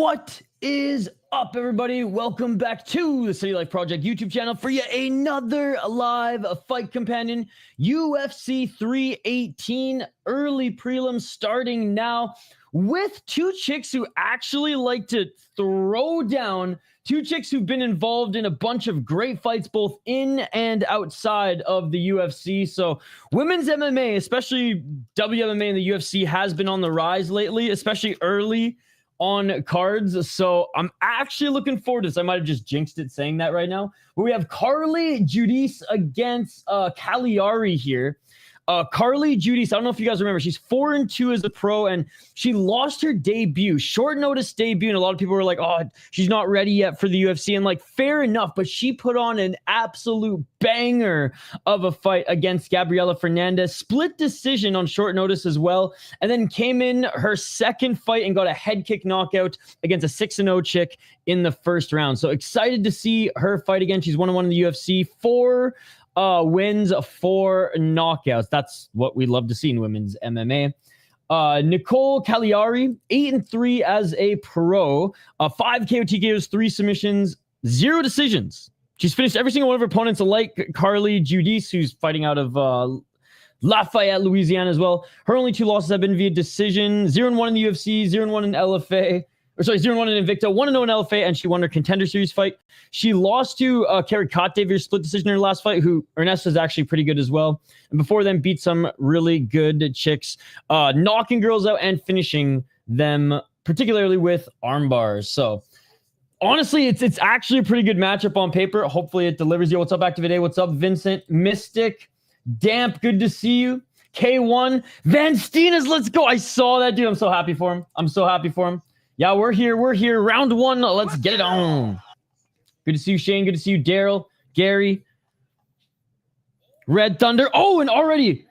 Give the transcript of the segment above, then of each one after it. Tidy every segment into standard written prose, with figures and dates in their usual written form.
What is up, everybody? Welcome back to the City Life Project YouTube channel for yet another live fight companion. UFC 318 early prelims starting now with two chicks who actually like to throw down. Two chicks who've been involved in a bunch of great fights both in and outside of the UFC. So women's MMA, especially WMMA in the UFC, has been on the rise lately, especially early on cards. So I'm actually looking forward to this. I might have just jinxed it saying that right now. But we have Carly Judice against Caliari here. Carly Judice, I don't know if you guys remember, she's 4-2 as a pro, and she lost her debut, short notice debut, and a lot of people were like, oh, she's not ready yet for the UFC, and like, fair enough, but she put on an absolute banger of a fight against Gabriela Fernandez, split decision on short notice as well, and then came in her second fight and got a head kick knockout against a 6-0 chick in the first round. So excited to see her fight again. She's 1-1 in the UFC, 4 wins, 4 knockouts. That's what we love to see in women's MMA. Nicole Caliari, 8-3 as a pro, 5 KO TKOs, 3 submissions, 0 decisions. She's finished every single one of her opponents, alike Carly Judice, who's fighting out of Lafayette, Louisiana as well. Her only 2 losses have been via decision, 0-1 in the UFC, 0-1 in LFA. 0-1 in Invicta, 1-0 in LFA, and she won her Contender Series fight. She lost to Carrie Cotte via split decision in her last fight, who Ernest is actually pretty good as well. And before then, beat some really good chicks, knocking girls out and finishing them, particularly with arm bars. So honestly, it's actually a pretty good matchup on paper. Hopefully it delivers. Yo, what's up, Activate? What's up, Vincent? Mystic, Damp, good to see you. K1, Van Steenis, let's go. I saw that, dude. I'm so happy for him. Yeah, we're here. Round 1. Let's get it on. Good to see you, Shane. Good to see you, Daryl, Gary. Red Thunder. Oh, and already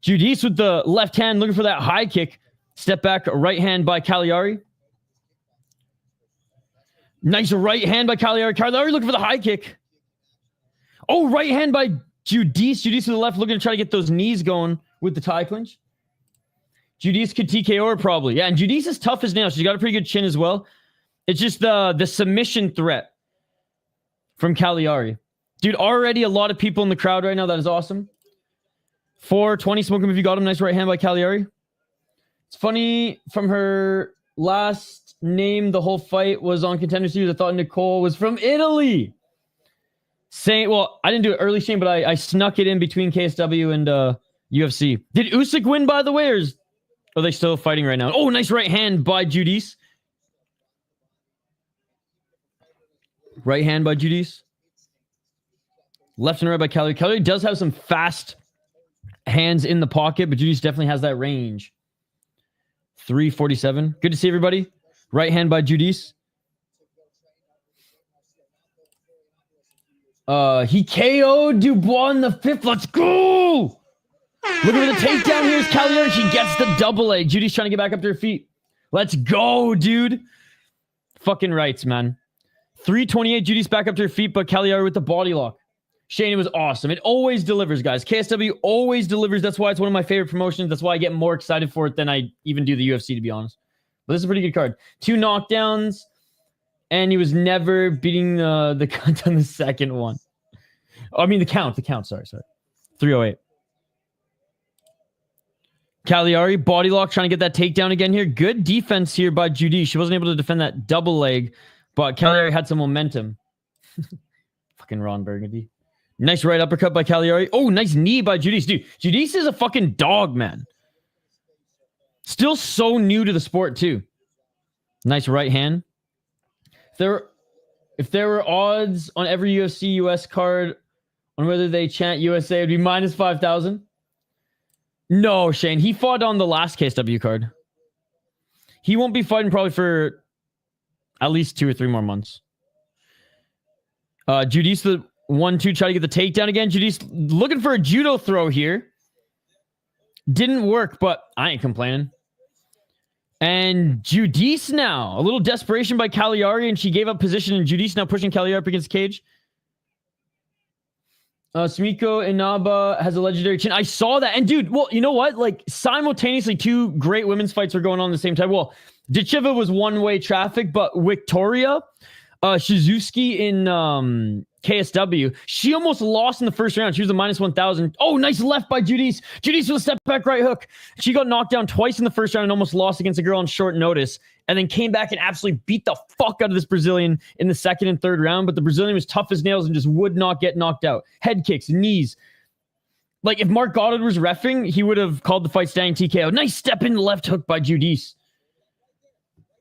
Judice with the left hand looking for that high kick. Step back, right hand by Caliari. Nice right hand by Caliari. Caliari looking for the high kick. Oh, right hand by Judice. Judice to the left looking to try to get those knees going with the tie clinch. Judice could TKO her probably. Yeah, and Judice is tough as nails. She's got a pretty good chin as well. It's just the submission threat from Caliari. Dude, already a lot of people in the crowd right now. That is awesome. 420, smoke him if you got him. Nice right hand by Caliari. It's funny, from her last name, the whole fight was on Contender Series. I thought Nicole was from Italy. Well, I didn't do it early, Shane, but I snuck it in between KSW and UFC. Did Usyk win, by the way, or are they still fighting right now? Oh, nice right hand by Judice. Right hand by Judice. Left and right by Caliari. Caliari does have some fast hands in the pocket, but Judice definitely has that range. 347. Good to see everybody. Right hand by Judice. He KO'd Dubois in the 5th. Let's go! Looking for the takedown. Here's Caliari. She gets the double leg. Judy's trying to get back up to her feet. Let's go, dude. Fucking rights, man. 328. Judy's back up to her feet, but Caliari with the body lock. Shane, it was awesome. It always delivers, guys. KSW always delivers. That's why it's one of my favorite promotions. That's why I get more excited for it than I even do the UFC, to be honest. But this is a pretty good card. 2 knockdowns, and he was never beating the count on the second one. I mean, the count. Sorry. 308. Caliari, body lock, trying to get that takedown again here. Good defense here by Judice. She wasn't able to defend that double leg, but Caliari had some momentum. Fucking Ron Burgundy. Nice right uppercut by Caliari. Oh, nice knee by Judice. Dude, Judice is a fucking dog, man. Still so new to the sport, too. Nice right hand. If there were odds on every UFC US card on whether they chant USA, it would be minus 5,000. No, Shane. He fought on the last KSW card. He won't be fighting probably for at least 2 or 3 more months. Judice, the 1-2, try to get the takedown again. Judice looking for a judo throw here. Didn't work, but I ain't complaining. And Judice now. A little desperation by Caliari, and she gave up position, and Judice now pushing Caliari up against the cage. Sumiko Inaba has a legendary chin. I saw that. And dude, well, you know what? Like, simultaneously, 2 great women's fights are going on at the same time. Well, Ditcheva was one-way traffic, but Victoria Shizuki in KSW, she almost lost in the first round. She was a minus 1,000. Oh, nice left by Judice. Judice with a step back right hook. She got knocked down twice in the first round and almost lost against a girl on short notice, and then came back and absolutely beat the fuck out of this Brazilian in the second and third round. But the Brazilian was tough as nails and just would not get knocked out. Head kicks, knees. Like, if Mark Goddard was reffing, he would have called the fight standing TKO. Nice step in left hook by Judice.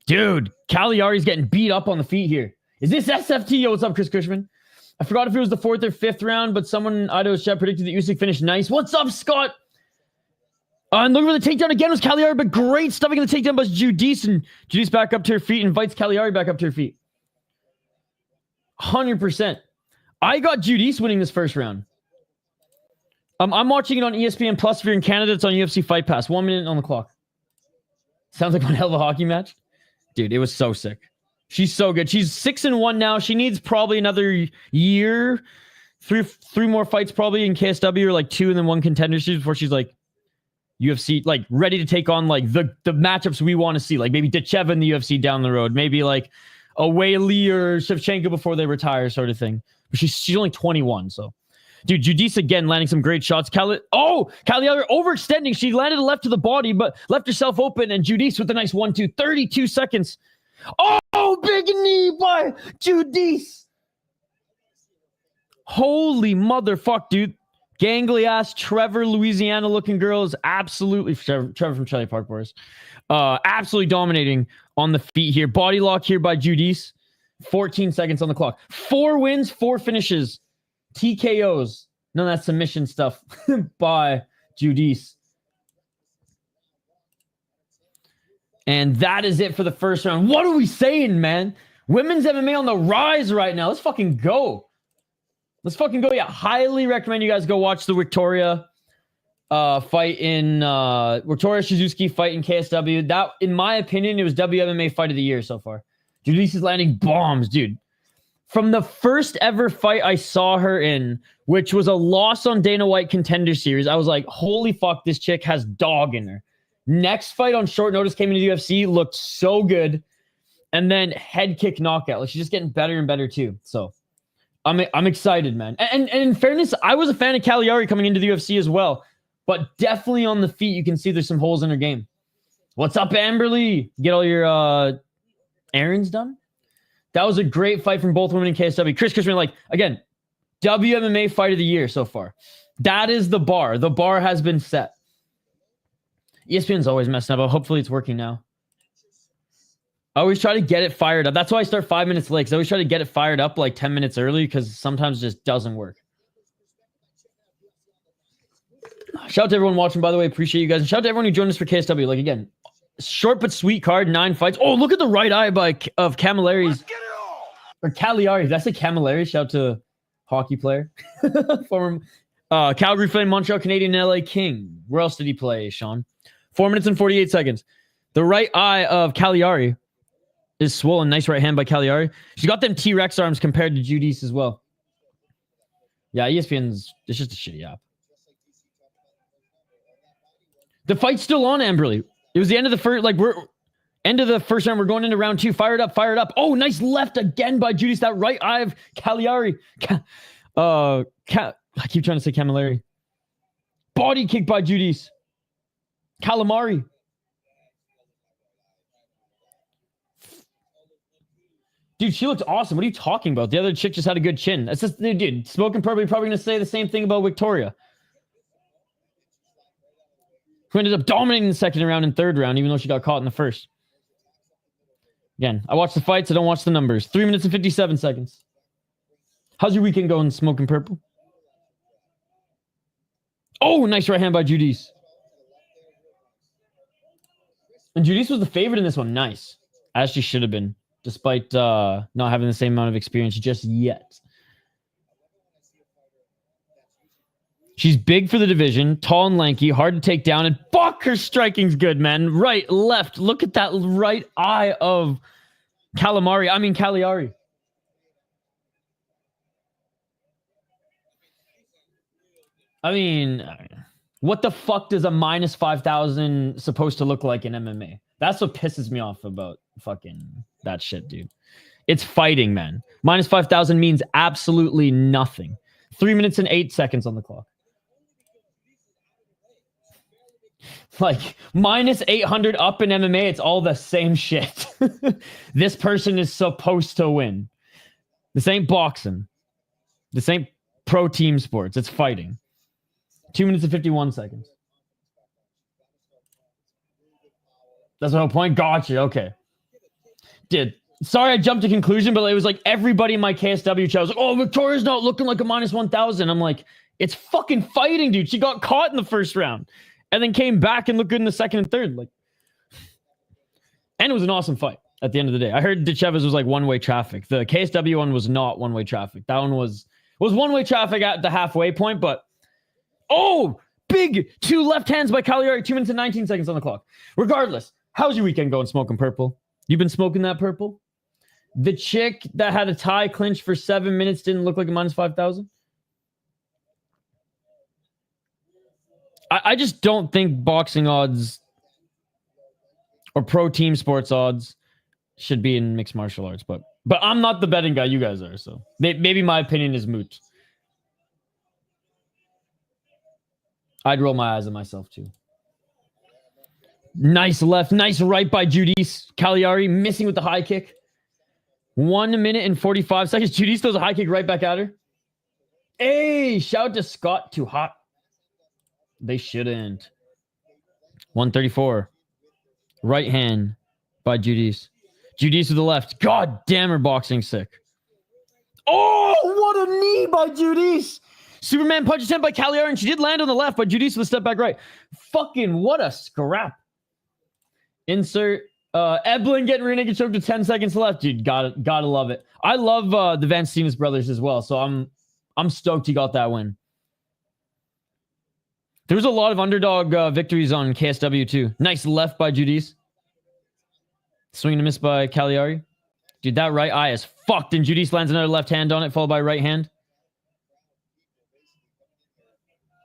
Dude, Caliari's getting beat up on the feet here. Is this SFT? Yo, what's up, Chris Cushman? I forgot if it was the fourth or fifth round, but someone in Idaho's chat predicted that Usyk finished nice. What's up, Scott? And looking for the takedown again was Caliari, but great stuffing in the takedown by Judice. And Judice back up to her feet, invites Caliari back up to her feet. 100%. I got Judice winning this first round. I'm watching it on ESPN Plus. If you're in Canada, it's on UFC Fight Pass. 1 minute on the clock. Sounds like one hell of a hockey match. Dude, it was so sick. She's so good. She's 6-1 now. She needs probably another year, three more fights probably in KSW, or like 2 and then 1 contender series before she's like UFC, like ready to take on like the matchups we want to see. Like maybe Ditcheva in the UFC down the road. Maybe like a Weili or Shevchenko before they retire, sort of thing. But she's only 21, so. Dude, Judice again landing some great shots. Caliari overextending. She landed a left to the body, but left herself open. And Judice with a nice 1-2. 32 seconds. Oh, big knee by Judice. Holy motherfuck, dude. Gangly ass Trevor, Louisiana looking girl is absolutely Trevor from Charlie Park Boys. Absolutely dominating on the feet here. Body lock here by Judice. 14 seconds on the clock. 4 wins, 4 finishes. TKOs. None of that submission stuff by Judice. And that is it for the first round. What are we saying, man? Women's MMA on the rise right now. Let's fucking go. Let's fucking go. Yeah, highly recommend you guys go watch the Victoria fight in Victoria Shizuki fight in KSW. That, in my opinion, it was WMMA fight of the year so far. Judice is landing bombs, dude. From the first ever fight I saw her in, which was a loss on Dana White Contender Series, I was like, holy fuck, this chick has dog in her. Next fight on short notice came into the UFC, looked so good. And then head kick knockout. Like, she's just getting better and better too. So I'm excited, man. And in fairness, I was a fan of Caliari coming into the UFC as well. But definitely on the feet, you can see there's some holes in her game. What's up, Amberly? Get all your errands done? That was a great fight from both women in KSW. Chris Cushman, like, again, WMMA fight of the year so far. That is the bar. The bar has been set. ESPN's always messing up, but hopefully it's working now. I always try to get it fired up. That's why I start 5 minutes late, because I always try to get it fired up like 10 minutes early, because sometimes it just doesn't work. Shout out to everyone watching, by the way. Appreciate you guys. And shout out to everyone who joined us for KSW. Like, again, short but sweet card, 9 fights. Oh, look at the right eye of Camilleri's. Or Caliari. Did I say Camilleri? Shout out to hockey player. Former Calgary Flame, Montreal Canadian, LA King. Where else did he play, Sean? 4 minutes and 48 seconds. The right eye of Caliari is swollen. Nice right hand by Caliari. She's got them T-Rex arms compared to Judice as well. Yeah, ESPN's, it's just a shitty app. The fight's still on, Amberly. It was the end of the first, like, end of the first round. We're going into round 2. Fire it up, fire it up. Oh, nice left again by Judice. That right eye of Caliari. I keep trying to say Camilleri. Body kick by Judice. Calamari. Dude, she looks awesome. What are you talking about? The other chick just had a good chin. That's just, dude, Smoking probably going to say the same thing about Victoria, who ended up dominating the second round and third round, even though she got caught in the first. Again, I watch the fights. I don't watch the numbers. 3 minutes and 57 seconds. How's your weekend going, Smoking Purple? Oh, nice right hand by Judice. And Judice was the favorite in this one. Nice. As she should have been, despite not having the same amount of experience just yet. She's big for the division, tall and lanky, hard to take down, and fuck, her striking's good, man. Right, left. Look at that right eye of Caliari. I mean, What the fuck does a minus 5,000 supposed to look like in MMA? That's what pisses me off about fucking that shit, dude. It's fighting, man. Minus 5,000 means absolutely nothing. 3 minutes and 8 seconds on the clock. Like, minus 800 up in MMA, it's all the same shit. This person is supposed to win. This ain't boxing. This ain't pro team sports. It's fighting. 2 minutes and 51 seconds. That's the whole point? Gotcha. Okay. Sorry I jumped to conclusion, but it was like everybody in my KSW chat was like, oh, Victoria's not looking like a minus 1,000. I'm like, it's fucking fighting, dude. She got caught in the first round and then came back and looked good in the second and third. Like, and it was an awesome fight at the end of the day. I heard Dichavez was like one-way traffic. The KSW one was not one-way traffic. That one was one-way traffic at the halfway point, but oh, big 2 left hands by Caliari, 2 minutes and 19 seconds on the clock. Regardless, how's your weekend going smoking purple? You've been smoking that purple? The chick that had a tie clinch for 7 minutes didn't look like a minus 5,000? I just don't think boxing odds or pro team sports odds should be in mixed martial arts, but I'm not the betting guy. You guys are, so maybe my opinion is moot. I'd roll my eyes at myself too. Nice left, nice right by Judice. Caliari missing with the high kick. 1 minute and 45 seconds. Judice throws a high kick right back at her. Hey, shout out to Scott. Too hot. They shouldn't. 134. Right hand by Judice. Judice with the left. God damn, her boxing sick. Oh, what a knee by Judice. Superman punch attempt by Caliari, and she did land on the left, but Judice with a step back right. Fucking what a scrap. Insert Eblin getting rear naked choke to 10 seconds left. Dude, gotta love it. I love the Vancinas brothers as well, so I'm stoked he got that win. There was a lot of underdog victories on KSW too. Nice left by Judice. Swing and a miss by Caliari. Dude, that right eye is fucked, and Judice lands another left hand on it, followed by right hand.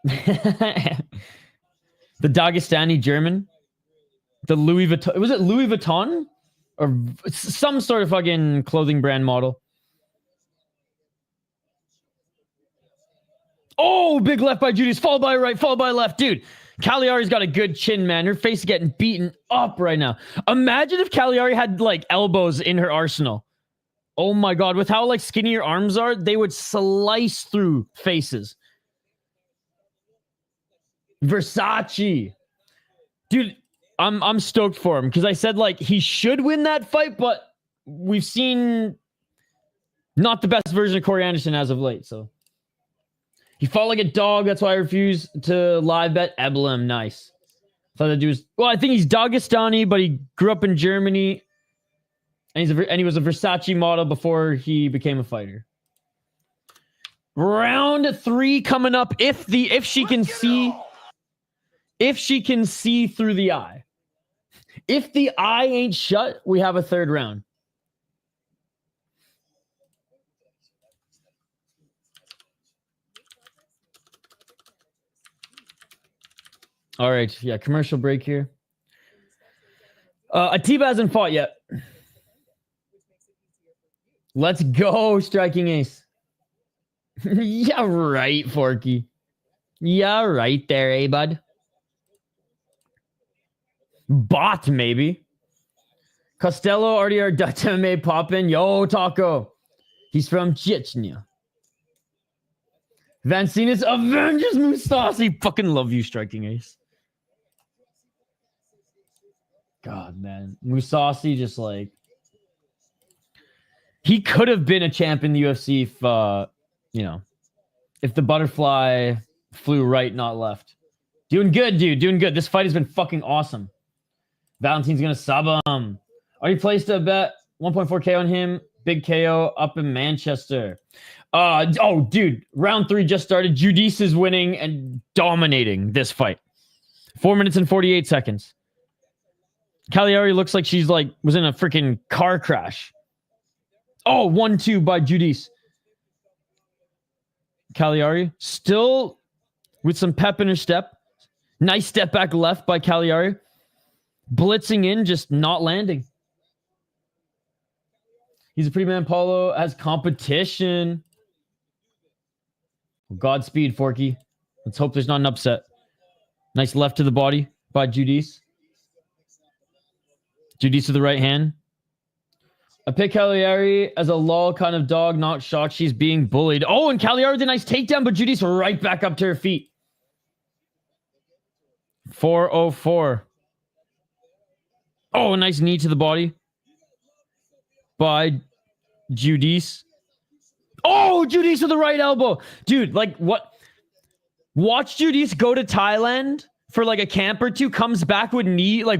The Dagestani German. The Louis Vuitton. Was it Louis Vuitton? Or some sort of fucking clothing brand model. Oh, big left by Judice, followed by right, followed by left. Dude, Caliari's got a good chin, man. Her face is getting beaten up right now. Imagine if Caliari had, like, elbows in her arsenal. Oh, my God. With how, like, skinny your arms are, they would slice through faces. Versace. Dude, I'm stoked for him because I said, like, he should win that fight, but we've seen not the best version of Corey Anderson as of late, so. He fought like a dog. That's why I refuse to live bet Eblem. Nice. Thought that dude was... Well, I think he's Dagestani, but he grew up in Germany. And he was a Versace model before he became a fighter. Round 3 coming up. If she can see through the eye. If the eye ain't shut, we have a third round. All right, yeah, commercial break here. Ateba hasn't fought yet. Let's go, striking ace. Yeah, right, Forky. Yeah, right there, eh, bud? Bot, maybe. Costello, RDR, Dutch MMA poppin'. Yo, Taco. He's from Chechnya. Vancinas Avengers Mustasi. Fucking love you, striking ace. God, man. Musasi just like... He could have been a champ in the UFC if, if the butterfly flew right, not left. Doing good, dude. Doing good. This fight has been fucking awesome. Valentine's going to sub him. Already placed a bet. 1.4K on him. Big KO up in Manchester. Oh, dude. Round 3 just started. Judice is winning and dominating this fight. 4 minutes and 48 seconds. Caliari looks like she's was in a freaking car crash. Oh, 1-2 by Judice. Caliari still with some pep in her step. Nice step back left by Caliari. Blitzing in, just not landing. He's a pretty man. Paulo has competition. Godspeed, Forky. Let's hope there's not an upset. Nice left to the body by Judice. Judice with the right hand. I pick Caliari as a lull kind of dog, not shocked she's being bullied. Oh, and Caliari did a nice takedown, but Judice right back up to her feet. 404. Oh, a nice knee to the body by Judice. Oh, Judice with the right elbow. Dude, like what? Watch Judice go to Thailand for like a camp or two, comes back with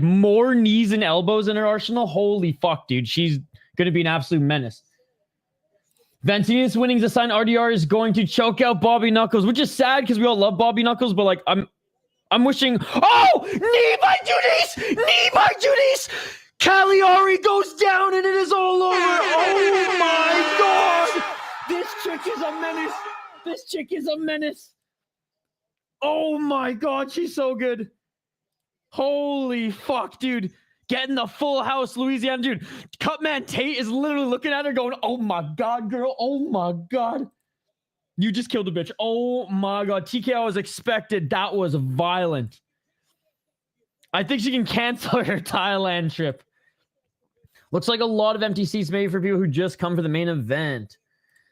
more knees and elbows in her arsenal. Holy fuck, dude. She's going to be an absolute menace. Ventinus winning's a sign RDR is going to choke out Bobby Knuckles, which is sad because we all love Bobby Knuckles, but like I'm wishing. Oh, knee by Judice! Knee by Judice! Caliari goes down and it is all over. Oh my god! This chick is a menace. This chick is a menace. Oh my god, she's so good. Holy fuck, dude. Getting the full house, Louisiana, dude. Cutman Tate is literally looking at her going, oh my god, girl. Oh my god. You just killed a bitch. Oh my god. TKO was expected. That was violent. I think she can cancel her Thailand trip. Looks like a lot of empty seats maybe for people who just come for the main event.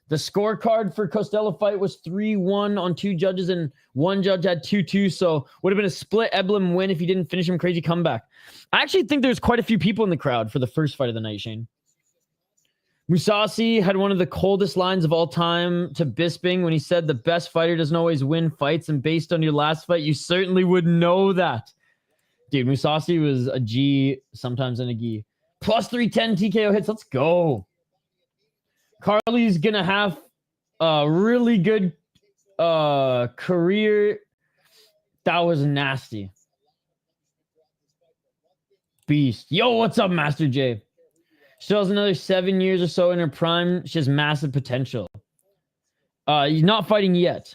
The scorecard for Costello fight was 3-1 on 2 judges, and 1 judge had 2-2, so would have been a split Eblem win if he didn't finish him. Crazy comeback. I actually think there's quite a few people in the crowd for the first fight of the night, Shane. Musasi had one of the coldest lines of all time to Bisping when he said the best fighter doesn't always win fights, and based on your last fight, you certainly would know that. Dude, Musasi was a G, sometimes in a gi. Plus 310 TKO hits. Let's go. Carly's going to have a really good career. That was nasty. Beast. Yo, what's up, Master J? Still has another 7 years or so in her prime. She has massive potential. He's not fighting yet.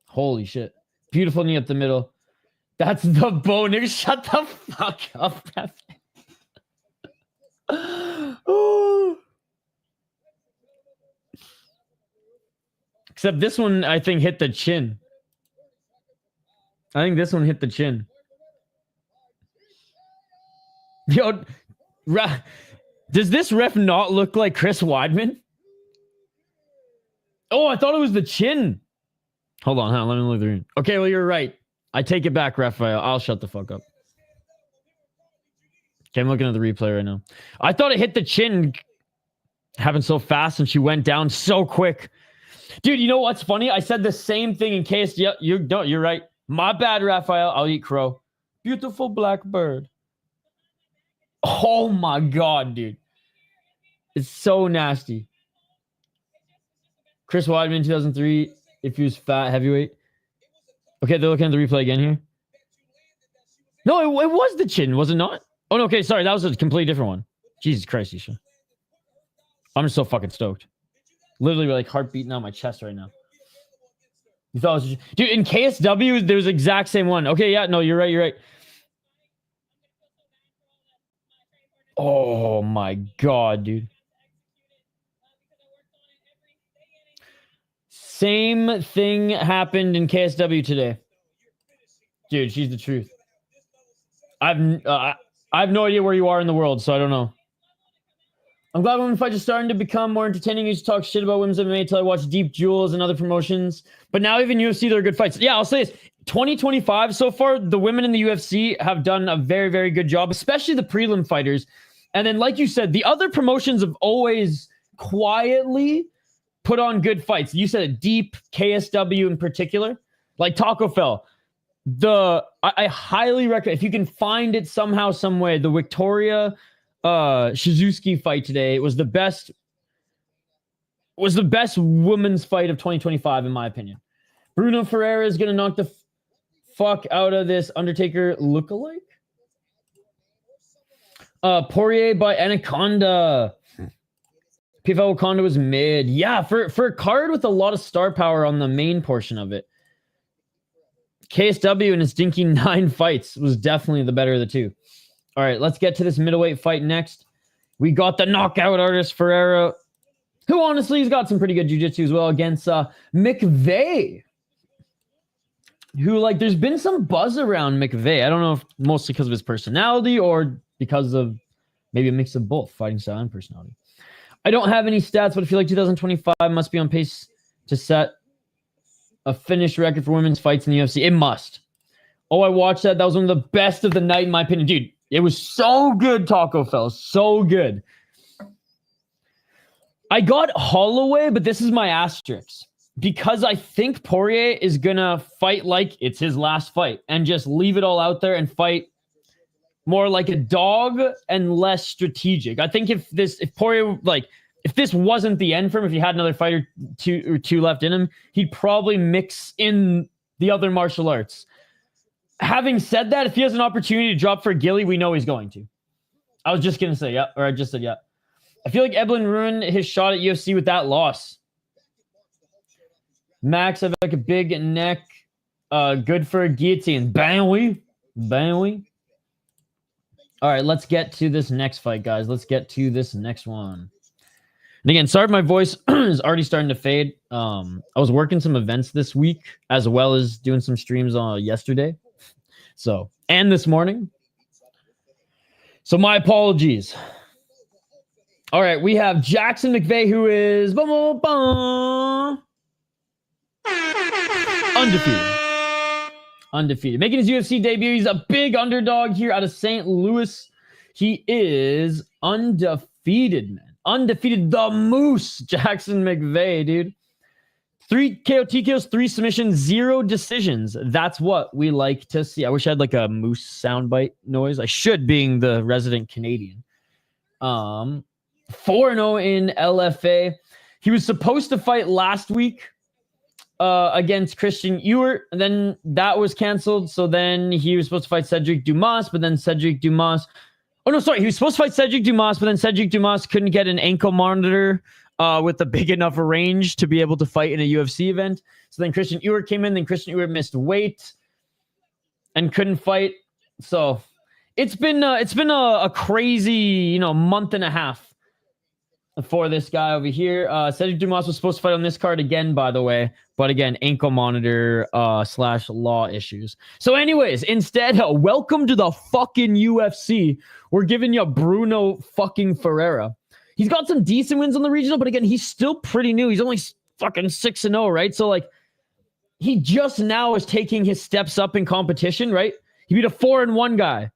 Holy shit. Beautiful knee up the middle. That's the boner. Shut the fuck up. Oh. Except this one, I think, hit the chin. I think this one hit the chin. Yo, does this ref not look like Chris Weidman? Oh, I thought it was the chin. Hold on, let me look through. Okay, well, you're right. I take it back, Raphael. I'll shut the fuck up. Okay, I'm looking at the replay right now. I thought it hit the chin. Happened so fast and she went down so quick. Dude, you know what's funny? I said the same thing in case. Yeah, you're right. My bad, Raphael. I'll eat crow. Beautiful black bird. Oh my god, dude. It's so nasty. Chris Weidman, 2003. If he was fat heavyweight. Okay, they're looking at the replay again here. No, it was the chin, was it not? Oh, no, okay, sorry. That was a completely different one. Jesus Christ, Isha. I'm just so fucking stoked. Literally, like, heart beating out my chest right now. You thought it was... Dude, in KSW, there was the exact same one. Okay, yeah, no, you're right. Oh, my God, dude. Same thing happened in KSW today. Dude, she's the truth. I have no idea where you are in the world, so I don't know. I'm glad women fights are starting to become more entertaining. I used to talk shit about women's MMA until I watched Deep Jewels and other promotions. But now even UFC, they're good fights. Yeah, I'll say this. 2025 so far, the women in the UFC have done a very, very good job, especially the prelim fighters. And then, like you said, the other promotions have always quietly put on good fights. You said it, Deep, KSW in particular. Like Taco Fell. I highly recommend, if you can find it somehow, some way, the Victoria Shizuki fight today. It was the best women's fight of 2025, in my opinion. Bruno Ferreira is going to knock the fuck out of this Undertaker lookalike. Poirier by Anaconda. PFL Wakanda was mid. Yeah, for a card with a lot of star power on the main portion of it. KSW in his dinky 9 fights was definitely the better of the two. All right, let's get to this middleweight fight next. We got the knockout artist Ferreira, who honestly has got some pretty good jiu-jitsu as well, against McVey, who, like, there's been some buzz around McVey. I don't know if mostly because of his personality or because of maybe a mix of both, fighting style and personality. I don't have any stats, but I feel like 2025 must be on pace to set a finished record for women's fights in the UFC. It must. Oh, I watched that. That was one of the best of the night, in my opinion. Dude, it was so good, Taco Fell. So good. I got Holloway, but this is my asterisk. Because I think Poirier is going to fight like it's his last fight and just leave it all out there and fight more like a dog and less strategic. I think if Poirier, like, if this wasn't the end for him, if he had another fight or two left in him, he'd probably mix in the other martial arts. Having said that, if he has an opportunity to drop for Gilly, we know he's going to. I was just going to say, yeah, or I just said, yeah. I feel like Eblen ruined his shot at UFC with that loss. Max, I have like a big neck. Good for a guillotine. Bang-wee. Bang-wee. All right, let's get to this next fight, guys. Let's get to this next one. And again, sorry if my voice is already starting to fade. I was working some events this week as well as doing some streams on yesterday. So, and this morning. So my apologies. All right, we have Jackson McVey, who is undefeated. Making his UFC debut. He's a big underdog here out of St. Louis. He is undefeated, man. Undefeated. The Moose, Jackson McVey, dude. 3 KO TKOs, 3 submissions, 0 decisions. That's what we like to see. I wish I had like a Moose soundbite noise. I should, being the resident Canadian. 4-0 in LFA. He was supposed to fight last week against Christian Ewert, and then that was canceled. So then he was supposed to fight Cedric Dumas, but then Cedric Dumas... Oh, no, sorry. He was supposed to fight Cedric Dumas, but then Cedric Dumas couldn't get an ankle monitor with a big enough range to be able to fight in a UFC event. So then Christian Ewert came in, then Christian Ewert missed weight and couldn't fight. So it's been a crazy, month and a half for this guy over here. Cedric Dumas was supposed to fight on this card again, by the way. But again, ankle monitor / law issues. So anyways, instead, welcome to the fucking UFC. We're giving you Bruno fucking Ferreira. He's got some decent wins on the regional, but again, he's still pretty new. He's only fucking 6-0, right? So like, he just now is taking his steps up in competition, right? He beat a 4-1 guy.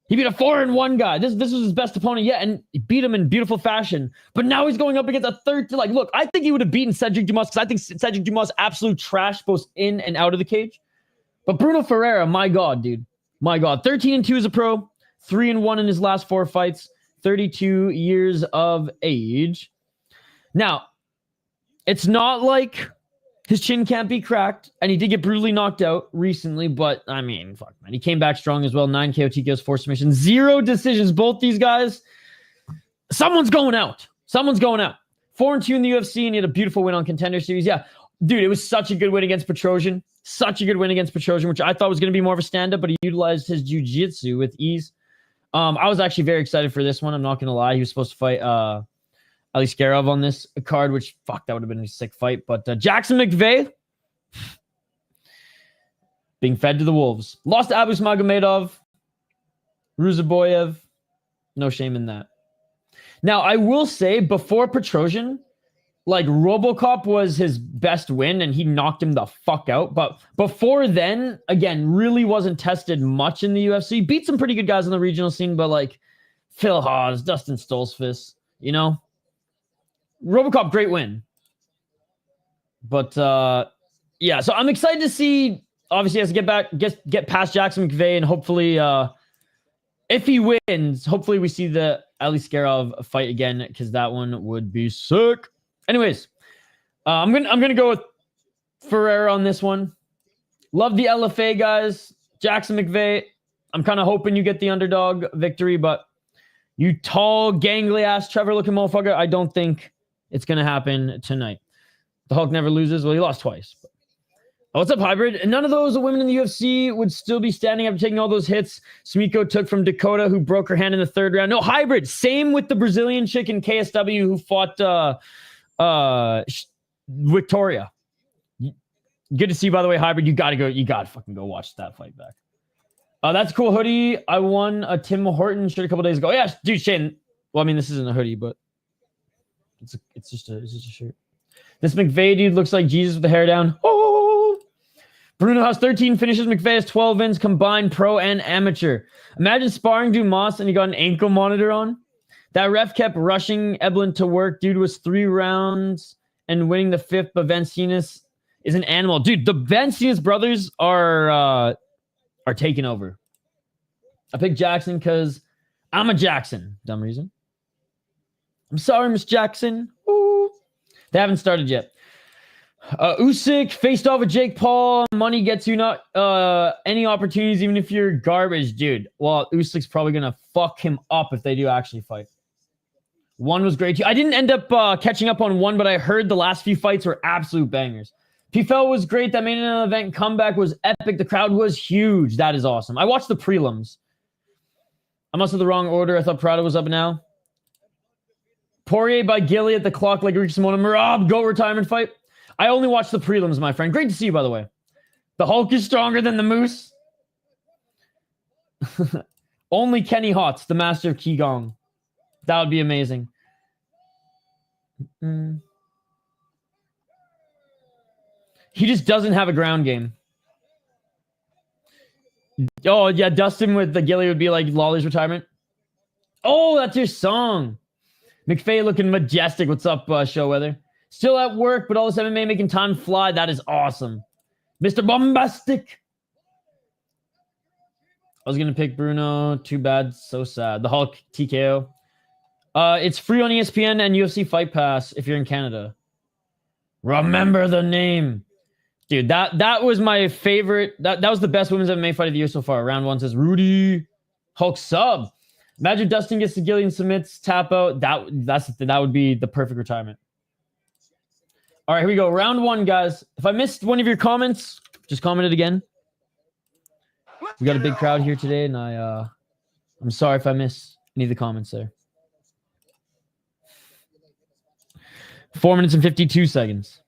This was his best opponent yet, and he beat him in beautiful fashion. But now he's going up against a third. Like, look, I think he would have beaten Cedric Dumas because I think Cedric Dumas absolute trash both in and out of the cage. But Bruno Ferreira, my God, dude. My God. 13-2 as a pro. 3-1 in his last 4 fights. 32 years of age. Now, it's not like his chin can't be cracked, and he did get brutally knocked out recently, but, I mean, fuck, man. He came back strong as well. 9 KO TKOs, 4 submissions, 0 decisions. Both these guys, someone's going out. 4-2 in the UFC, and he had a beautiful win on Contender Series. Yeah, dude, it was such a good win against Petrosian. Which I thought was going to be more of a stand-up, but he utilized his jiu-jitsu with ease. I was actually very excited for this one. I'm not going to lie. He was supposed to fight Aliskerov on this card, which, fuck, that would have been a sick fight. But Jackson McVey being fed to the wolves. Lost to Abus Magomedov, Ruzaboyev. No shame in that. Now, I will say, before Petrosian, like, RoboCop was his best win, and he knocked him the fuck out. But before then, again, really wasn't tested much in the UFC. Beat some pretty good guys on the regional scene, but, like, Phil Haas, Dustin Stoltzfus, RoboCop, great win. But, yeah, so I'm excited to see, obviously, he has to get past Jackson McVey, and hopefully, if he wins, hopefully we see the Aliskerov fight again, because that one would be sick. Anyways, I'm gonna go with Ferreira on this one. Love the LFA guys. Jackson McVey, I'm kind of hoping you get the underdog victory, but you tall, gangly ass Trevor looking motherfucker, I don't think it's going to happen tonight. The Hulk never loses. Well, he lost twice. Oh, what's up, Hybrid? None of those women in the UFC would still be standing up taking all those hits Smiko took from Dakota, who broke her hand in the 3rd round. No, Hybrid. Same with the Brazilian chick in KSW who fought Victoria. Good to see you, by the way, Hybrid. You gotta fucking go watch that fight back. That's a cool hoodie. I won a Tim Horton shirt a couple days ago. Yeah, dude, Shane. Well, I mean, this isn't a hoodie, but it's just a shirt. This McVey dude looks like Jesus with the hair down. Oh, Bruno has 13 finishes. McVey has 12 wins combined, pro and amateur. Imagine sparring Dumas and you got an ankle monitor on. That ref kept rushing Eblin to work. Dude was 3 rounds and winning the 5th, but Vancinas is an animal. Dude, the Vancinas brothers are taking over. I picked Jackson because I'm a Jackson. Dumb reason. I'm sorry, Miss Jackson. Ooh. They haven't started yet. Usyk faced off with Jake Paul. Money gets you not any opportunities, even if you're garbage, dude. Well, Usyk's probably gonna fuck him up if they do actually fight. One was great too. I didn't end up catching up on one, but I heard the last few fights were absolute bangers. PFL was great. That main event comeback was epic. The crowd was huge. That is awesome. I watched the prelims. I must have the wrong order. I thought Prado was up now. Poirier by Gilly at the clock like Rick Simona. Marab, go retirement fight. I only watched the prelims, my friend. Great to see you, by the way. The Hulk is stronger than the Moose. Only Kenny Hotz, the master of Qigong. That would be amazing. He just doesn't have a ground game. Oh, yeah, Dustin with the Gilly would be like Lolly's retirement. Oh, that's your song. McVey looking majestic. What's up, show weather? Still at work, but all this MMA making time fly. That is awesome. Mr. Bombastic. I was going to pick Bruno. Too bad. So sad. The Hulk TKO. It's free on ESPN and UFC Fight Pass if you're in Canada. Remember the name. Dude, that was my favorite. That was the best women's MMA fight of the year so far. Round 1 says Rudy. Hulk sub. Imagine Dustin gets to Gillian, submits, tap out. That would be the perfect retirement. All right, here we go. Round 1, guys. If I missed one of your comments, just comment it again. We got a big crowd here today, and I'm sorry if I miss any of the comments there. 4 minutes and 52 seconds.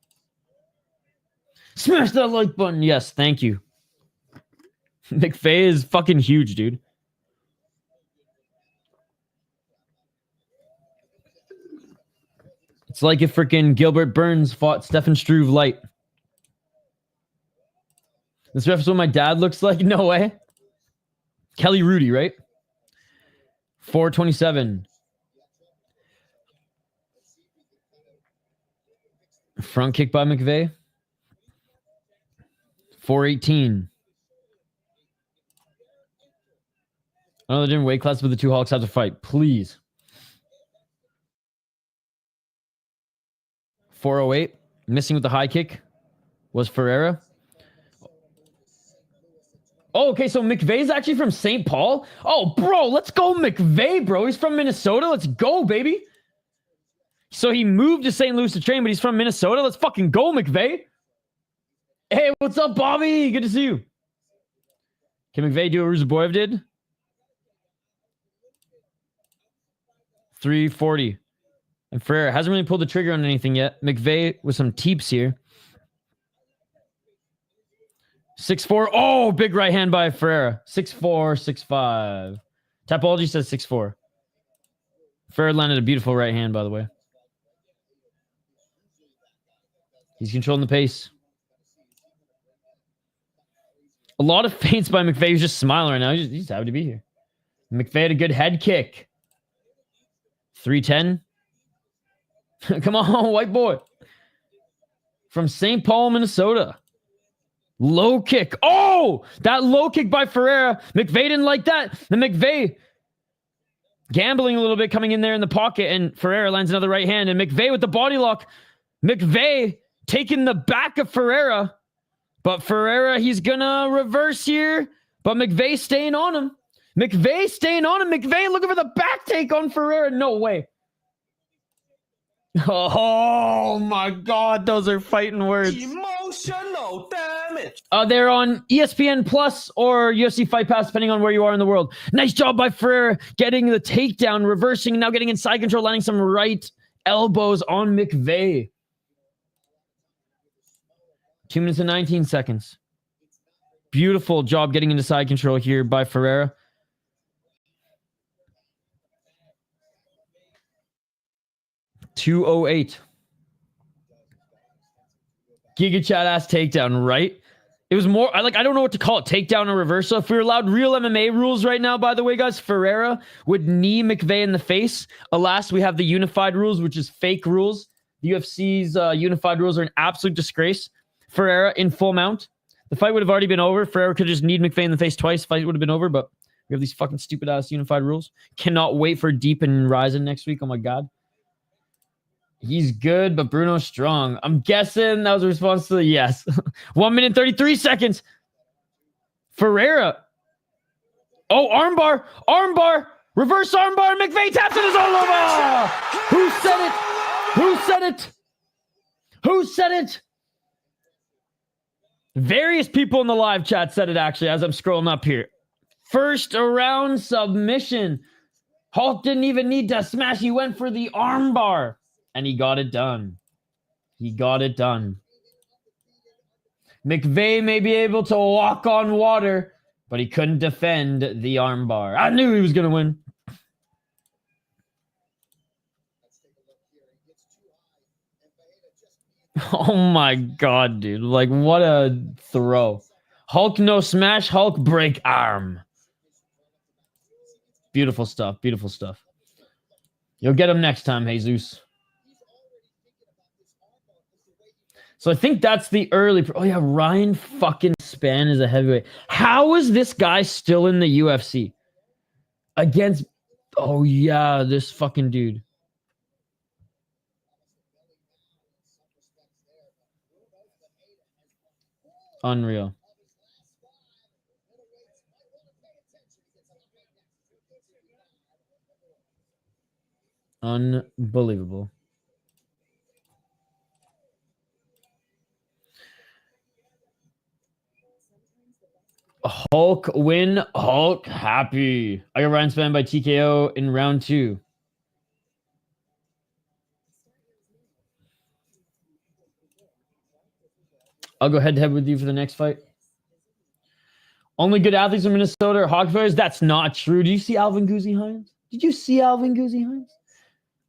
Smash that like button. Yes, thank you. McVey is fucking huge, dude. It's like if freaking Gilbert Burns fought Stefan Struve light. This ref is what my dad looks like? No way. Kelly Rudy, right? 427. Front kick by McVey. 418. Another different weight class, but the 2 Hawks have to fight. Please. 408. Missing with the high kick was Ferreira. Oh, okay, so McVey's actually from St. Paul? Oh, bro, let's go McVey, bro. He's from Minnesota. Let's go, baby. So he moved to St. Louis to train, but he's from Minnesota. Let's fucking go, McVey. Hey, what's up, Bobby? Good to see you. Can McVey do what Ruzaboyev did? 340. And Ferreira hasn't really pulled the trigger on anything yet. McVey with some teeps here. 6'4". Oh, big right hand by Ferreira. 6'4", 6'5". Tapology says 6'4". Ferreira landed a beautiful right hand, by the way. He's controlling the pace. A lot of feints by McVey. He's just smiling right now. He's just happy to be here. McVey had a good head kick. 310. Come on, white boy. From St. Paul, Minnesota. Low kick. Oh, that low kick by Ferreira. McVey didn't like that. Then McVey gambling a little bit, coming in there in the pocket, and Ferreira lands another right hand. And McVey with the body lock. McVey taking the back of Ferreira. But Ferreira, he's gonna reverse here. But McVey staying on him. McVey staying on him. McVey looking for the back take on Ferreira. No way. Oh my God, those are fighting words. Emotional damage. They're on ESPN Plus or UFC Fight Pass, depending on where you are in the world. Nice job by Ferreira getting the takedown, reversing, now getting inside control, landing some right elbows on McVey. 2 minutes and 19 seconds. Beautiful job getting into side control here by Ferreira. .208. Giga Chat ass takedown, right? It was more, I don't know what to call it, takedown or reversal. If we were allowed real MMA rules right now, by the way, guys, Ferreira would knee McVey in the face. Alas, we have the unified rules, which is fake rules. The UFC's unified rules are an absolute disgrace. Ferreira in full mount. The fight would have already been over. Ferreira could have just kneed McVey in the face twice. Fight would have been over, but we have these fucking stupid ass unified rules. Cannot wait for Deep and Ryzen next week. Oh my God. He's good, but Bruno's strong. I'm guessing that was a response to the yes. 1 minute 33 seconds. Ferreira. Oh, armbar. Armbar. Reverse armbar. McVey taps it. Is all over. Who said it? Who said it? Who said it? Various people in the live chat said it, actually, as I'm scrolling up here. First round submission. Hulk didn't even need to smash. He went for the armbar. And he got it done. He got it done. McVey may be able to walk on water, but he couldn't defend the armbar. I knew he was going to win. Oh my God, dude. Like, what a throw. Hulk no smash, Hulk break arm. Beautiful stuff. Beautiful stuff. You'll get him next time, Jesus. So I think that's the early... Oh, yeah, Ryan fucking Spann is a heavyweight. How is this guy still in the UFC? Against... Oh, yeah, this fucking dude. Unreal. Unbelievable. Hulk win. Hulk happy. I got Ryan Spann by TKO in round 2. I'll go head to head with you for the next fight. Only good athletes in Minnesota are hockey players. That's not true. Did you see Alvin Guzzi Hines? Did you see Alvin Guzzi Hines?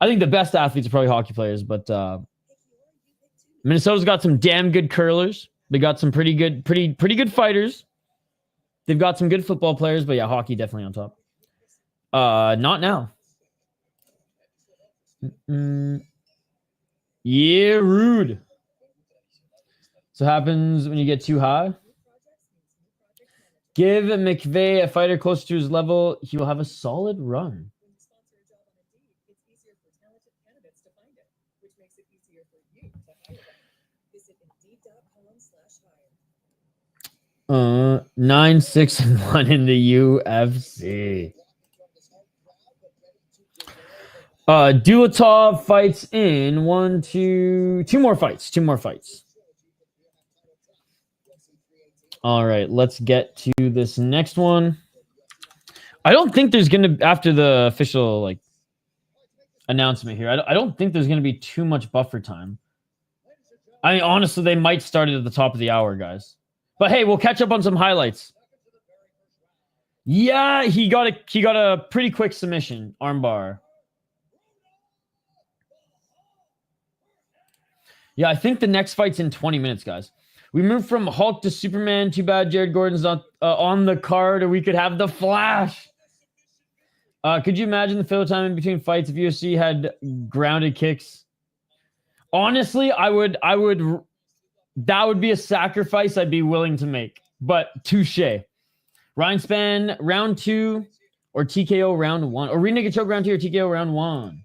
I think the best athletes are probably hockey players, but Minnesota's got some damn good curlers. They got some pretty good fighters. They've got some good football players, but yeah, hockey definitely on top. Not now. Yeah, rude. So happens when you get too high. Give McVey a fighter close to his level. He will have a solid run. 9-6-1 in the UFC. Dulatov fights in 2 more fights. 2 more fights. All right, let's get to this next one. I don't think there's going to, after the official announcement here, I don't think there's going to be too much buffer time. I mean, honestly, they might start it at the top of the hour, guys. But hey, we'll catch up on some highlights. Yeah, he got a pretty quick submission, armbar. Yeah, I think the next fight's in 20 minutes, guys. We moved from Hulk to Superman. Too bad Jared Gordon's not on the card, or we could have the Flash. Could you imagine the filler time in between fights if UFC had grounded kicks? Honestly, I would. That would be a sacrifice I'd be willing to make. But touche. Ryan Spann round 2 or TKO round 1, or rear naked choke round 2 or TKO round 1.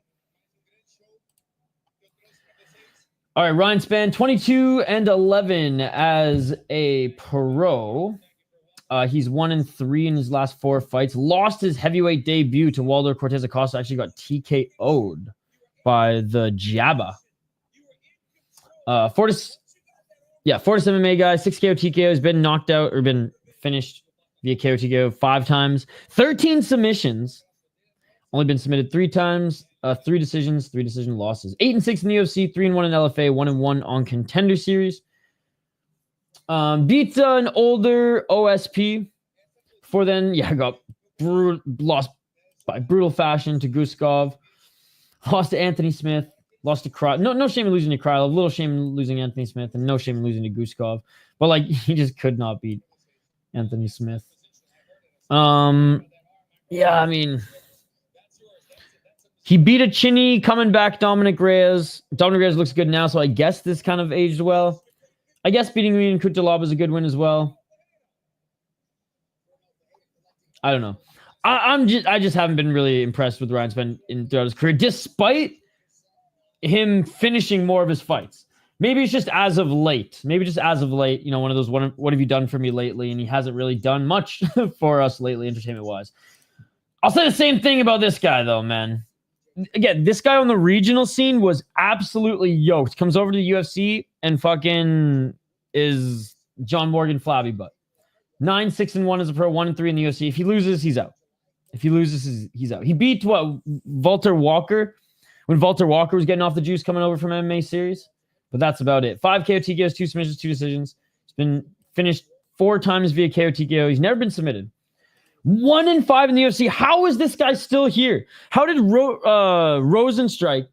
All right, Ryan Spann, 22-11 as a pro. He's 1-3 in his last 4 fights. Lost his heavyweight debut to Waldo Cortez Acosta. Actually got TKO'd by the Jabba. Yeah, Fortis MMA guy, 6 KO TKO, has been knocked out or been finished via KO TKO 5 times, 13 submissions, only been submitted 3 times, 3 decisions, 3 decision losses, 8-6 in the UFC, 3-1 in LFA, 1-1 on Contender Series. Beat an older OSP. Before then, yeah, got lost by brutal fashion to Guskov, lost to Anthony Smith, lost to Crute. No shame in losing to Crute. A little shame in losing Anthony Smith, and no shame in losing to Guskov. But like, he just could not beat Anthony Smith. Yeah, I mean, he beat a chinny coming back, Dominic Reyes. Dominic Reyes looks good now, so I guess this kind of aged well. I guess beating me in Crute was a good win as well. I don't know. I just haven't been really impressed with Ryan Spann throughout his career, despite him finishing more of his fights. Maybe it's just as of late. Maybe just as of late, you know, one of those, what have you done for me lately? And he hasn't really done much for us lately, entertainment-wise. I'll say the same thing about this guy, though, man. Again, this guy on the regional scene was absolutely yoked. Comes over to the UFC and fucking is John Morgan flabby butt. 9-6-1 as a pro, 1-3 in the UFC. If he loses, he's out. If he loses, he's out. He beat Walter Walker when Walter Walker was getting off the juice coming over from MMA series. But that's about it. 5 KO TKOs, 2 submissions, 2 decisions. He's been finished 4 times via KO TKO. He's never been submitted. 1-5 in the UFC. How is this guy still here? How did Jairzinho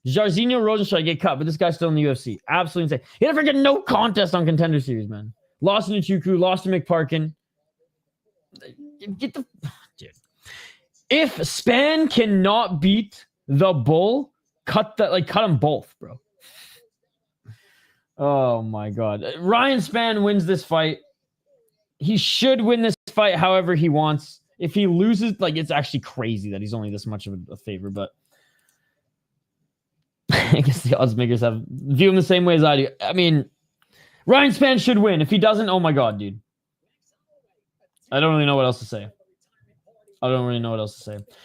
Rosenstrike get cut, but this guy's still in the UFC? Absolutely insane. He never get no contest on Contender Series, man. Lost to Nchuku, lost to McParkin. Get the dude. If Spann cannot beat the Bull, cut them both, bro. Oh my god. Ryan Spann wins this fight. He should win this fight however he wants. If he loses, like, it's actually crazy that he's only this much of a favor, but I guess the odds makers view him the same way as I do. I mean, Ryan Spann should win. If he doesn't, oh my god, dude. I don't really know what else to say.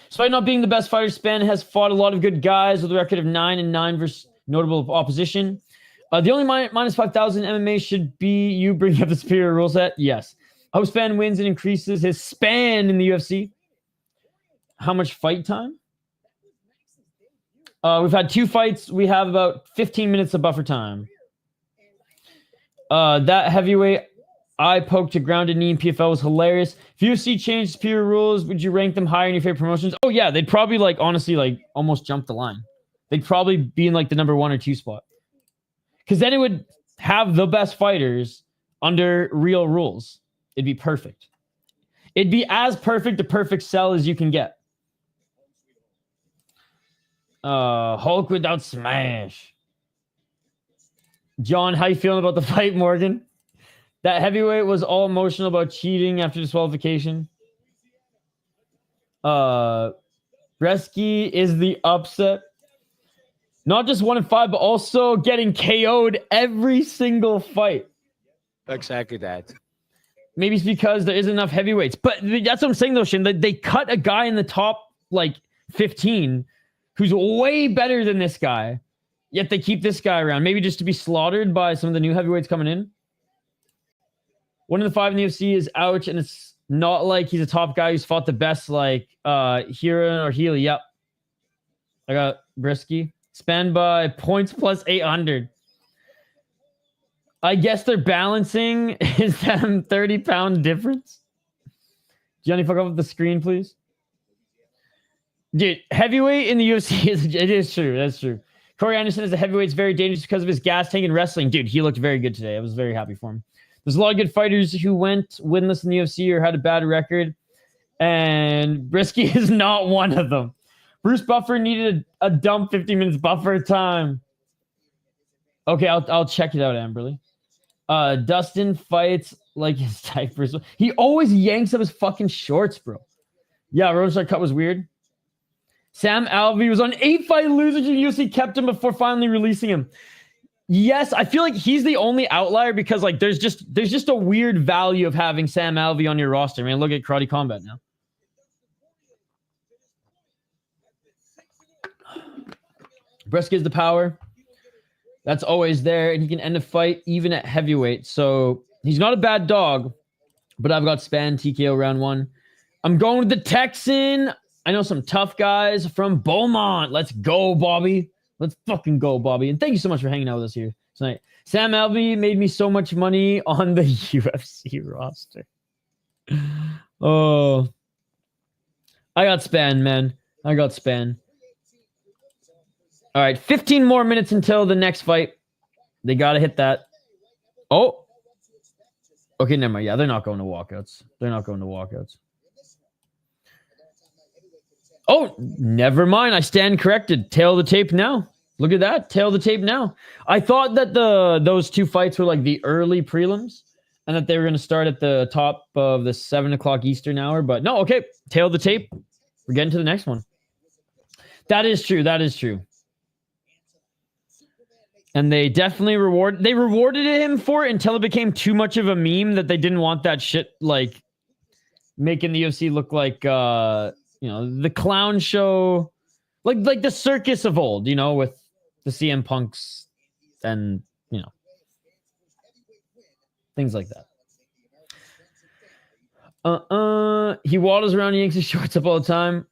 Despite not being the best fighter, Spann has fought a lot of good guys with a record of 9-9 versus notable opposition. The only minus 5,000 MMA should be you bringing up the superior rule set. Yes. I hope Spann wins and increases his span in the UFC. How much fight time? We've had 2 fights. We have about 15 minutes of buffer time. That heavyweight eye poke to grounded knee in PFL was hilarious. If UFC changed superior rules, would you rank them higher in your favorite promotions? Oh yeah, they'd probably honestly almost jump the line. They'd probably be in the number 1 or 2 spot. Because then it would have the best fighters under real rules. It'd be perfect. It'd be as perfect a perfect sell as you can get. Hulk without smash. John, how you feeling about the fight, Morgan? That heavyweight was all emotional about cheating after disqualification. Brzeski is the upset. Not just 1-5, but also getting KO'd every single fight. Exactly that. Maybe it's because there isn't enough heavyweights. But that's what I'm saying, though, Shin. They cut a guy in the top, 15 who's way better than this guy. Yet they keep this guy around. Maybe just to be slaughtered by some of the new heavyweights coming in. 1-5 in the UFC is ouch, and it's not like he's a top guy who's fought the best Hira or Healy. Yep. I got Brzeski. Spann by points plus 800. I guess they're balancing is that 30-pound difference. Johnny, fuck off the screen, please. Dude, heavyweight in the UFC is true. That's true. Corey Anderson as a heavyweight is very dangerous because of his gas tank and wrestling. Dude, he looked very good today. I was very happy for him. There's a lot of good fighters who went winless in the UFC or had a bad record, and Brzeski is not one of them. Bruce Buffer needed a dumb 15 minutes buffer time. Okay, I'll check it out, Amberly. Dustin fights like his diapers. He always yanks up his fucking shorts, bro. Yeah, Roadside cut was weird. Sam Alvey was on 8-fight loser to UFC, kept him before finally releasing him. Yes, I feel like he's the only outlier because there's just a weird value of having Sam Alvey on your roster. Man, look at Karate Combat now. Brzeski is the power. That's always there, and he can end a fight even at heavyweight. So he's not a bad dog, but I've got Spann TKO round 1. I'm going with the Texan. I know some tough guys from Beaumont. Let's go, Bobby. Let's fucking go, Bobby. And thank you so much for hanging out with us here tonight. Sam Alvey made me so much money on the UFC roster. Oh, I got Spann, man. I got Spann. All right, 15 more minutes until the next fight. They got to hit that. Oh. Okay, never mind. Yeah, they're not going to walkouts. They're not going to walkouts. Oh, never mind. I stand corrected. Tail the tape now. Look at that. Tail the tape now. I thought that those two fights were like the early prelims and that they were going to start at the top of the 7 o'clock Eastern hour. But no, okay. Tail the tape. We're getting to the next one. That is true. That is true. And they definitely rewarded him for it until it became too much of a meme that they didn't want that shit like making the UFC look like the clown show, like the circus of old, with the CM Punks and things like that. He waddles around, he yanks his shorts up all the time.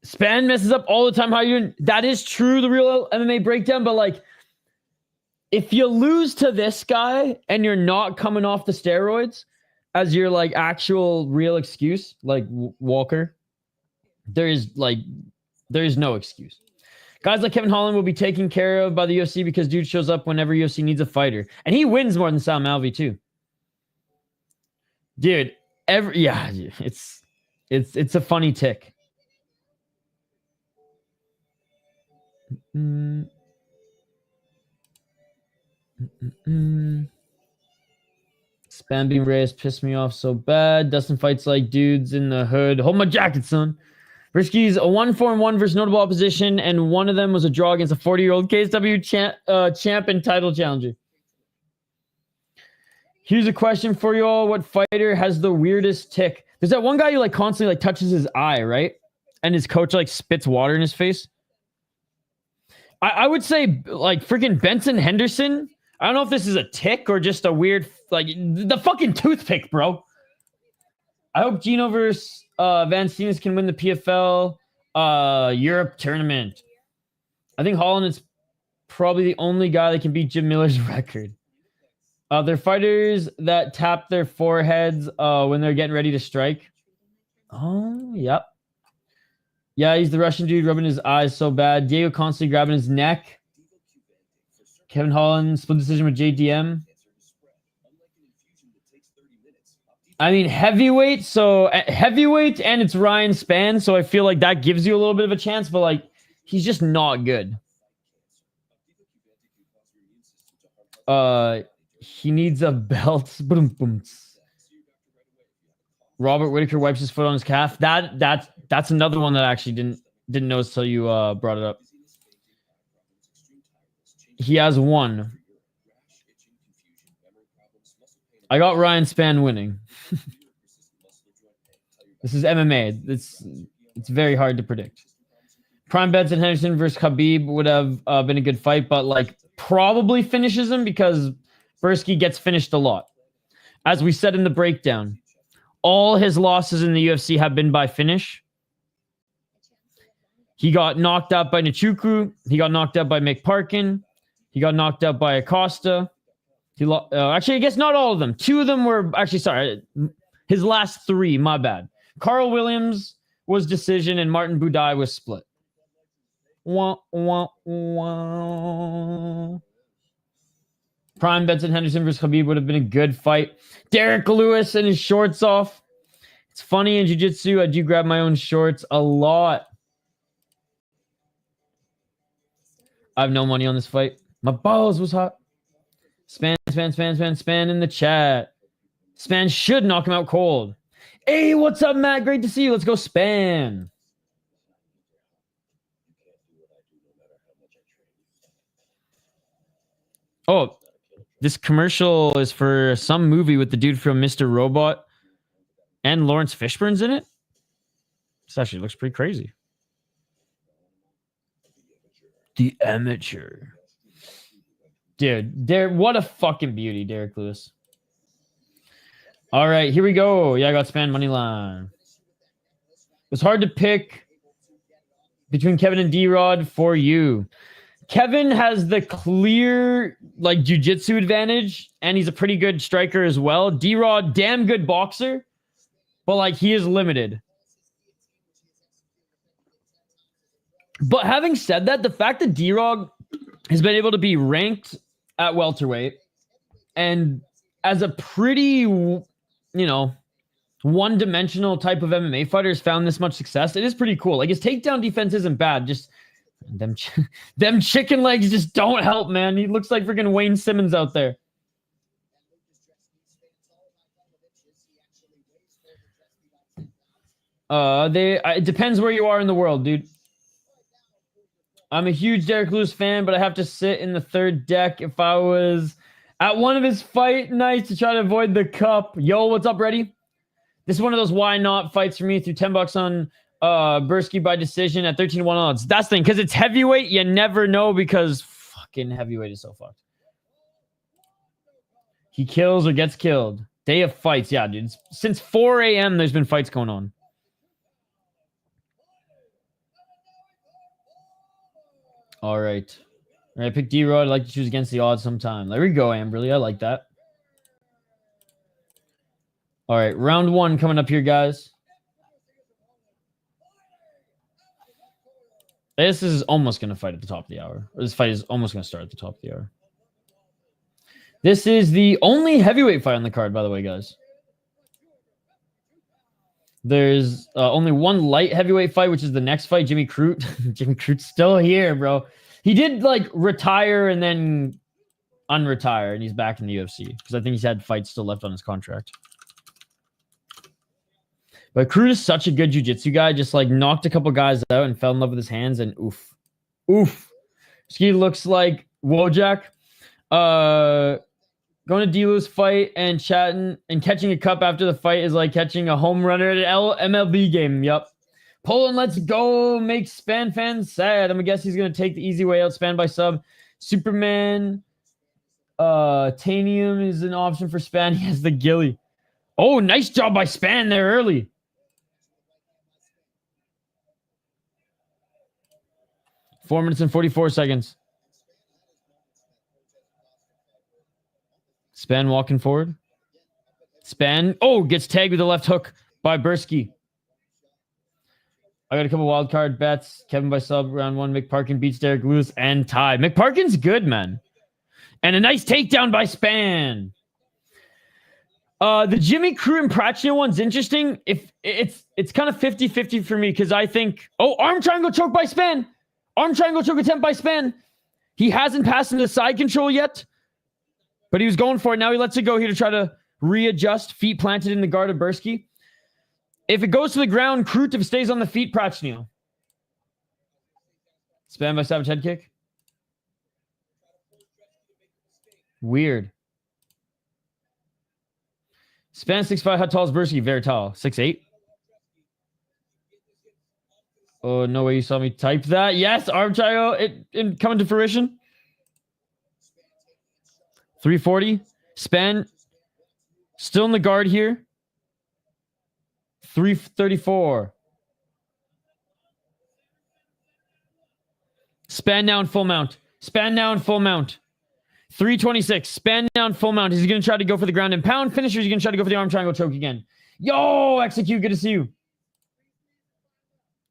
Spann messes up all the time. How you? That is true. The real MMA breakdown, but like, if you lose to this guy and you're not coming off the steroids as your like actual real excuse, like Walker, there is no excuse. Guys like Kevin Holland will be taken care of by the UFC because dude shows up whenever UFC needs a fighter, and he wins more than Sam Alvey too. Dude, it's a funny tick. Spann being raised pissed me off so bad. Dustin fights like dudes in the hood. Hold my jacket, son. Brzeski's a 1-4-1 versus notable opposition, and one of them was a draw against a 40-year-old KSW champ and title challenger. Here's a question for you all. What fighter has the weirdest tick? There's that one guy who like constantly like touches his eye, right? And his coach like spits water in his face. I would say like freaking Benson Henderson. I don't know if this is a tick or just a weird, like the fucking toothpick, bro. I hope Gino versus Van Steenis can win the PFL Europe tournament. I think Holland is probably the only guy that can beat Jim Miller's record. They're fighters that tap their foreheads when they're getting ready to strike. Oh, yep. Yeah, he's the Russian dude rubbing his eyes so bad. Diego constantly grabbing his neck. Kevin Holland, split decision with JDM. I mean, heavyweight, and it's Ryan Spann, so I feel like that gives you a little bit of a chance, but like, he's just not good. He needs a belt. Robert Whitaker wipes his foot on his calf. That's another one that I actually didn't notice till you brought it up. He has one. I got Ryan Spann winning. This is MMA. It's very hard to predict. Prime Benson Henderson versus Khabib would have been a good fight, but like probably finishes him because Brzeski gets finished a lot. As we said in the breakdown, all his losses in the UFC have been by finish. He got knocked out by Nchukwu. He got knocked out by McParkin. He got knocked out by Costa. Actually, I guess not all of them. 2 of them were actually, sorry, his last 3, my bad. Carl Williams was decision and Martin Budai was split. Wah, wah, wah. Prime Benson Henderson versus Khabib would have been a good fight. Derek Lewis and his shorts off. It's funny in jiu-jitsu, I do grab my own shorts a lot. I have no money on this fight. My balls was hot. Spann in the chat. Spann should knock him out cold. Hey, what's up, Matt? Great to see you. Let's go Spann. Oh, this commercial is for some movie with the dude from Mr. Robot and Lawrence Fishburne's in it. This actually looks pretty crazy. The Amateur. Dude, what a fucking beauty, Derek Lewis. All right, here we go. Yeah, I got Spann money line. It's hard to pick between Kevin and D-Rod for you. Kevin has the clear, like, jiu-jitsu advantage, and he's a pretty good striker as well. D-Rod, damn good boxer, but, like, he is limited. But having said that, the fact that D-Rod has been able to be ranked at welterweight and as a pretty, you know, one-dimensional type of MMA fighter has found this much success, it is pretty cool. Like, his takedown defense isn't bad, just them chicken legs just don't help, man. He looks like freaking Wayne Simmons out there. It depends where you are in the world, dude. I'm a huge Derek Lewis fan, but I have to sit in the third deck if I was at one of his fight nights to try to avoid the cup. Yo, what's up, ready? This is one of those why not fights for me through $10 on Brzeski by decision at 13-1 odds. That's the thing, because it's heavyweight, you never know because fucking heavyweight is so fucked. He kills or gets killed. Day of fights. Yeah, dude. Since 4 a.m. there's been fights going on. All right. All right, pick D-Rod. I like to choose against the odds sometime. There we go, Amberly. I like that. All right, round one coming up here, guys. This is almost going to fight at the top of the hour. Or this fight is almost going to start at the top of the hour. This is the only heavyweight fight on the card, by the way, guys. There's only one light heavyweight fight, which is the next fight, Jimmy Crute. Jimmy Crute's still here, bro. He did, like, retire and then unretire, and he's back in the UFC. Because I think he's had fights still left on his contract. But Crute is such a good jiu-jitsu guy. Just, like, knocked a couple guys out and fell in love with his hands, and oof. Oof. Ski looks like Wojak. Going to D-Lewis fight and chatting and catching a cup after the fight is like catching a home runner at an MLB game. Yup. Poland, let's go. Makes Spann fans sad. I'm going to guess he's going to take the easy way out. Spann by sub. Superman. Tanium is an option for Spann. He has the Gilly. Oh, nice job by Spann there early. Four minutes and 44 seconds. Spann walking forward. Spann. Oh, gets tagged with the left hook by Brzeski. I got a couple wild card bets. Kevin by sub, round one. McParkin beats Derek Lewis and tie. McParkin's good, man. And a nice takedown by Spann. The Jimmy Crute and Prachnio one's interesting. If it's kind of 50-50 for me because I think, oh, arm triangle choke by Spann. Arm triangle choke attempt by Spann. He hasn't passed into side control yet. But he was going for it. Now he lets it go here to try to readjust. Feet planted in the guard of Brzeski. If it goes to the ground, Crute stays on the feet, Prachnio. Spann by savage head kick. Weird. Spann 6'5". How tall is Brzeski? Very tall. 6'8". Oh, no way you saw me type that. Yes, arm triangle. It coming to fruition. 340. Spann still in the guard here. 334. Spann now in full mount. Spann now in full mount. 326. Spann now in full mount. Is he going to try to go for the ground and pound finish, or is he going to try to go for the arm triangle choke again? Yo, execute. Good to see you.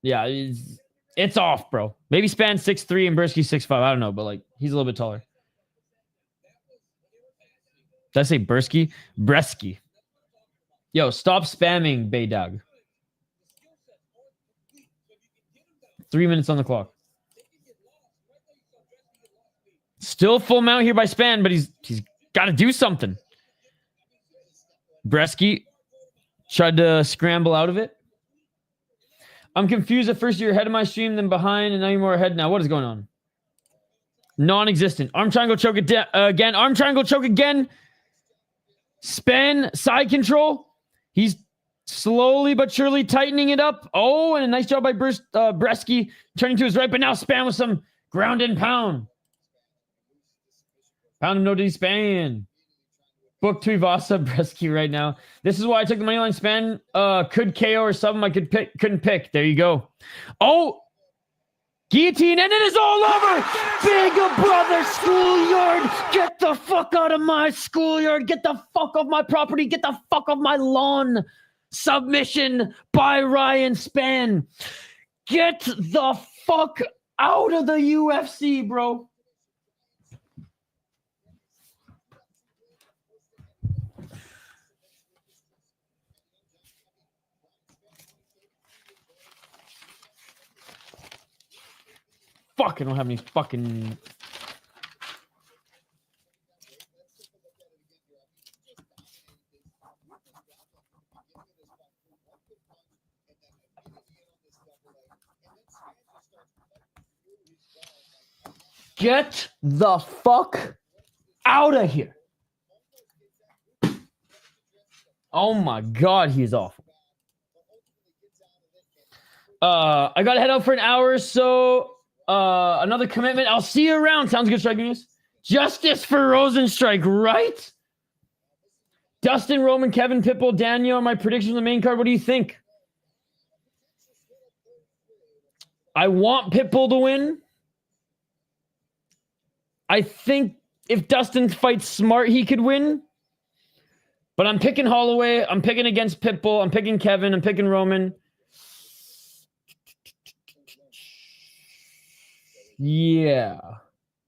Yeah, it's off, bro. Maybe Spann 6'3" and Brzeski 6'5". I don't know, but like he's a little bit taller. Did I say Brzeski? Brzeski. Yo, stop spamming, Baydog. 3 minutes on the clock. Still full mount here by Spann, but he's got to do something. Brzeski tried to scramble out of it. I'm confused. At first you're ahead of my stream, then behind, and now you're more ahead now. What is going on? Non-existent. Arm triangle choke again. Arm triangle choke again. Spann side control. He's slowly but surely tightening it up. Oh, and a nice job by Brzeski turning to his right, but now Spann with some ground and pound. Pound no D Spann. Book Tuivasa Brzeski right now. This is why I took the moneyline Spann. Could KO or something I couldn't pick. There you go. Oh, guillotine, and it is all over. Big brother schoolyard. Get the fuck out of my schoolyard. Get the fuck off my property. Get the fuck off my lawn. Submission by Ryan Spann. Get the fuck out of the UFC, bro. Fuck, I don't have any fucking... Get the fuck out of here. Oh my God, he's awful. I gotta head out for an hour or so. Another commitment. I'll see you around. Sounds good, Striking News. Justice for Rosenstrike, right? Dustin, Roman, Kevin, Pitbull, Daniel are my predictions on the main card. What do you think? I want Pitbull to win. I think if Dustin fights smart, he could win. But I'm picking Holloway. I'm picking against Pitbull. I'm picking Kevin. I'm picking Roman. Yeah.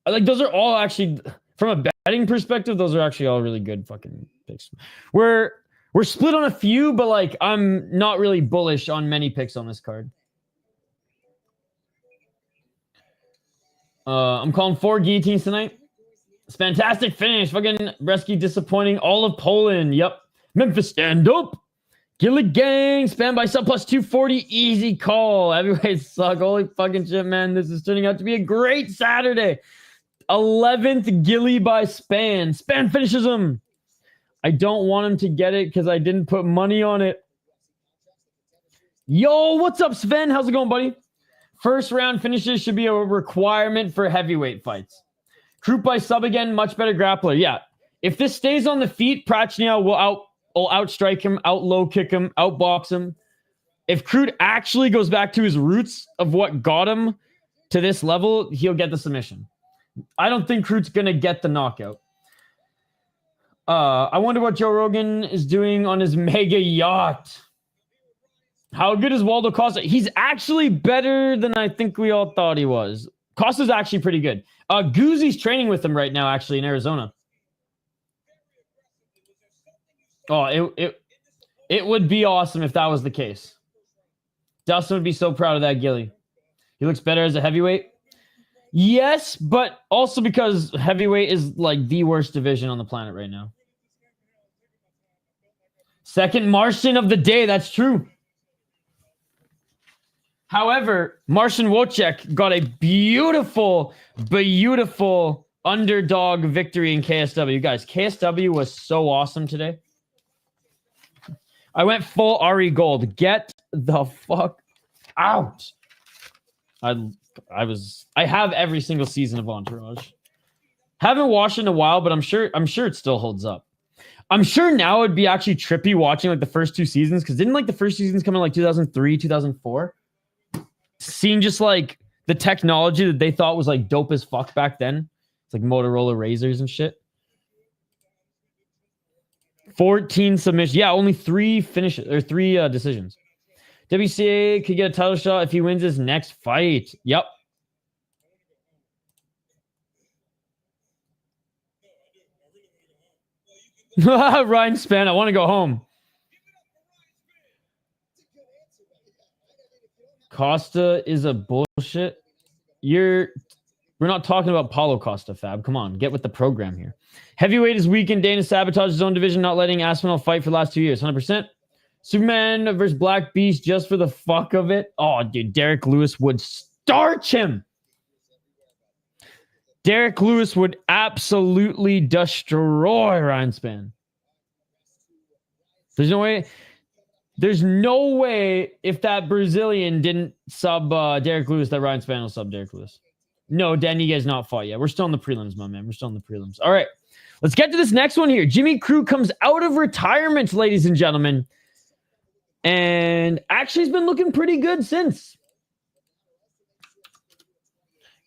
Like, those are all actually, from a betting perspective, those are actually all really good fucking picks. We're split on a few, but, like, I'm not really bullish on many picks on this card. I'm calling 4 guillotines tonight. It's fantastic finish. Fucking Brzeski disappointing. All of Poland. Yep. Memphis stand up. Gilly gang. Spann by sub plus 240. Easy call. Heavyweights suck. Holy fucking shit, man. This is turning out to be a great Saturday. 11th Gilly by Spann. Spann finishes him. I don't want him to get it because I didn't put money on it. Yo, what's up, Sven? How's it going, buddy? First round finishes should be a requirement for heavyweight fights. Crute by sub again, much better grappler. Yeah. If this stays on the feet, Prachnio will outstrike him, out low kick him, outbox him. If Crute actually goes back to his roots of what got him to this level, he'll get the submission. I don't think Crute's going to get the knockout. I wonder what Joe Rogan is doing on his mega yacht. How good is Waldo Costa? He's actually better than I think we all thought he was. Costa's actually pretty good. Guzzi's training with him right now, actually, in Arizona. Oh, it would be awesome if that was the case. Dustin would be so proud of that Gilly. He looks better as a heavyweight. Yes, but also because heavyweight is like the worst division on the planet right now. Second Martian of the day. That's true. However, Marcin Wojciech got a beautiful, beautiful underdog victory in KSW. Guys, KSW was so awesome today. I went full Ari Gold. Get the fuck out. I have every single season of Entourage. Haven't watched it in a while, but I'm sure it still holds up. I'm sure now it'd be actually trippy watching like the first 2 seasons, because didn't like the first seasons come in like 2003, 2004? Seeing just like the technology that they thought was like dope as fuck back then. It's like Motorola Razors and shit. 14 submissions. Yeah, only 3 finishes or 3 decisions. WCA could get a title shot if he wins his next fight. Yep. Ryan Spann, I want to go home. Costa is a bullshit. We're not talking about Paulo Costa, Fab. Come on, get with the program here. Heavyweight is weak and Dana sabotaged his own division, not letting Aspinall fight for the last 2 years. 100%. Superman versus Black Beast just for the fuck of it. Oh, dude, Derek Lewis would starch him. Derek Lewis would absolutely destroy Ryan Spann. There's no way. There's no way if that Brazilian didn't sub Derek Lewis that Ryan Spann will sub Derek Lewis. No, Danny has not fought yet. We're still in the prelims, my man. We're still in the prelims. All right. Let's get to this next one here. Jimmy Crute comes out of retirement, ladies and gentlemen. And actually has been looking pretty good since.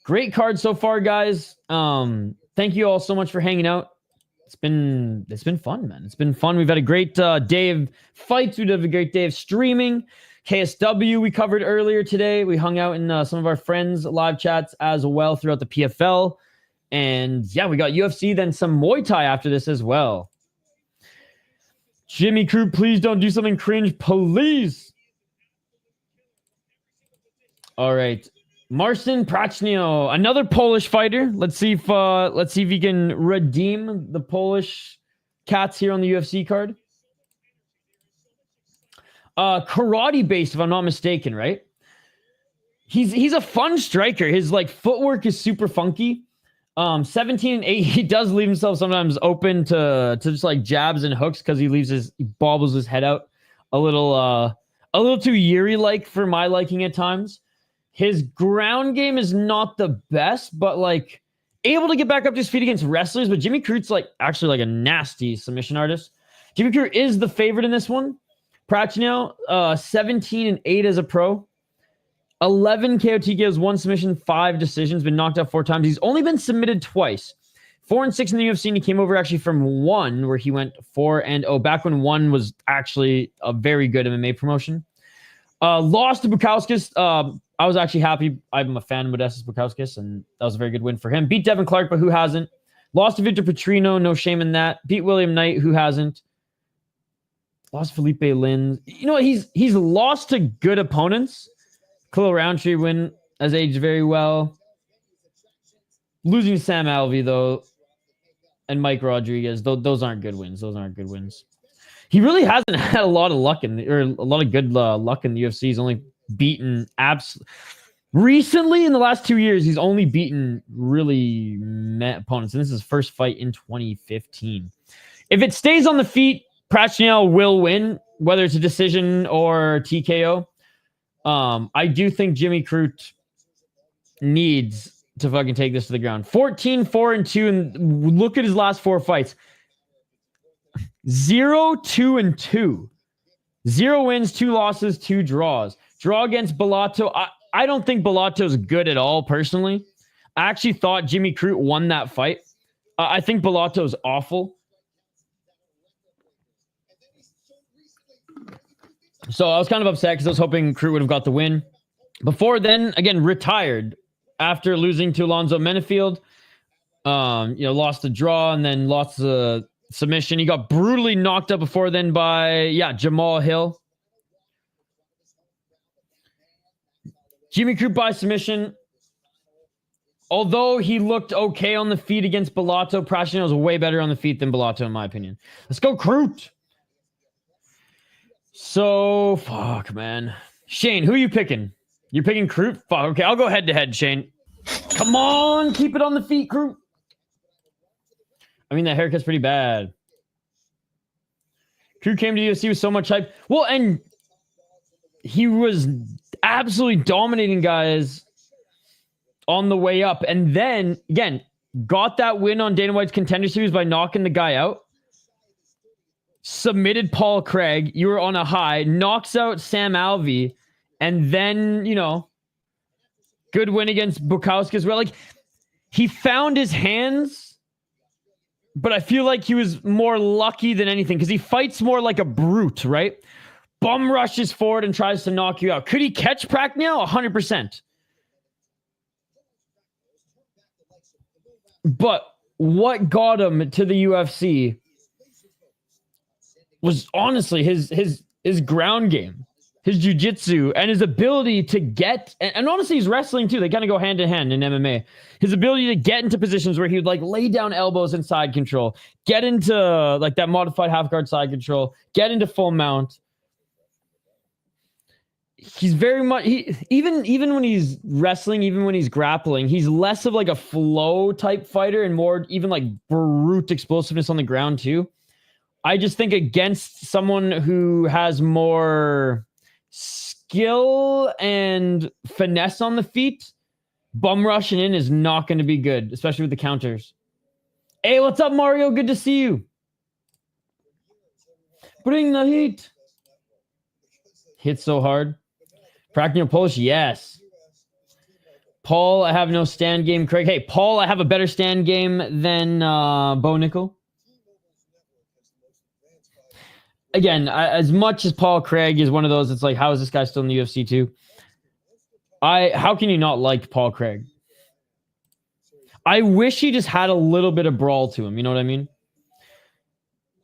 Great card so far, guys. Thank you all so much for hanging out. It's been fun, man. It's been fun. We've had a great day of fights. We've had a great day of streaming. KSW we covered earlier today. We hung out in some of our friends' live chats as well throughout the PFL. And yeah, we got UFC, then some Muay Thai after this as well. Jimmy Crute, please don't do something cringe, please. All right. Marcin Prachnio, another Polish fighter. Let's see if he can redeem the Polish cats here on the UFC card. Karate based, if I'm not mistaken, right? He's a fun striker. His like footwork is super funky. 17-8, he does leave himself sometimes open to just like jabs and hooks because he bobbles his head out a little too Yuri like for my liking at times. His ground game is not the best, but like able to get back up to his feet against wrestlers. But Jimmy Crute's like actually like a nasty submission artist. Jimmy Crute is the favorite in this one. Prachnio, 17-8 as a pro. 11 KO TKOs, 1 submission, 5 decisions, been knocked out 4 times. He's only been submitted twice. 4-6 in the UFC, and he came over actually from 1, where he went 4-0, back when 1 was actually a very good MMA promotion. Lost to Bukauskas. I was actually happy. I'm a fan of Modestas Bukauskas, and that was a very good win for him. Beat Devin Clark, but who hasn't? Lost to Victor Petrino, no shame in that. Beat William Knight, who hasn't? Lost Felipe Lins. You know what? He's lost to good opponents. Khalil Roundtree win has aged very well. Losing Sam Alvey, though, and Mike Rodriguez, those aren't good wins. Those aren't good wins. He really hasn't had a lot of luck a lot of good luck in the UFC. He's only beaten recently in the last 2 years. He's only beaten really opponents, and this is his first fight in 2015. If it stays on the feet, Prachnio will win, whether it's a decision or TKO. I do think Jimmy Crute needs to fucking take this to the ground. 14-4-2, and look at his last 4 fights. 0-2-2. 0 wins, 2 losses, 2 draws. Draw against Bellato. I don't think Bellato's good at all, personally. I actually thought Jimmy Crute won that fight. I think Bellato's awful. So I was kind of upset because I was hoping Crute would have got the win. Before then, again, retired after losing to Alonzo Menefield. Lost the draw and then lost the submission. He got brutally knocked up before then by, Jamal Hill. Jimmy Crute by submission. Although he looked okay on the feet against Bellato, Prachnio was way better on the feet than Bellato, in my opinion. Let's go, Crute. So, fuck, man. Shane, who are you picking? You're picking Crute? Fuck, okay, I'll go head-to-head, Shane. Come on, keep it on the feet, Crute. I mean, that haircut's pretty bad. Crute came to UFC with so much hype. Well, and he was absolutely dominating guys on the way up. And then, again, got that win on Dana White's Contender Series by knocking the guy out. Submitted Paul Craig. You were on a high. Knocks out Sam Alvey. And then, good win against Bukauskas. Well, like, he found his hands, but I feel like he was more lucky than anything because he fights more like a brute, right? Bum rushes forward and tries to knock you out. Could he catch Prachnio? 100%. But what got him to the UFC was honestly his ground game, his jiu-jitsu, and his ability to get, and honestly his wrestling too, they kind of go hand in hand in MMA. His ability to get into positions where he would like lay down elbows and side control, get into like that modified half guard side control, get into full mount. He's very much, even when he's wrestling, even when he's grappling, he's less of like a flow type fighter and more even like brute explosiveness on the ground too. I just think against someone who has more skill and finesse on the feet, Bum rushing in is not going to be good, especially with the counters. Hey, what's up, Mario? Good to see you. Bring the heat. Hit so hard. Prachnio Polish, yes. Paul, I have no stand game. Craig, hey, Paul, I have a better stand game than Bo Nickel. Again, as much as Paul Craig is one of those, it's like, how is this guy still in the UFC too? How can you not like Paul Craig? I wish he just had a little bit of brawl to him. You know what I mean?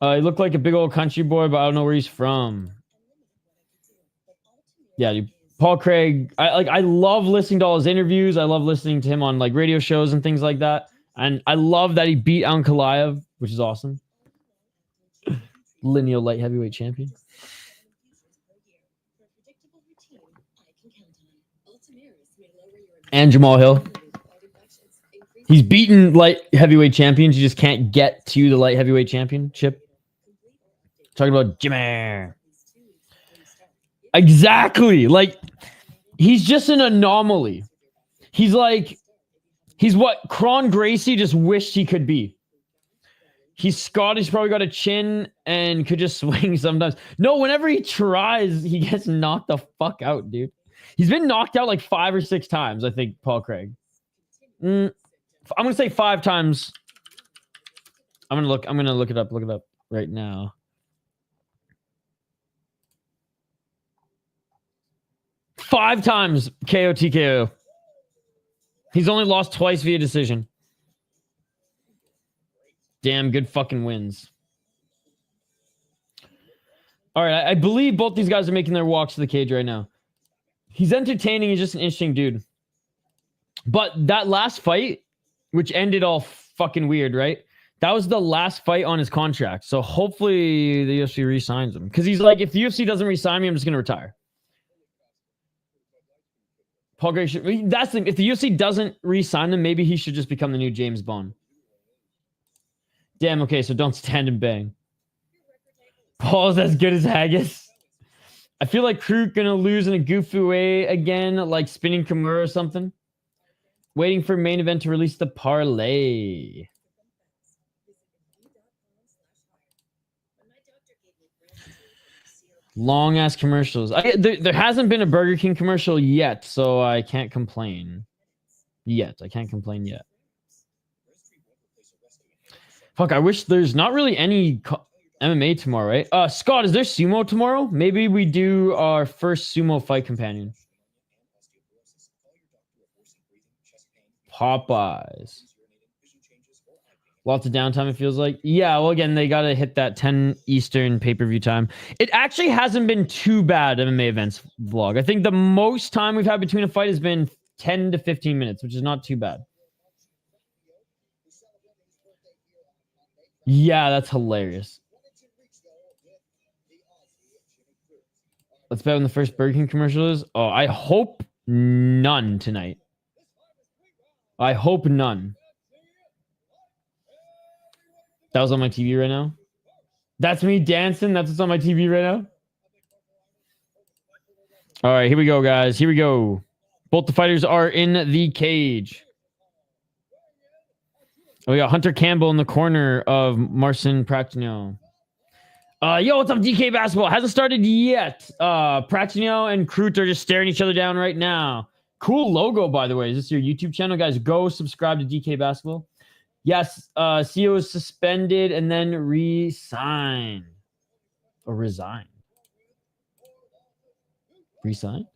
He looked like a big old country boy, but I don't know where he's from. Yeah, dude, Paul Craig. I love listening to all his interviews. I love listening to him on like radio shows and things like that. And I love that he beat Ankalaev, which is awesome. Lineal light heavyweight champion. And Jamal Hill. He's beaten light heavyweight champions. You just can't get to the light heavyweight championship. Talking about Jimmy. Exactly. Like, he's just an anomaly. He's what Kron Gracie just wished he could be. He's Scottish, probably got a chin and could just swing sometimes. No, whenever he tries, he gets knocked the fuck out, dude. He's been knocked out like 5 or 6 times, I think, Paul Craig. I'm going to say 5 times. I'm going to look it up right now. Five times KO TKO. He's only lost twice via decision. Damn good fucking wins. All right, I believe both these guys are making their walks to the cage right now. He's entertaining. He's just an interesting dude. But that last fight, which ended all fucking weird, right? That was the last fight on his contract. So hopefully the UFC re-signs him. Because he's like, if the UFC doesn't re-sign me, I'm just going to retire. Paul Gray should, that's the, if the UFC doesn't re-sign him, maybe he should just become the new James Bond. Damn, okay, so don't stand and bang. Paul's as good as Haggis. I feel like Crute gonna lose in a goofy way again, like spinning Kimura or something. Waiting for main event to release the parlay. Long ass commercials. There hasn't been a Burger King commercial yet, so I can't complain. I can't complain yet. Fuck, I wish there's not really any MMA tomorrow, right? Scott, is there sumo tomorrow? Maybe we do our first sumo fight companion. Popeyes. Lots of downtime, it feels like. Yeah, well, again, they got to hit that 10 Eastern pay-per-view time. It actually hasn't been too bad, MMA events vlog. I think the most time we've had between a fight has been 10 to 15 minutes, which is not too bad. Yeah, that's hilarious. Let's bet when the first Burger King commercial is. Oh, I hope none tonight. I hope none. That was on my TV right now. That's me dancing. That's what's on my TV right now. All right, here we go, guys. Here we go. Both the fighters are in the cage. We got Hunter Campbell in the corner of Marcin Prachnio. Yo, what's up, DK Basketball? Hasn't started yet. Prachnio and Crute are just staring each other down right now. Cool logo, by the way. Is this your YouTube channel? Guys, go subscribe to DK Basketball. Yes, CEO is suspended and then re-signed. Or resigned. Re-signed?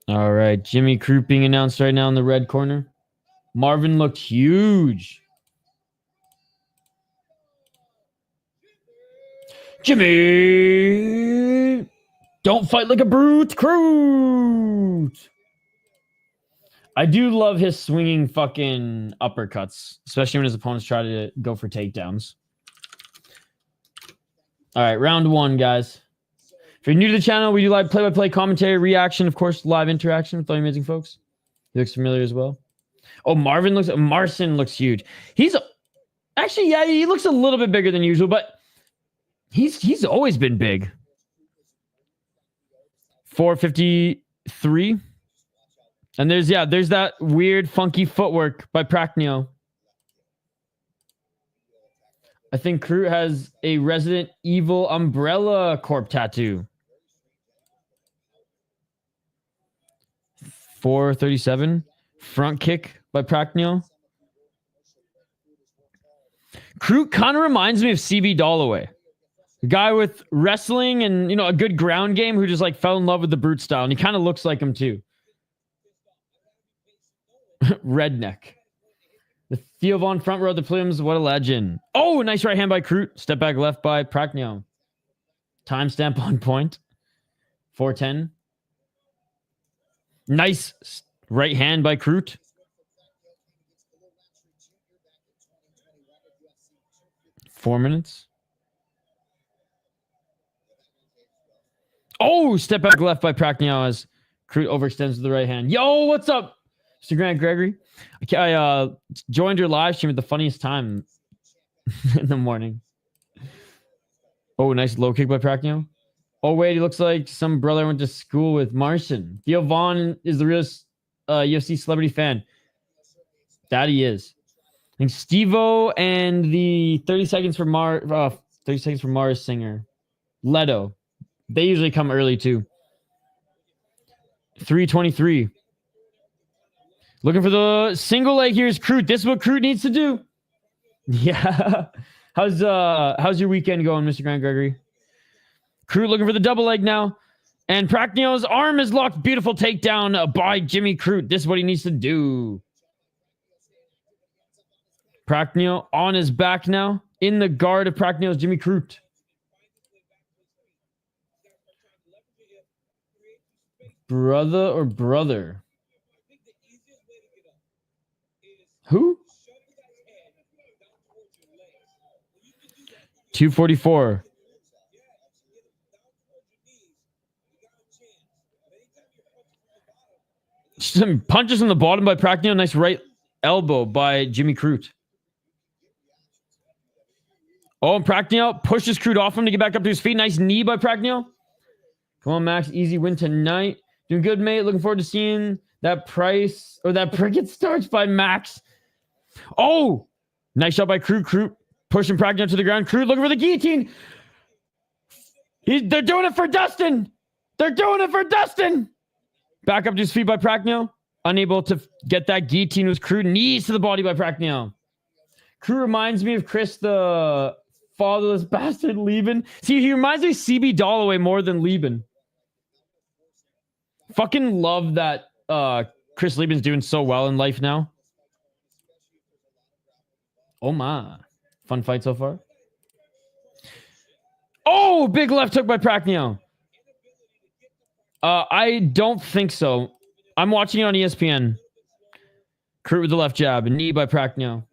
All right, Jimmy Crute being announced right now in the red corner. Marvin looked huge. Jimmy! Don't fight like a brute, Crute! I do love his swinging fucking uppercuts, especially when his opponents try to go for takedowns. All right, round one, guys. If you're new to the channel, we do live play-by-play commentary, reaction, of course, live interaction with all you amazing folks. He looks familiar as well. Oh, Marcin looks huge. He's actually, yeah, he looks a little bit bigger than usual, but he's always been big. 450 3. And there's that weird funky footwork by Prachnio. I think Crute has a Resident Evil Umbrella Corp tattoo. 437. Front kick by Prachnio. Crute kind of reminds me of CB Holloway. A guy with wrestling and, a good ground game who just like fell in love with the brute style. And he kind of looks like him too. Redneck. The Theo Von front row of the Prelims. What a legend. Oh, nice right hand by Crute. Step back left by Prachnio. Timestamp on point. 4:10. Nice right hand by Crute. Four minutes. Oh, step back left by Prachnio as Crute overextends with the right hand. Yo, what's up, Mr. Grant Gregory? I joined your live stream at the funniest time in the morning. Oh, nice low kick by Prachnio. Oh, wait, he looks like some brother I went to school with, Marcin. Theo Von is the real UFC celebrity fan. That he is. I think Steve-O and the 30 Seconds for Mars singer, Leto. They usually come early too. 3:23. Looking for the single leg here is Crute. This is what Crute needs to do. Yeah. How's your weekend going, Mr. Grant Gregory? Crute looking for the double leg now. And Prachnio's arm is locked. Beautiful takedown by Jimmy Crute. This is what he needs to do. Prachnio on his back now. In the guard of Prachnio's Jimmy Crute. Brother or brother? Who? 244. Some punches on the bottom by Prachnio. Nice right elbow by Jimmy Crute. Oh, and Prachnio pushes Crute off him to get back up to his feet. Nice knee by Prachnio. Come on, Max. Easy win tonight. Doing good, mate. Looking forward to seeing that price or that Prickett starts by Max. Oh, nice shot by Crute. Crute pushing Prachnio to the ground. Crute looking for the guillotine. They're doing it for Dustin. They're doing it for Dustin. Back up to his feet by Prachnio. Unable to get that guillotine with Crute. Knees to the body by Prachnio. Crute reminds me of Chris, the fatherless bastard Lieben. See, he reminds me of CB Holloway more than Lieben. Fucking love that Chris Lieben's doing so well in life now. Oh my. Fun fight so far. Oh, big left hook by Prachnio. I don't think so. I'm watching it on ESPN. Crute with the left jab. Knee by Prachnio.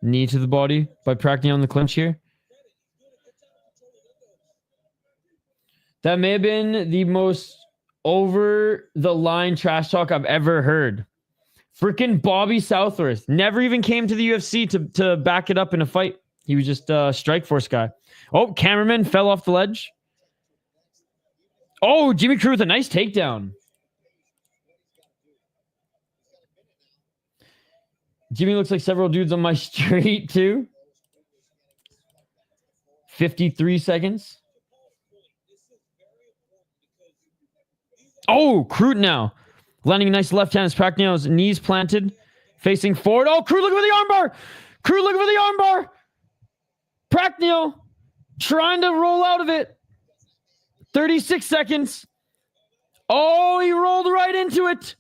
Knee to the body by Prachnio in the clinch here. That may have been the most over-the-line trash talk I've ever heard. Freaking Bobby Southworth never even came to the UFC to back it up in a fight. He was just a Strikeforce guy. Oh, cameraman fell off the ledge. Oh, Jimmy Crute with a nice takedown. Jimmy looks like several dudes on my street too. 53 seconds. Oh, Crute now. Landing a nice left hand as Prachnio's knees planted. Facing forward. Oh, Crute looking for the armbar. Crute looking for the armbar. Prachnio trying to roll out of it. 36 seconds. Oh, he rolled right into it.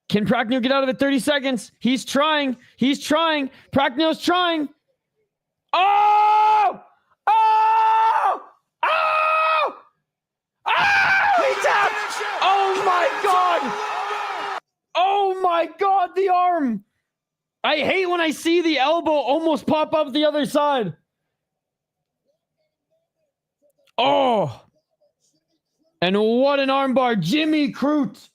Can Prachnio get out of it? 30 seconds. He's trying. He's trying. Prachnio's trying. Oh! Oh! Oh! Oh! He tapped! Oh my God! Oh my God, the arm! I hate when I see the elbow almost pop up the other side. Oh! And what an armbar. Jimmy Crute.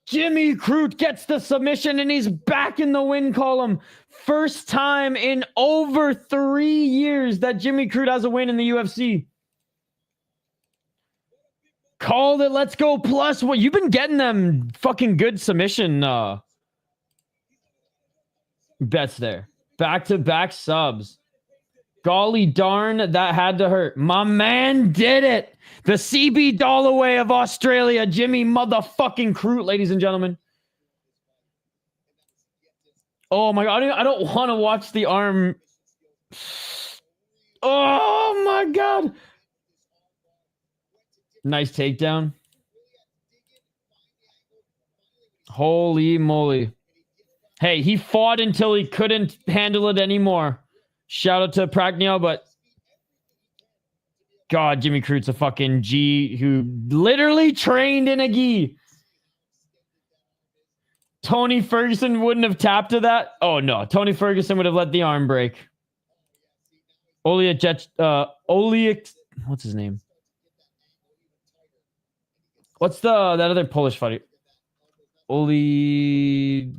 Jimmy Crute gets the submission and he's back in the win column. First time in over 3 years that Jimmy Crute has a win in the UFC. Called it. Let's go. Plus, what you've been getting them fucking good submission bets there. Back-to-back subs. Golly darn, that had to hurt. My man did it. The CB Holloway of Australia, Jimmy motherfucking Crute, ladies and gentlemen. Oh my God, I don't want to watch the arm. Oh my God. Nice takedown. Holy moly. Hey, he fought until he couldn't handle it anymore. Shout out to Prachnio, but God, Jimmy Crute's a fucking G who literally trained in a gi. Tony Ferguson wouldn't have tapped to that. Oh no, Tony Ferguson would have let the arm break. What's his name? What's that other Polish fighter? Oli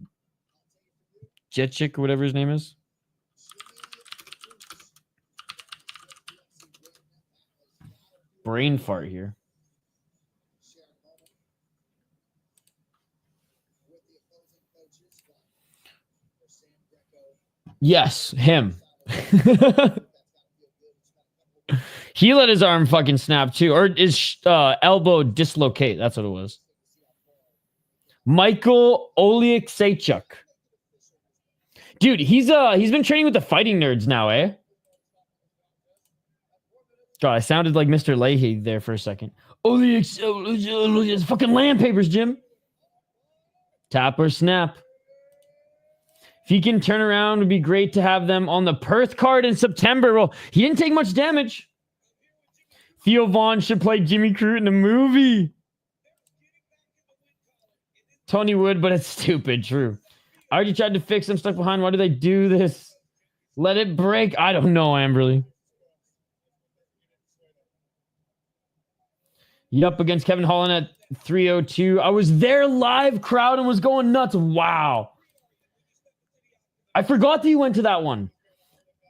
Jecic, whatever his name is. Brain fart here. Yes, him. He let his arm fucking snap too, or his elbow dislocate. That's what it was. Michael Oleksiejczuk. Dude, he's been training with the fighting nerds now, eh? God, I sounded like Mr. Leahy there for a second. It's fucking land papers, Jim. Tap or snap. If he can turn around, it would be great to have them on the Perth card in September. Well, he didn't take much damage. Theo Vaughn should play Jimmy Crute in a movie. Tony would, but it's stupid. True. I already tried to fix. I'm stuck behind. Why do they do this? Let it break. I don't know, Amberly. Yup, against Kevin Holland at 302. I was there live, crowd, and was going nuts. Wow. I forgot that you went to that one.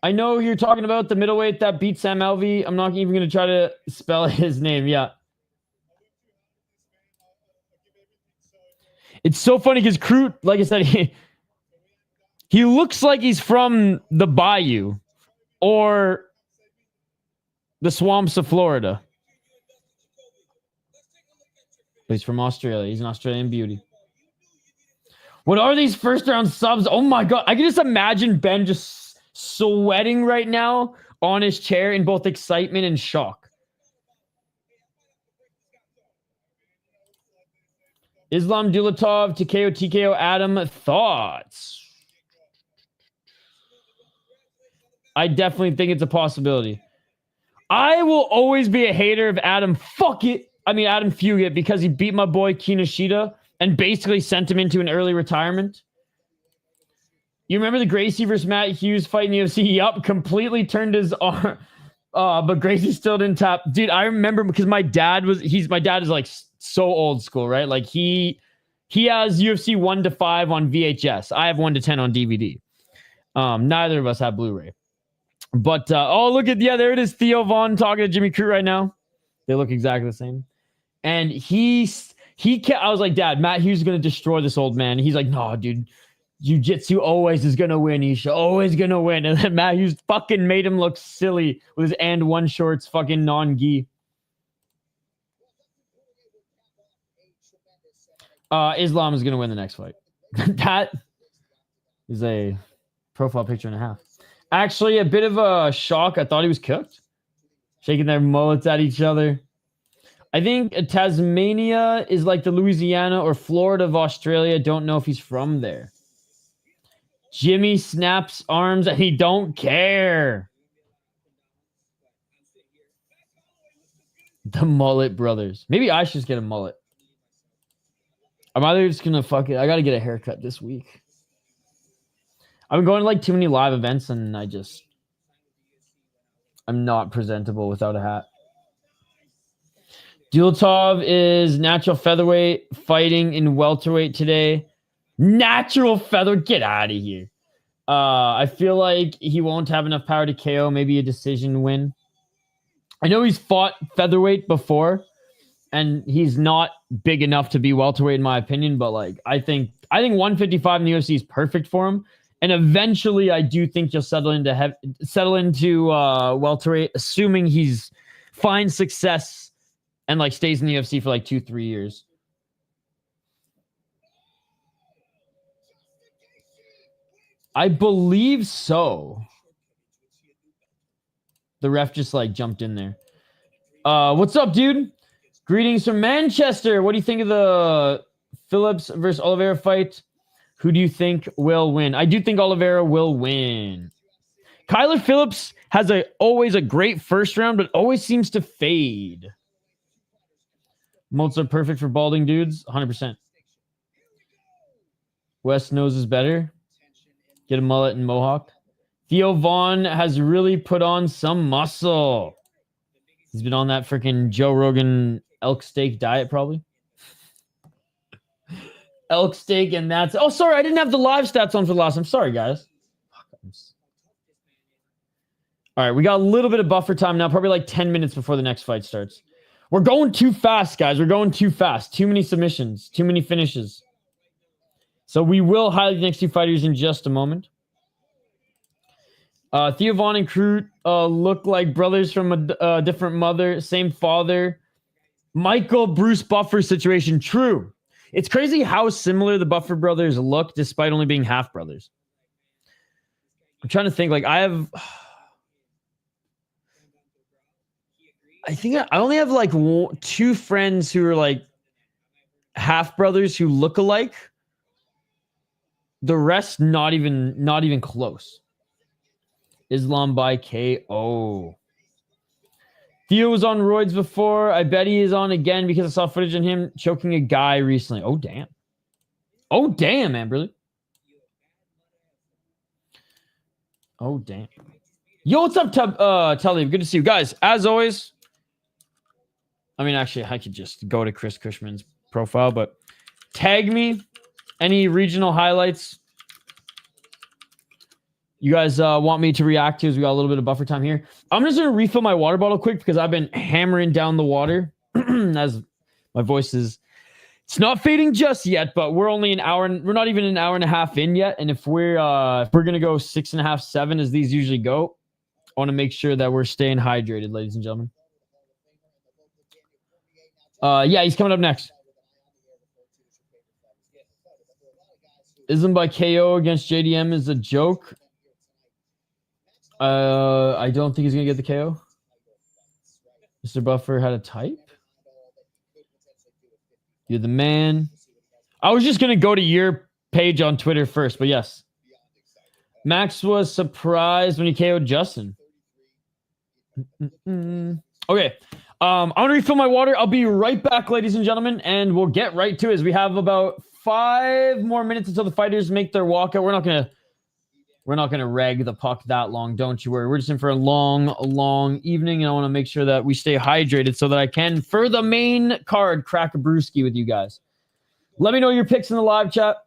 I know you're talking about the middleweight that beat Sam Alvey. I'm not even going to try to spell his name. Yeah. It's so funny because Crute, like I said, he looks like he's from the Bayou or the swamps of Florida. But he's from Australia. He's an Australian beauty. What are these first round subs? Oh my God. I can just imagine Ben just sweating right now on his chair in both excitement and shock. Islam Dulatov, TKO, Adam, thoughts? I definitely think it's a possibility. I will always be a hater of Adam Fugitt because he beat my boy Kinoshita and basically sent him into an early retirement. You remember the Gracie versus Matt Hughes fight in the UFC? Yup, completely turned his arm. But Gracie still didn't tap. Dude, I remember because my dad is like so old school, right? Like he has UFC 1-5 on VHS. I have 1-10 on DVD. Neither of us have Blu-ray. But look at there it is. Theo Vaughn talking to Jimmy Crute right now. They look exactly the same. And he kept, I was like, Dad, Matt Hughes is going to destroy this old man. He's like, no, dude, jiu-jitsu always is going to win. He's always going to win. And then Matt Hughes fucking made him look silly with his and one shorts fucking non-gi. Islam is going to win the next fight. That is a profile picture and a half. Actually, a bit of a shock. I thought he was cooked. Shaking their mullets at each other. I think Tasmania is like the Louisiana or Florida of Australia. Don't know if he's from there. Jimmy snaps arms and he don't care. The mullet brothers. Maybe I should just get a mullet. I'm either just gonna fuck it. I gotta get a haircut this week. I've been going to like too many live events and I'm not presentable without a hat. Dulatov is natural featherweight, fighting in welterweight today. Natural feather, get out of here. I feel like he won't have enough power to KO, maybe a decision win. I know he's fought featherweight before, and he's not big enough to be welterweight in my opinion, but like I think 155 in the UFC is perfect for him. And eventually I do think he'll settle into welterweight, assuming he's finds success and like stays in the UFC for like 2-3 years. I believe so. The ref just like jumped in there. What's up, dude? Greetings from Manchester. What do you think of the Phillips versus Oliveira fight? Who do you think will win? I do think Oliveira will win. Kyler Phillips has always a great first round, but always seems to fade. Molts are perfect for balding dudes. 100%. West knows is better. Get a mullet and mohawk. Theo Vaughn has really put on some muscle. He's been on that freaking Joe Rogan elk steak diet, probably. Elk steak, and that's... Oh, sorry, I didn't have the live stats on for the last. I'm sorry, guys. All right, we got a little bit of buffer time now, probably like 10 minutes before the next fight starts. We're going too fast, guys. We're going too fast. Too many submissions. Too many finishes. So we will highlight the next two fighters in just a moment. Theo Vaughn and Crute look like brothers from a different mother, same father. Michael Bruce Buffer situation. True. It's crazy how similar the Buffer brothers look despite only being half brothers. I'm trying to think. Like I think I only have like two friends who are like half brothers who look alike. The rest not even close. Islam by KO. Theo was on roids before. I bet he is on again because I saw footage of him choking a guy recently. Oh, damn. Oh, damn, man, really? Oh, damn. Yo, what's up, Talib? Good to see you. Guys, as always, I mean, actually, I could just go to Chris Cushman's profile, but tag me any regional highlights you guys want me to react to as we got a little bit of buffer time here. I'm just going to refill my water bottle quick because I've been hammering down the water as my voice is... It's not fading just yet, but we're only an hour... We're not even an hour and a half in yet. And if we're going to go 6.5, 7 as these usually go, I want to make sure that we're staying hydrated, ladies and gentlemen. Yeah, he's coming up next. Ism by KO against JDM is a joke. I don't think he's going to get the KO. Mr. Buffer had a type. You're the man. I was just going to go to your page on Twitter first, but yes. Max was surprised when he KO'd Justin. Okay. I'm going to refill my water. I'll be right back, ladies and gentlemen, and we'll get right to it as we have about 5 more minutes until the fighters make their walkout. We're not going to rag the puck that long, don't you worry. We're just in for a long evening, and I want to make sure that we stay hydrated so that I can, for the main card, crack a brewski with you guys. Let me know your picks in the live chat.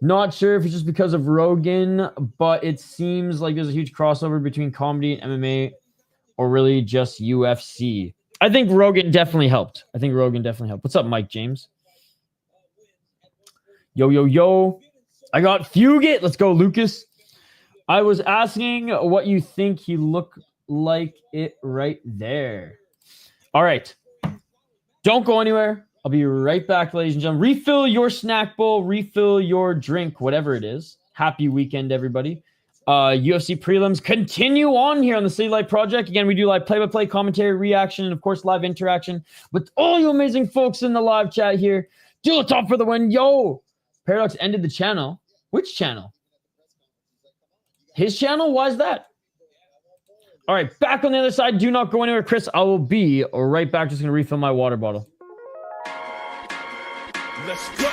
Not sure if it's just because of Rogan, but it seems like there's a huge crossover between comedy and MMA, or really just UFC. I think Rogan definitely helped. What's up, Mike James? Yo. I got Fugitt. Let's go, Lucas. I was asking what you think he looked like it right there. All right. Don't go anywhere. I'll be right back, ladies and gentlemen. Refill your snack bowl. Refill your drink, whatever it is. Happy weekend, everybody. UFC prelims continue on here on the City Light Project. Again, we do live play-by-play commentary, reaction, and, of course, live interaction with all you amazing folks in the live chat here. Dulatov for the win. Yo! Paradox ended the channel. Which channel? His channel? Why is that? All right, back on the other side. Do not go anywhere, Chris. I will be right back. Just going to refill my water bottle. Let's go.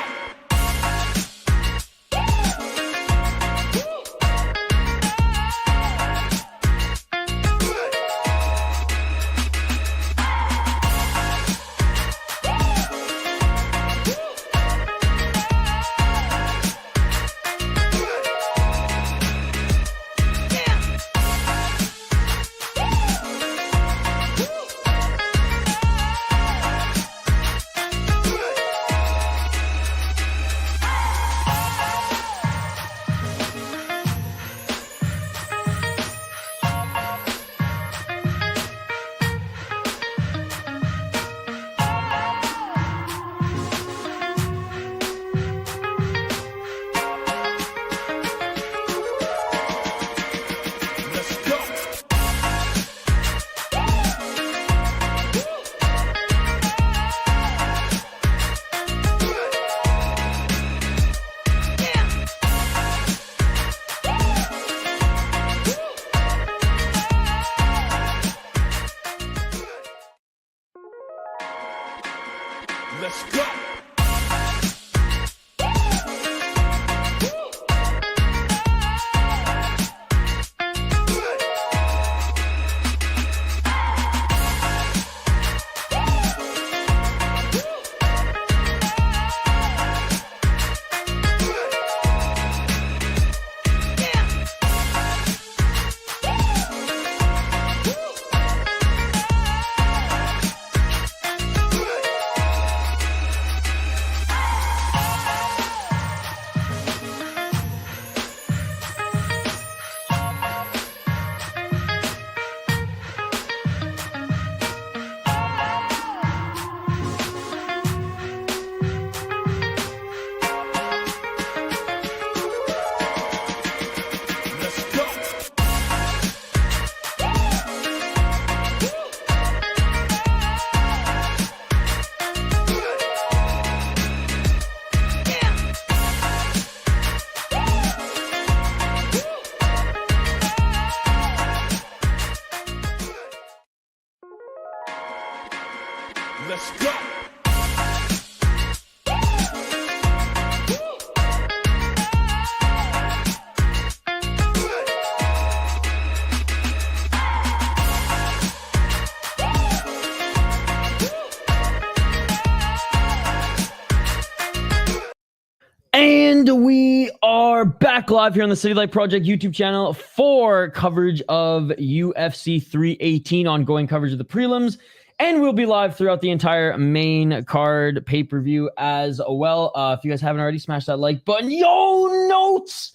are back live here on the City Light Project YouTube channel for coverage of UFC 318, ongoing coverage of the prelims, and we'll be live throughout the entire main card pay-per-view as well. If you guys haven't already, smash that like button. Yo, Notes!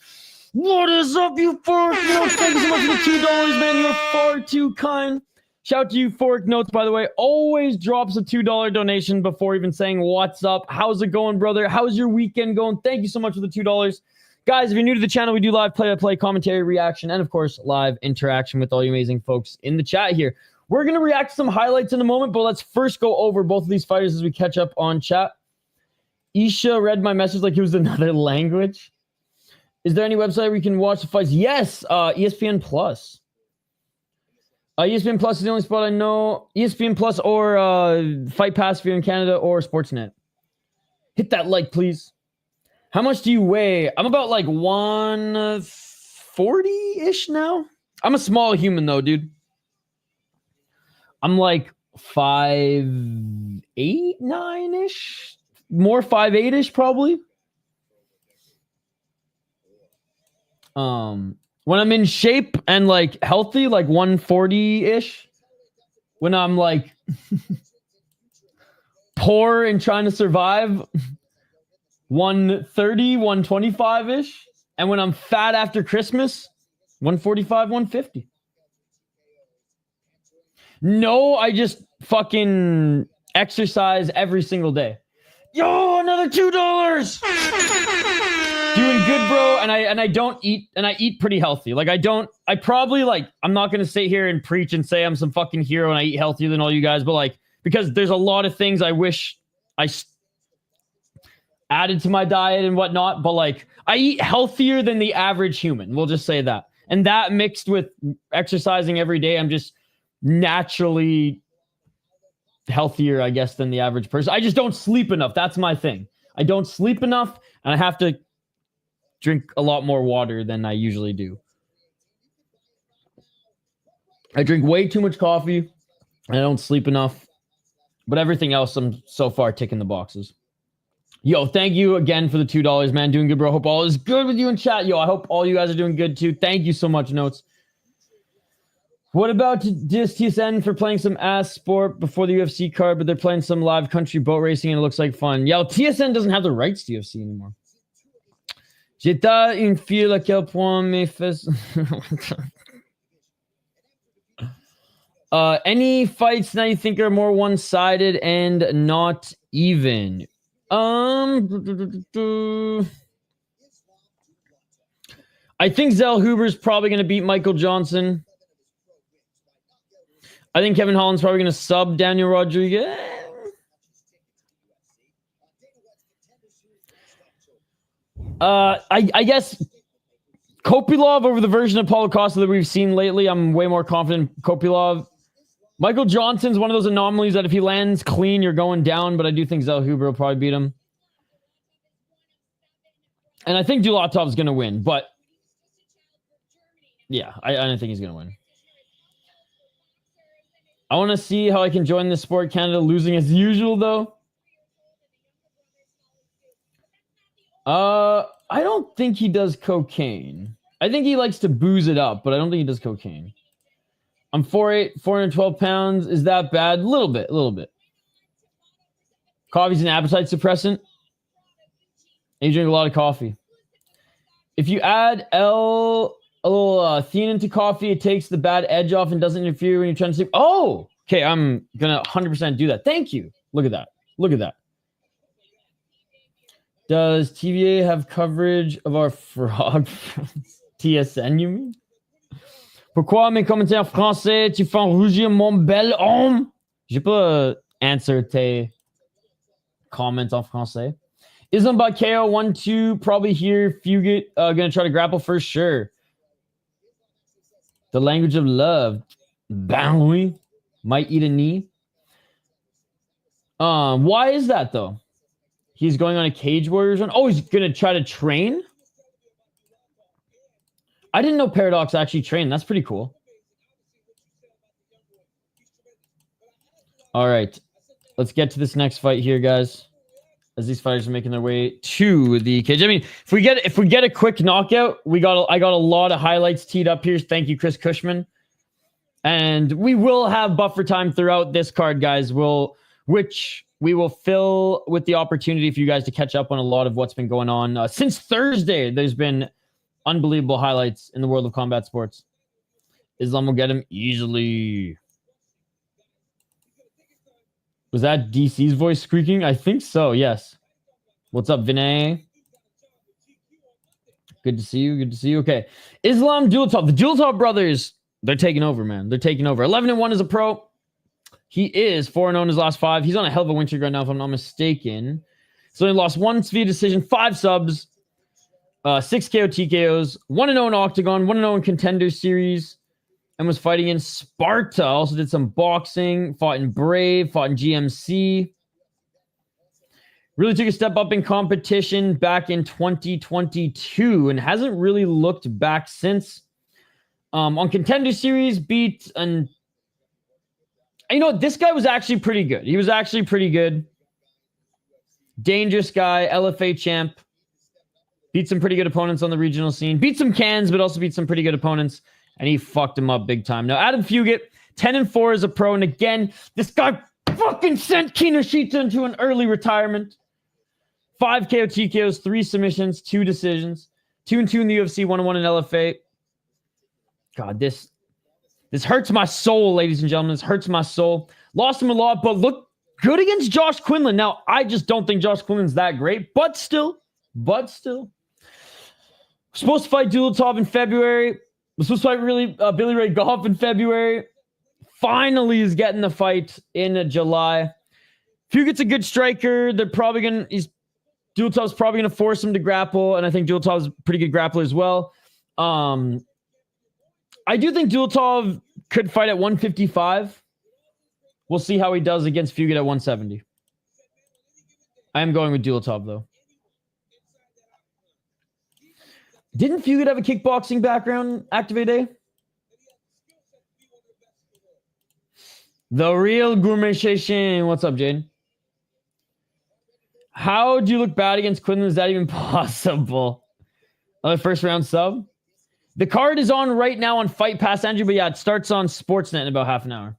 What is up, you Fork Notes? Thank you so much for the $2, man. You're far too kind. Shout out to you, Fork Notes, by the way. Always drops a $2 donation before even saying what's up. How's it going, brother? How's your weekend going? Thank you so much for the $2. Guys, if you're new to the channel, we do live play-by-play commentary, reaction, and, of course, live interaction with all you amazing folks in the chat here. We're going to react to some highlights in a moment, but let's first go over both of these fighters as we catch up on chat. Isha read my message like it was another language. Is there any website where you can watch the fights? Yes, ESPN Plus. ESPN Plus is the only spot I know. ESPN Plus or Fight Pass if you're in Canada, or Sportsnet. Hit that like, please. How much do you weigh? I'm about like 140-ish now. I'm a small human though, dude. I'm like 5'8", 9-ish. More 5'8", probably. When I'm in shape and like healthy, like 140-ish. When I'm like poor and trying to survive, 130, 125-ish. And when I'm fat after Christmas, 145, 150. No, I just fucking exercise every single day. Yo, another $2. Doing good, bro. And I don't eat, and I eat pretty healthy. Like I'm not going to sit here and preach and say I'm some fucking hero and I eat healthier than all you guys, but like, because there's a lot of things I wish I added to my diet and whatnot, but like I eat healthier than the average human. We'll just say that. And that mixed with exercising every day, I'm just naturally healthier, I guess, than the average person. I just don't sleep enough. That's my thing. I don't sleep enough, and I have to drink a lot more water than I usually do. I drink way too much coffee, and I don't sleep enough. But everything else, I'm so far ticking the boxes. Yo, thank you again for the $2, man. Doing good, bro. Hope all is good with you in chat. Yo, I hope all you guys are doing good, too. Thank you so much, Notes. What about TSN for playing some ass sport before the UFC card, but they're playing some live country boat racing and it looks like fun? Yo, TSN doesn't have the rights to UFC anymore. J'étais une fille à quel point mes fesses... Any fights now you think are more one-sided and not even? I think Zellhuber's probably going to beat Michael Johnson. I think Kevin Holland's probably going to sub Daniel Rodriguez. I guess Kopylov over the version of Paulo Costa that we've seen lately. I'm way more confident in Kopylov. Michael Johnson's one of those anomalies that if he lands clean, you're going down, but I do think Zellhuber will probably beat him. And I think Dulatov's going to win, but yeah, I don't think he's going to win. I want to see how I can join this sport. Canada losing as usual, though. I don't think he does cocaine. I think he likes to booze it up, but I don't think he does cocaine. I'm 4'8", 412 pounds. Is that bad? A little bit, a little bit. Coffee's an appetite suppressant. And you drink a lot of coffee. If you add a little theanine to coffee, it takes the bad edge off and doesn't interfere when you're trying to sleep. Oh, okay. I'm going to 100% do that. Thank you. Look at that. Look at that. Does TVA have coverage of our fraud? TSN, you mean? Pourquoi mes commentaires français tu fais rougir mon bel homme? J'ai pas answer tes comments en français. Islam Bakeo 1-2 probably here. Fugitt gonna try to grapple for sure. The language of love. Ben oui. Might eat a knee. Why is that though? He's going on a Cage Warriors run. Oh, he's gonna try to train? I didn't know Paradox actually trained. That's pretty cool. All right. Let's get to this next fight here, guys. as these fighters are making their way to the cage. I mean, if we get a quick knockout, I got a lot of highlights teed up here. Thank you, Chris Cushman. And we will have buffer time throughout this card, guys. Which we will fill with the opportunity for you guys to catch up on a lot of what's been going on. Since Thursday, there's been unbelievable highlights in the world of combat sports. Islam will get him easily. Was that DC's voice squeaking? I think so, yes. What's up, Vinay? Good to see you. Good to see you. Okay. Islam Dulatov. The Dulatov brothers, they're taking over, man. They're taking over. 11-1 as a pro. He is 4-0 in his last 5. He's on a hell of a win streak right now, if I'm not mistaken. So he lost 1 via decision, 5 subs, 6 KO TKOs, 1-0 in Octagon, 1-0 in Contender Series, and was fighting in Sparta. Also did some boxing, fought in Brave, fought in GMC. Really took a step up in competition back in 2022 and hasn't really looked back since. On Contender Series, beat an... You know, this guy was actually pretty good. He was actually pretty good. Dangerous guy, LFA champ. Beat some pretty good opponents on the regional scene. Beat some cans, but also beat some pretty good opponents. And he fucked him up big time. Now, Adam Fugitt, 10-4 as a pro. And again, this guy fucking sent Kinoshita into an early retirement. 5 KO TKOs, 3 submissions, 2 decisions. 2-2 in the UFC, 1-1 in LFA. God, this hurts my soul, ladies and gentlemen. This hurts my soul. Lost him a lot, but look good against Josh Quinlan. Now, I just don't think Josh Quinlan's that great, but still. Supposed to fight Dulatov in February. Was supposed to fight Billy Ray Goff in February. Finally is getting the fight in July. Fugitt's a good striker. Dulatov's probably gonna force him to grapple, and I think Dulatov's a pretty good grappler as well. I do think Dulatov could fight at 155. We'll see how he does against Fugitt at 170. I am going with Dulatov, though. Didn't Fugitt have a kickboxing background, Activate A? The real gourmet Shin. What's up, Jane? How do you look bad against Quinlan? Is that even possible? Another first round sub? The card is on right now on Fight Pass, Andrew, but yeah, it starts on Sportsnet in about half an hour.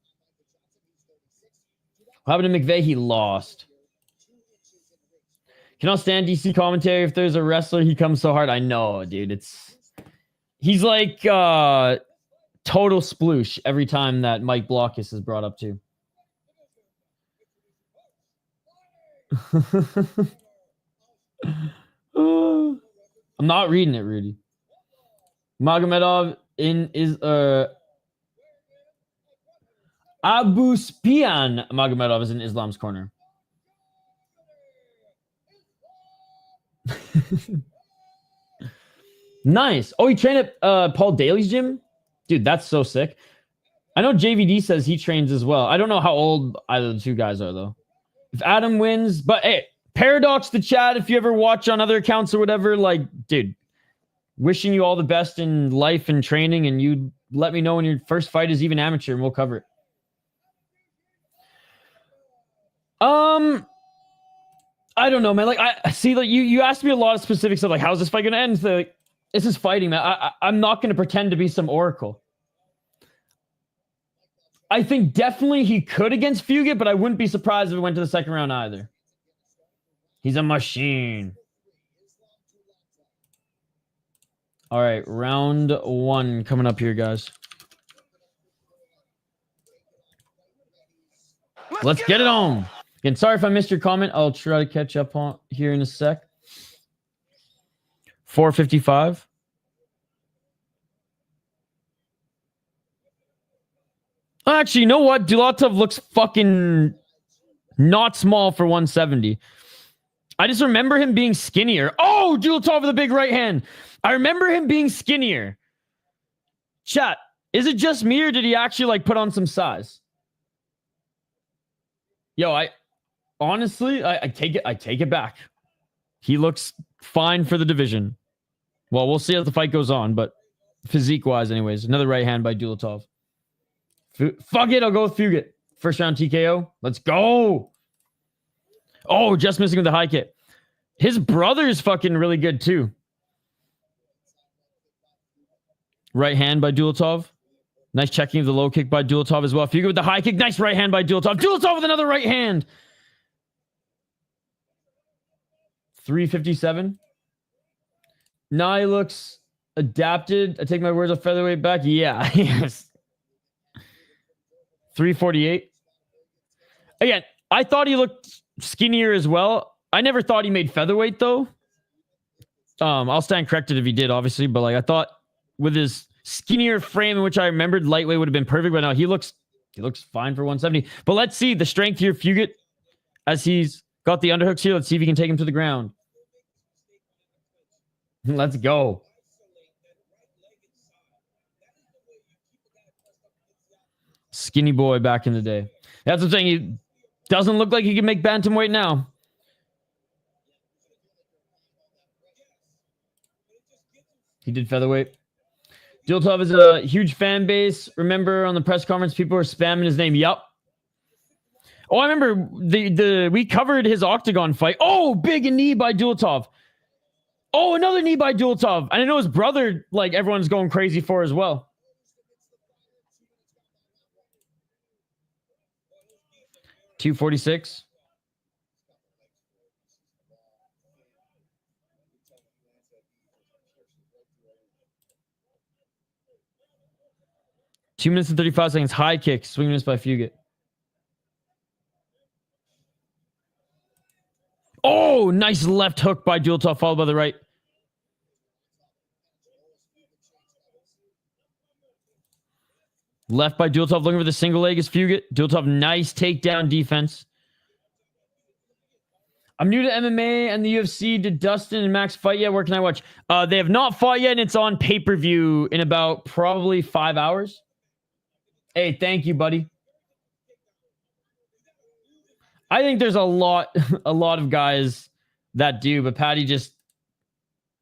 What happened to McVey? He lost. Cannot stand DC commentary. If there's a wrestler, he comes so hard. I know, dude. He's like total sploosh every time that Mike Blockus is brought up to. I'm not reading it, Rudy. Magomedov Abu Spian Magomedov is in Islam's corner. Nice. Oh, he trained at Paul Daly's gym? Dude, that's so sick. I know JVD says he trains as well. I don't know how old either of the two guys are, though. If Adam wins, but hey, Paradox the chat, if you ever watch on other accounts or whatever, like, dude, wishing you all the best in life and training, and you let me know when your first fight is even amateur, and we'll cover it. I don't know, man. Like, I see, like, you asked me a lot of specifics of, like, how's this fight gonna end? So, like, this is fighting, man. I'm not gonna pretend to be some oracle. I think definitely he could against Fugitt, but I wouldn't be surprised if it went to the second round either. He's a machine. All right, round 1 coming up here, guys. Let's get it on. Again, sorry if I missed your comment. I'll try to catch up on here in a sec. 455. Actually, you know what? Dulatov looks fucking not small for 170. I just remember him being skinnier. Oh, Dulatov with a big right hand. I remember him being skinnier. Chat, is it just me or did he actually like put on some size? Yo, I take it back. He looks fine for the division. Well, we'll see as the fight goes on, but physique-wise anyways. Another right hand by Dulatov. Fuck it, I'll go with Fugitt. First round TKO. Let's go. Oh, just missing with the high kick. His brother's fucking really good too. Right hand by Dulatov. Nice checking of the low kick by Dulatov as well. Fugitt with the high kick. Nice right hand by Dulatov. Dulatov with another right hand. 357. Now he looks adapted. I take my words of featherweight back. Yeah. Yes. 348. Again, I thought he looked skinnier as well. I never thought he made featherweight though. I'll stand corrected if he did, obviously, but like I thought with his skinnier frame, in which I remembered lightweight would have been perfect, but now he looks fine for 170. But let's see the strength here, Fugitt, as he's got the underhooks here. Let's see if he can take him to the ground. Let's go. Skinny boy back in the day. That's what I'm saying. He doesn't look like he can make bantamweight now. He did featherweight. Dulatov is a huge fan base. Remember on the press conference, people were spamming his name. Yup. Oh, I remember we covered his octagon fight. Oh, big knee by Dulatov. Oh, another knee by Dulatov. And I know his brother, like everyone's going crazy for as well. $246. Two minutes and 35 seconds. High kick. Swing miss by Fugitt. Oh, nice left hook by Dulatov, followed by the right. Left by Dulatov, looking for the single leg is Fugitt. Dulatov, nice takedown defense. I'm new to MMA and the UFC. Did Dustin and Max fight yet? Where can I watch? They have not fought yet, and it's on pay-per-view in about probably 5 hours. Hey, thank you, buddy. I think there's a lot of guys that do, but Patty just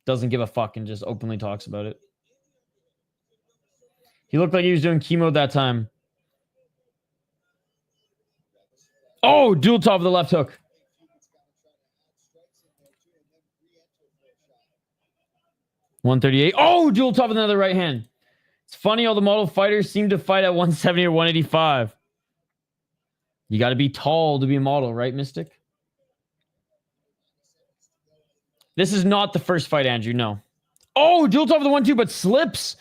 doesn't give a fuck and just openly talks about it. He looked like he was doing chemo that time. Oh, Dulatov with the left hook. $138. Oh, Dulatov with another right hand. It's funny, all the model fighters seem to fight at 170 or 185. You got to be tall to be a model, right, Mystic? This is not the first fight, Andrew, no. Oh, Dulatov with the 1-2, but slips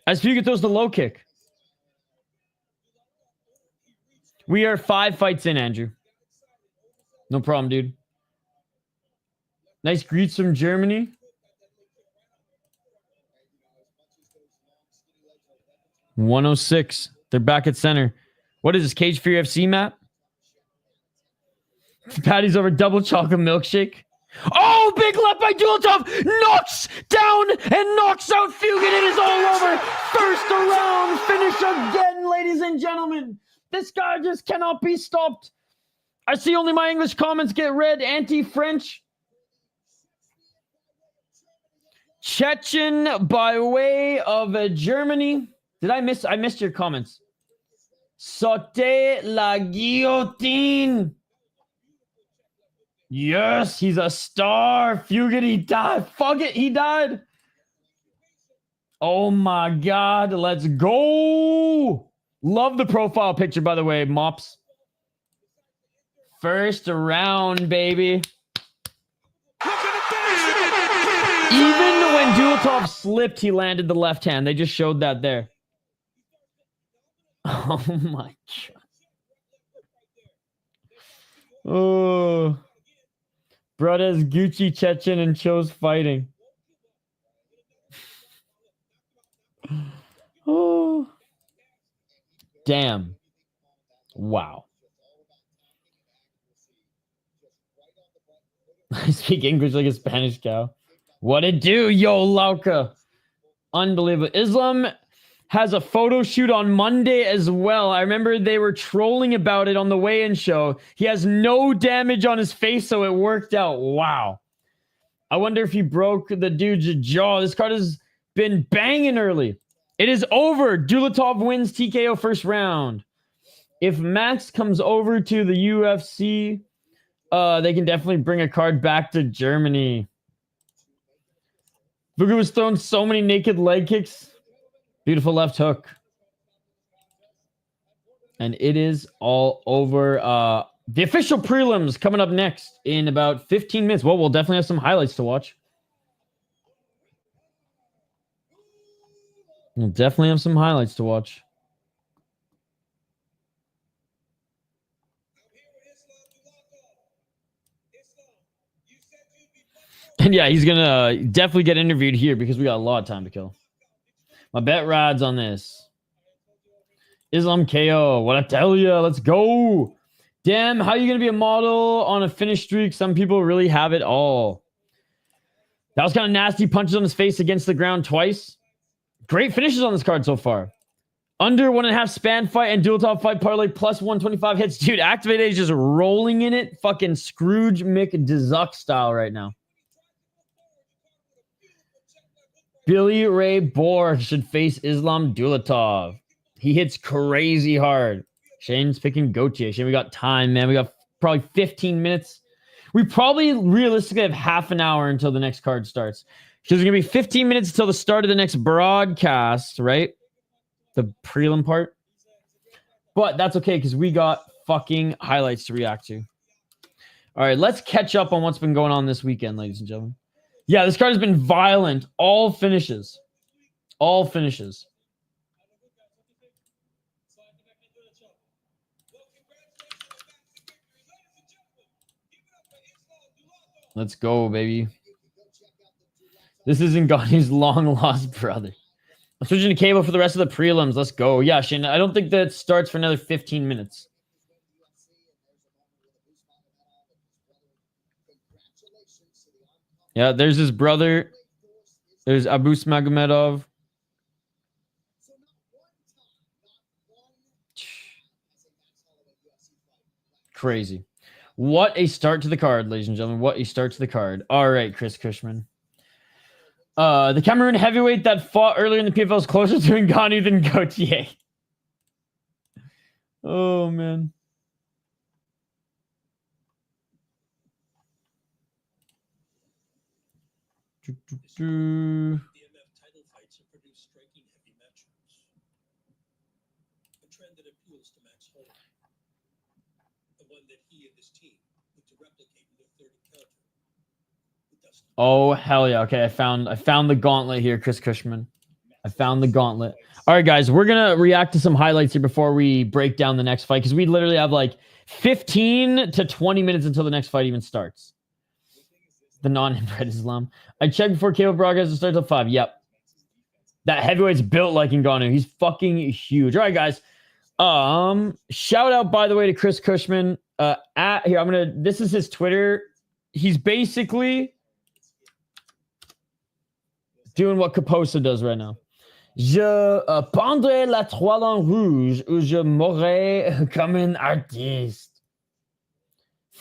as Fugitt throws the low kick. We are 5 fights in, Andrew. No problem, dude. Nice greets from Germany. $106. They're back at center. What is this, Cage for UFC map? Patty's over double chocolate milkshake. Oh, big left by Dulatov. Knocks down and knocks out Fugitt. It is all over. First round finish again, ladies and gentlemen. This guy just cannot be stopped. I see only my English comments get read. Anti-French. Chechen by way of Germany. I missed your comments. Sauté la guillotine. Yes, he's a star. Fugitt, he died. Fuck it, he died. Oh my God, let's go. Love the profile picture, by the way, Mops. First round, baby. Even when Dulatov slipped, he landed the left hand. They just showed that there. Oh my God. Oh. Brothers Gucci Chechen and chose fighting. Oh. Damn. Wow. I speak English like a Spanish cow. What it do, yo, Lauka? Unbelievable. Islam has a photo shoot on Monday as well. I remember they were trolling about it on the weigh-in show. He has no damage on his face, so it worked out. Wow. I wonder if he broke the dude's jaw. This card has been banging early. It is over. Dulatov wins TKO first round. If Max comes over to the UFC, They can definitely bring a card back to Germany. Fugitt was throwing so many naked leg kicks. Beautiful left hook. And it is all over. The official prelims coming up next in about 15 minutes. Well, we'll definitely have some highlights to watch. We'll definitely have some highlights to watch. And yeah, he's going to definitely get interviewed here because we got a lot of time to kill. My bet rides on this. Islam KO. What I tell you? Let's go. Damn, how are you going to be a model on a finish streak? Some people really have it all. That was kind of nasty. Punches on his face against the ground twice. Great finishes on this card so far. Under 1.5 Spann fight and Dulatov fight parlay plus 125 hits. Dude, Activate is just rolling in it. Fucking Scrooge McDuck style right now. Billy Ray Borg should face Islam Dulatov. He hits crazy hard. Shane's picking Gauthier. Shane, we got time, man. We got probably 15 minutes. We probably realistically have half an hour until the next card starts. Because there's going to be 15 minutes until the start of the next broadcast, right? The prelim part. But that's okay because we got fucking highlights to react to. All right, let's catch up on what's been going on this weekend, ladies and gentlemen. Yeah, this card has been violent. All finishes. All finishes. Let's go, baby. This isn't Ghani's long-lost brother. I'm switching to cable for the rest of the prelims. Let's go. Yeah, Shane, I don't think that starts for another 15 minutes. Yeah, there's his brother. There's Abus Magomedov. Crazy. What a start to the card, ladies and gentlemen. What a start to the card. All right, Chris Cushman. The Cameroon heavyweight that fought earlier in the PFL is closer to Ngannou than Gauthier. Oh, man. The MF title fights have produced striking heavy matchups. A trend that appeals to Max Holloway. The one that he and his team look to replicate in their third encounter with Dustin. Oh, hell yeah. Okay, I found the gauntlet here, Chris Cushman. I found the gauntlet. All right, guys, we're going to react to some highlights here before we break down the next fight because we literally have like 15 to 20 minutes until the next fight even starts. The non-inbred Islam. I checked before cable broadcast starts at 5. Yep. That heavyweight's built like Ngannou. He's fucking huge. All right, guys. Shout out, by the way, to Chris Cushman. This is his Twitter. He's basically doing what Costa does right now. Je prendrai la toile en rouge ou je mourrai comme un artiste.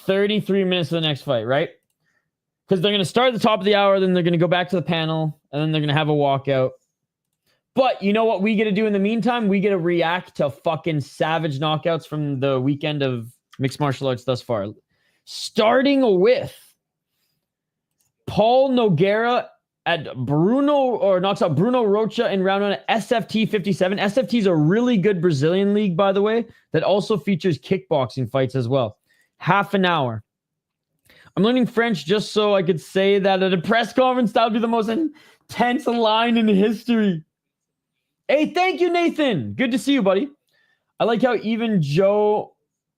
33 minutes to the next fight, right? Because they're going to start at the top of the hour, then they're going to go back to the panel, and then they're going to have a walkout. But you know what we get to do in the meantime? We get to react to fucking savage knockouts from the weekend of mixed martial arts thus far. Starting with Paul Nogueira knocks out Bruno Rocha in round 1 at SFT 57. SFT is a really good Brazilian league, by the way, that also features kickboxing fights as well. Half an hour. I'm learning French just so I could say that at a press conference, that would be the most intense line in history. Hey, thank you, Nathan. Good to see you, buddy. I like how even Joe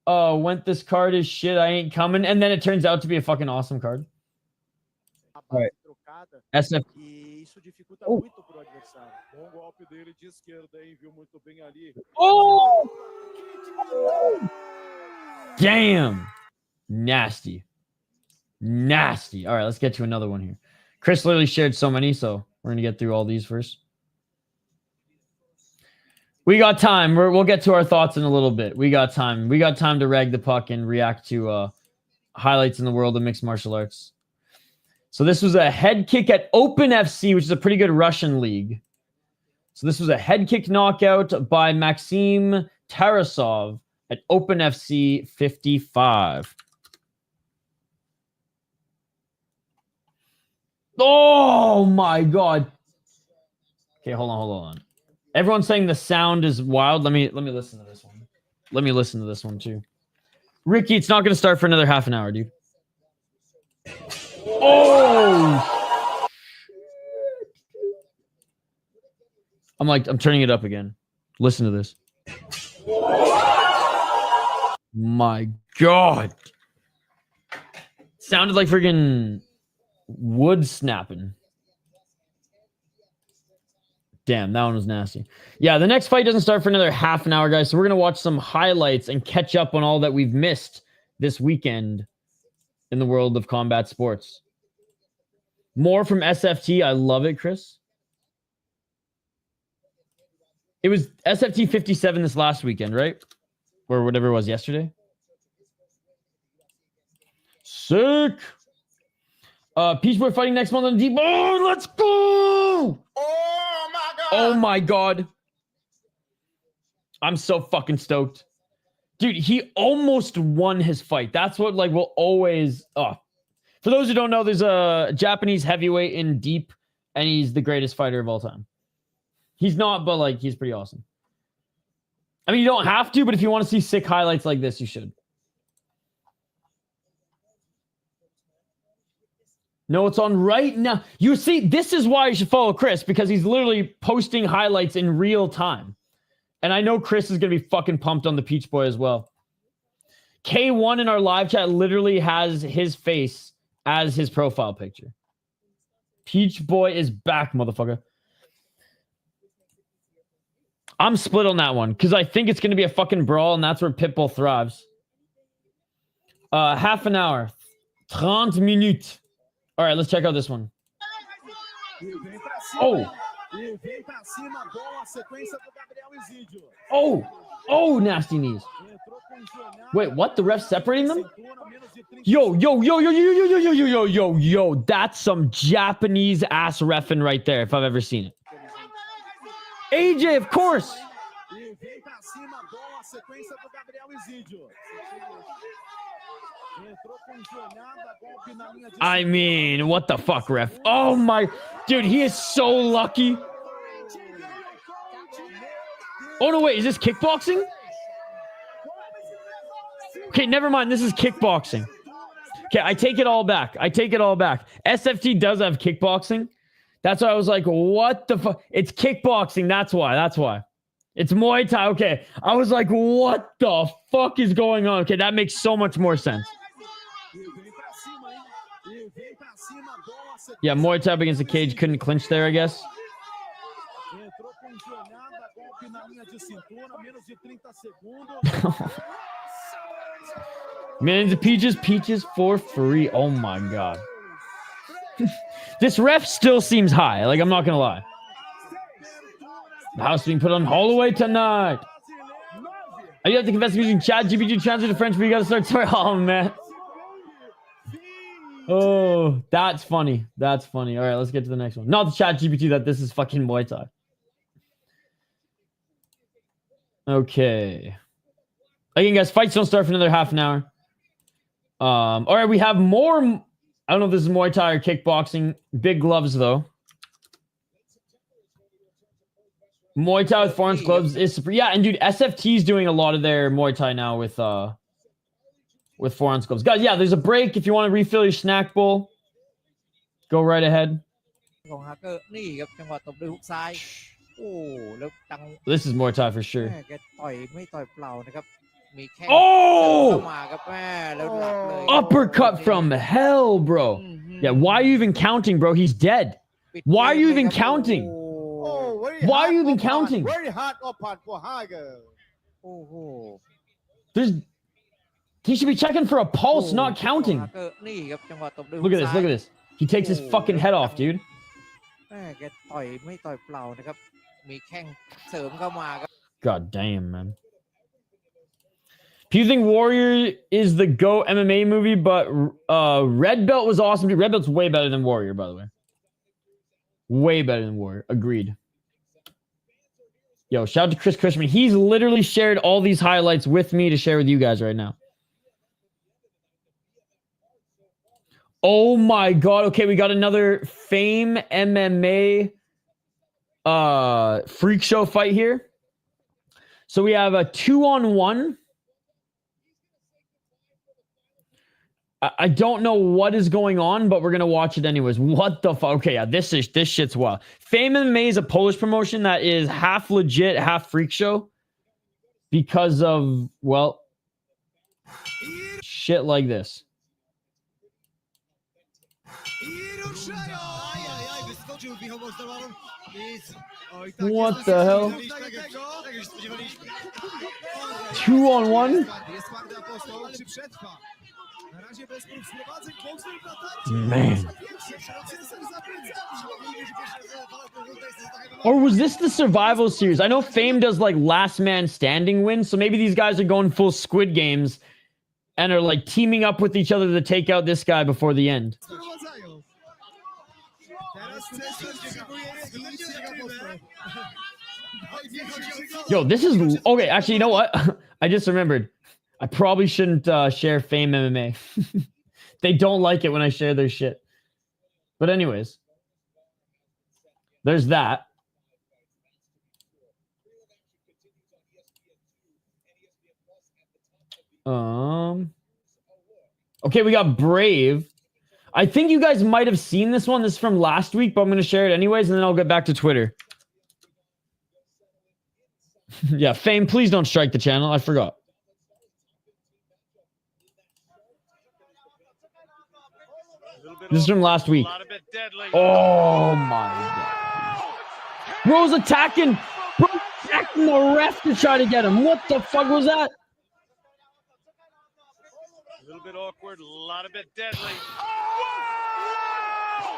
went, this card is shit, I ain't coming. And then it turns out to be a fucking awesome card. All right. SF. Oh! Damn. Nasty. Nasty. All right, let's get to another one here. Chris literally shared so many, so we're going to get through all these first. We got time. We'll get to our thoughts in a little bit. We got time. We got time to rag the puck and react to highlights in the world of mixed martial arts. So this was a head kick at Open FC, which is a pretty good Russian league. So this was a head kick knockout by Maxim Tarasov at Open FC 55. Oh my god. Okay, hold on. Everyone's saying the sound is wild. Let me listen to this one. Let me listen to this one too. Ricky, it's not going to start for another half an hour, dude. Oh! I'm turning it up again. Listen to this. My god. Sounded like friggin' wood snapping. Damn, that one was nasty. Yeah, the next fight doesn't start for another half an hour, guys. So we're going to watch some highlights and catch up on all that we've missed this weekend in the world of combat sports. More from SFT. I love it, Chris. It was SFT 57 this last weekend, right? Or whatever it was yesterday. Sick. Peach Boy fighting next month on the deep. Oh, let's go! Oh my god! Oh my god. I'm so fucking stoked. Dude, he almost won his fight. That's what will always... Oh. For those who don't know, there's a Japanese heavyweight in deep, and he's the greatest fighter of all time. He's not, but he's pretty awesome. I mean, you don't have to, but if you want to see sick highlights like this, you should. No, it's on right now. You see, this is why you should follow Chris, because he's literally posting highlights in real time. And I know Chris is going to be fucking pumped on the Peach Boy as well. K1 in our live chat literally has his face as his profile picture. Peach Boy is back, motherfucker. I'm split on that one because I think it's going to be a fucking brawl, and that's where Pitbull thrives. Half an hour. 30 minutes. All right, let's check out this one. Oh. Oh, nasty knees. Wait, what? The ref's separating them? Yo. That's some Japanese ass reffing right there, if I've ever seen it. AJ, of course. I mean, what the fuck, ref? Oh my... Dude, he is so lucky. Oh, no, wait. Is this kickboxing? Okay, never mind. This is kickboxing. Okay, I take it all back. SFT does have kickboxing. That's why I was like, what the fuck? It's kickboxing. That's why. It's Muay Thai. Okay. I was like, what the fuck is going on? Okay, that makes so much more sense. Yeah, Muay Thai against the cage. Couldn't clinch there, I guess. Millions of peaches for free. Oh my god. This ref still seems high. I'm not gonna lie. The house being put on Holloway tonight. You have to confess using ChatGPT to translate to French, but you gotta start sorry. Oh man. Oh, that's funny. All right, let's get to the next one. Not the ChatGPT that this is fucking Muay Thai. Okay. Again, guys, fights don't start for another half an hour. All right, we have more. I don't know if this is Muay Thai or kickboxing. Big gloves, though. Muay Thai with 4-ounce gloves is super. Yeah, and dude, SFT's doing a lot of their Muay Thai now with 4-ounce gloves. Guys, yeah, there's a break. If you want to refill your snack bowl, go right ahead. This is Muay Thai for sure. Oh! Uppercut from hell, bro. Yeah, why are you even counting, bro? He's dead. Why are you even counting? Why are you even counting? Very hot uppercut for Hager. He should be checking for a pulse, not counting. Look at this. He takes his fucking head off, dude. God damn, man. People think Warrior is the GOAT MMA movie, but Red Belt was awesome, dude. Red Belt's way better than Warrior, by the way. Way better than Warrior. Agreed. Yo, shout out to Chris Cushman. He's literally shared all these highlights with me to share with you guys right now. Oh my God. Okay, we got another Fame MMA freak show fight here. So we have a 2-on-1. I don't know what is going on, but we're gonna watch it anyways. What the fuck? Okay, yeah, this shit's wild. Fame MMA is a Polish promotion that is half legit, half freak show because of, well, shit like this. What the hell? 2-on-1? Man. Or was this the survival series? I know Fame does like last man standing wins, so maybe these guys are going full Squid Games and are like teaming up with each other to take out this guy before the end. Yo, this is okay. Actually, you know what? I just remembered. I probably shouldn't share Fame MMA. They don't like it when I share their shit. But anyways, there's that. Okay, we got Brave. I think you guys might have seen this one. This is from last week, but I'm going to share it anyways, and then I'll get back to Twitter. Yeah, Fame, please don't strike the channel. I forgot. This is from last week. Oh my God. Bro's attacking. Bro's attacking the ref to try to get him. What the fuck was that? A little bit awkward, a lot of bit deadly.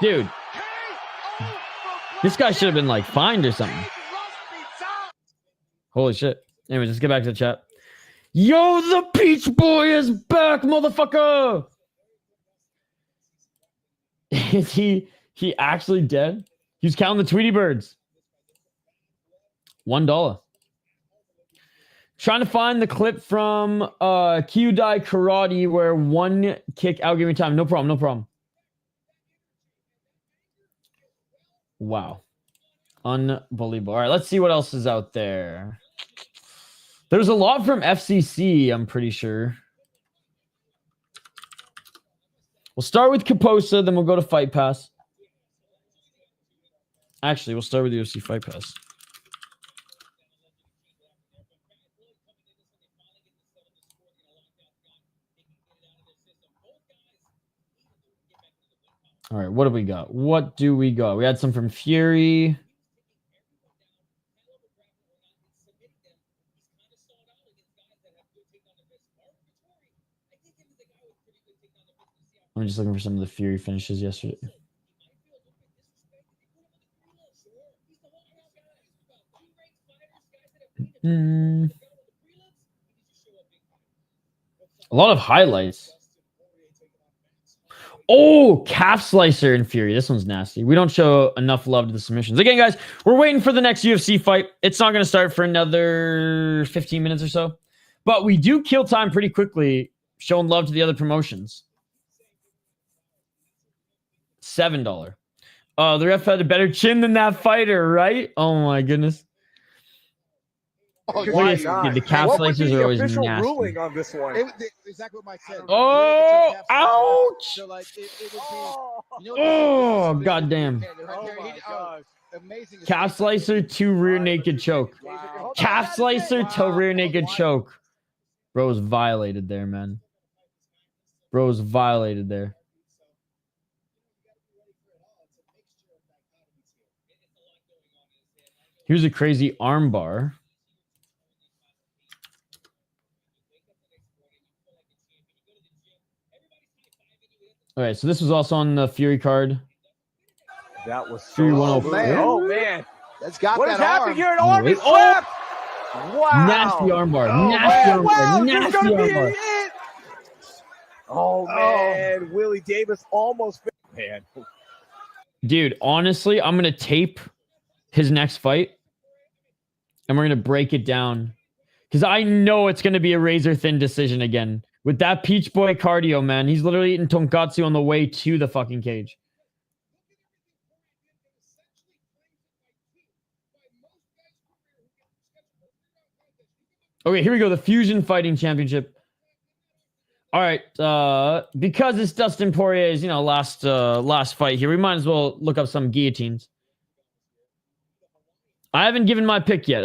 Dude. This guy should have been like fined or something. Holy shit. Anyways, let's get back to the chat. Yo, the Peach Boy is back, motherfucker. Is he actually dead? He's counting the Tweety Birds. $1. Trying to find the clip from Kyudai Karate where one kick out gave me time. No problem, no problem. Wow. Unbelievable. All right, let's see what else is out there. There's a lot from FCC, I'm pretty sure. We'll start with Costa, then we'll go to Fight Pass. Actually, we'll start with UFC Fight Pass. All right, what do we got? What do we got? We had some from Fury. I'm just looking for some of the Fury finishes yesterday. A lot of highlights. Oh, calf slicer in Fury. This one's nasty. We don't show enough love to the submissions. Again, guys, we're waiting for the next UFC fight. It's not going to start for another 15 minutes or so. But we do kill time pretty quickly, showing love to the other promotions. $7. The ref had a better chin than that fighter, right? Oh, my goodness. Oh, Why God. not? The calf What would slicers be are the always official nasty. ruling on this one? Exactly what Mike said. Oh, ouch! So, like, it would be, Oh, you know, Oh, goddamn. oh my gosh. Amazing. Calf slicer to rear naked choke. Wow. Calf slicer to rear naked choke. Bro's violated there, man. Bro's violated there. Here's a crazy arm bar. All right, so this was also on the Fury card. That was so Fury smooth. 104. Oh, man. That's got What that is happening arm. here? An arm is Oh, trapped. Wow. Nasty arm bar. Oh, Nasty man. arm bar. Wow, this is Nasty gonna arm be bar. it. Oh, man. Willie Davis almost. Man. Dude, honestly, I'm going to tape his next fight. And we're going to break it down. Because I know it's going to be a razor-thin decision again. With that Peach Boy cardio, man. He's literally eating tonkatsu on the way to the fucking cage. Okay, here we go. The Fusion Fighting Championship. All right. Because it's Dustin Poirier's, last fight here, we might as well look up some guillotines. I haven't given my pick yet.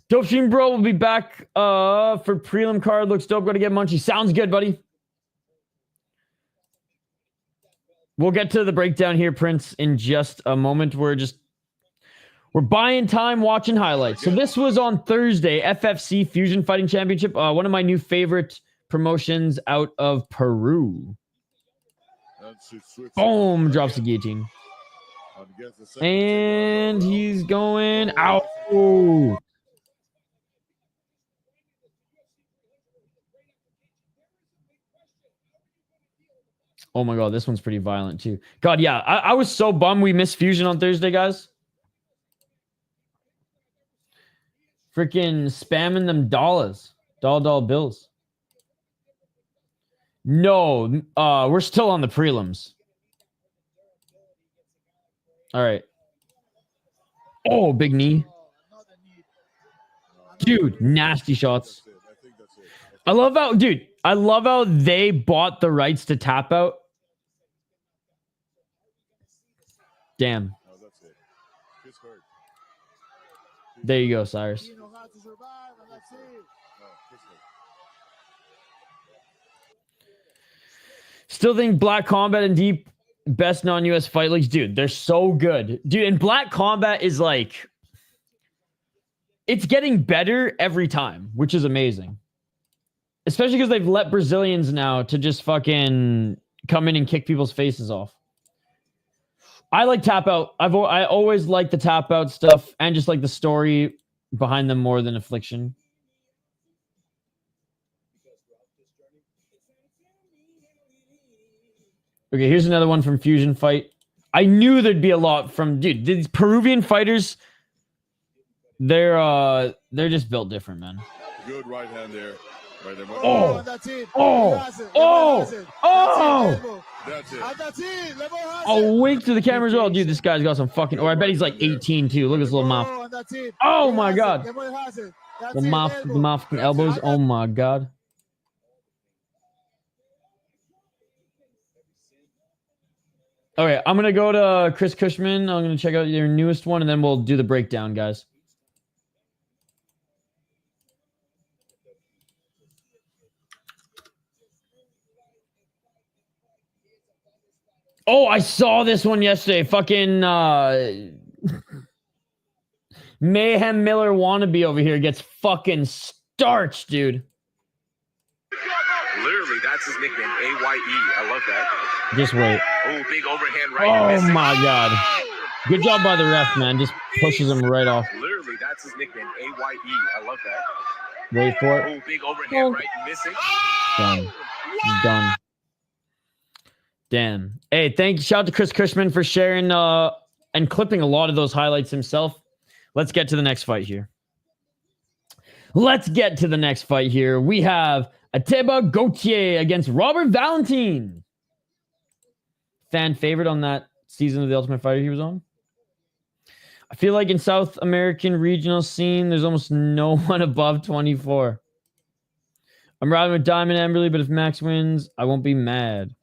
Dope Stream Bro will be back for prelim card. Looks dope. Got to get Munchie. Sounds good, buddy. We'll get to the breakdown here, Prince, in just a moment. We're buying time watching highlights. So this was on Thursday, FFC Fusion Fighting Championship. One of my new favorite promotions out of Peru. Boom, drops the guillotine. And he's going out. Oh my God, this one's pretty violent too. God, yeah, I was so bummed we missed Fusion on Thursday, guys. Freaking spamming them dollars. Dollar bills. No, we're still on the prelims. All right. Oh, big knee. Dude, nasty shots. I love how they bought the rights to tap out. Damn. There you go, Cyrus. Still think Black Combat and Deep best non-US fight leagues. Dude, they're so good. Dude, and Black Combat is like... It's getting better every time, which is amazing. Especially because they've let Brazilians now to just fucking come in and kick people's faces off. I like tap out. I always like the tap out stuff and just like the story behind them more than Affliction. Okay, here's another one from Fusion Fight. I knew there'd be a lot from these Peruvian fighters. They're just built different, man. Good right hand there. Right there. Oh, that's it. That's it. That's it. I'll wink to the camera as well. Dude, this guy's got some fucking... Or I bet he's like 18 too. Look at his little mouth. Oh my God. The mouth and elbows. Oh my God. Okay, I'm going to go to Chris Cushman. I'm going to check out their newest one, and then we'll do the breakdown, guys. Oh, I saw this one yesterday. Fucking Mayhem Miller wannabe over here gets fucking starched, dude. Literally, that's his nickname, AYE. I love that. Just wait. Oh, big overhand right. Oh my God. Good job by the ref, man. Just pushes him right off. Literally, that's his nickname, AYE. I love that. Wait for it. Oh, big overhand right, missing. Done. Done. Damn. Hey, shout out to Chris Cushman for sharing and clipping a lot of those highlights himself. Let's get to the next fight here. We have Ateba Gauthier against Robert Valentin. Fan favorite on that season of The Ultimate Fighter he was on. I feel like in South American regional scene, there's almost no one above 24. I'm riding with Diamond Emberly, but if Max wins, I won't be mad.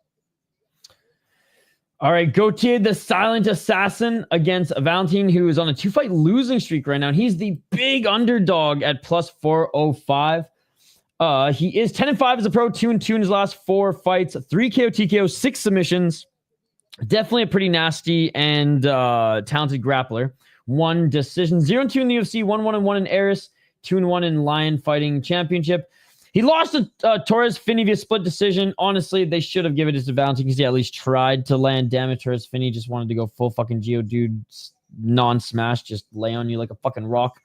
All right, Gauthier, the silent assassin against Valentin, who is on a 2-fight losing streak right now. And he's the big underdog at plus 405. He is 10-5 as a pro, 2-2 in his last 4 fights, 3 KO, TKO, 6 submissions. Definitely a pretty nasty and talented grappler. 1 decision, 0-2 in the UFC, 1-1-1 in Eris, 2-1 in Lion Fighting Championship. He lost to Torres Finney via split decision. Honestly, they should have given it to Valentin because he at least tried to land damage. Torres Finney just wanted to go full fucking Geodude non-smash, just lay on you like a fucking rock.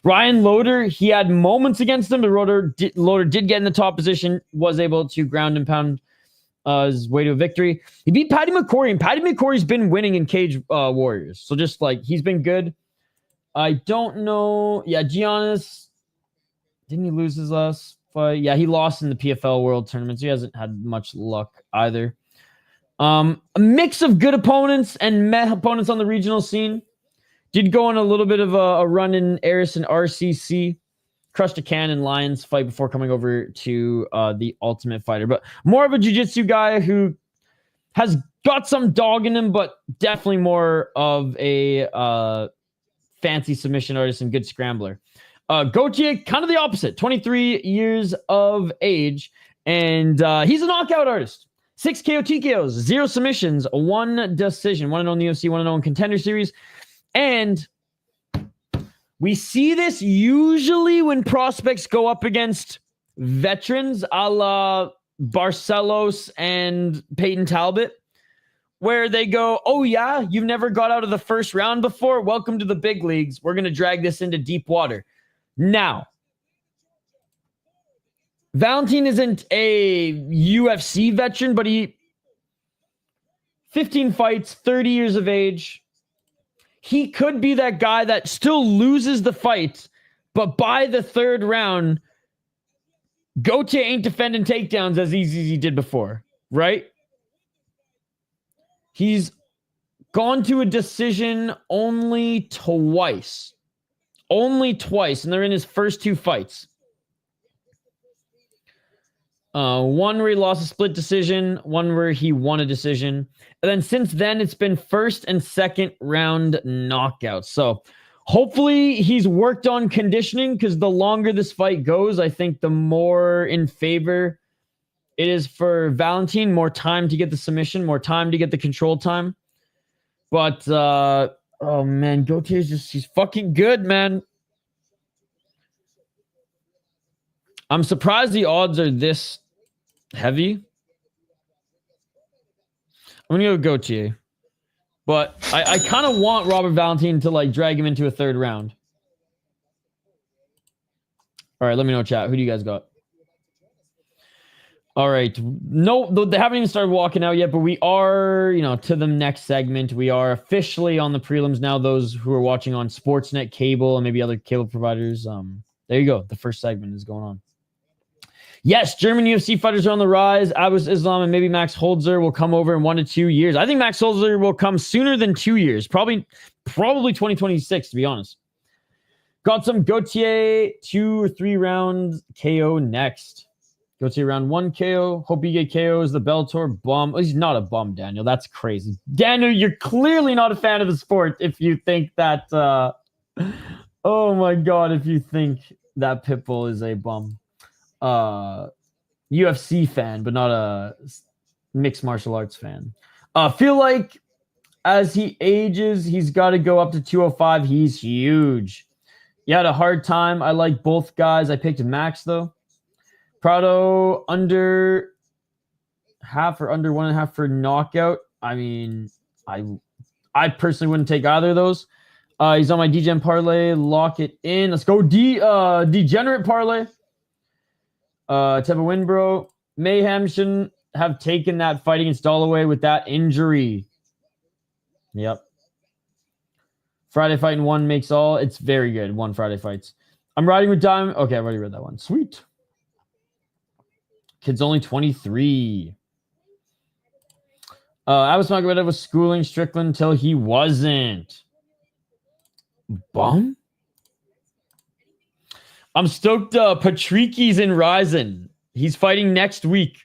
Ryan Loader, he had moments against him, but Loader did get in the top position, was able to ground and pound his way to a victory. He beat Paddy McCory, and Paddy McCory's been winning in Cage Warriors. So just like, he's been good. I don't know. Yeah, Giannis Didn't he lose his last fight? Yeah, he lost in the PFL World Tournament, so he hasn't had much luck either. A mix of good opponents and meh opponents on the regional scene. Did go on a little bit of a run in Aris and RCC. Crushed a Cannon Lions fight before coming over to the Ultimate Fighter. But more of a jiu-jitsu guy who has got some dog in him, but definitely more of a fancy submission artist and good scrambler. Gauthier, kind of the opposite. 23 years of age, and he's a knockout artist. 6 KO TKOs, 0 submissions, 1 decision, 1-0 in the UFC, 1-0 in Contender Series. And we see this usually when prospects go up against veterans a la Barcelos and Peyton Talbot, where they go, oh yeah, you've never got out of the first round before? Welcome to the big leagues. We're going to drag this into deep water. Now, Valentin isn't a UFC veteran, but he 15 fights, 30 years of age. He could be that guy that still loses the fight, but by the third round, Gauthier ain't defending takedowns as easy as he did before, right? He's gone to a decision only twice. Only twice, and they're in his first 2 fights. One where he lost a split decision, one where he won a decision. And then since then, it's been first and second round knockouts. So hopefully he's worked on conditioning, because the longer this fight goes, I think the more in favor it is for Valentin. More time to get the submission, more time to get the control time. But, oh man, Gauthier's he's fucking good, man. I'm surprised the odds are this heavy. I'm going to go Gauthier. But I kind of want Robert Valentin to like drag him into a third round. All right, let me know, chat. Who do you guys got? All right. No, they haven't even started walking out yet, but we are, to the next segment. We are officially on the prelims now. Those who are watching on Sportsnet cable and maybe other cable providers. There you go. The first segment is going on. Yes, German UFC fighters are on the rise. Abbas Islam and maybe Max Holzer will come over in 1 to 2 years. I think Max Holzer will come sooner than 2 years. Probably 2026, to be honest. Got some Gauthier 2 or 3 rounds KO next. Gauthier round 1 KO. Hope you get KOs. The Bellator bum. He's not a bum, Daniel. That's crazy. Daniel, you're clearly not a fan of the sport if you think that... oh my God, if you think that Pitbull is a bum. UFC fan, but not a mixed martial arts fan. Feel like as he ages, he's got to go up to 205. He's huge. You had a hard time. I like both guys. I picked Max though. Prado under half or under 1.5 for knockout. I mean, I personally wouldn't take either of those. He's on my DGen parlay. Lock it in. Let's go degenerate parlay. Ateba win, bro. Mayhem shouldn't have taken that fight against Holloway with that injury. Yep. Friday fight in 1 makes all. It's very good. 1 Friday fights. I'm riding with Diamond. Okay, I've already read that one. Sweet. Kid's only 23. I was schooling Strickland until he wasn't. Bum? I'm stoked Patricio's in Ryzen. He's fighting next week.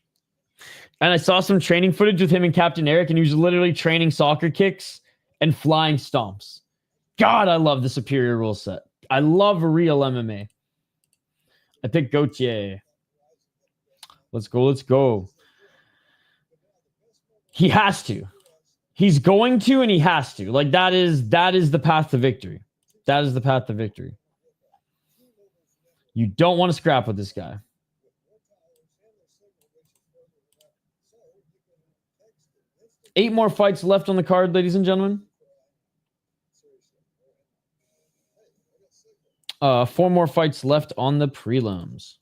And I saw some training footage with him and Captain Eric, and he was literally training soccer kicks and flying stomps. God, I love the superior rule set. I love real MMA. I picked Gauthier. Let's go. He has to. He's going to, and he has to. Like, that is the path to victory. That is the path to victory. You don't want to scrap with this guy. Eight more fights left on the card, ladies and gentlemen. 4 more fights left on the prelims.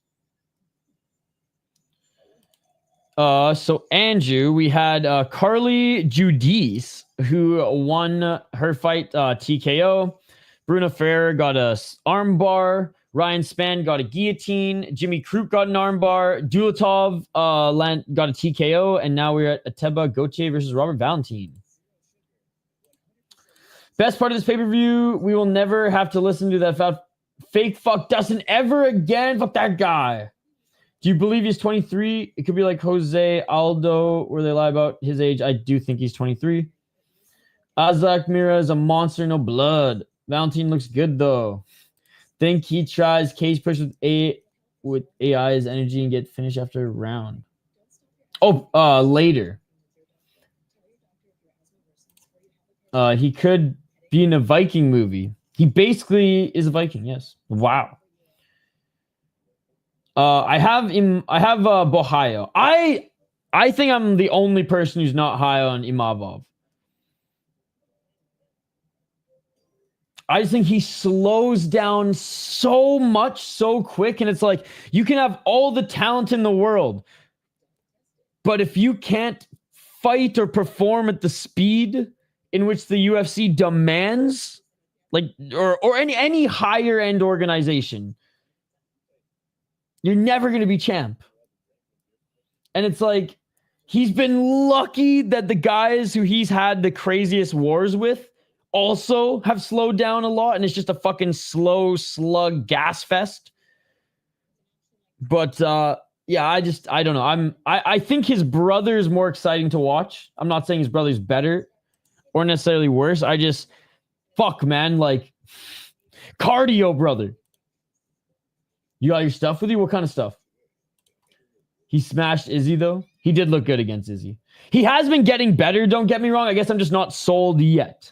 So Andrew, we had Carly Judice, who won her fight TKO. Bruno Ferreira got a arm bar. Ryan Spann got a guillotine. Jimmy Crute got an armbar. Dulatov got a TKO. And now we're at Ateba Gauthier versus Robert Valentin. Best part of this pay-per-view, we will never have to listen to that fake fuck Dustin ever again. Fuck that guy. Do you believe he's 23? It could be like Jose Aldo, where they lie about his age. I do think he's 23. Azak Mira is a monster, no blood. Valentin looks good, though. Think he tries cage push with AI's energy and get finished after a round. Oh, later. He could be in a Viking movie. He basically is a Viking, yes. Wow. I have Bohayo. I think I'm the only person who's not high on Imavov. I just think he slows down so much so quick, and it's like you can have all the talent in the world, but if you can't fight or perform at the speed in which the UFC demands, like or any higher end organization, you're never going to be champ. And it's like he's been lucky that the guys who he's had the craziest wars with also have slowed down a lot, and it's just a fucking slow slug gas fest. But yeah, I don't know. I think his brother is more exciting to watch. I'm not saying his brother's better or necessarily worse. I just fuck, man, like cardio, brother. You got your stuff with you? What kind of stuff? He smashed Izzy, though. He did look good against Izzy. He has been getting better, don't get me wrong. I guess I'm just not sold yet.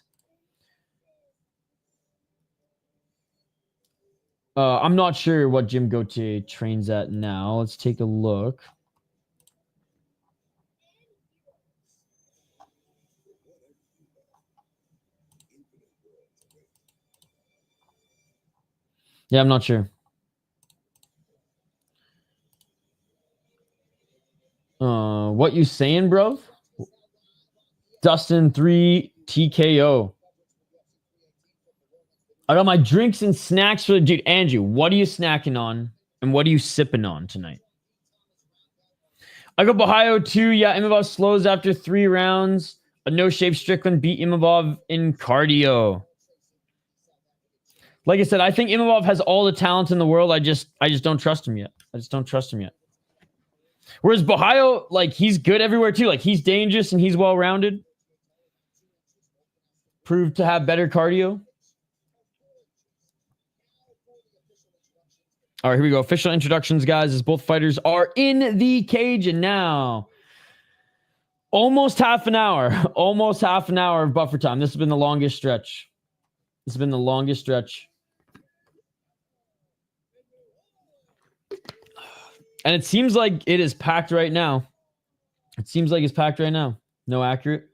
I'm not sure what Jim Gauthier trains at now. Let's take a look. Yeah, I'm not sure. What you saying, bro? Dustin 3 TKO. I got my drinks and snacks for the dude. Andrew, what are you snacking on? And what are you sipping on tonight? I got Bohayo 2. Yeah, Imavov slows after 3 rounds. A no-shape Strickland beat Imavov in cardio. Like I said, I think Imavov has all the talent in the world. I just don't trust him yet. Whereas Bohayo, like, he's good everywhere too. Like, he's dangerous and he's well-rounded. Proved to have better cardio. All right, here we go. Official introductions, guys, as both fighters are in the cage. And now, almost half an hour of buffer time. This has been the longest stretch. And it seems like it is packed right now. No accurate.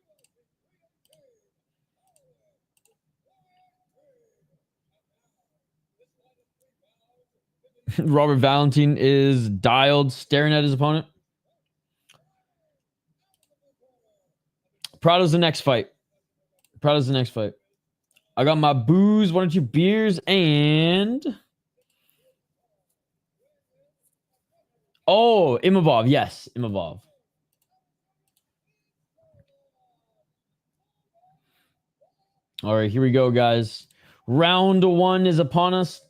Robert Valentin is dialed, staring at his opponent. Prado's the next fight. I got my booze, 1 or 2 beers, and... Oh, Imavov. Yes, Imavov. All right, here we go, guys. Round 1 is upon us.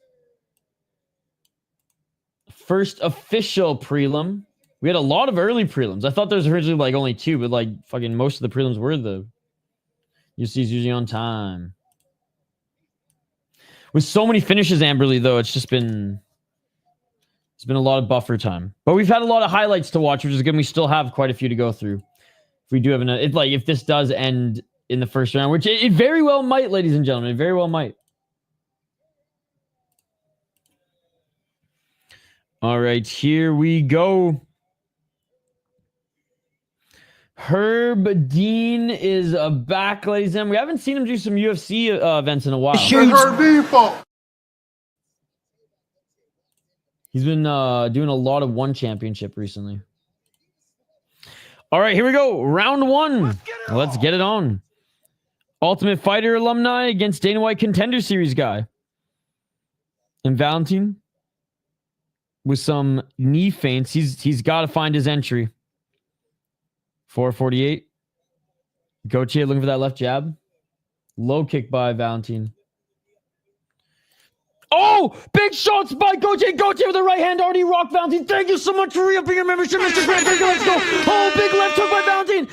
First official prelim. We had a lot of early prelims. I thought there was originally like only 2, but like fucking most of the prelims were the UFC's usually on time. With so many finishes, Amberly, though, it's been a lot of buffer time. But we've had a lot of highlights to watch, which is good. We still have quite a few to go through. If we do have if this does end in the first round, which it very well might, ladies and gentlemen, it very well might. All right, here we go. Herb Dean is back, ladies and gentlemen. We haven't seen him do some UFC events in a while. He's been doing a lot of one championship recently. All right, here we go. Round 1. Let's get it on. Ultimate Fighter alumni against Dana White Contender Series guy. And Valentin with some knee feints. He's got to find his entry. 448. Gauthier looking for that left jab. Low kick by Valentin. Oh, big shots by Gauthier. Gauthier with the right hand already rocked Valentin. Thank you so much for re-upping your membership, Mr. Grant. Let's go. Oh, big left hook by Valentin.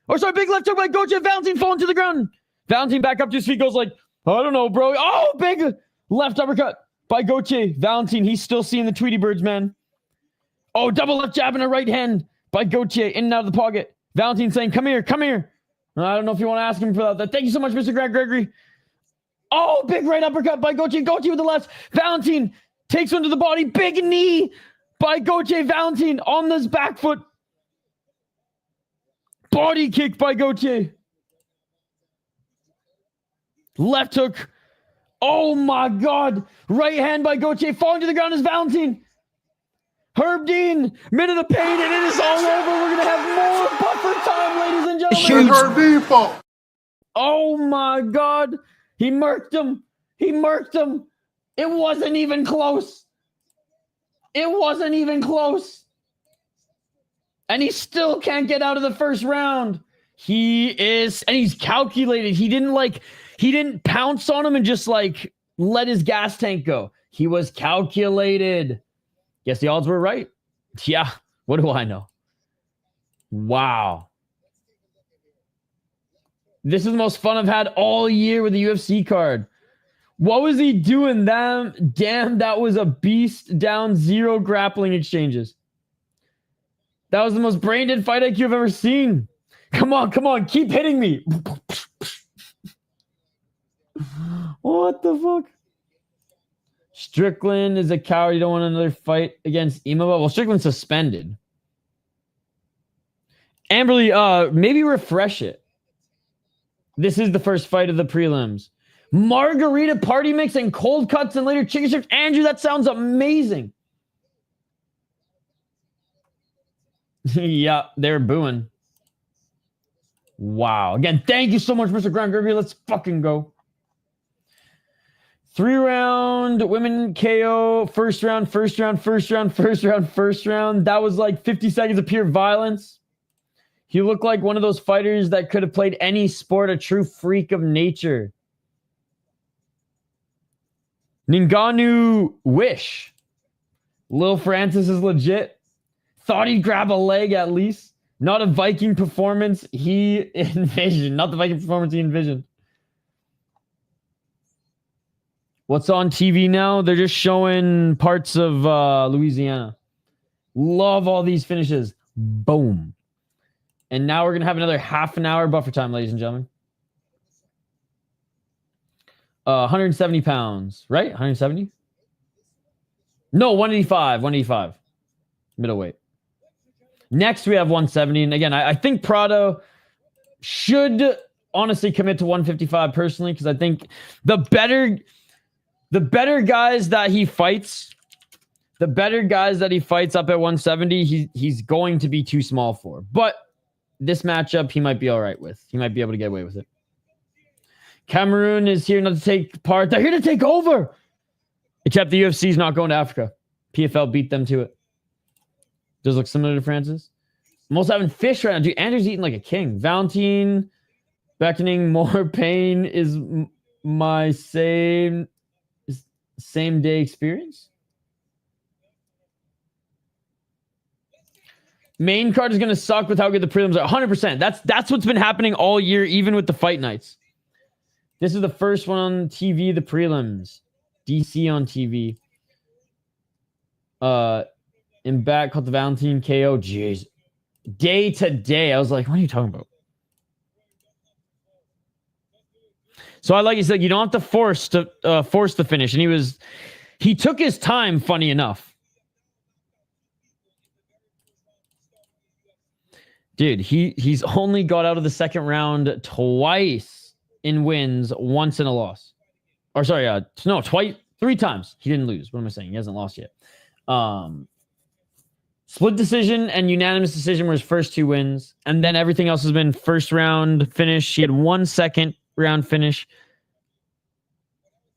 Or sorry, big left hook by Gauthier. Valentin falling to the ground. Valentin back up to his feet, goes like, I don't know, bro. Oh, big left uppercut by Gauthier. Valentin, he's still seeing the Tweety Birds, man. Oh, double left jab and a right hand by Gauthier in and out of the pocket. Valentin saying, come here, come here. I don't know if you want to ask him for that. Thank you so much, Mr. Grant Gregory. Oh, big right uppercut by Gauthier. Gauthier with the left. Valentin takes one to the body. Big knee by Gauthier. Valentin on this back foot. Body kick by Gauthier. Left hook. Oh my God. Right hand by Gauthier. Falling to the ground is Valentin. Herb Dean, minute of pain, and it is all over. We're going to have more buffer time, ladies and gentlemen. Herb Dean fault. Oh my God. He murked him. He murked him. It wasn't even close. It wasn't even close. And he still can't get out of the first round. And he's calculated. He didn't pounce on him and just like let his gas tank go. He was calculated. Guess the odds were right. Yeah. What do I know? Wow. This is the most fun I've had all year with the UFC card. What was he doing? Damn, that was a beast. Down 0 grappling exchanges. That was the most brain dead fight IQ I've ever seen. Come on. Keep hitting me. What the fuck? Strickland is a coward. You don't want another fight against Imava. Well, Strickland's suspended. Amberly, maybe refresh it. This is the first fight of the prelims. Margarita party mix and cold cuts and later chicken strips. Andrew, that sounds amazing. Yeah, they're booing. Wow. Again, thank you so much, Mr. Grant Gregory. Let's fucking go. 3-round women KO. First round. That was like 50 seconds of pure violence. He looked like one of those fighters that could have played any sport, a true freak of nature. Ngannou wish. Lil Francis is legit. Thought he'd grab a leg at least. Not a Viking performance he envisioned. Not the Viking performance he envisioned. What's on TV now? They're just showing parts of Louisiana. Love all these finishes. Boom. And now we're going to have another half an hour buffer time, ladies and gentlemen. 170 pounds, right? 170? No, 185. 185. Middleweight. Next, we have 170. And again, I think Prado should honestly commit to 155 personally, because I think the better guys that he fights, up at 170, he's going to be too small for. But this matchup, he might be all right with. He might be able to get away with it. Cameroon is here not to take part. They're here to take over. Except the UFC is not going to Africa. PFL beat them to it. Does look similar to Francis. I'm also having fish right now. Dude, Andrew's eating like a king. Valentin beckoning more pain is my same day experience. Main card is going to suck with how good the prelims are. 100%. That's what's been happening all year, even with the fight nights. This is the first one on TV, the prelims. DC on TV. In back, called the Valentin KO. Jeez. Day to day. I was like, what are you talking about? So I like, he said, you don't have to force the finish. And he took his time, funny enough. Dude, he's only got out of the second round twice in wins, once in a loss. Or sorry, three times. He didn't lose. What am I saying? He hasn't lost yet. Split decision and unanimous decision were his first 2 wins. And then everything else has been first round finish. He had 1 second round finish.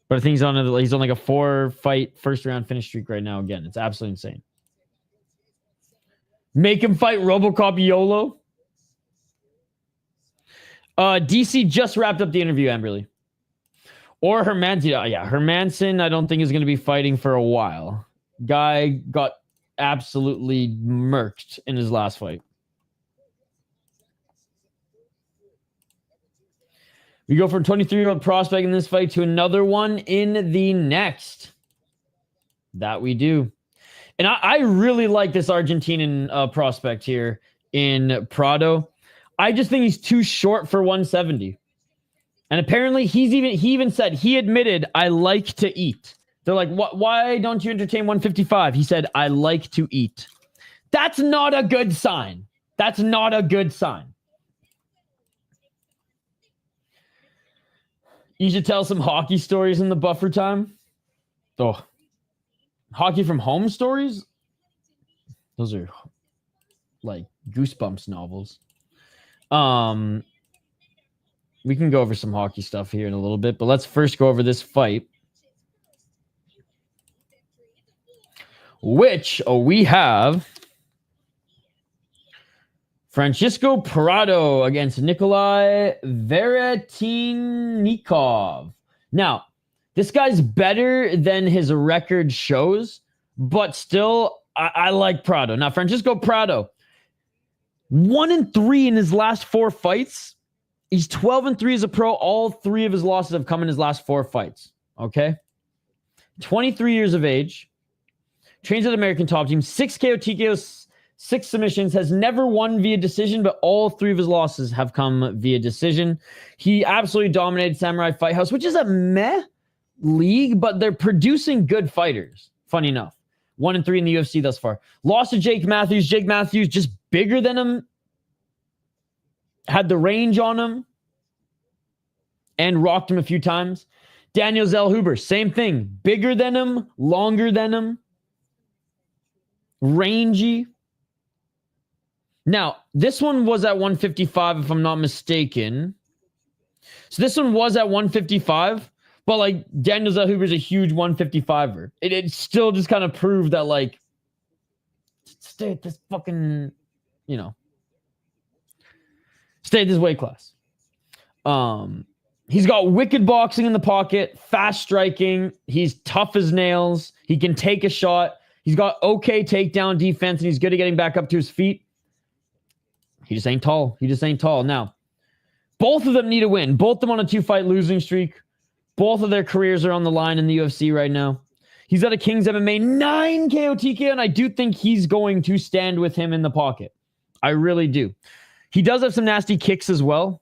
But I think he's on like a 4-fight first round finish streak right now again. It's absolutely insane. Make him fight RoboCop YOLO. DC just wrapped up the interview, Amberly. Or Hermanson. Yeah, Hermanson, I don't think is going to be fighting for a while. Guy got absolutely murked in his last fight. We go from 23-year-old prospect in this fight to another one in the next. That we do. And I really like this Argentinian prospect here in Prado. I just think he's too short for 170. And apparently he even said, he admitted, I like to eat. They're like, why don't you entertain 155? He said, I like to eat. That's not a good sign. That's not a good sign. You should tell some hockey stories in the buffer time. Oh, hockey from home stories? Those are like Goosebumps novels. We can go over some hockey stuff here in a little bit, but let's first go over this fight. Which we have Francisco Prado against Nikolay Veretennikov. Now, this guy's better than his record shows, but still, I like Prado. Now, Francisco Prado, 1-3 in his last 4 fights. He's 12-3 as a pro. All 3 of his losses have come in his last 4 fights. Okay? 23 years of age. Trains at the American Top Team. 6 KO, TKOs, 6 submissions. Has never won via decision, but all 3 of his losses have come via decision. He absolutely dominated Samurai Fight House, which is a meh league, but they're producing good fighters. Funny enough. 1-3 in the UFC thus far. Lost to Jake Matthews. Jake Matthews just bigger than him. Had the range on him. And rocked him a few times. Daniel Zellhuber, same thing. Bigger than him. Longer than him. Rangy. Now, this one was at 155, if I'm not mistaken. So this one was at 155. But, like, Daniel Zellhuber's a huge 155er. It still just kind of proved that, like, stay at this fucking, you know, stay at this weight class. He's got wicked boxing in the pocket, fast striking. He's tough as nails. He can take a shot. He's got okay takedown defense, and he's good at getting back up to his feet. He just ain't tall. He just ain't tall. Now, both of them need a win. Both of them on a 2-fight losing streak. Both of their careers are on the line in the UFC right now. He's got a King's MMA 9 KO TKO, and I do think he's going to stand with him in the pocket. I really do. He does have some nasty kicks as well.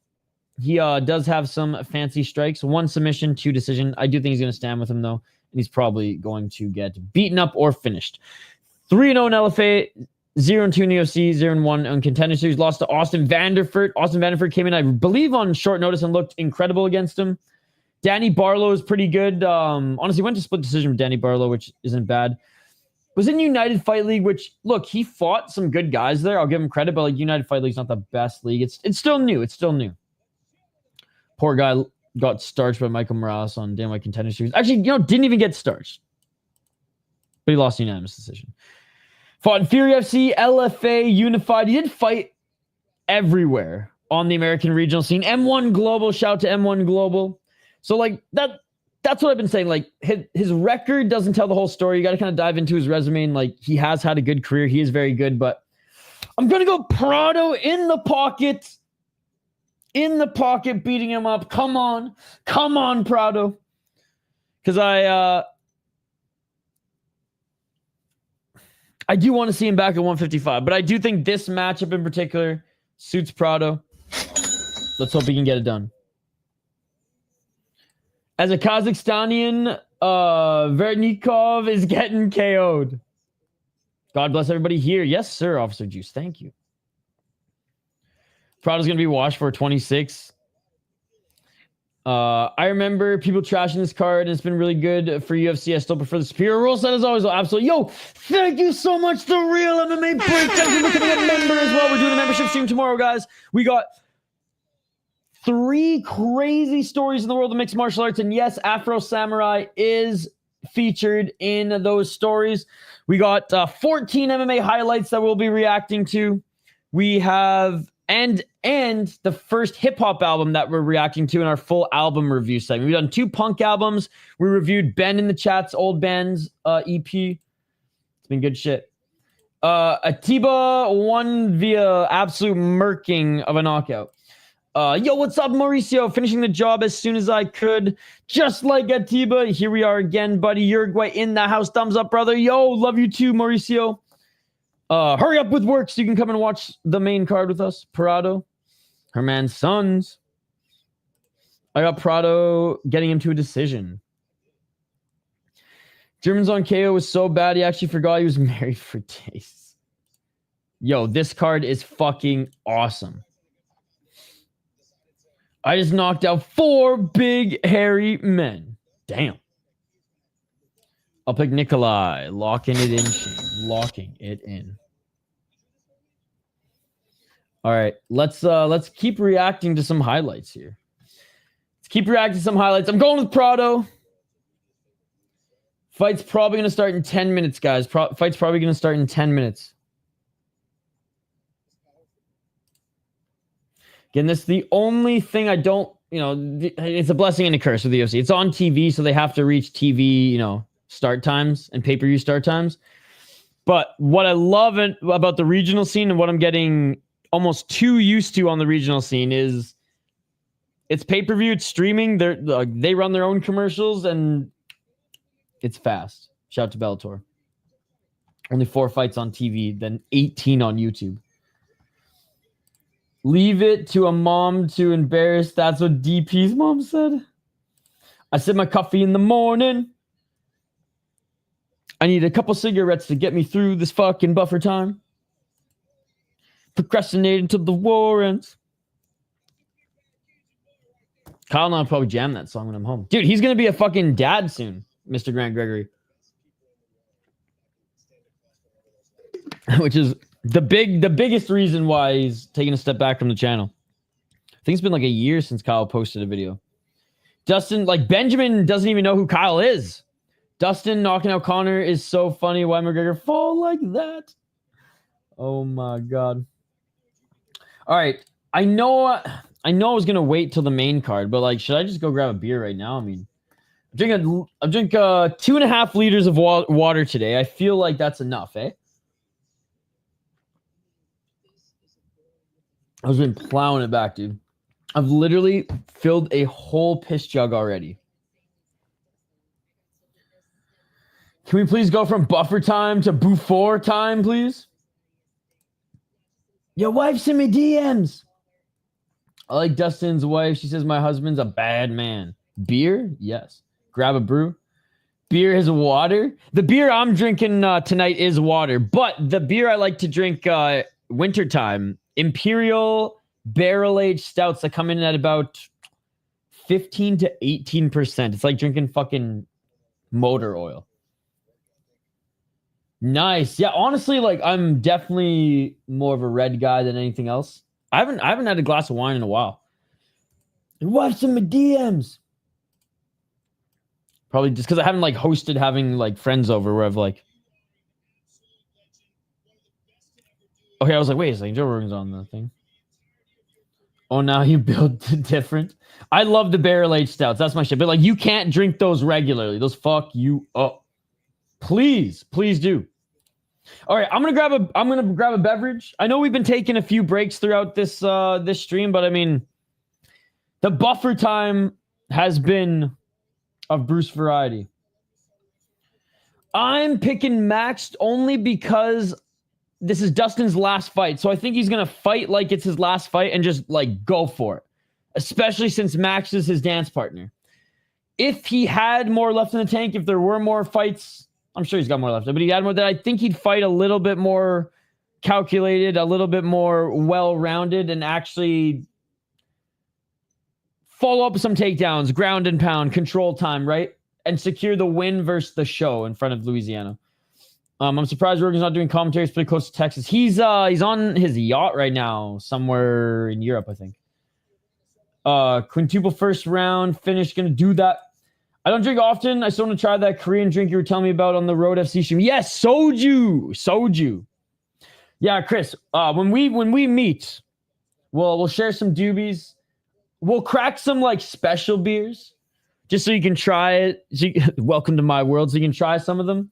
He does have some fancy strikes. 1 submission, 2 decision. I do think he's going to stand with him, though, and he's probably going to get beaten up or finished. 3-0 in LFA, 0-2 in the UFC, 0-1 on Contender Series. Lost to Austin Vanderford. Austin Vanderford came in, I believe, on short notice and looked incredible against him. Danny Barlow is pretty good. Honestly, went to split decision with Danny Barlow, which isn't bad. Was in United Fight League, which, look, he fought some good guys there. I'll give him credit, but like United Fight League's not the best league. It's still new. It's still new. Poor guy got starched by Michael Morales on Damn White Contender Series. Actually, didn't even get starched. But he lost a unanimous decision. Fought in Fury FC, LFA, Unified. He did fight everywhere on the American regional scene. M1 Global. Shout out to M1 Global. So, like, that's what I've been saying. Like, his record doesn't tell the whole story. You got to kind of dive into his resume. And, like, he has had a good career. He is very good. But I'm going to go Prado in the pocket. In the pocket, beating him up. Come on. Come on, Prado. Because I do want to see him back at 155. But I do think this matchup in particular suits Prado. Let's hope he can get it done. As a Kazakhstanian, Veretennikov is getting KO'd. God bless everybody here. Yes, sir, Officer Juice. Thank you. Prado's going to be washed for 26. I remember people trashing this card, and it's been really good for UFC. I still prefer the superior rule set as always. Absolutely. Yo, thank you so much, The Real MMA Breakdown. You're becoming a member as well. We're doing a membership stream tomorrow, guys. We got 3 crazy stories in the world of mixed martial arts. And yes, Afro Samurai is featured in those stories. We got 14 MMA highlights that we'll be reacting to. We have and the first hip hop album that we're reacting to in our full album review segment. We've done 2 punk albums. We reviewed Ben in the Chat's old band's EP. It's been good shit. Ateba won via absolute murking of a knockout. Yo, what's up, Mauricio? Finishing the job as soon as I could. Just like Ateba. Here we are again, buddy. Uruguay in the house. Thumbs up, brother. Yo, love you too, Mauricio. Hurry up with work so you can come and watch the main card with us. Prado. Herman's sons. I got Prado getting him to a decision. Germans on KO was so bad he actually forgot he was married for days. Yo, this card is fucking awesome. I just knocked out 4 big, hairy men. Damn. I'll pick Nikolay. Locking it in, Shane. Locking it in. All right. Let's keep reacting to some highlights here. Let's keep reacting to some highlights. I'm going with Prado. Fight's probably going to start in 10 minutes, guys. Fight's probably going to start in 10 minutes. Again, this is the only thing I don't, it's a blessing and a curse with the UFC. It's on TV, so they have to reach TV, start times and pay-per-view start times. But what I love about the regional scene and what I'm getting almost too used to on the regional scene is it's pay-per-view, it's streaming. They run their own commercials, and it's fast. Shout out to Bellator. Only 4 fights on TV, then 18 on YouTube. Leave it to a mom to embarrass. That's what DP's mom said. I sip my coffee in the morning. I need a couple cigarettes to get me through this fucking buffer time. Procrastinate until the war ends. Kyle and I'll probably jam that song when I'm home. Dude, he's going to be a fucking dad soon, Mr. Grant Gregory. Which is the biggest reason why he's taking a step back from the channel. I think it's been like a year since Kyle posted a video. Dustin, Benjamin doesn't even know who Kyle is. Dustin knocking out Connor is so funny. Why McGregor fall like that? Oh my God. All right. I know I was going to wait till the main card, but should I just go grab a beer right now? I mean, I drink 2.5 liters of water today. I feel like that's enough, eh? I've been plowing it back, dude. I've literally filled a whole piss jug already. Can we please go from buffer time to before time, please? Your wife's in my DMs. I like Dustin's wife. She says my husband's a bad man. Beer? Yes. Grab a brew. Beer is water. The beer I'm drinking tonight is water, but the beer I like to drink wintertime, Imperial barrel-aged stouts that come in at about 15 to 18%. It's like drinking fucking motor oil. Nice. Yeah, honestly, I'm definitely more of a red guy than anything else. I haven't had a glass of wine in a while. Your wife's in my DMs. Probably just because I haven't hosted having friends over where I've okay, I was like, wait a second, Joe Rogan's on the thing. Oh, now you build different. I love the barrel-aged stouts. That's my shit. But you can't drink those regularly. Those fuck you up. Please do. All right, I'm gonna grab a beverage. I know we've been taking a few breaks throughout this this stream, but I mean, the buffer time has been of Bruce variety. I'm picking Max only because this is Dustin's last fight, so I think he's gonna fight like it's his last fight and just go for it. Especially since Max is his dance partner. If he had more left in the tank, if there were more fights, I'm sure he's got more left, but he had more. That I think he'd fight a little bit more calculated, a little bit more well-rounded, and actually follow up with some takedowns, ground and pound, control time, right, and secure the win versus the show in front of Louisiana. I'm surprised Rogan's not doing commentary. He's pretty close to Texas. He's on his yacht right now, somewhere in Europe, I think. Quintuple first round finish, gonna do that. I don't drink often. I still want to try that Korean drink you were telling me about on the Road FC stream. Yes, soju. Yeah, Chris. When we meet, we'll share some doobies. We'll crack some like special beers, just so you can try it. Welcome to my world, so you can try some of them.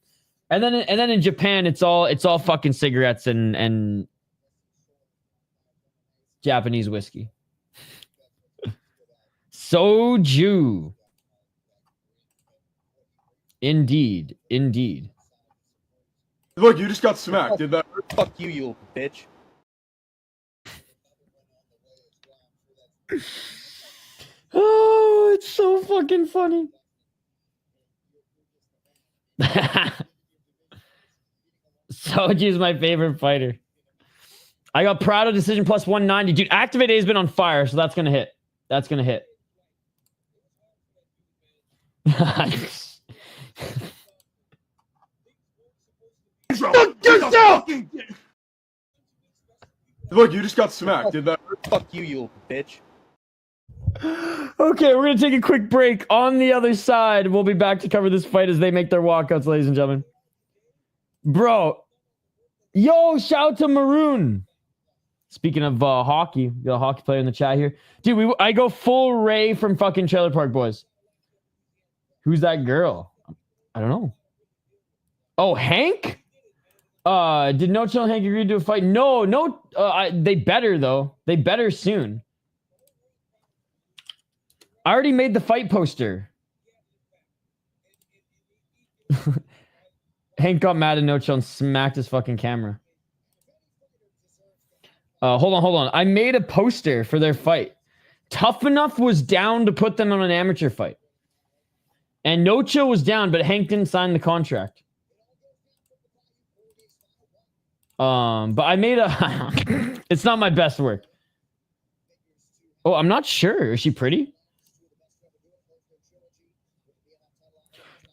And then in Japan, it's all fucking cigarettes and Japanese whiskey. Soju. Indeed. Look, you just got smacked. Did that? Fuck you, you little bitch. Oh, it's so fucking funny. Soju's my favorite fighter. I got Prado decision plus 190. Dude, Activate A has been on fire, so that's going to hit. That's going to hit. Fuck yourself! Look, you just got smacked. Did that? Fuck you, you little bitch. Okay, we're going to take a quick break. On the other side, we'll be back to cover this fight as they make their walkouts, ladies and gentlemen. Bro. Yo, shout out to Maroon. Speaking of hockey, got a hockey player in the chat here. Dude, I go full Ray from fucking Trailer Park Boys. Who's that girl? I don't know. Oh, Hank? Did No Chill and Hank agree to a fight? No. They better, though. They better soon. I already made the fight poster. Hank got mad at No Chill and smacked his fucking camera. Hold on. I made a poster for their fight. Tough Enough was down to put them on an amateur fight. And No Chill was down, but Hank didn't sign the contract. But I made a... It's not my best work. Oh, I'm not sure. Is she pretty?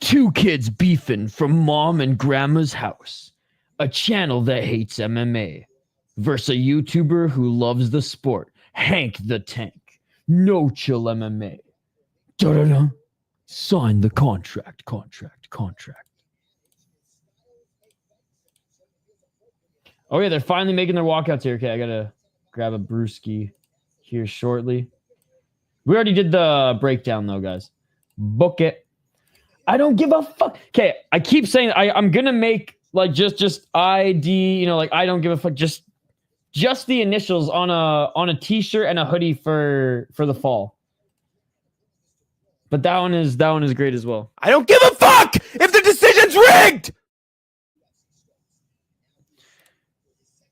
Two kids beefing from mom and grandma's house. A channel that hates MMA. Versus a YouTuber who loves the sport. Hank the Tank. No Chill MMA. Da-da-da. Sign the contract. Oh yeah, they're finally making their walkouts here. Okay, I gotta grab a brewski here shortly. We already did the breakdown though, guys. Book it. I don't give a fuck. Okay, I keep saying I'm gonna make like just ID, you know, like I don't give a fuck. Just the initials on a t-shirt and a hoodie for the fall. But that one is great as well. I don't give a fuck if the decision's rigged!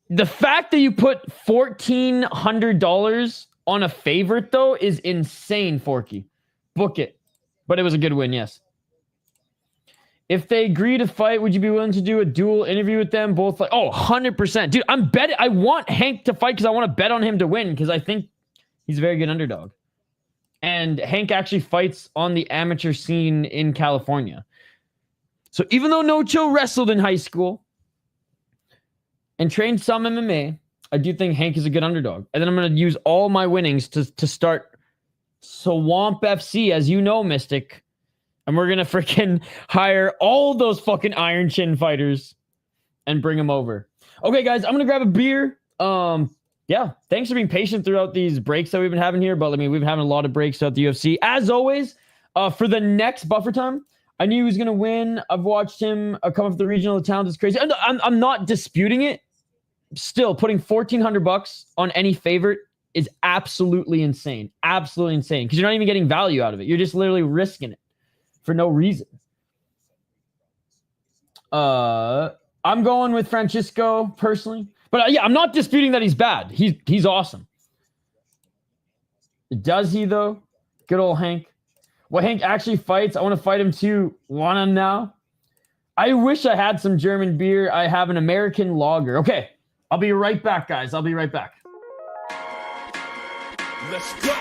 The fact that you put $1,400 on a favorite though is insane, Forky. Book it. But it was a good win, yes. If they agree to fight, would you be willing to do a dual interview with them? Both like, 100%. Dude, I'm betting. I want Hank to fight because I want to bet on him to win because I think he's a very good underdog. And Hank actually fights on the amateur scene in California. So even though No Chill wrestled in high school and trained some MMA, I do think Hank is a good underdog. And then I'm going to use all my winnings to start Swamp FC, as you know, Mystic. And we're going to freaking hire all those fucking Iron Chin fighters and bring them over. Okay, guys, I'm going to grab a beer. Yeah, thanks for being patient throughout these breaks that we've been having here. But I mean, we've been having a lot of breaks throughout the UFC. As always, for the next buffer time, I knew he was going to win. I've watched him come up the regional talent. It's crazy. I'm not disputing it. Still, putting $1,400 on any favorite is absolutely insane. Absolutely insane. Because you're not even getting value out of it. You're just literally risking it for no reason. I'm going with Francisco personally. But yeah, I'm not disputing that he's bad. He's awesome. Does he, though? Good old Hank. Well, Hank actually fights. I want to fight him too. Wanna now? I wish I had some German beer. I have an American lager. Okay, I'll be right back, guys. I'll be right back. Let's go!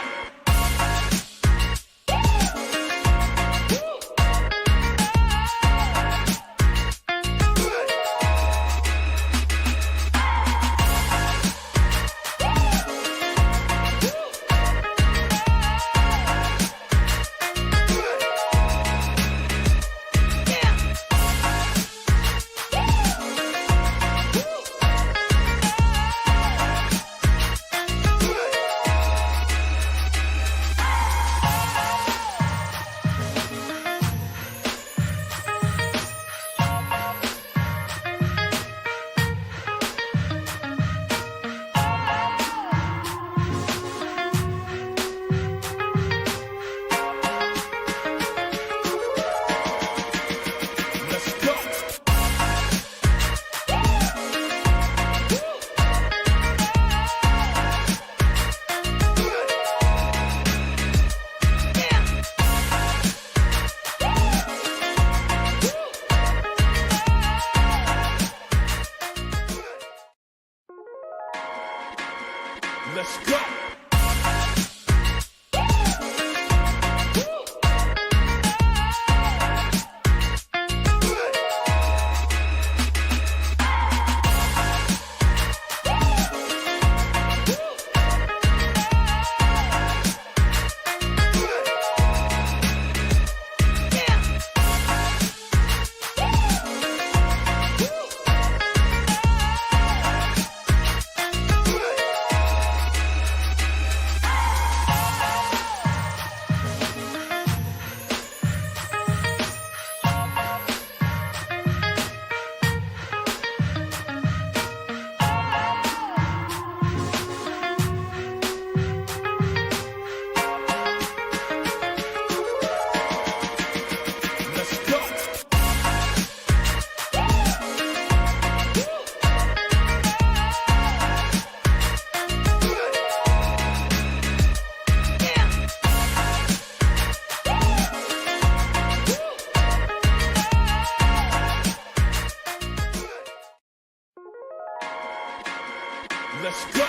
Let's go.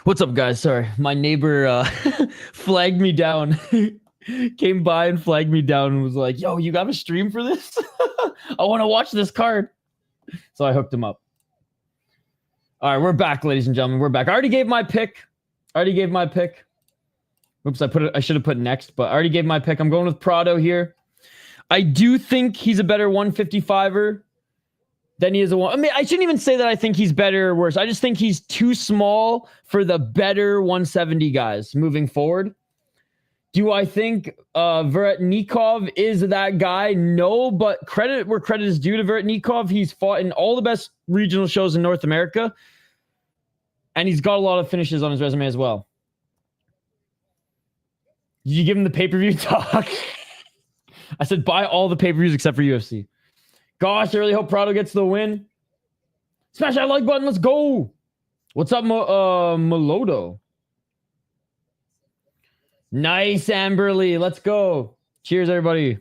What's up, guys? Sorry, my neighbor flagged me down. Came by and flagged me down and was like, yo, you got a stream for this? I want to watch this card. So I hooked him up. All right, we're back, ladies and gentlemen. We're back. I already gave my pick. Oops, I should have put next, but I already gave my pick. I'm going with Prado here. I do think he's a better 155er than he is a one. I mean, I shouldn't even say that I think he's better or worse. I just think he's too small for the better 170 guys moving forward. Do I think Veretennikov is that guy? No, but credit where credit is due to Veretennikov. He's fought in all the best regional shows in North America, and he's got a lot of finishes on his resume as well. Did you give him the pay-per-view talk? I said buy all the pay-per-views except for UFC. Gosh, I really hope Prado gets the win. Smash that like button. Let's go. What's up, Melodo? Nice, Amberly. Let's go. Cheers, everybody.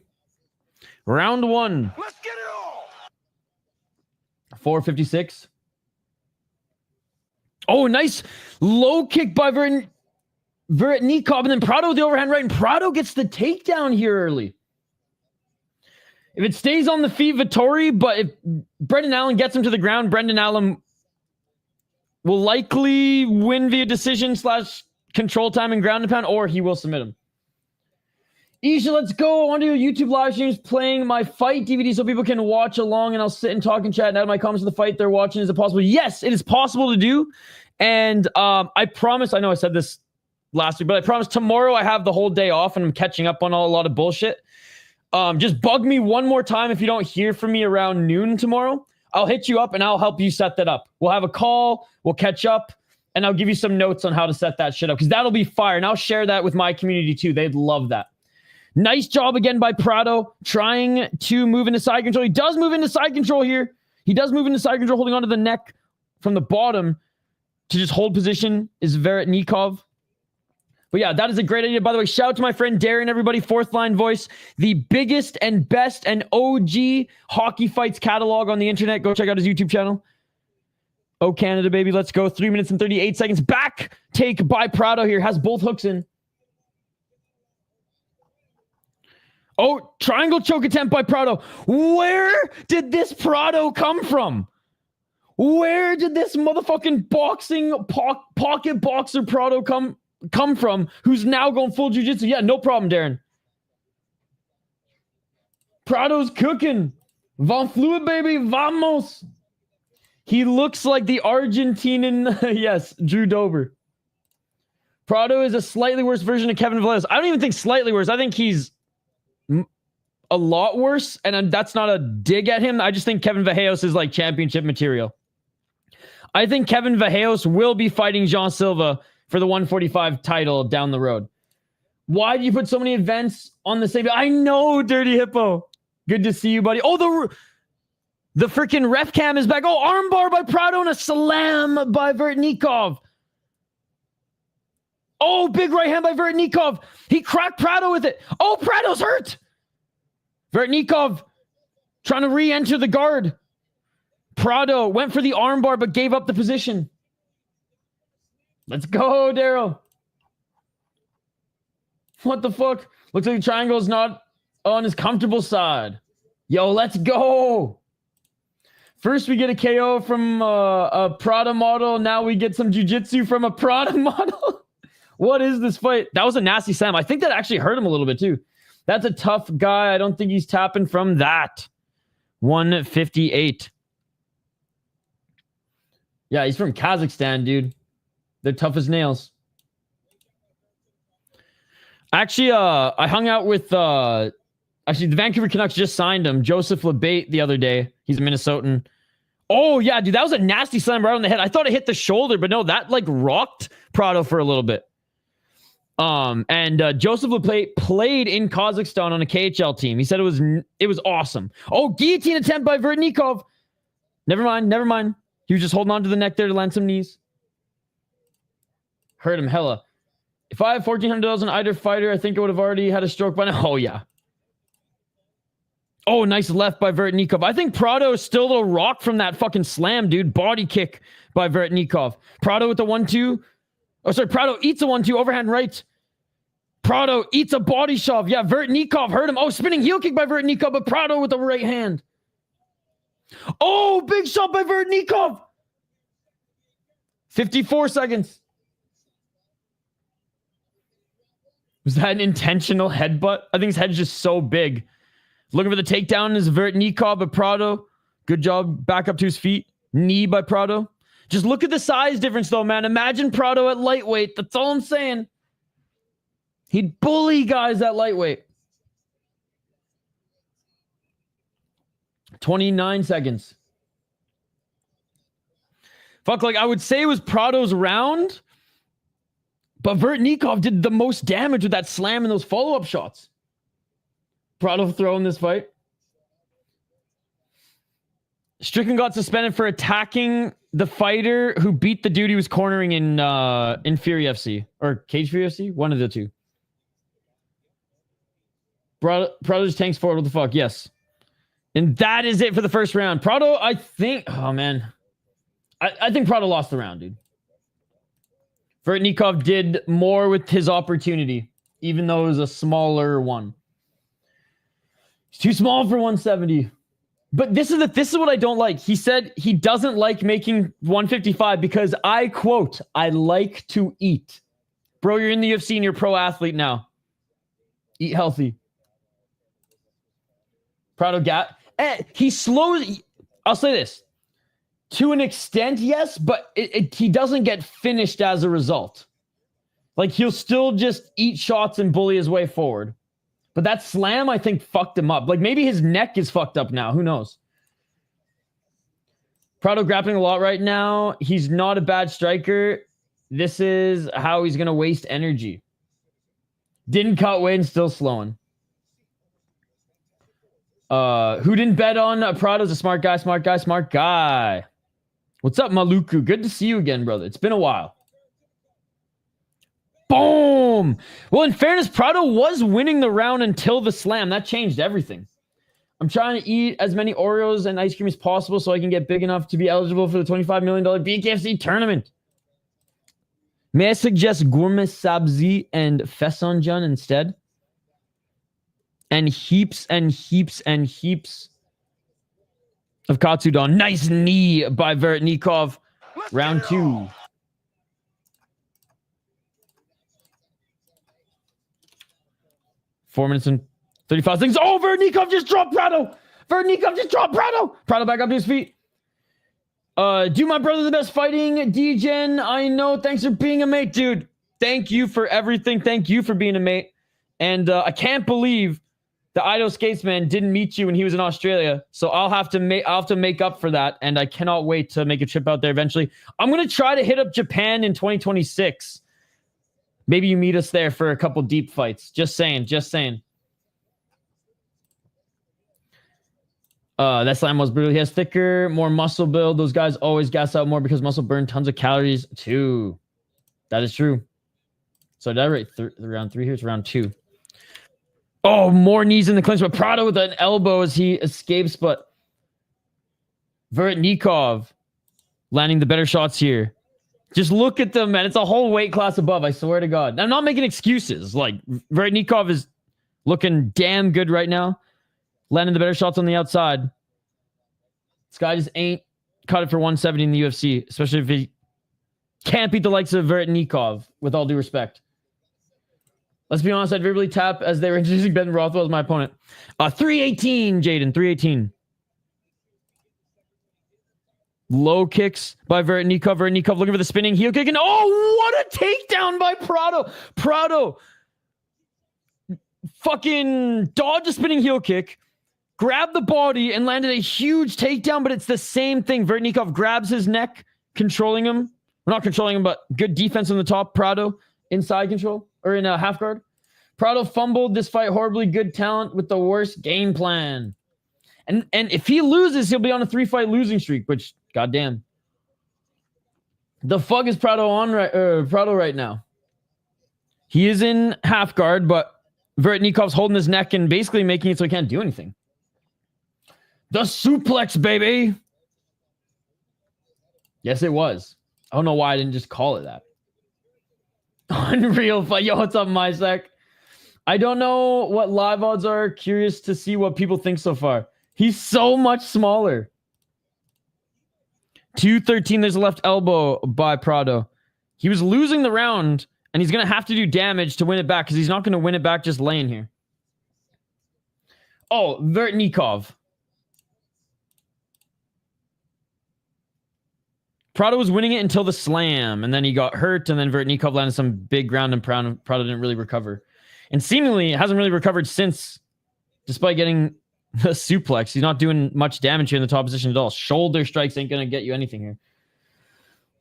Round one. Let's get it all. 456. Oh, nice low kick by Veretennikov, and then Prado with the overhand right, and Prado gets the takedown here early. If it stays on the feet, Vettori, but if Brendan Allen gets him to the ground, Brendan Allen will likely win via decision / control time and ground and pound, or he will submit him. Isha, let's go. I want to do a YouTube live stream playing my fight DVD so people can watch along, and I'll sit and talk and chat and add my comments to the fight they're watching. Is it possible? Yes, it is possible to do. And I promise, I know I said this last week, but I promise tomorrow I have the whole day off and I'm catching up on a lot of bullshit. Just bug me one more time if you don't hear from me around noon tomorrow. I'll hit you up and I'll help you set that up. We'll have a call, we'll catch up, and I'll give you some notes on how to set that shit up, because that'll be fire. And I'll share that with my community too. They'd love that. Nice job again by Prado, trying to move into side control. He does move into side control here. He does move into side control, holding onto the neck from the bottom to just hold position is Veretennikov. But yeah, that is a great idea. By the way, shout out to my friend Darren, everybody, Fourth Line Voice, the biggest and best and OG hockey fights catalog on the internet. Go check out his YouTube channel. Oh, Canada, baby. Let's go. 3 minutes and 38 seconds. Back take by Prado here. Has both hooks in. Oh, triangle choke attempt by Prado. Where did this Prado come from? Where did this motherfucking boxing pocket boxer Prado come from, who's now going full jiu-jitsu? Yeah, no problem, Darren. Prado's cooking. Von Fluid, baby. Vamos. He looks like the Argentinian, yes, Drew Dober. Prado is a slightly worse version of Kevin Vallejos. I don't even think slightly worse. I think he's a lot worse, and that's not a dig at him. I just think Kevin Vallejos is like championship material. I think Kevin Vallejos will be fighting Jean Silva for the 145 title down the road. Why do you put so many events on the same? I know, Dirty Hippo. Good to see you, buddy. Oh, the freaking ref cam is back. Oh, armbar by Prado and a slam by Veretennikov. Oh, big right hand by Veretennikov. He cracked Prado with it. Oh, Prado's hurt. Veretennikov trying to re-enter the guard. Prado went for the armbar but gave up the position. Let's go, Daryl. What the fuck? Looks like the triangle's not on his comfortable side. Yo, let's go. First, we get a KO from a Prado model. Now we get some jiu-jitsu from a Prado model. What is this fight? That was a nasty slam. I think that actually hurt him a little bit too. That's a tough guy. I don't think he's tapping from that. 158. Yeah, he's from Kazakhstan, dude. They're tough as nails. Actually, I hung out with actually the Vancouver Canucks just signed him, Joseph Labate, the other day. He's a Minnesotan. Oh yeah, dude, that was a nasty slam right on the head. I thought it hit the shoulder, but no, that like rocked Prado for a little bit. And Joseph Labate played in Kazakhstan on a KHL team. He said it was awesome. Oh, guillotine attempt by Veretennikov. Never mind. He was just holding on to the neck there to land some knees. Hurt him hella. If I had $1,400 on either fighter, I think I would have already had a stroke by now. Oh, yeah. Oh, nice left by Veretennikov. I think Prado is still a little rock from that fucking slam, dude. Body kick by Veretennikov. Prado with the 1-2. Oh, sorry. Prado eats a 1-2. Overhand right. Prado eats a body shove. Yeah, Veretennikov hurt him. Oh, spinning heel kick by Veretennikov, but Prado with the right hand. Oh, big shot by Veretennikov. 54 seconds. Was that an intentional headbutt? I think his head's just so big. Looking for the takedown is Veretennikov, but Prado. Good job. Back up to his feet. Knee by Prado. Just look at the size difference, though, man. Imagine Prado at lightweight. That's all I'm saying. He'd bully guys at lightweight. 29 seconds. Fuck, like, I would say it was Prado's round, but Veretennikov did the most damage with that slam and those follow-up shots. Prado throwing this fight. Strickland got suspended for attacking the fighter who beat the dude he was cornering in Fury FC. Or Cage Fury FC? One of the two. Prado just tanks forward. What the fuck? Yes. And that is it for the first round. Prado, I think... Oh, man. I think Prado lost the round, dude. Veretennikov did more with his opportunity, even though it was a smaller one. He's too small for 170. But this is what I don't like. He said he doesn't like making 155 because I quote, I like to eat. Bro, you're in the UFC and you're a pro athlete now. Eat healthy. Prado he slows. I'll say this. To an extent, yes, but he doesn't get finished as a result. Like, he'll still just eat shots and bully his way forward. But that slam, I think, fucked him up. Like, maybe his neck is fucked up now. Who knows? Prado grappling a lot right now. He's not a bad striker. This is how he's going to waste energy. Didn't cut weight and still slowing. Who didn't bet on Prado's a smart guy. What's up, Maluku? Good to see you again, brother. It's been a while. Boom! Well, in fairness, Prado was winning the round until the slam. That changed everything. I'm trying to eat as many Oreos and ice cream as possible so I can get big enough to be eligible for the $25 million BKFC tournament. May I suggest gourmet sabzi and fesonjan instead? And heaps and heaps and heaps of katsudon. Nice knee by Veretennikov. Round 2. Four minutes and 35 seconds. Oh, Veretennikov just dropped Prado. Prado back up to his feet. Do my brother the best fighting, D-Gen. I know. Thanks for being a mate, dude. Thank you for everything. Thank you for being a mate. And I can't believe the Ido Skatesman didn't meet you when he was in Australia. So I'll have to make up for that. And I cannot wait to make a trip out there eventually. I'm going to try to hit up Japan in 2026. Maybe you meet us there for a couple deep fights. Just saying. That slam was brutal. He has thicker, more muscle build. Those guys always gas out more because muscle burn tons of calories too. That is true. So did I rate round 3 here? It's round 2. Oh, more knees in the clinch, but Prado with an elbow as he escapes, but Veretennikov landing the better shots here. Just look at them, man. It's a whole weight class above, I swear to God. I'm not making excuses. Like, Veretennikov is looking damn good right now. Landing the better shots on the outside. This guy just ain't cut it for 170 in the UFC, especially if he can't beat the likes of Veretennikov, with all due respect. Let's be honest, I'd verbally tap as they were introducing Ben Rothwell as my opponent. 318, Jaden, 318. Low kicks by Veretennikov. Veretennikov looking for the spinning heel kick. And oh, what a takedown by Prado. Prado fucking dodged a spinning heel kick, grabbed the body, and landed a huge takedown, but it's the same thing. Veretennikov grabs his neck, controlling him. Well, not controlling him, but good defense on the top. Prado inside control, or in a half guard. Prado fumbled this fight horribly. Good talent with the worst game plan. And if he loses, he'll be on a 3-fight losing streak, which, goddamn. The fuck is Prado on Prado right now? He is in half guard, but Veretennikov's holding his neck and basically making it so he can't do anything. The suplex, baby. Yes, it was. I don't know why I didn't just call it that. Unreal fight. Yo, what's up, MySec? I don't know what live odds are. Curious to see what people think so far. He's so much smaller. 213. There's a left elbow by Prado. He was losing the round, and he's going to have to do damage to win it back because he's not going to win it back just laying here. Oh, Veretennikov. Prado was winning it until the slam, and then he got hurt, and then Veretennikov landed some big ground, and Prado didn't really recover. And seemingly hasn't really recovered since, despite getting the suplex. He's not doing much damage here in the top position at all. Shoulder strikes ain't going to get you anything here.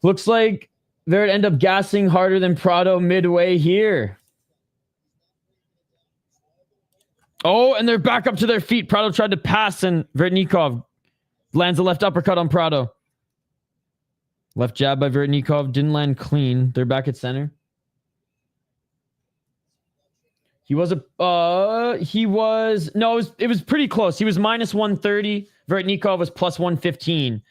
Looks like they'd end up gassing harder than Prado midway here. Oh, and they're back up to their feet. Prado tried to pass, and Veretennikov lands a left uppercut on Prado. Left jab by Veretennikov. Didn't land clean. They're back at center. It was pretty close. He was minus 130. Veretennikov was plus 115.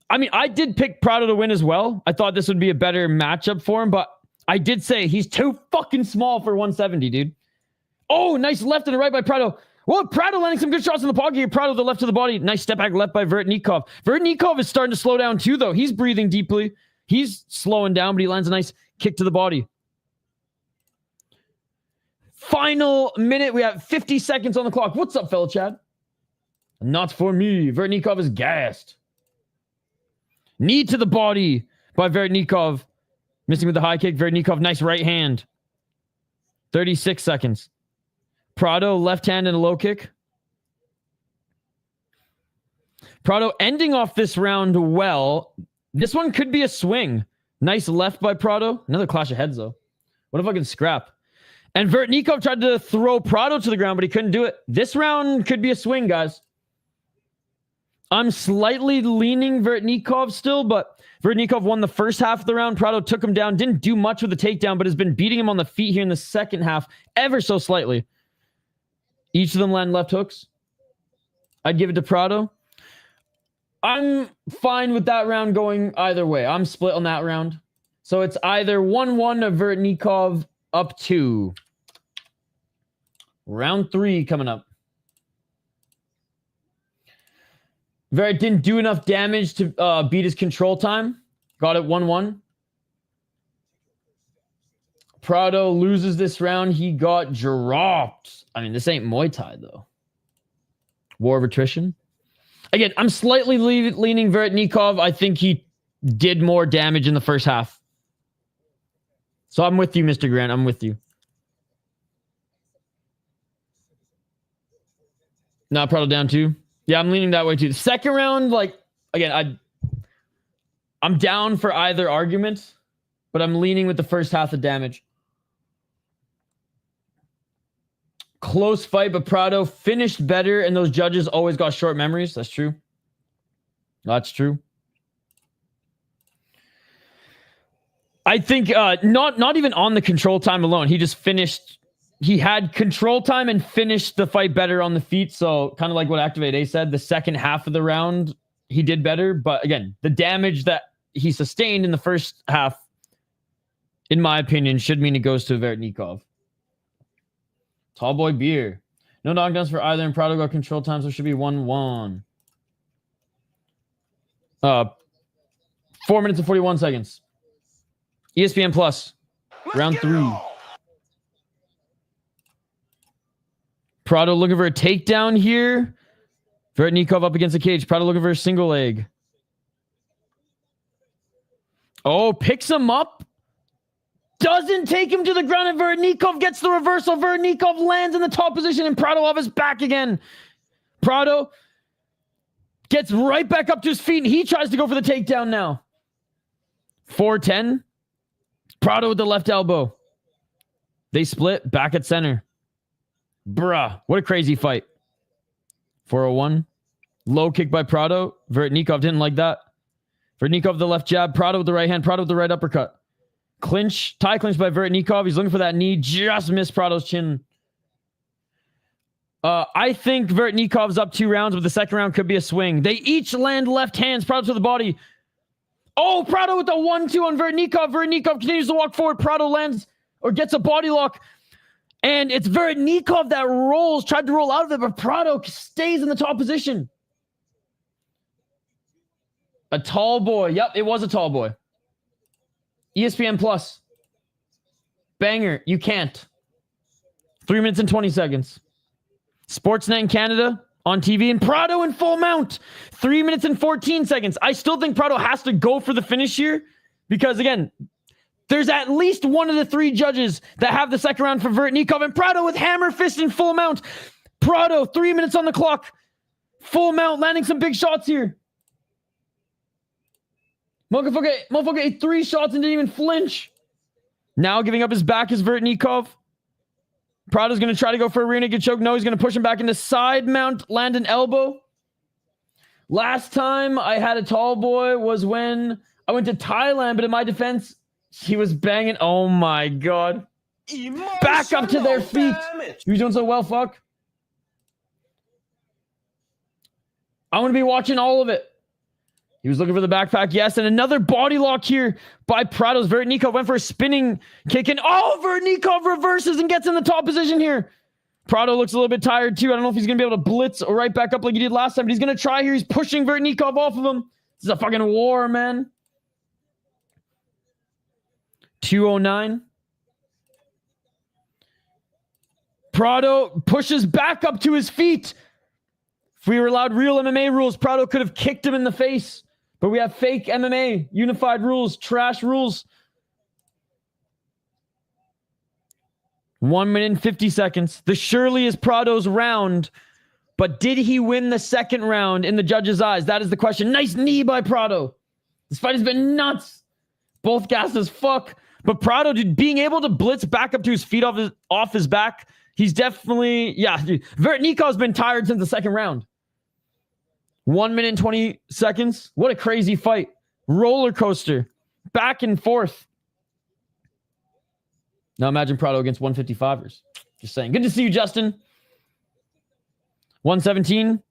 I mean, I did pick Prado to win as well. I thought this would be a better matchup for him, but I did say he's too fucking small for 170, dude. Oh, nice left and right by Prado. Well, Prado landing some good shots in the pocket here. Prado the left to the body. Nice step back left by Veretennikov. Veretennikov is starting to slow down too, though. He's breathing deeply. He's slowing down, but he lands a nice kick to the body. Final minute. We have 50 seconds on the clock. What's up, fellow Chad? Not for me. Veretennikov is gassed. Knee to the body by Veretennikov. Missing with the high kick. Veretennikov, nice right hand. 36 seconds. Prado, left hand and a low kick. Prado ending off this round well. This one could be a swing. Nice left by Prado. Another clash of heads, though. What if I can scrap? And Veretennikov tried to throw Prado to the ground, but he couldn't do it. This round could be a swing, guys. I'm slightly leaning Veretennikov still, but Veretennikov won the first half of the round. Prado took him down. Didn't do much with the takedown, but has been beating him on the feet here in the second half ever so slightly. Each of them land left hooks. I'd give it to Prado. I'm fine with that round going either way. I'm split on that round. So it's either 1-1 of Veretennikov up 2. Round 3 coming up. Verit didn't do enough damage to beat his control time. Got it 1-1. Prado loses this round. He got dropped. I mean, this ain't Muay Thai, though. War of attrition. Again, I'm slightly leaning Veretennikov. I think he did more damage in the first half. So I'm with you, Mr. Grant. I'm with you. Now Prado down 2. Yeah, I'm leaning that way too. The second round, like, again, I'm down for either argument, but I'm leaning with the first half of damage. Close fight, but Prado finished better, and those judges always got short memories. That's true. That's true. I think not even on the control time alone. He just finished. He had control time and finished the fight better on the feet. So kind of like what Activate A said, the second half of the round, he did better. But again, the damage that he sustained in the first half, in my opinion, should mean it goes to Veretennikov. Tall boy beer. No knockdowns for either, and Prado got control time, so it should be 1-1. 4 minutes and 41 seconds. ESPN Plus. Round 3. Prado looking for a takedown here. Veretennikov up against the cage. Prado looking for a single leg. Oh, picks him up. Doesn't take him to the ground, and Veretennikov gets the reversal. Veretennikov lands in the top position, and Prado off his back again. Prado gets right back up to his feet, and he tries to go for the takedown now. 4-10. Prado with the left elbow. They split back at center. Bruh, what a crazy fight. 401. Low kick by Prado. Veretennikov didn't like that. Veretennikov with the left jab. Prado with the right hand. Prado with the right uppercut. Clinch. Tie clinch by Veretennikov. He's looking for that knee. Just missed Prado's chin. I think Veretennikov's up 2 rounds, but the second round could be a swing. They each land left hands. Prado to the body. Oh, Prado with the 1-2 on Veretennikov. Veretennikov continues to walk forward. Prado lands or gets a body lock. And it's Veretennikov that rolls, tried to roll out of it, but Prado stays in the top position. A tall boy. Yep, it was a tall boy. ESPN Plus. Banger. You can't. 3 minutes and 20 seconds. Sportsnet in Canada on TV, and Prado in full mount. 3 minutes and 14 seconds. I still think Prado has to go for the finish here because, again, there's at least one of the 3 judges that have the second round for Veretennikov, and Prado with hammer fist in full mount. Prado, 3 minutes on the clock. Full mount, landing some big shots here. Motherfucker ate 3 shots and didn't even flinch. Now giving up his back is Veretennikov. Prado's going to try to go for a rear naked choke. No, he's going to push him back into side mount, land an elbow. Last time I had a tall boy was when I went to Thailand, but in my defense, he was banging. Oh my God. Back up to their feet. He was doing so well, fuck. I'm going to be watching all of it. He was looking for the backpack, yes, and another body lock here by Prado's. Veretennikov went for a spinning kick, and Veretennikov reverses and gets in the top position here. Prado looks a little bit tired too. I don't know if he's going to be able to blitz right back up like he did last time, but he's going to try here. He's pushing Veretennikov off of him. This is a fucking war, man. 209. Prado pushes back up to his feet. If we were allowed real MMA rules, Prado could have kicked him in the face. But we have fake MMA, unified rules, trash rules. 1 minute and 50 seconds. This surely is Prado's round. But did he win the second round in the judge's eyes? That is the question. Nice knee by Prado. This fight has been nuts. Both gassed as fuck. But Prado, dude, being able to blitz back up to his feet off his back, he's definitely, yeah. Veretennikov's been tired since the second round. 1 minute and 20 seconds. What a crazy fight. Roller coaster. Back and forth. Now imagine Prado against 155ers. Just saying. Good to see you, Justin. 117.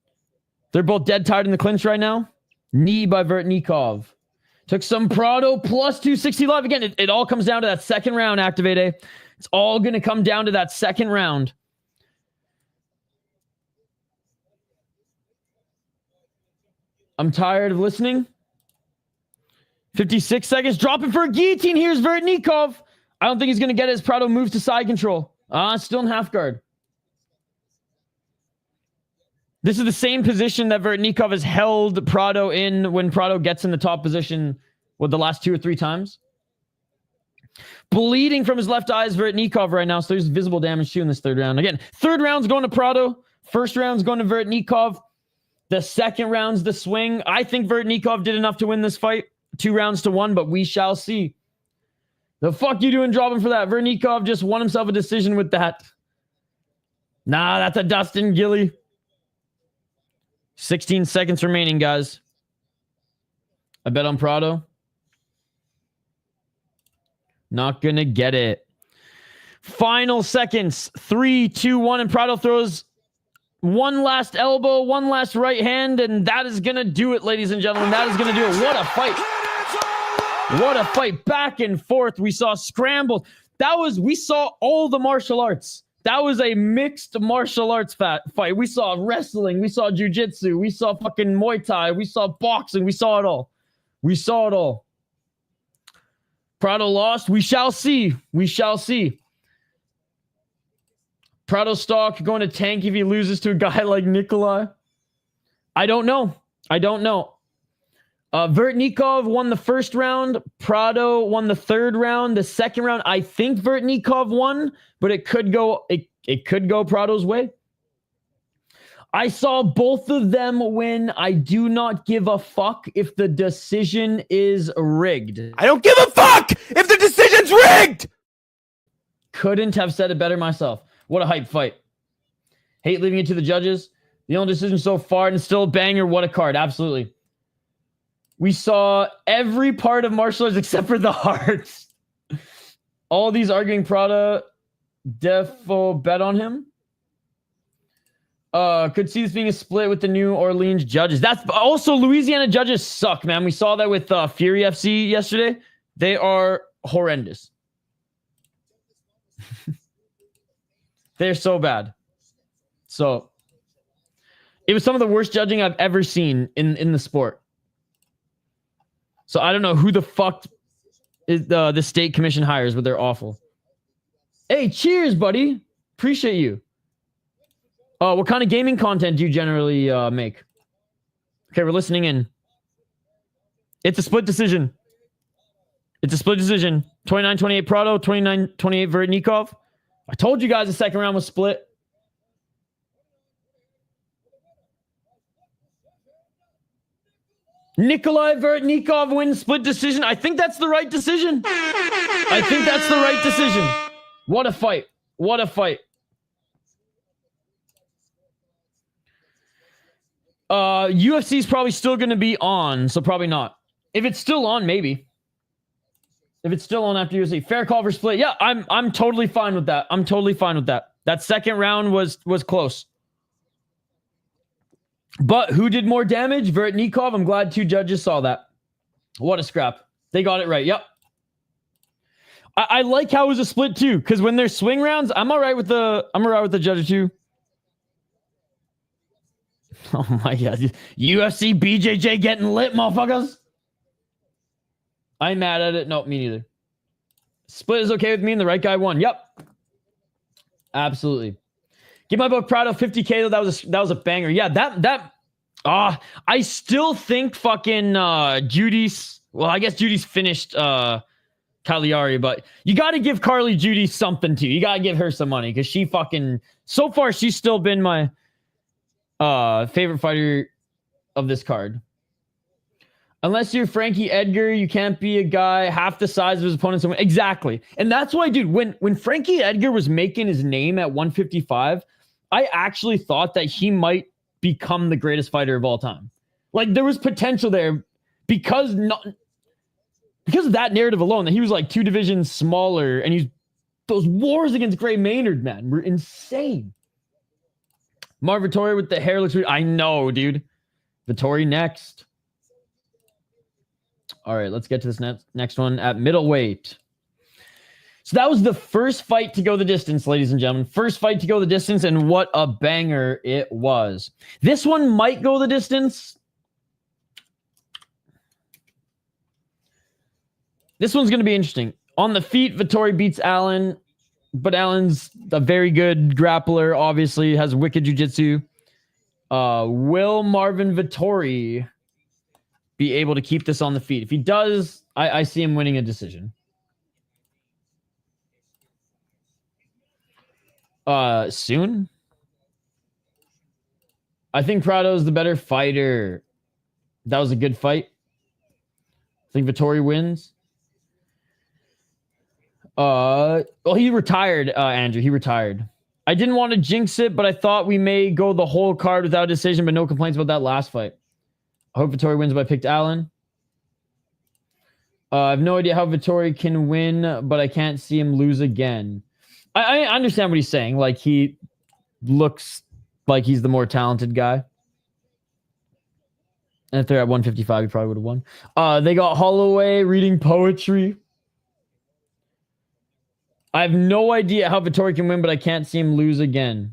They're both dead tired in the clinch right now. Knee by Veretennikov. Took some Prado plus 260 live. Again, it all comes down to that second round, Activate A. It's all going to come down to that second round. I'm tired of listening. 56 seconds. Dropping for a guillotine. Here's Veretennikov. I don't think he's going to get it as Prado moves to side control. Still in half guard. This is the same position that Veretennikov has held Prado in when Prado gets in the top position the last 2 or 3 times. Bleeding from his left eye is Veretennikov right now, so there's visible damage too in this third round. Again, third round's going to Prado. First round's going to Veretennikov. The second round's the swing. I think Veretennikov did enough to win this fight. 2 rounds to 1, but we shall see. The fuck you doing dropping for that? Veretennikov just won himself a decision with that. Nah, that's a Dustin Gilly. 16 seconds remaining, guys. I bet on Prado. Not gonna get it. Final seconds. 3, 2, 1, and Prado throws one last elbow, one last right hand, and that is gonna do it, ladies and gentlemen. That is gonna do it. What a fight. What a fight. Back and forth. We saw scrambles. We saw all the martial arts. That was a mixed martial arts fight. We saw wrestling. We saw jiu-jitsu. We saw fucking Muay Thai. We saw boxing. We saw it all. We saw it all. Prado lost. We shall see. We shall see. Prado stock going to tank if he loses to a guy like Nikolay? I don't know. Veretennikov won the first round. Prado won the third round. The second round, I think Veretennikov won, but it could go Prado's way. I saw both of them win. I do not give a fuck if the decision is rigged. I don't give a fuck if the decision's rigged! Couldn't have said it better myself. What a hype fight. Hate leaving it to the judges. The only decision so far, and still a banger. What a card. Absolutely. We saw every part of martial arts except for the hearts. All these arguing Prado. Defo bet on him. Could see this being a split with the New Orleans judges. That's also Louisiana judges suck, man. We saw that with Fury FC yesterday. They are horrendous. They're so bad. So it was some of the worst judging I've ever seen in the sport. So I don't know who the fuck is the state commission hires, but they're awful. Hey, cheers, buddy. Appreciate you. What kind of gaming content do you generally make? Okay, we're listening in. It's a split decision. 29-28 Prado, 29-28 Veretennikov. I told you guys the second round was split. Nikolay Veretennikov wins split decision. I think that's the right decision. What a fight. UFC is probably still going to be on, so probably not. If it's still on, maybe. If it's still on after UFC. Fair call for split. Yeah, I'm totally fine with that. That second round was close. But who did more damage? Veretennikov. I'm glad two judges saw that. What a scrap. They got it right. Yep. I like how it was a split too, because when there's swing rounds, I'm all right with the judge too. Oh my god. UFC BJJ getting lit, motherfuckers. I'm mad at it. Nope, me neither. Split is okay with me and the right guy won. Yep. Absolutely. Give my book Prado 50K though. That was a banger. Yeah, I still think fucking Judice. Well, I guess Judice finished Caliari, but you got to give Carly Judice something too. You got to give her some money because she fucking, so far she's still been my favorite fighter of this card. Unless you're Frankie Edgar, you can't be a guy half the size of his opponent. Exactly. And that's why, dude, when Frankie Edgar was making his name at 155, I actually thought that he might become the greatest fighter of all time. Like, there was potential there because of that narrative alone, that he was like 2 divisions smaller, and those wars against Gray Maynard, man, were insane. Marvin Vettori with the hair looks weird. I know, dude. Vettori next. All right, let's get to this next one at middleweight. So that was the first fight to go the distance, ladies and gentlemen. First fight to go the distance, and what a banger it was. This one might go the distance. This one's going to be interesting. On the feet, Vettori beats Allen, but Allen's a very good grappler, obviously, has wicked jiu-jitsu. Will Marvin Vettori be able to keep this on the feet? If he does, I see him winning a decision. Soon? I think Prado's the better fighter. That was a good fight. I think Vettori wins. Well, he retired, Andrew. He retired. I didn't want to jinx it, but I thought we may go the whole card without a decision, but no complaints about that last fight. I hope Vettori wins, but I picked Allen. I have no idea how Vettori can win, but I can't see him lose again. I understand what he's saying. Like, he looks like he's the more talented guy. And if they're at 155, he probably would have won. They got Holloway reading poetry. I have no idea how Vettori can win, but I can't see him lose again.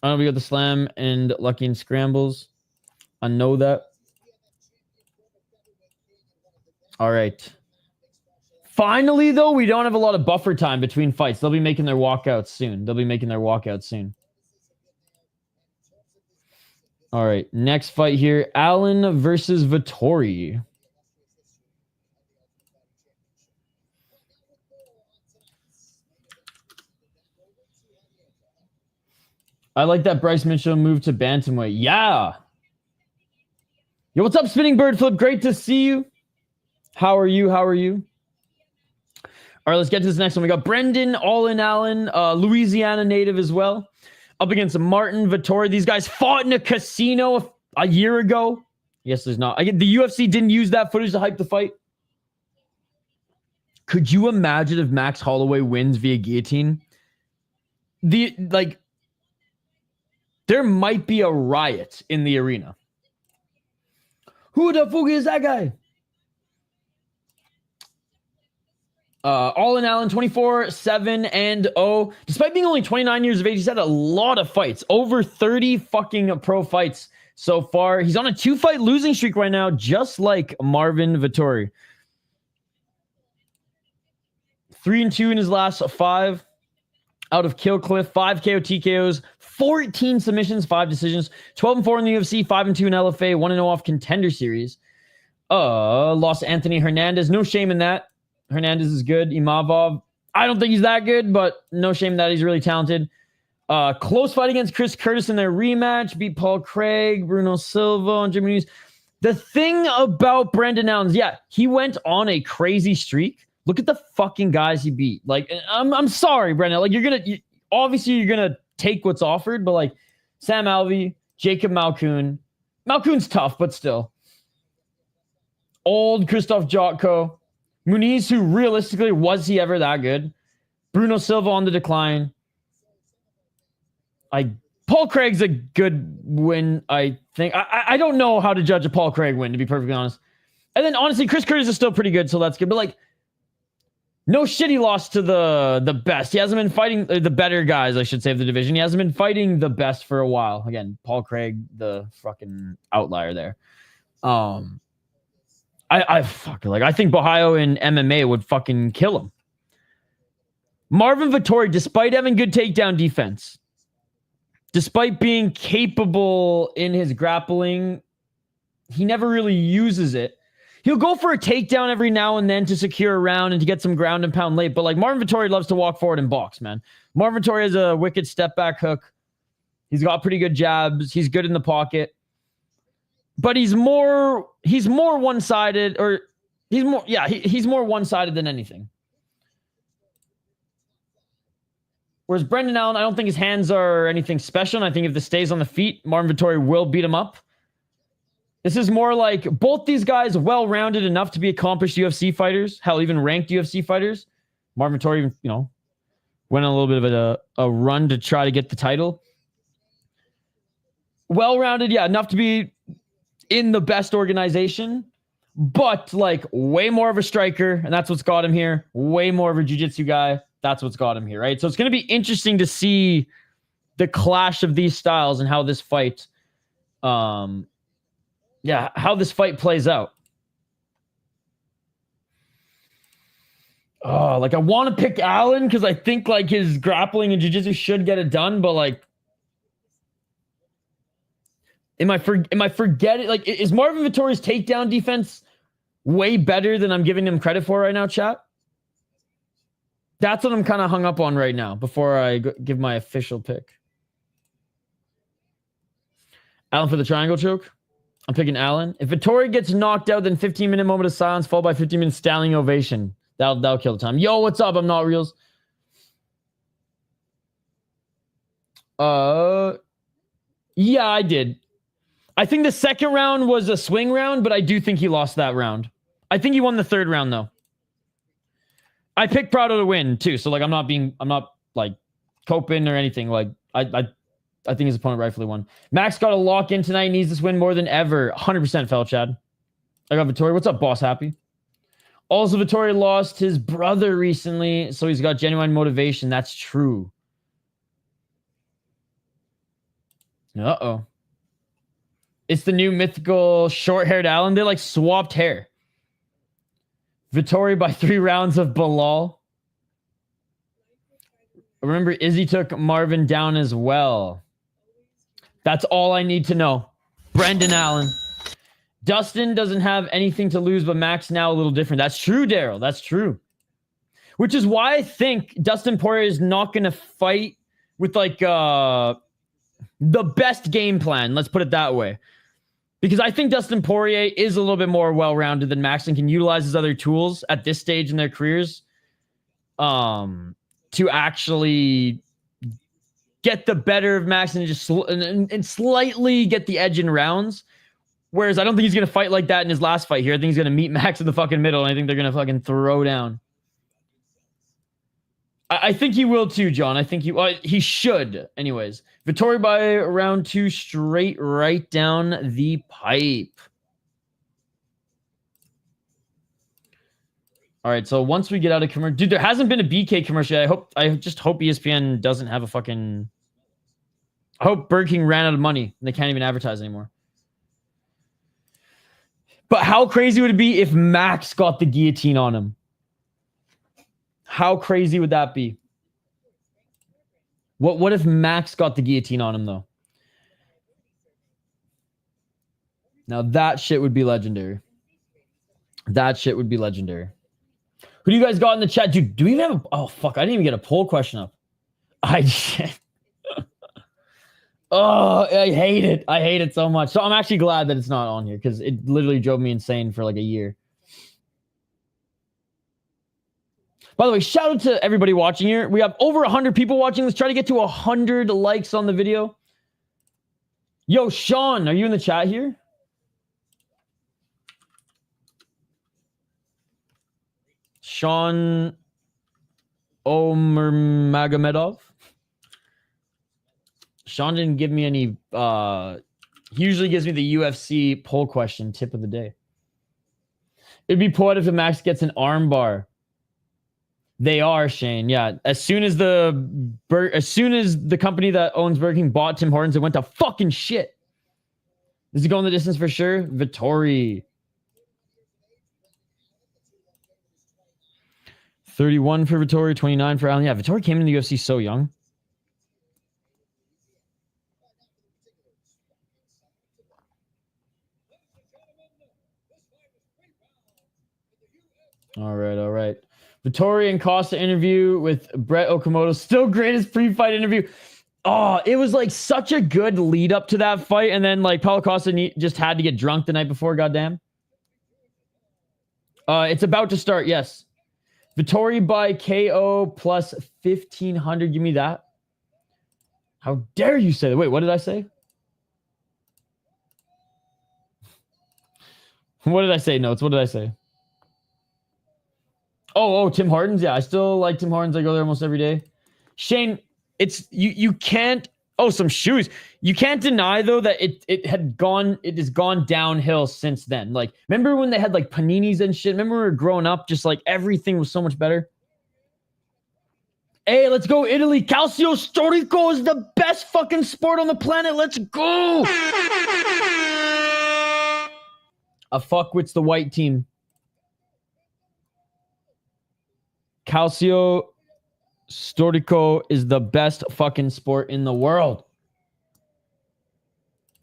I don't know if we got the slam and lucky in scrambles. I know that. All right. Finally, though, we don't have a lot of buffer time between fights. They'll be making their walkouts soon. All right, next fight here. Allen versus Vettori. I like that Bryce Mitchell moved to bantamweight. Yeah. Yo, what's up, Spinning Bird Flip? Great to see you. How are you? All right, let's get to this next one. We got Brendan All-In Allen, Louisiana native as well, up against Martin Vettori. These guys fought in a casino a year ago. Yes, there's not. The UFC didn't use that footage to hype the fight. Could you imagine if Max Holloway wins via guillotine? There might be a riot in the arena. Who the fuck is that guy? All in Allen, 24-7-0. Despite being only 29 years of age, he's had a lot of fights. Over 30 fucking pro fights so far. He's on a 2-fight losing streak right now, just like Marvin Vettori. 3-2 in his last 5. Out of Kill Cliff, 5 KO TKOs, 14 submissions, 5 decisions, 12-4 in the UFC, 5-2 in LFA, 1-0 off Contender Series. Lost Anthony Hernandez. No shame in that. Hernandez is good. Imavov, I don't think he's that good, but no shame in that. He's really talented. Close fight against Chris Curtis in their rematch. Beat Paul Craig, Bruno Silva, and Jimmy News. The thing about Brendan Allen is, yeah, he went on a crazy streak. Look at the fucking guys he beat. Like, I'm sorry, Brendan. Like, obviously you're gonna take what's offered, but like Sam Alvey, Jacob Malkoun. Malkoun's tough, but still. Old Christoph Jotko. Muniz, who realistically, was he ever that good? Bruno Silva on the decline. Paul Craig's a good win, I think. I don't know how to judge a Paul Craig win, to be perfectly honest. And then, honestly, Chris Curtis is still pretty good, so that's good. But, like, no shit, he lost to the best. He hasn't been fighting the better guys, I should say, of the division. He hasn't been fighting the best for a while. Again, Paul Craig, the fucking outlier there. I think Bahio in MMA would fucking kill him. Marvin Vettori, despite having good takedown defense, despite being capable in his grappling, he never really uses it. He'll go for a takedown every now and then to secure a round and to get some ground and pound late. But like Marvin Vettori loves to walk forward and box, man. Marvin Vettori has a wicked step back hook. He's got pretty good jabs. He's good in the pocket. But he's more one-sided, or he's more one-sided than anything. Whereas Brendan Allen, I don't think his hands are anything special. And I think if this stays on the feet, Marvin Vettori will beat him up. This is more like both these guys well-rounded enough to be accomplished UFC fighters. Hell, even ranked UFC fighters. Marvin Vettori, went on a little bit of a run to try to get the title. Well-rounded, yeah, enough to be in the best organization, but like way more of a striker, and that's what's got him here. Way more of a jiu-jitsu guy. That's what's got him here, right? So it's going to be interesting to see the clash of these styles and how this fight, how this fight plays out. Oh, like I want to pick Allen because I think like his grappling and jiu-jitsu should get it done, but like, am I forgetting? Like, is Marvin Vettori's takedown defense way better than I'm giving him credit for right now, chat? That's what I'm kind of hung up on right now before I give my official pick. Allen for the triangle choke. I'm picking Allen. If Vettori gets knocked out, then 15-minute moment of silence followed by 15-minute standing ovation. That'll kill the time. Yo, what's up? I'm not reals. Yeah, I did. I think the second round was a swing round, but I do think he lost that round. I think he won the third round though. I picked Prado to win too, so like I'm not like coping or anything. Like I think his opponent rightfully won. Max got a lock in tonight. Needs this win more than ever. 100% fell, Chad. I got Vettori. What's up, boss? Happy. Also, Vettori lost his brother recently, so he's got genuine motivation. That's true. Uh-oh. It's the new mythical short-haired Allen. They like swapped hair. Vettori by 3 rounds of Bilal. Remember, Izzy took Marvin down as well. That's all I need to know. Brendan Allen. Dustin doesn't have anything to lose, but Max now a little different. That's true, Daryl. That's true. Which is why I think Dustin Poirier is not going to fight with like the best game plan. Let's put it that way. Because I think Dustin Poirier is a little bit more well-rounded than Max and can utilize his other tools at this stage in their careers to actually get the better of Max and just and slightly get the edge in rounds. Whereas I don't think he's going to fight like that in his last fight here. I think he's going to meet Max in the fucking middle, and I think they're going to fucking throw down. I think he will too, John. I think he should. Anyways, Vettori by round 2, straight right down the pipe. All right, so once we get out of commercial, dude, there hasn't been a BK commercial. I just hope ESPN doesn't have a fucking. I hope Burger King ran out of money and they can't even advertise anymore. But how crazy would it be if Max got the guillotine on him? How crazy would that be? What if Max got the guillotine on him, though? Now, that shit would be legendary. That shit would be legendary. Who do you guys got in the chat? Dude, do we even have a... Oh, fuck. I didn't even get a poll question up. Oh, I hate it. I hate it so much. So I'm actually glad that it's not on here because it literally drove me insane for like a year. By the way, shout out to everybody watching here. We have over 100 people watching. Let's try to get to 100 likes on the video. Yo, Sean, are you in the chat here? Sean Omermagomedov. Sean didn't give me any. He usually gives me the UFC poll question tip of the day. It'd be poetic if Max gets an arm bar. They are, Shane. Yeah. As soon as the company that owns Burger King bought Tim Hortons, it went to fucking shit. Is he going the distance for sure? Vettori. 31 for Vettori, 29 for Allen. Yeah, Vettori came into the UFC so young. All right. Vettori and Costa interview with Brett Okamoto. Still greatest pre-fight interview. Oh, it was like such a good lead up to that fight. And then like Paulo Costa just had to get drunk the night before, goddamn. It's about to start, yes. Vettori by KO plus 1,500. Give me that. How dare you say that? Wait, what did I say? What did I say, Notes? What did I say? Oh, Tim Hortons. Yeah, I still like Tim Hortons. I go there almost every day. Shane, it's you can't. Oh, some shoes. You can't deny though that it has gone downhill since then. Like, remember when they had like paninis and shit? Remember when we were growing up, just like everything was so much better. Hey, let's go Italy. Calcio Storico is the best fucking sport on the planet. Let's go. A fuckwit's the white team. Calcio Storico is the best fucking sport in the world.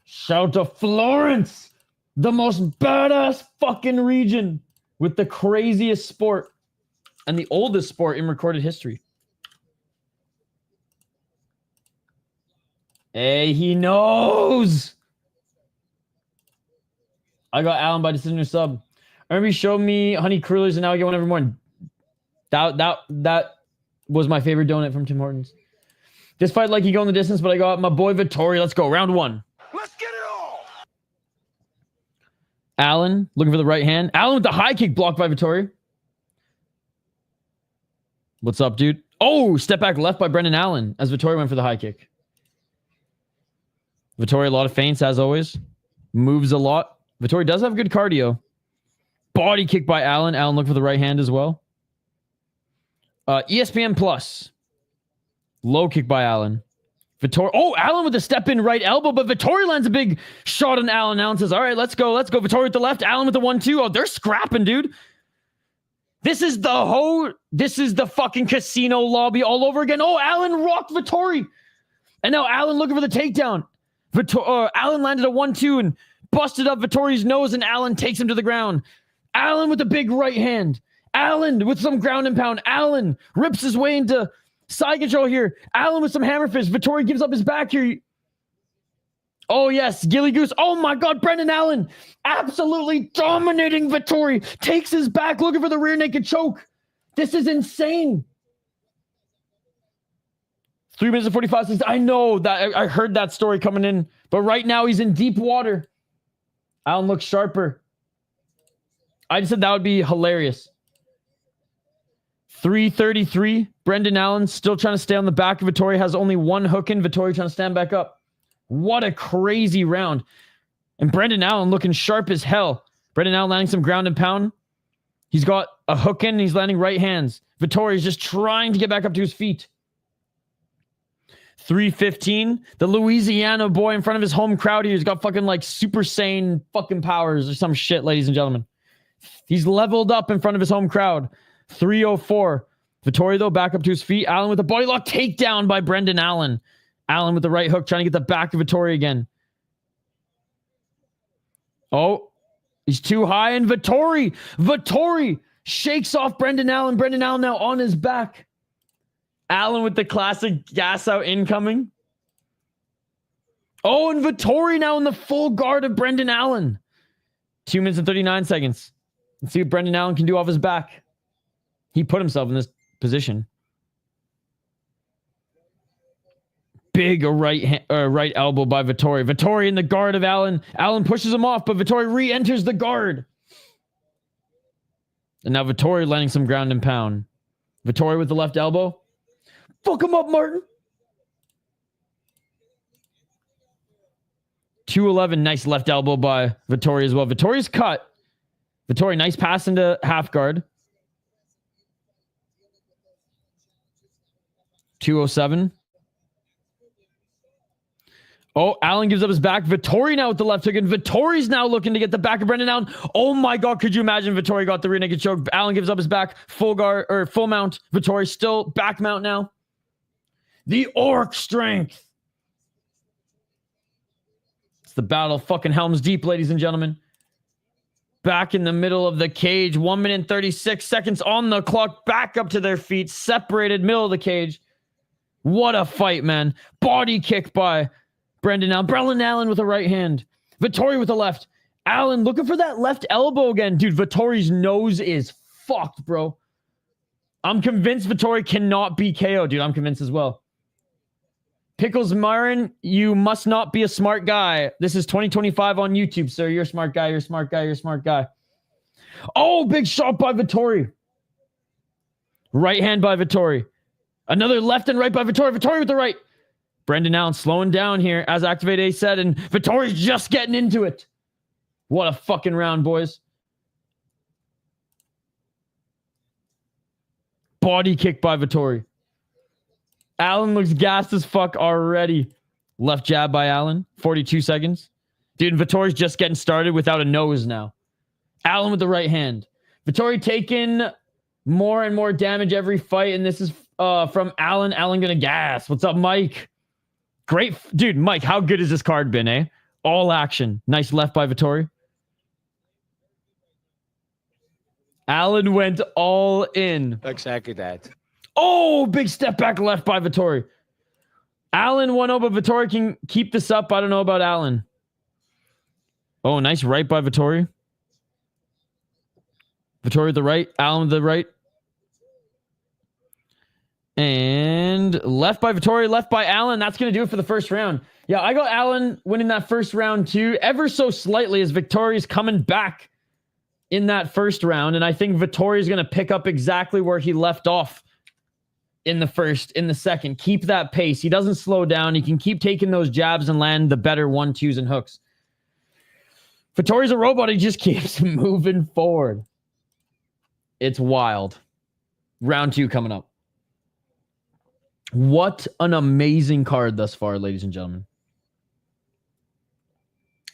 Shout out to Florence, the most badass fucking region with the craziest sport and the oldest sport in recorded history. Hey, he knows. I got Allen by decision or sub. I remember he showed me honey crullers and now I get one every morning. That was my favorite donut from Tim Hortons. This fight like you go in the distance, but I got my boy Vettori. Let's go. Round 1. Let's get it all. Allen looking for the right hand. Allen with the high kick blocked by Vettori. What's up, dude? Oh, step back left by Brendan Allen as Vettori went for the high kick. Vettori, a lot of feints as always. Moves a lot. Vettori does have good cardio. Body kick by Allen. Allen looking for the right hand as well. ESPN Plus. Low kick by Allen. Vettori. Oh, Allen with a step in right elbow, but Vettori lands a big shot on Allen. Allen says, all right, let's go. Let's go. Vettori with the left. Allen with the 1-2. Oh, they're scrapping, dude. This is the fucking casino lobby all over again. Oh, Allen rocked Vettori. And now Allen looking for the takedown. Allen landed a 1-2 and busted up Vettori's nose, and Allen takes him to the ground. Allen with a big right hand. Allen with some ground and pound. Allen rips his way into side control here. Allen with some hammer fist. Vettori gives up his back here. Oh, yes. Gilly Goose. Oh, my God. Brendan Allen absolutely dominating Vettori. Takes his back looking for the rear naked choke. This is insane. 3 minutes and 45 seconds. I know that. I heard that story coming in. But right now, he's in deep water. Allen looks sharper. I just said that would be hilarious. 3:33. Brendan Allen still trying to stay on the back of Vettori. Has only one hook in. Vettori trying to stand back up. What a crazy round. And Brendan Allen looking sharp as hell. Brendan Allen landing some ground and pound. He's got a hook in and he's landing right hands. Vettori's just trying to get back up to his feet. 3:15. The Louisiana boy in front of his home crowd here. He's got fucking like Super Saiyan fucking powers or some shit, ladies and gentlemen. He's leveled up in front of his home crowd. 3:04. Vettori, though, back up to his feet. Allen with a body lock takedown by Brendan Allen. Allen with the right hook, trying to get the back of Vettori again. Oh, he's too high, and Vettori shakes off Brendan Allen. Brendan Allen now on his back. Allen with the classic gas out incoming. Oh, and Vettori now in the full guard of Brendan Allen. 2 minutes and 39 seconds. Let's see what Brendan Allen can do off his back. He put himself in this position. Big right elbow by Vettori. Vettori in the guard of Allen. Allen pushes him off, but Vettori re-enters the guard. And now Vettori landing some ground and pound. Vettori with the left elbow. Fuck him up, Martin. 2:11. Nice left elbow by Vettori as well. Vettori's cut. Vettori, nice pass into half guard. 2:07. Oh, Allen gives up his back. Vettori now with the left hook, and Vettori's now looking to get the back of Brendan Allen. Oh my God, could you imagine Vettori got the rear naked choke? Allen gives up his back, full guard or full mount. Vettori still back mount now. The Orc strength. It's the battle of fucking Helm's Deep, ladies and gentlemen. Back in the middle of the cage. 1 minute and 36 seconds on the clock. Back up to their feet. Separated, middle of the cage. What a fight, man. Body kick by Brendan Allen. Brendan Allen with a right hand. Vettori with the left. Allen looking for that left elbow again. Dude, Vettori's nose is fucked, bro. I'm convinced Vettori cannot be KO, dude. I'm convinced as well. Pickles Marin, you must not be a smart guy. This is 2025 on YouTube, sir. You're a smart guy. You're a smart guy. You're a smart guy. Oh, big shot by Vettori. Right hand by Vettori. Another left and right by Vettori. Vettori with the right. Brendan Allen slowing down here, as Activate A said, and Vettori's just getting into it. What a fucking round, boys. Body kick by Vettori. Allen looks gassed as fuck already. Left jab by Allen. 42 seconds. Dude, Vettori's just getting started without a nose now. Allen with the right hand. Vettori taking more and more damage every fight, and this is from Allen. Allen gonna gas. What's up, Mike? Great. Dude, Mike, how good has this card been, eh? All action. Nice left by Vettori. Allen went all in. Exactly that. Oh, big step back left by Vettori. Allen 1-0, but Vettori can keep this up. I don't know about Allen. Oh, nice right by Vettori. Vettori with the right. Allen with the right. And left by Vettori, left by Allen. That's going to do it for the first round. Yeah, I got Allen winning that first round too, ever so slightly, as Vettori's coming back in that first round. And I think Vettori's going to pick up exactly where he left off in the second. Keep that pace. He doesn't slow down. He can keep taking those jabs and land the better 1-2s and hooks. Vettori's a robot. He just keeps moving forward. It's wild. Round 2 coming up. What an amazing card thus far, ladies and gentlemen.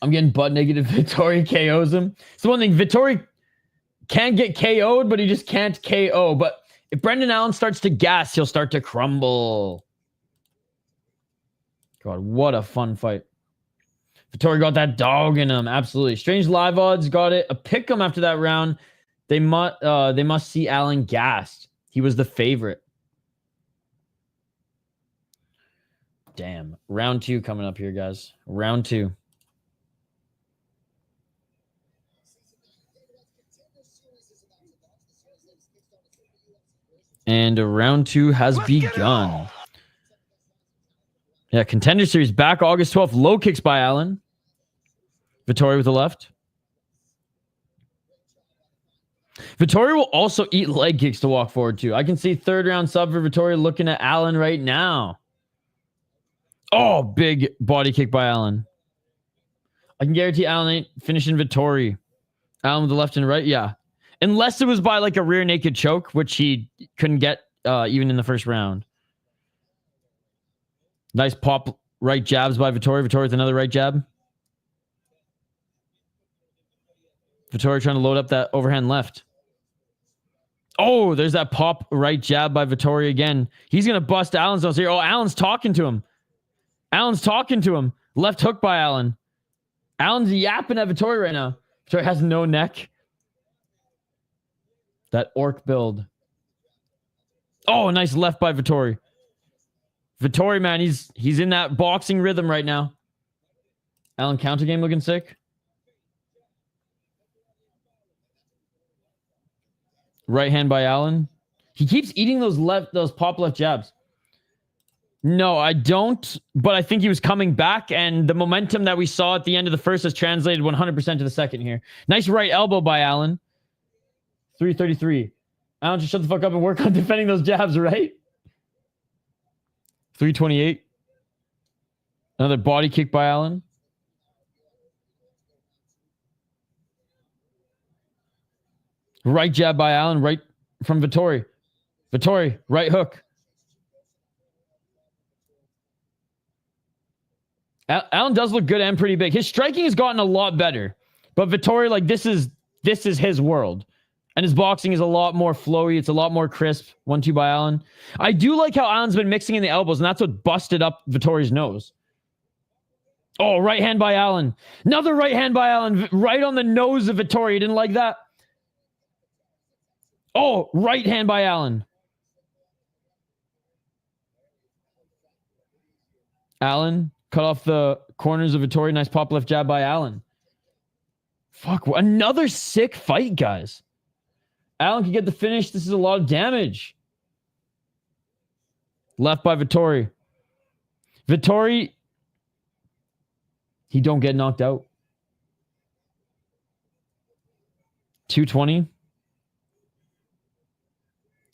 I'm getting butt negative. Vettori KOs him. So one thing, Vettori can't get KO'd, but he just can't KO. But if Brendan Allen starts to gas, he'll start to crumble. God, what a fun fight. Vettori got that dog in him. Absolutely. Strange live odds got it. A pick 'em after that round. They must see Allen gassed. He was the favorite. Damn. Round 2 coming up here, guys. Round 2. And round 2 has begun. Yeah, Contender Series back August 12th. Low kicks by Allen. Vettori with the left. Vettori will also eat leg kicks to walk forward too. I can see third round sub for Vettori looking at Allen right now. Oh, big body kick by Allen. I can guarantee Allen ain't finishing Vettori. Allen with the left and right, yeah. Unless it was by like a rear naked choke, which he couldn't get even in the first round. Nice pop right jabs by Vettori. Vettori with another right jab. Vettori trying to load up that overhand left. Oh, there's that pop right jab by Vettori again. He's going to bust Allen's nose here. Oh, Allen's talking to him. Allen's talking to him. Left hook by Allen. Allen's yapping at Vettori right now. Vettori has no neck. That orc build. Oh, nice left by Vettori. Vettori, man, he's in that boxing rhythm right now. Allen counter game looking sick. Right hand by Allen. He keeps eating those pop left jabs. No, I don't, but I think he was coming back, and the momentum that we saw at the end of the first has translated 100% to the second here. Nice right elbow by Allen. 333. Allen, just shut the fuck up and work on defending those jabs, right? 328. Another body kick by Allen. Right jab by Allen, right from Vettori. Vettori, right hook. Allen does look good and pretty big. His striking has gotten a lot better. But Vettori, like, this is his world. And his boxing is a lot more flowy. It's a lot more crisp. 1-2 by Allen. I do like how Allen's been mixing in the elbows, and that's what busted up Vittori's nose. Oh, right hand by Allen. Another right hand by Allen. Right on the nose of Vettori. You didn't like that? Oh, right hand by Allen. Allen cut off the corners of Vettori. Nice pop left jab by Allen. Fuck, another sick fight, guys. Allen can get the finish. This is a lot of damage. Left by Vettori. Vettori, he don't get knocked out. 220.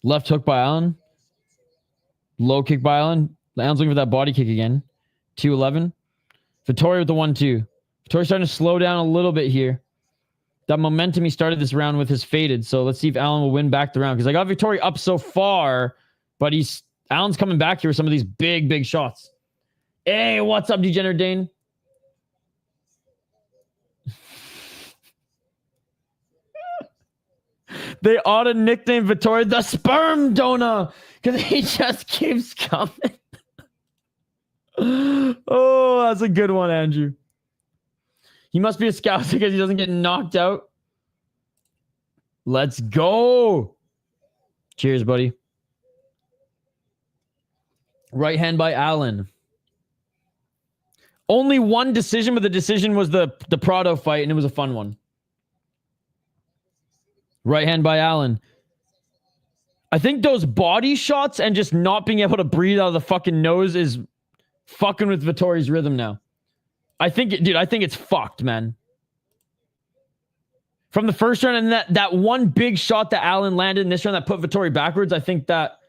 Left hook by Allen. Low kick by Allen. Allen's looking for that body kick again. 211. Vettori with the 1-2. Vettori's starting to slow down a little bit here. That momentum he started this round with is faded. So let's see if Allen will win back the round. Because I got Vettori up so far, but Allen's coming back here with some of these big, big shots. Hey, what's up, Degenerate Dane? They ought to nickname Vettori the sperm donor because he just keeps coming. Oh, that's a good one, Andrew. He must be a scout because he doesn't get knocked out. Let's go. Cheers, buddy. Right hand by Allen. Only one decision, but the decision was the Prado fight, and it was a fun one. Right hand by Allen. I think those body shots and just not being able to breathe out of the fucking nose is fucking with Vettori's rhythm now. I think it's fucked, man. From the first round and that one big shot that Allen landed in this round that put Vettori backwards, I think that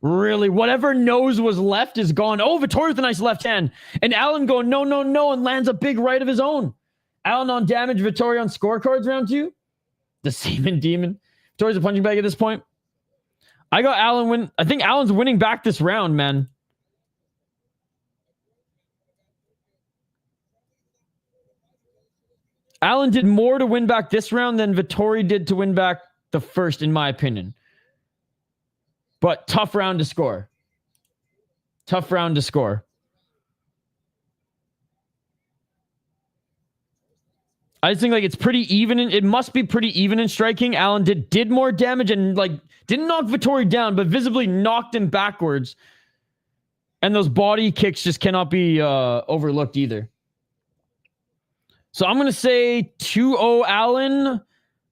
really whatever nose was left is gone. Oh, Vettori with a nice left hand. And Allen going, no, no, no, and lands a big right of his own. Allen on damage, Vettori on scorecards round 2. The Seaman Demon. Vettori's a punching bag at this point. I got Allen win. I think Allen's winning back this round, man. Allen did more to win back this round than Vettori did to win back the first, in my opinion. But tough round to score. Tough round to score. I just think like it's pretty even. It must be pretty even in striking. Allen did more damage and like didn't knock Vettori down, but visibly knocked him backwards. And those body kicks just cannot be overlooked either. So I'm going to say 2-0 Allen,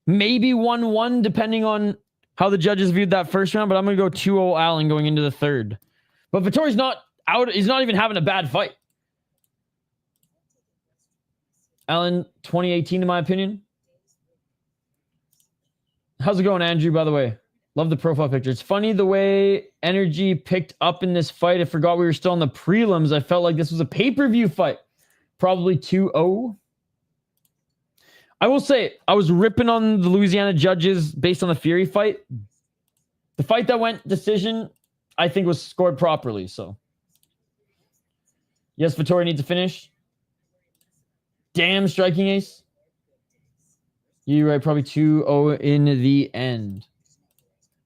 maybe 1-1 depending on how the judges viewed that first round, but I'm going to go 2-0 Allen going into the third. But Vettori's not out. He's not even having a bad fight. Allen, 2018 in my opinion. How's it going, Andrew, by the way? Love the profile picture. It's funny the way energy picked up in this fight. I forgot we were still in the prelims. I felt like this was a pay-per-view fight. Probably 2-0. I will say, I was ripping on the Louisiana judges based on the Fury fight. The fight that went decision, I think, was scored properly. So, yes, Vettori needs to finish. Damn, striking ace. You're right, probably 2-0 in the end.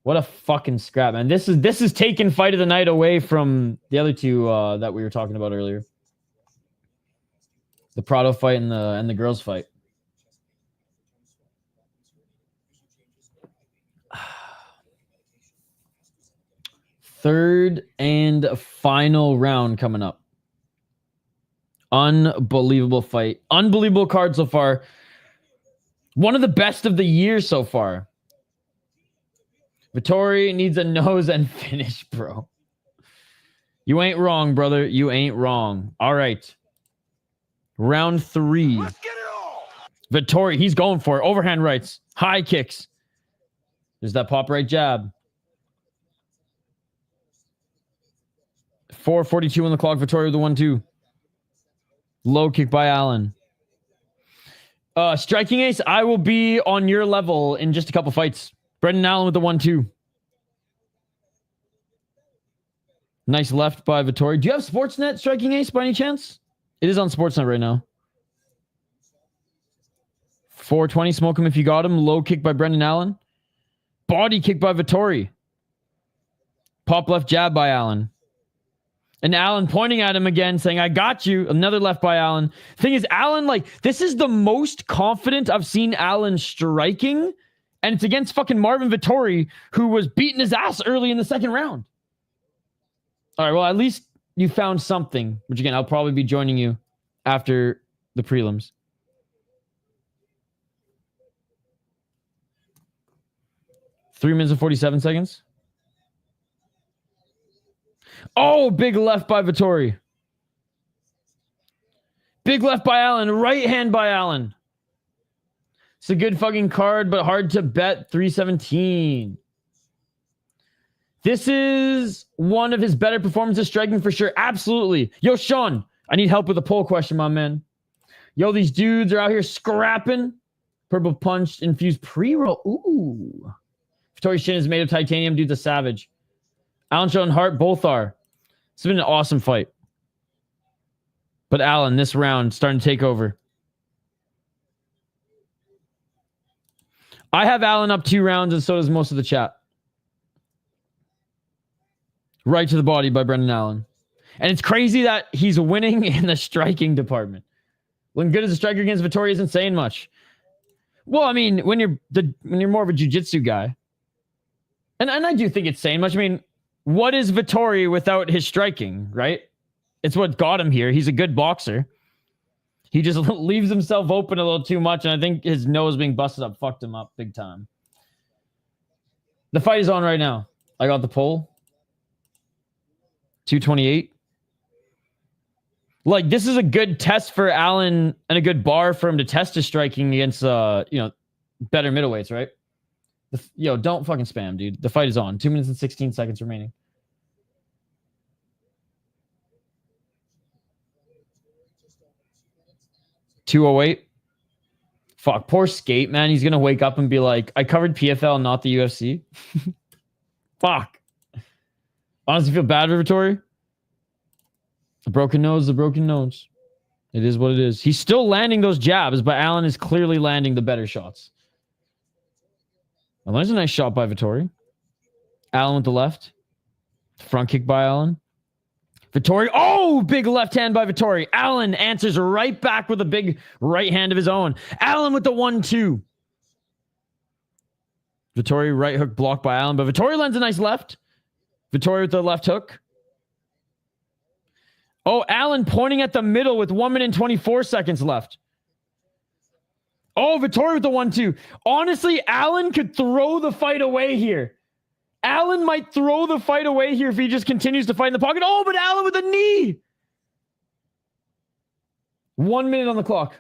What a fucking scrap, man. This is taking fight of the night away from the other two that we were talking about earlier. The Prado fight and the girls fight. Third and final round coming up. Unbelievable fight. Unbelievable card so far. One of the best of the year so far. Vettori needs a nose and finish, bro. You ain't wrong, brother. You ain't wrong. All right. Round 3. Let's get it all. Vettori, he's going for it. Overhand rights. High kicks. There's that pop right jab. 4:42 on the clock. Vettori with the 1-2. Low kick by Allen. Striking ace, I will be on your level in just a couple fights. Brendan Allen with the 1-2. Nice left by Vettori. Do you have Sportsnet striking ace by any chance? It is on Sportsnet right now. 4:20, smoke him if you got him. Low kick by Brendan Allen. Body kick by Vettori. Pop left jab by Allen. And Allen pointing at him again, saying, I got you. Another left by Allen. Thing is, Allen, like, this is the most confident I've seen Allen striking. And it's against fucking Marvin Vettori, who was beating his ass early in the second round. All right, well, at least you found something. Which, again, I'll probably be joining you after the prelims. Three minutes and 47 seconds. Oh, big left by Vettori. Big left by Allen. Right hand by Allen. It's a good fucking card, but hard to bet. 317. This is one of his better performances striking for sure. Absolutely. Yo, Sean, I need help with a poll question, my man. Yo, these dudes are out here scrapping. Purple punch infused pre-roll. Ooh. Vettori's chin is made of titanium. Dude's a savage. Allen, Sean, and Hart both are. It's been an awesome fight. But Allen, this round, starting to take over. I have Allen up 2 rounds, and so does most of the chat. Right to the body by Brendan Allen. And it's crazy that he's winning in the striking department. When good as a striker against Vettori isn't saying much. Well, I mean, when you're more of a jiu-jitsu guy. And I do think it's saying much. I mean, what is Vettori without his striking, right? It's what got him here. He's a good boxer. He just leaves himself open a little too much, and I think his nose being busted up fucked him up big time. The fight is on right now. I got the poll. 228. Like, this is a good test for Allen and a good bar for him to test his striking against, better middleweights, right? Don't fucking spam, dude. The fight is on. 2 minutes and 16 seconds remaining. $208. Fuck, poor Skate, man. He's gonna wake up and be like, I covered PFL, not the UFC. Fuck. Honestly, feel bad for Vettori. The broken nose. It is what it is. He's still landing those jabs, but Allen is clearly landing the better shots. Well, there's a nice shot by Vettori. Allen with the left. Front kick by Allen. Vettori. Oh, big left hand by Vettori. Allen answers right back with a big right hand of his own. Allen with the 1-2. Vettori right hook blocked by Allen, but Vettori lands a nice left. Vettori with the left hook. Oh, Allen pointing at the middle with 1 minute and 24 seconds left. Oh, Vettori with the 1-2. Honestly, Allen could throw the fight away here. Allen might throw the fight away here if he just continues to fight in the pocket. Oh, but Allen with a knee. 1 minute on the clock.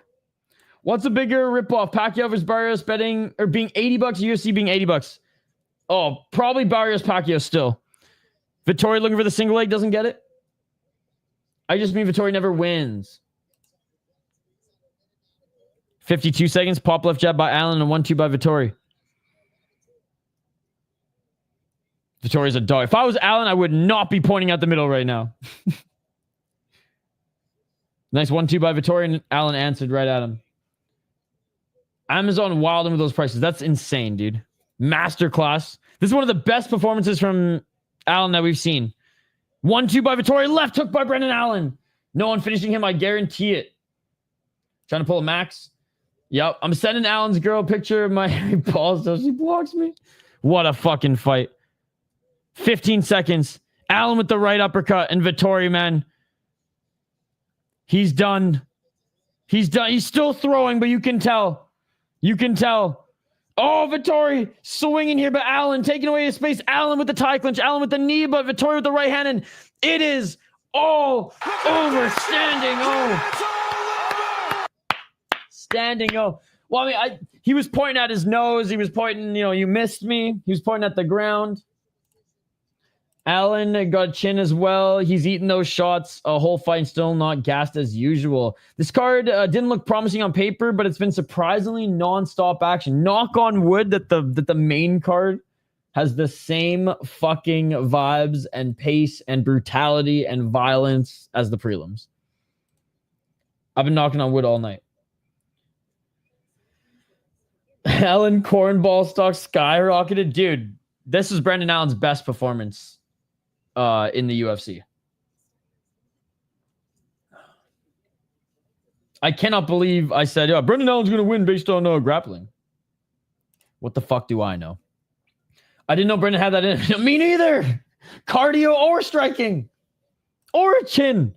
What's a bigger ripoff? Pacquiao versus Barrios betting or being $80, UFC being $80. Oh, probably Barrios Pacquiao still. Vettori looking for the single leg, doesn't get it. I just mean Vettori never wins. 52 seconds. Pop left jab by Allen and 1-2 by Vettori. Vettori's a dog. If I was Allen, I would not be pointing out the middle right now. Nice 1-2 by Vettori, and Allen answered right at him. Amazon wilding with those prices. That's insane, dude. Masterclass. This is one of the best performances from Allen that we've seen. 1-2 by Vettori. Left hook by Brendan Allen. No one finishing him. I guarantee it. Trying to pull a max. Yep. I'm sending Allen's girl a picture of my balls so she blocks me. What a fucking fight. 15 seconds. Allen with the right uppercut. And Vettori, man. He's done. He's done. He's still throwing, but you can tell. You can tell. Oh, Vettori swinging here, but Allen taking away his space. Allen with the tie clinch. Allen with the knee, but Vettori with the right hand. And it is all over. Standing O. Standing O. Well, I mean, he was pointing at his nose. He was pointing, you missed me. He was pointing at the ground. Allen got chin as well. He's eating those shots. A whole fight still not gassed as usual. This card didn't look promising on paper, but it's been surprisingly non-stop action. Knock on wood that the main card has the same fucking vibes and pace and brutality and violence as the prelims. I've been knocking on wood all night. Allen cornball stock skyrocketed. Dude, this is Brendan Allen's best performance in the UFC. I cannot believe I said, Brendan Allen's going to win based on grappling. What the fuck do I know? I didn't know Brendan had that in. Me neither. Cardio or striking. Or a chin.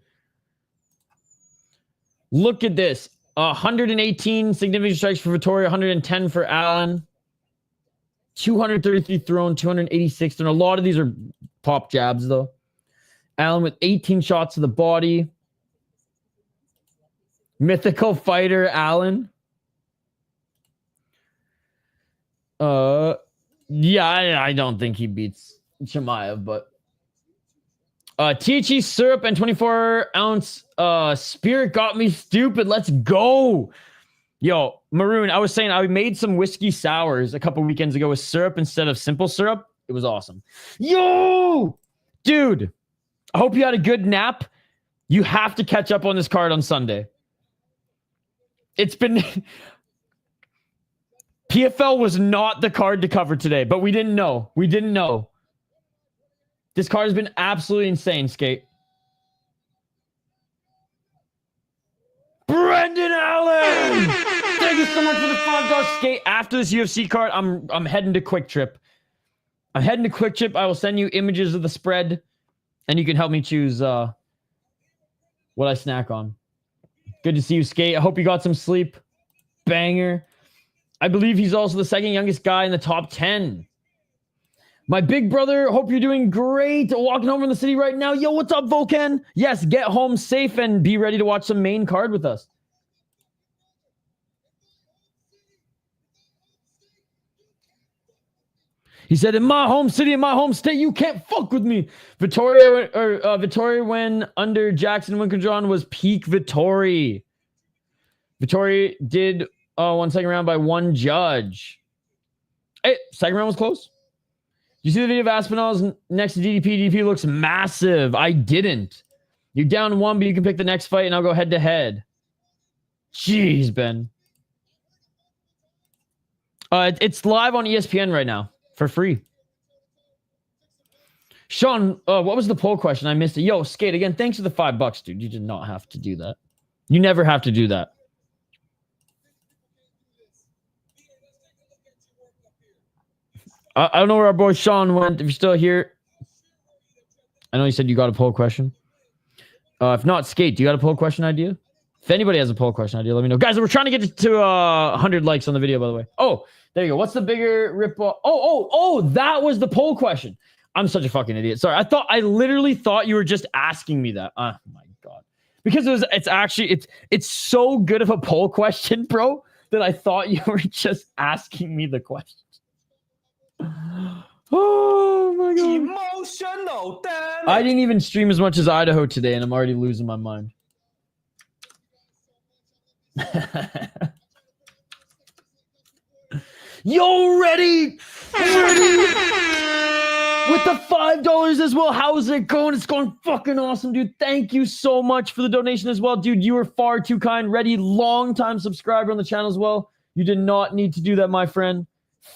Look at this. 118 significant strikes for Vettori, 110 for Allen. 233 thrown, 286 thrown. A lot of these are pop jabs, though. Allen with 18 shots to the body. Mythical fighter, Allen. Yeah, I don't think he beats Chimaev, but THC syrup and 24-ounce spirit got me stupid. Let's go. Yo, Maroon, I was saying I made some whiskey sours a couple weekends ago with syrup instead of simple syrup. It was awesome. Yo! Dude, I hope you had a good nap. You have to catch up on this card on Sunday. It's been... PFL was not the card to cover today, but we didn't know. We didn't know. This card has been absolutely insane, Skate. Brendan Allen! Thank you so much for the $5 Skate. After this UFC card, I'm heading to Quick Trip. I'm heading to Quick Trip. I will send you images of the spread, and you can help me choose what I snack on. Good to see you, Skate. I hope you got some sleep. Banger. I believe he's also the second youngest guy in the top 10. My big brother, hope you're doing great. Walking home from the city right now. Yo, what's up, Volcan? Yes, get home safe and be ready to watch some main card with us. He said, in my home city, in my home state, you can't fuck with me. Vettori when under Jackson Winklejohn was peak Vettori. Vettori did one second round by one judge. Hey, second round was close. You see the video of Aspinall's next to DDP? DDP looks massive. I didn't. You're down one, but you can pick the next fight, and I'll go head to head. Jeez, Ben. It's live on ESPN right now for free. Sean, what was the poll question? I missed it. Yo, Skate, again, thanks for the $5, dude. You did not have to do that. You never have to do that. I don't know where our boy Sean went. If you're still here, I know you said you got a poll question. If not, Skate, do you got a poll question idea? If anybody has a poll question idea, let me know. Guys, we're trying to get to 100 likes on the video, by the way. Oh, there you go. What's the bigger rip off? Oh, that was the poll question. I'm such a fucking idiot. Sorry. I literally thought you were just asking me that. Oh my God. Because it's so good of a poll question, bro, that I thought you were just asking me the question. Oh my God. Emotional, damn I didn't even stream as much as Idaho today, and I'm already losing my mind. Yo, ready with the $5 as well. How's it going? It's going fucking awesome, dude. Thank you so much for the donation as well, dude. You were far too kind. Ready, long-time subscriber on the channel as well. You did not need to do that, my friend.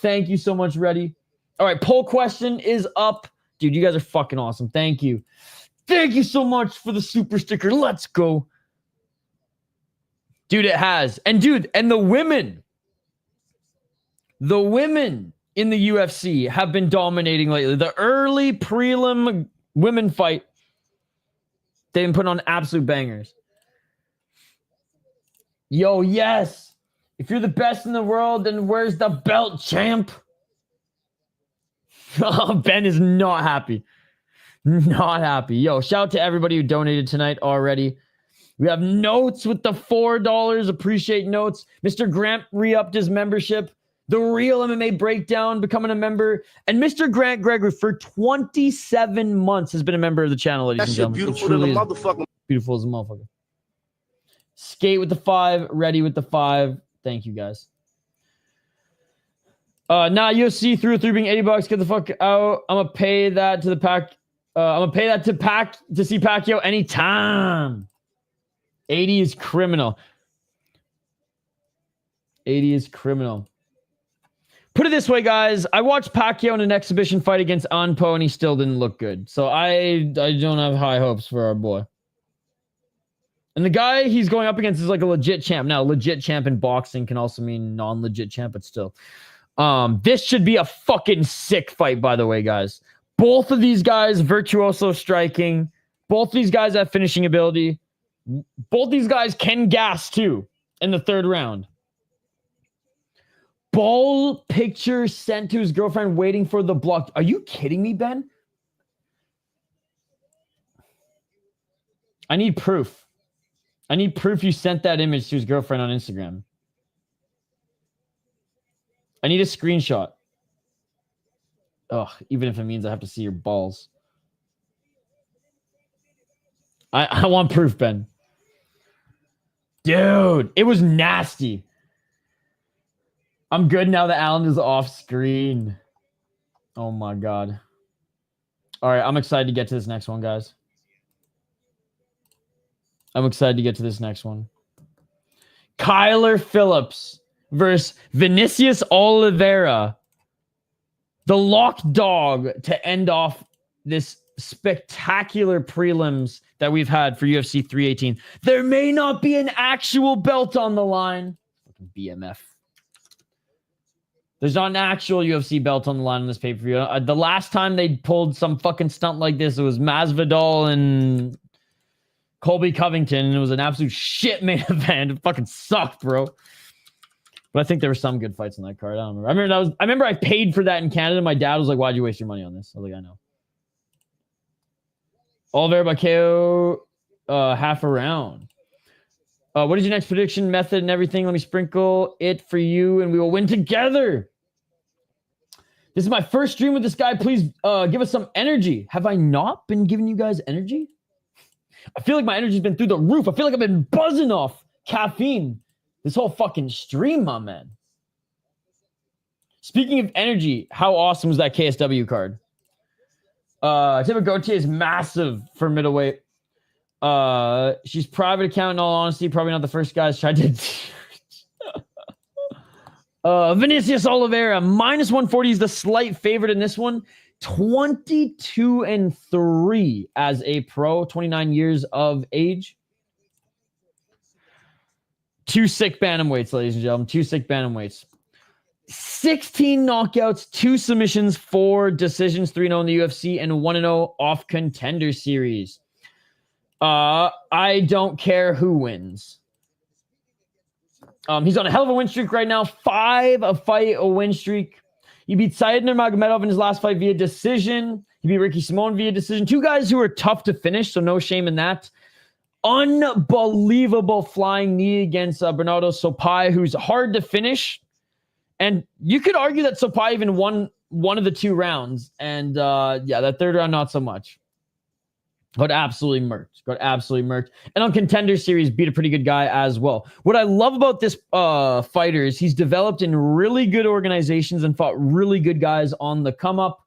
Thank you so much, Ready. All right, poll question is up. Dude, you guys are fucking awesome. Thank you. Thank you so much for the super sticker. Let's go. Dude, it has. And dude, and the women in the UFC have been dominating lately. The early prelim women fight, they've been putting on absolute bangers. Yo, yes. If you're the best in the world, then where's the belt, champ? Oh, Ben is not happy. Not happy. Yo, shout out to everybody who donated tonight already. We have Notes with the $4. Appreciate Notes. Mr. Grant re-upped his membership. The Real MMA Breakdown becoming a member. And Mr. Grant Gregory for 27 months has been a member of the channel, ladies and gentlemen. Beautiful as a motherfucker. Skate with the 5. Ready with the 5. Thank you, guys. UFC 303 being $80. Get the fuck out. I'm gonna pay that to the pack. I'm gonna pay that to see Pacquiao anytime. 80 is criminal. 80 is criminal. Put it this way, guys. I watched Pacquiao in an exhibition fight against Anpo, and he still didn't look good. So I don't have high hopes for our boy. And the guy he's going up against is like a legit champ. Now, legit champ in boxing can also mean non-legit champ, but still. This should be a fucking sick fight, by the way, guys. Both of these guys, virtuoso striking. Both of these guys have finishing ability. Both these guys can gas, too, in the third round. Ball picture sent to his girlfriend waiting for the block. Are you kidding me, Ben? I need proof. I need proof you sent that image to his girlfriend on Instagram. I need a screenshot. Ugh, even if it means I have to see your balls. I want proof, Ben. Dude, it was nasty. I'm good now that Alan is off screen. Oh my God. All right, I'm excited to get to this next one, guys. I'm excited to get to this next one. Kyler Phillips versus Vinicius Oliveira. The lock dog to end off this spectacular prelims that we've had for UFC 318. There may not be an actual belt on the line. Fucking BMF. There's not an actual UFC belt on the line in this pay-per-view. The last time they pulled some fucking stunt like this, it was Masvidal and Colby Covington, and it was an absolute shit main event. It fucking sucked, bro. But I think there were some good fights on that card. I don't remember. I remember I paid for that in Canada. My dad was like, "Why'd you waste your money on this?" I was like, "I know." Oliveira by KO, half a round. What is your next prediction method and everything? Let me sprinkle it for you, and we will win together. This is my first stream with this guy. Please give us some energy. Have I not been giving you guys energy? I feel like my energy's been through the roof. I feel like I've been buzzing off caffeine this whole fucking stream, my man. Speaking of energy, how awesome was that KSW card? Ateba Gauthier is massive for middleweight. She's private account, in all honesty. Probably not the first guys tried to... Vinicius Oliveira, minus 140 is the slight favorite in this one. 22-3 as a pro, 29 years of age. 2 sick bantamweights, ladies and gentlemen. 2 sick bantamweights. 16 knockouts, 2 submissions, 4 decisions, 3-0 in the UFC, and 1-0 off Contender Series. I don't care who wins. He's on a hell of a win streak right now. 5-fight win streak. He beat Saidner Magomedov in his last fight via decision. He beat Ricky Simon via decision. 2 guys who are tough to finish, so no shame in that. Unbelievable flying knee against Bernardo Sopai, who's hard to finish. And you could argue that Sopai even won one of the 2 rounds. And yeah, that 3rd round, not so much. Got absolutely murked. And on Contender Series, beat a pretty good guy as well. What I love about this fighter is he's developed in really good organizations and fought really good guys on the come up.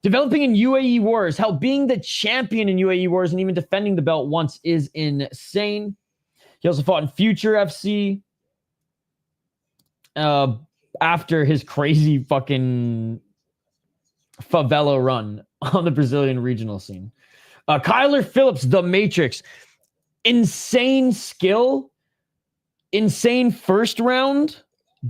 Developing in UAE Wars, hell, being the champion in UAE Wars and even defending the belt once is insane. He also fought in Future FC after his crazy fucking favela run on the Brazilian regional scene. Kyler Phillips, the Matrix. Insane skill. Insane first round.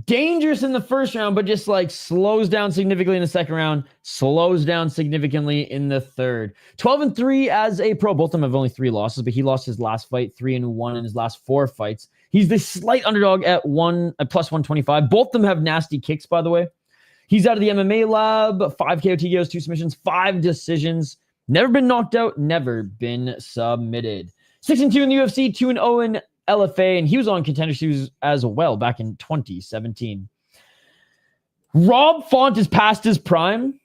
Dangerous in the first round, but just like slows down significantly in the second round. Slows down significantly in the third. 12-3 as a pro. Both of them have only 3 losses, but he lost his last fight 3-1 in his last 4 fights. He's the slight underdog at plus 125. Both of them have nasty kicks, by the way. He's out of the MMA lab. 5 KO TKOs, 2 submissions, 5 decisions. Never been knocked out, never been submitted. 6-2 in the UFC, 2-0 in LFA, and he was on Contender Series as well back in 2017. Rob Font is past his prime,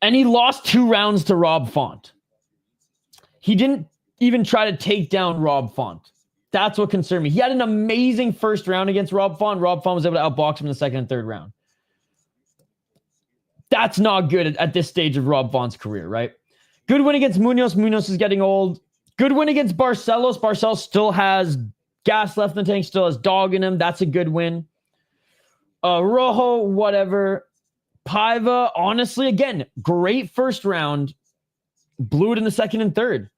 and he lost 2 rounds to Rob Font. He didn't even try to take down Rob Font. That's what concerned me. He had an amazing first round against Rob Font. Rob Font was able to outbox him in the second and third round. That's not good at this stage of Rob Font's career, right? Good win against Munoz. Munoz is getting old. Good win against Barcelos. Barcelos still has gas left in the tank, still has dog in him. That's a good win. Rojo, whatever. Paiva, honestly, again, great first round. Blew it in the second and third.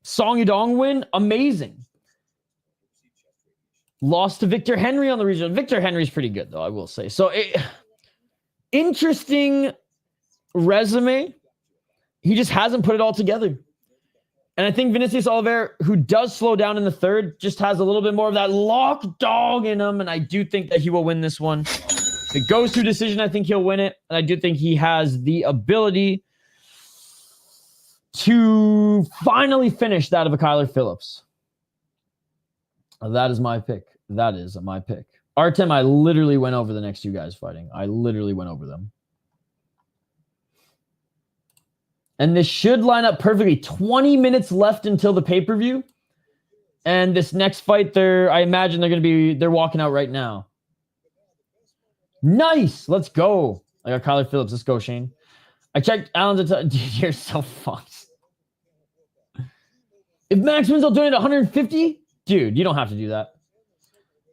Song Yudong win, amazing. Lost to Victor Henry on the regional. Victor Henry's pretty good, though, I will say. So, interesting resume. He just hasn't put it all together. And I think Vinicius Oliveira, who does slow down in the third, just has a little bit more of that lock dog in him. And I do think that he will win this one. If it goes to decision, I think he'll win it. And I do think he has the ability to finally finish that of a Kyler Phillips. That is my pick. That is my pick. Artem, I literally went over the next 2 guys fighting. I literally went over them. And this should line up perfectly. 20 minutes left until the pay-per-view. And this next fight, I imagine they're walking out right now. Nice. Let's go. I got Kyler Phillips. Let's go, Shane. I checked Alan's. Dude, you're so fucked. If Max wins, I'll donate 150. Dude, you don't have to do that.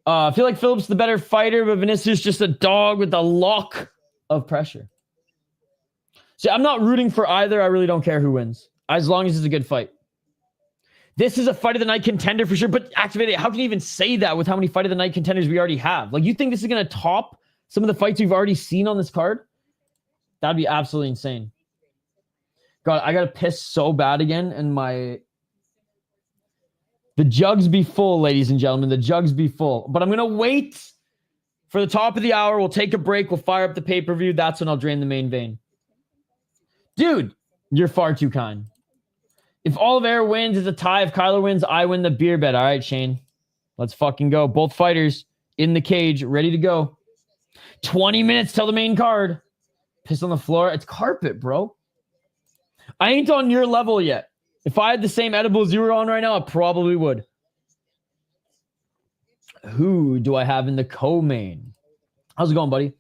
I feel like Phillips the better fighter, but Vinicius just a dog with a lock of pressure. See, I'm not rooting for either. I really don't care who wins, as long as it's a good fight. This is a fight of the night contender for sure, but activated. How can you even say that with how many fight of the night contenders we already have? Like, you think this is going to top some of the fights we've already seen on this card? That'd be absolutely insane. God, I got to piss so bad again, and the jugs be full, ladies and gentlemen. The jugs be full. But I'm going to wait for the top of the hour. We'll take a break. We'll fire up the pay-per-view. That's when I'll drain the main vein. Dude, you're far too kind. If Oliveira wins, it's a tie. If Kyler wins, I win the beer bet. All right, Shane. Let's fucking go. Both fighters in the cage, ready to go. 20 minutes till the main card. Piss on the floor. It's carpet, bro. I ain't on your level yet. If I had the same edibles you were on right now, I probably would. Who do I have in the co-main? How's it going, buddy?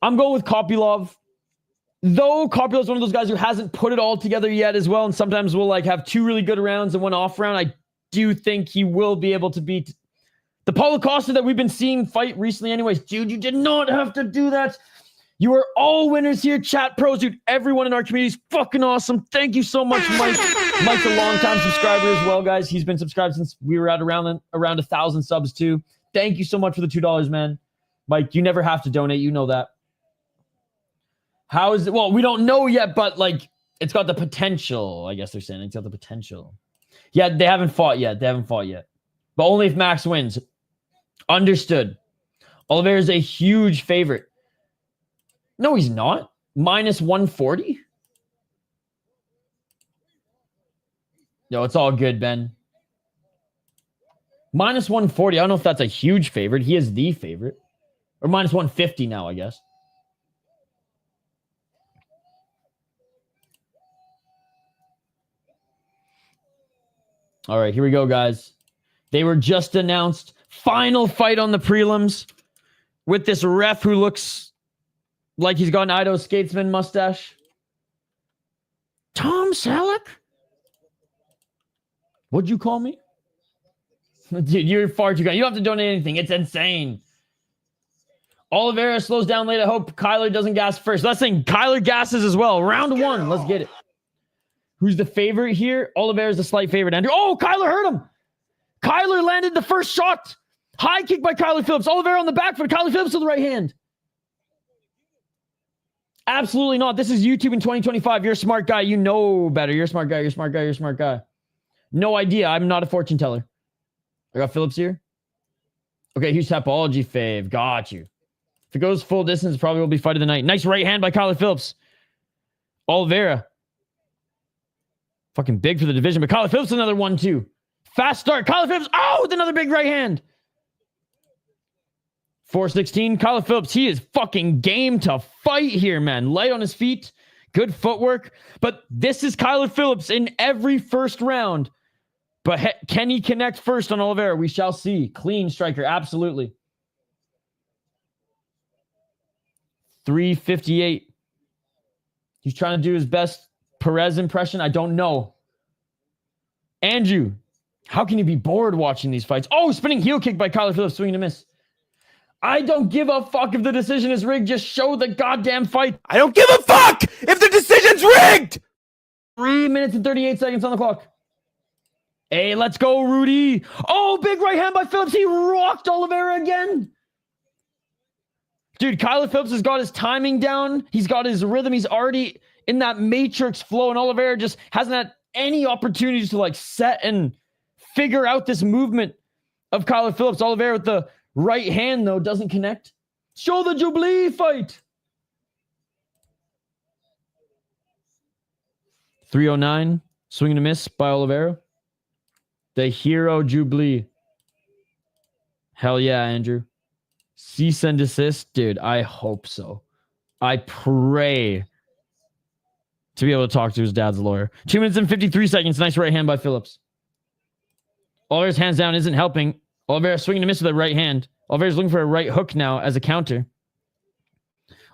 I'm going with Kopylov. Though Kopylov's one of those guys who hasn't put it all together yet as well, and sometimes will like have 2 really good rounds and 1 off round, I do think he will be able to beat The Paulo Costa that we've been seeing fight recently anyways. Dude, you did not have to do that. You are all winners here, chat pros, dude. Everyone in our community is fucking awesome. Thank you so much, Mike. Mike's a long-time subscriber as well, guys. He's been subscribed since we were at around 1,000 subs, too. Thank you so much for the $2, man. Mike, you never have to donate. You know that. How is it? Well, we don't know yet, but, like, it's got the potential, I guess they're saying. It's got the potential. Yeah, they haven't fought yet. But only if Max wins. Understood. Oliveira is a huge favorite. No, he's not. Minus 140? No, it's all good, Ben. Minus 140. I don't know if that's a huge favorite. He is the favorite. Or minus 150 now, I guess. All right, here we go, guys. They were just announced. Final fight on the prelims with this ref who looks like he's got an Idaho Skatesman mustache. Tom Selleck? What'd you call me? Dude, you're far too good. You don't have to donate anything. It's insane. Oliveira slows down late. I hope Kyler doesn't gas first. Let's think Kyler gasses as well. Round one. Let's get it. Who's the favorite here? Oliveira's the slight favorite. Andrew. Oh, Kyler hurt him. Kyler landed the first shot. High kick by Kyler Phillips. Oliveira on the back foot. Kyler Phillips to the right hand. Absolutely not. This is YouTube in 2025. You're a smart guy. You know better. You're a smart guy. No idea. I'm not a fortune teller. I got Phillips here. Okay, huge Tapology fave. Got you. If it goes full distance, probably will be fight of the night. Nice right hand by Kyler Phillips. Oliveira. Fucking big for the division, but Kyler Phillips another 1-2. Fast start. Kyler Phillips. Oh, with another big right hand. 416. Kyler Phillips. He is fucking game to fight here, man. Light on his feet. Good footwork. But this is Kyler Phillips in every first round. But can he connect first on Oliveira? We shall see. Clean striker. Absolutely. 358. He's trying to do his best Perez impression. I don't know. Andrew. How can you be bored watching these fights? Oh, spinning heel kick by Kyler Phillips. Swing and a miss. I don't give a fuck if the decision is rigged. Just show the goddamn fight. I don't give a fuck if the decision's rigged! 3 minutes and 38 seconds on the clock. Hey, let's go, Rudy. Oh, big right hand by Phillips. He rocked Oliveira again. Dude, Kyler Phillips has got his timing down. He's got his rhythm. He's already in that matrix flow, and Oliveira just hasn't had any opportunities to like set and figure out this movement of Kyler Phillips. Oliveira with the right hand, though, doesn't connect. Show the Jubilee fight. 309. Swing and a miss by Oliveira. The hero Jubilee. Hell yeah, Andrew. Cease and desist. Dude, I hope so. I pray to be able to talk to his dad's lawyer. 2 minutes and 53 seconds. Nice right hand by Phillips. Oliveira's hands down isn't helping. Oliveira swinging to miss with the right hand. Oliveira's looking for a right hook now as a counter.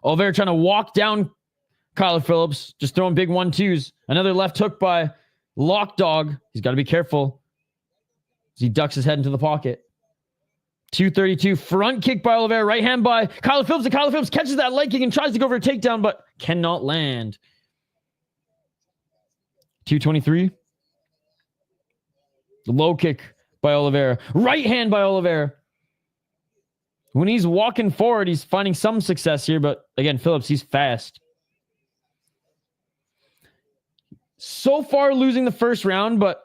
Oliveira trying to walk down Kyler Phillips. Just throwing big 1-2s. Another left hook by Lock Dog. He's got to be careful as he ducks his head into the pocket. 232. Front kick by Oliveira. Right hand by Kyler Phillips. And Kyler Phillips catches that leg kick and tries to go for a takedown, but cannot land. 223. The low kick by Oliveira. Right hand by Oliveira. When he's walking forward, he's finding some success here, but again, Phillips, he's fast. So far losing the first round, but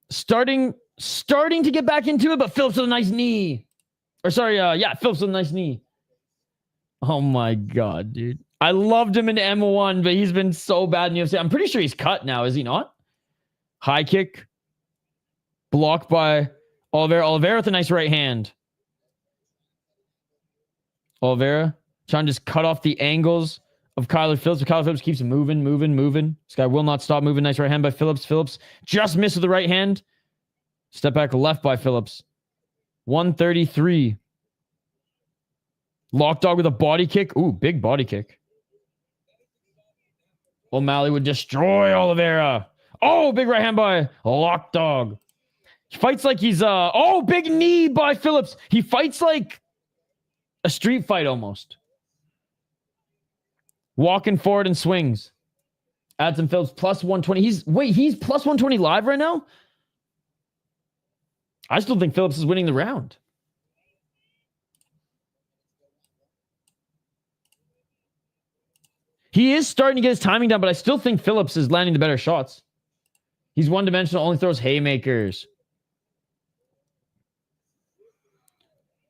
starting to get back into it, but Phillips with a nice knee. Or sorry, Phillips with a nice knee. Oh my God, dude. I loved him in M1, but he's been so bad in UFC. I'm pretty sure he's cut now, is he not? High kick. Blocked by Oliveira. Oliveira with a nice right hand. Oliveira trying to just cut off the angles of Kyler Phillips. But Kyler Phillips keeps moving. This guy will not stop moving. Nice right hand by Phillips. Phillips just missed with the right hand. Step back left by Phillips. 133. Lock Dog with a body kick. Ooh, big body kick. O'Malley would destroy Oliveira. Oh, big right hand by Lock Dog. He fights like he's oh, big knee by Phillips. He fights like a street fight almost. Walking forward and swings. Adson Phillips plus 120. He's plus 120 live right now? I still think Phillips is winning the round. He is starting to get his timing down, but I still think Phillips is landing the better shots. He's one-dimensional, only throws haymakers.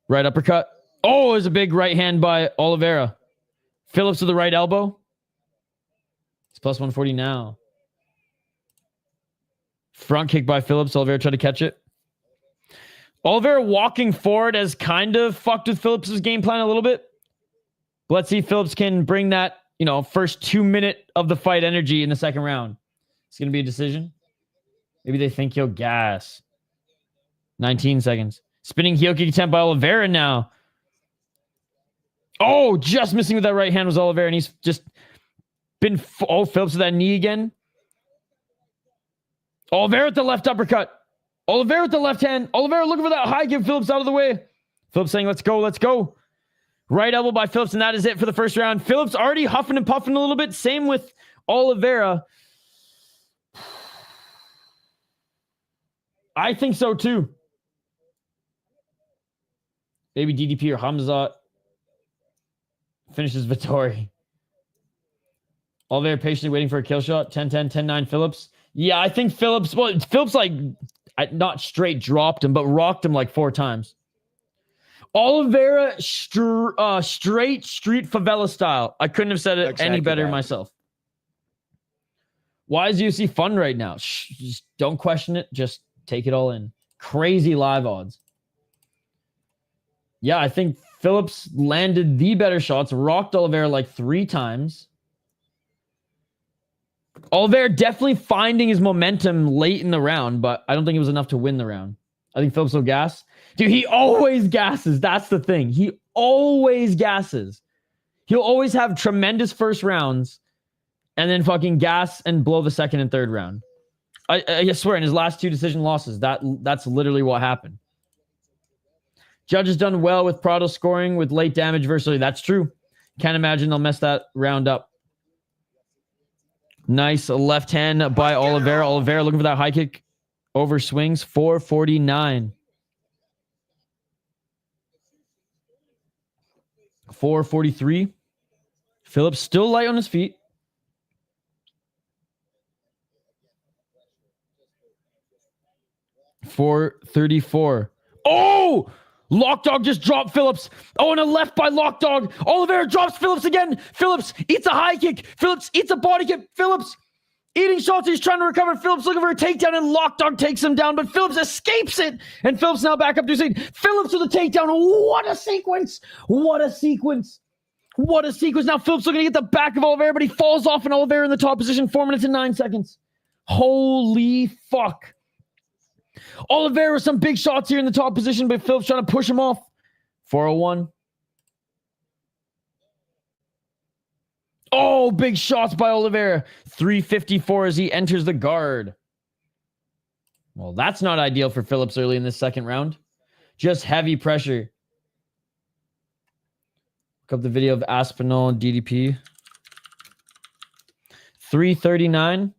Right uppercut. Oh, there's a big right hand by Oliveira. Phillips with the right elbow. It's plus 140 now. Front kick by Phillips. Oliveira tried to catch it. Oliveira walking forward has kind of fucked with Phillips' game plan a little bit. But let's see if Phillips can bring that, first 2 minute of the fight energy in the second round. It's going to be a decision. Maybe they think he'll gas. 19 seconds. Spinning heel kick attempt by Oliveira now. Oh, just missing with that right hand was Oliveira, and he's just been... Phillips with that knee again. Oliveira with the left uppercut. Oliveira with the left hand. Oliveira looking for that high, give Phillips out of the way. Phillips saying, let's go, let's go. Right elbow by Phillips, and that is it for the first round. Phillips already huffing and puffing a little bit. Same with Oliveira. I think so too. Maybe DDP or Hamzat. Finishes Vettori. Oliveira patiently waiting for a kill shot. 10-10, 10-9 Phillips. Yeah, I think Phillips... Well, Phillips not straight dropped him, but rocked him like 4 times. Oliveira straight street favela style. I couldn't have said it any better myself. Why is UFC fun right now? Just don't question it. Just take it all in. Crazy live odds. Yeah, I think Phillips landed the better shots. Rocked Oliveira like 3 times. Oliveira definitely finding his momentum late in the round, but I don't think it was enough to win the round. I think Phillips will gas. Dude, he always gasses. That's the thing. He always gasses. He'll always have tremendous first rounds and then fucking gas and blow the second and third round. I swear, in his last 2 decision losses, that's literally what happened. Judge has done well with Prado scoring with late damage versus... That's true. Can't imagine they'll mess that round up. Nice left hand by Oliveira. Oliveira looking for that high kick. Over swings. 449. 443. Phillips still light on his feet. 434. Oh! Lockdog just dropped Phillips. Oh, and a left by Lockdog. Oliveira drops Phillips again. Phillips eats a high kick. Phillips eats a body kick. Phillips eating shots. He's trying to recover. Phillips looking for a takedown, and Lockdog takes him down, but Phillips escapes it. And Phillips now back up to his feet. Phillips with a takedown. What a sequence. What a sequence. What a sequence. Now Phillips looking to get the back of Oliveira, but he falls off, and Oliveira in the top position. 4 minutes and 9 seconds. Holy fuck. Oliveira with some big shots here in the top position, but Phillips trying to push him off. 401. Oh, big shots by Oliveira. 354 as he enters the guard. Well, that's not ideal for Phillips early in this second round. Just heavy pressure. Look up the video of Aspinall and DDP. 339.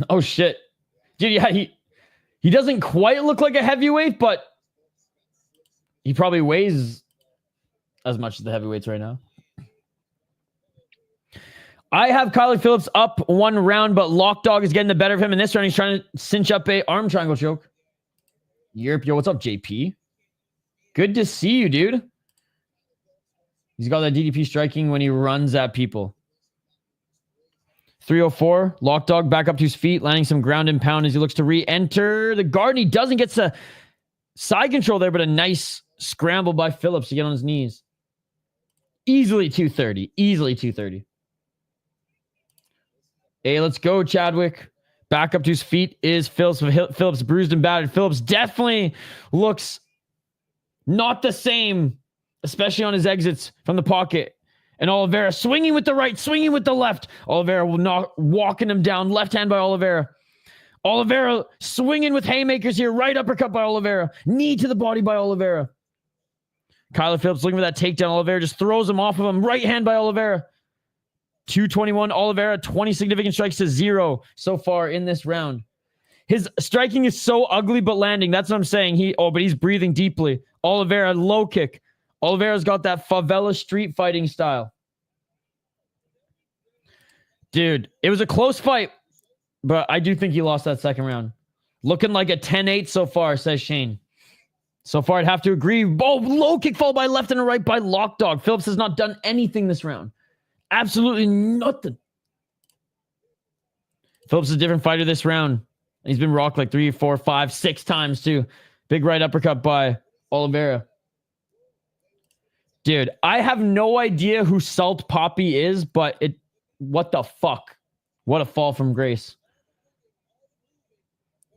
Oh, shit. Dude, yeah, he doesn't quite look like a heavyweight, but he probably weighs as much as the heavyweights right now. I have Kyler Phillips up 1 round, but Lockdog is getting the better of him in this round. He's trying to cinch up a arm triangle choke. Europe, yo, what's up, JP? Good to see you, dude. He's got that DDP striking when he runs at people. 304, Lockdog back up to his feet, landing some ground and pound as he looks to re-enter the guard. And he doesn't get the side control there, but a nice scramble by Phillips to get on his knees. Easily 230. Easily 230. Hey, let's go, Chadwick. Back up to his feet is Phillips. Phillips bruised and battered. Phillips definitely looks not the same, especially on his exits from the pocket. And Oliveira swinging with the right, swinging with the left. Oliveira will not walking him down. Left hand by Oliveira. Oliveira swinging with haymakers here. Right uppercut by Oliveira. Knee to the body by Oliveira. Kyler Phillips looking for that takedown. Oliveira just throws him off of him. Right hand by Oliveira. 221. Oliveira, 20 significant strikes to 0 so far in this round. His striking is so ugly but landing. That's what I'm saying. But he's breathing deeply. Oliveira, low kick. Oliveira's got that favela street fighting style. Dude, it was a close fight, but I do think he lost that second round. Looking like a 10-8 so far, says Shane. So far, I'd have to agree. Oh, low kick followed by left and a right by Lockdog. Phillips has not done anything this round. Absolutely nothing. Phillips is a different fighter this round. He's been rocked like 3, 4, 5, 6 times too. Big right uppercut by Oliveira. Dude, I have no idea who Salt Poppy is, but what the fuck? What a fall from grace.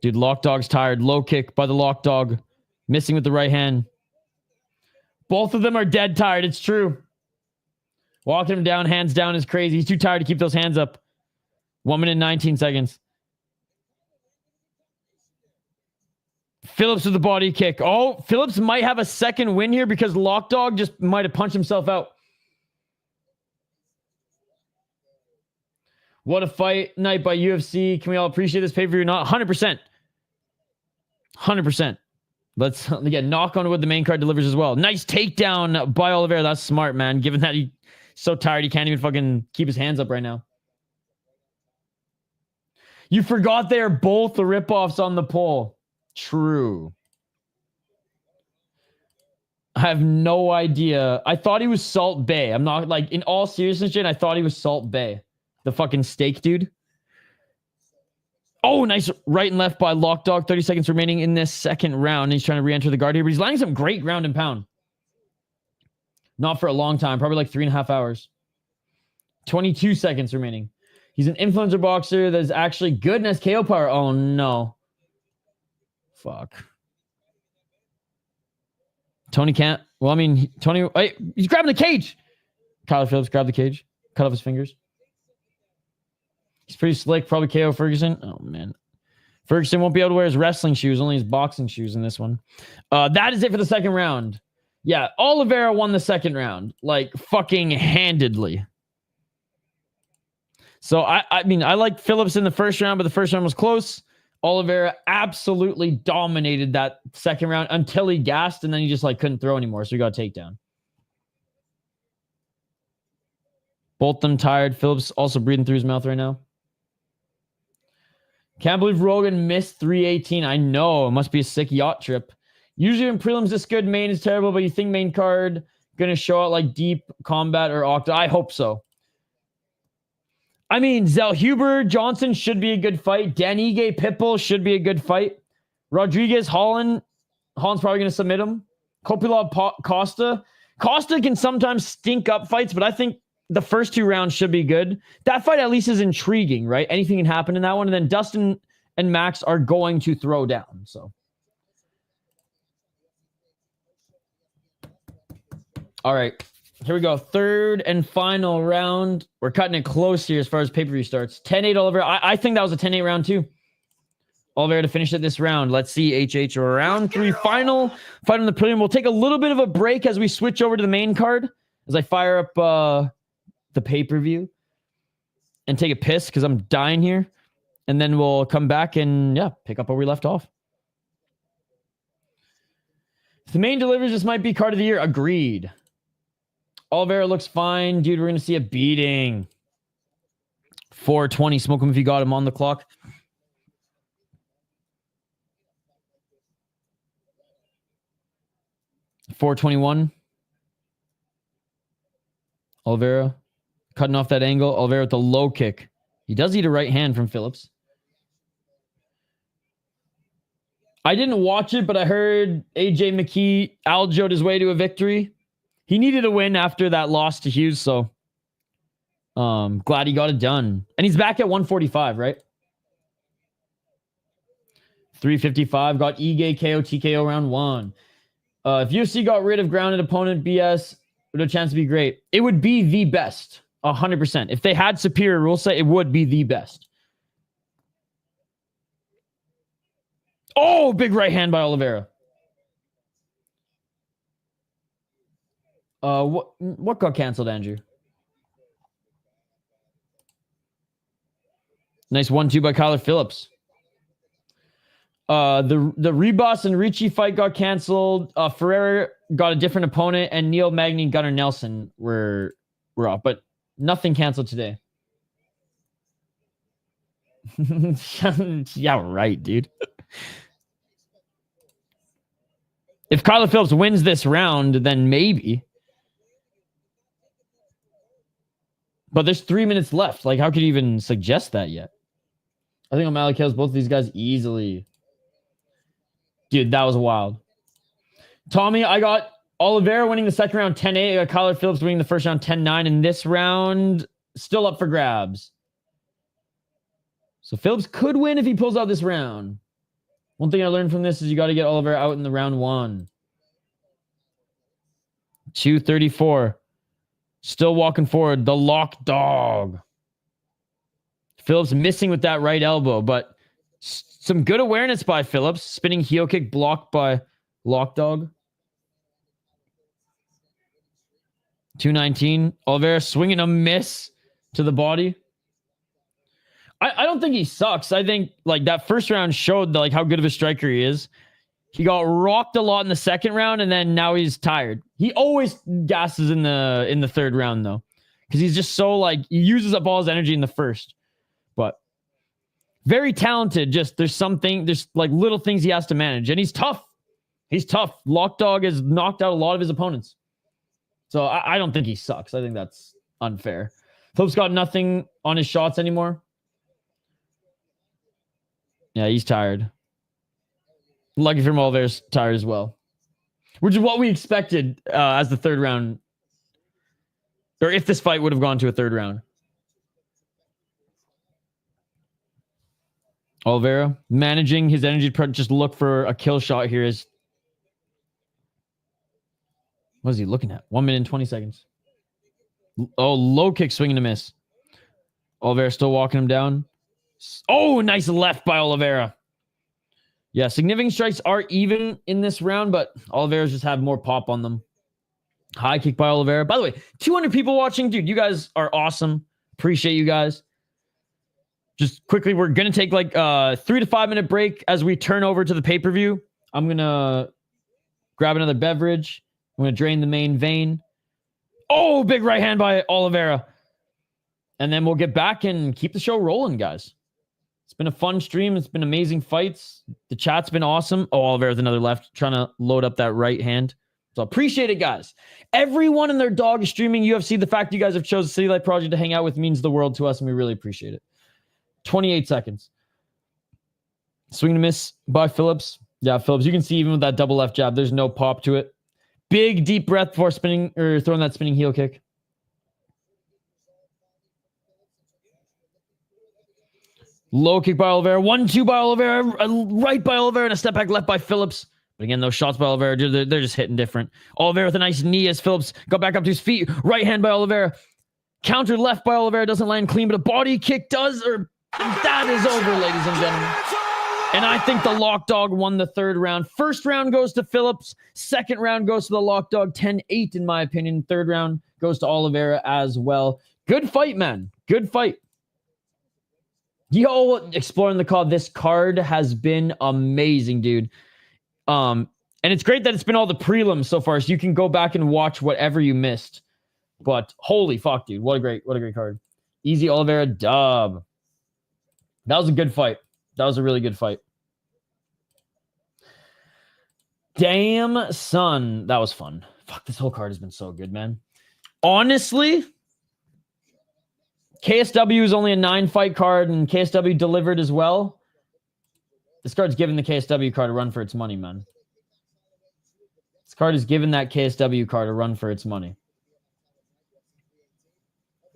Dude, Lockdog's tired. Low kick by the Lockdog. Missing with the right hand. Both of them are dead tired. It's true. Walking him down, hands down is crazy. He's too tired to keep those hands up. 1 minute, 19 seconds. Phillips with the body kick. Oh, Phillips might have a second win here because Lockdog just might have punched himself out. What a fight night by UFC. Can we all appreciate this pay-per-view or not? 100%. 100%. Let's again knock on wood the main card delivers as well. Nice takedown by Oliveira. That's smart, man. Given that he's so tired he can't even fucking keep his hands up right now. You forgot they are both the ripoffs on the poll. True. I have no idea. I thought he was Salt Bay. I'm not like in all seriousness, Jane. I thought he was Salt Bay. The fucking steak dude. Oh, nice right and left by Lockdog. 30 seconds remaining in this second round. He's trying to re-enter the guard here, but he's landing some great ground and pound. Not for a long time. Probably like 3.5 hours. 22 seconds remaining. He's an influencer boxer that is actually good in his KO power. Oh, no. Fuck. Tony can't. Well, I mean, Tony. Hey, he's grabbing the cage. Kyler Phillips grabbed the cage. Cut off his fingers. He's pretty slick. Probably KO Ferguson. Oh, man. Ferguson won't be able to wear his wrestling shoes. Only his boxing shoes in this one. That is it for the second round. Yeah, Oliveira won the second round. Like, fucking handedly. So, I mean, I liked Phillips in the first round, but the first round was close. Oliveira absolutely dominated that second round until he gassed, and then he just, like, couldn't throw anymore, so he got a takedown. Both them tired. Phillips also breathing through his mouth right now. Can't believe Rogan missed 318. I know. It must be a sick yacht trip. Usually in prelims, this good. Main is terrible, but you think main card going to show out like deep combat or octa? I hope so. I mean, Zellhuber, Johnson should be a good fight. Danige, Pitbull should be a good fight. Rodriguez, Holland. Holland's probably going to submit him. Kopylov, Costa. Costa can sometimes stink up fights, but I think the first 2 rounds should be good. That fight at least is intriguing, right? Anything can happen in that one. And then Dustin and Max are going to throw down. So, all right, here we go. Third and final round. We're cutting it close here as far as pay-per-view starts. 10-8 Oliveira. I think that was a 10-8 round too. Oliveira to finish it this round. Let's see HH round 3 final fight on the prelim. We'll take a little bit of a break as we switch over to the main card as I fire up the pay-per-view and take a piss because I'm dying here. And then we'll come back and, yeah, pick up where we left off. If the main delivers, this might be card of the year. Agreed. Oliveira looks fine. Dude, we're going to see a beating. 420. Smoke him if you got him on the clock. $421. Oliveira cutting off that angle. Oliveira with the low kick. He does eat a right hand from Phillips. I didn't watch it, but I heard AJ McKee aljoed his way to a victory. He needed a win after that loss to Hughes, so glad he got it done. And he's back at 145, right? 355. Got Ige KO TKO round 1. If UFC got rid of grounded opponent BS, would have a chance to be great. It would be the best, 100%. If they had superior rule set, it would be the best. Oh, big right hand by Oliveira. What got canceled, Andrew? Nice 1-2 by Kyler Phillips. The Ribas and Ricci fight got canceled. Ferreira got a different opponent, and Neil Magny and Gunnar Nelson were off, but nothing canceled today. Yeah, right, dude. If Kyler Phillips wins this round, then maybe. But there's 3 minutes left. Like, how could you even suggest that yet? I think O'Malley kills both of these guys easily. Dude, that was wild. Tommy, I got Oliveira winning the second round 10-8. I got Kyler Phillips winning the first round 10-9. And this round, still up for grabs. So Phillips could win if he pulls out this round. One thing I learned from this is you got to get Oliveira out in the round 1. 234. Still walking forward. The lock dog. Phillips missing with that right elbow, but some good awareness by Phillips. Spinning heel kick blocked by lock dog. 219. Oliveira swinging a miss to the body. I don't think he sucks. I think like that first round showed like how good of a striker he is. He got rocked a lot in the second round, and then now he's tired. He always gasses in the third round though, because he's just so like he uses up all his energy in the first. But very talented. Just there's like little things he has to manage, and he's tough. He's tough. Lock dog has knocked out a lot of his opponents, so I don't think he sucks. I think that's unfair. Phillips got nothing on his shots anymore. Yeah, he's tired. Lucky for him, Oliveira's tired as well. Which is what we expected as the third round. Or if this fight would have gone to a third round. Oliveira managing his energy to just look for a kill shot here. What is he looking at? 1 minute and 20 seconds. Oh, low kick swinging to miss. Oliveira still walking him down. Oh, nice left by Oliveira. Yeah, significant strikes are even in this round, but Oliveira's just have more pop on them. High kick by Oliveira. By the way, 200 people watching. Dude, you guys are awesome. Appreciate you guys. Just quickly, we're going to take like a 3 to 5 minute break as we turn over to the pay-per-view. I'm going to grab another beverage. I'm going to drain the main vein. Oh, big right hand by Oliveira. And then we'll get back and keep the show rolling, guys. It's been a fun stream. It's been amazing fights. The chat's been awesome. Oh, Oliveira's another left, trying to load up that right hand. So appreciate it, guys. Everyone and their dog is streaming UFC. The fact you guys have chosen City Life Project to hang out with means the world to us, and we really appreciate it. 28 seconds. Swing and miss by Phillips. Yeah, Phillips, you can see even with that double left jab, there's no pop to it. Big deep breath before spinning or throwing that spinning heel kick. Low kick by Oliveira. 1-2 by Oliveira. Right by Oliveira and a step back left by Phillips. But again, those shots by Oliveira, they're just hitting different. Oliveira with a nice knee as Phillips got back up to his feet. Right hand by Oliveira. Counter left by Oliveira. Doesn't land clean, but a body kick does. Or that is over, ladies and gentlemen. And I think the lock dog won the third round. First round goes to Phillips. Second round goes to the lock dog. 10-8 in my opinion. Third round goes to Oliveira as well. Good fight, man. Good fight. Yo, exploring the card. This card has been amazing, dude. And it's great that it's been all the prelims so far, so you can go back and watch whatever you missed. But holy fuck, dude. What a great card. Easy Oliveira dub. That was a good fight. That was a really good fight. Damn, son. That was fun. Fuck, this whole card has been so good, man. Honestly, KSW is only a 9-fight card, and KSW delivered as well. This card's giving the KSW card a run for its money, man. This card is giving that KSW card a run for its money.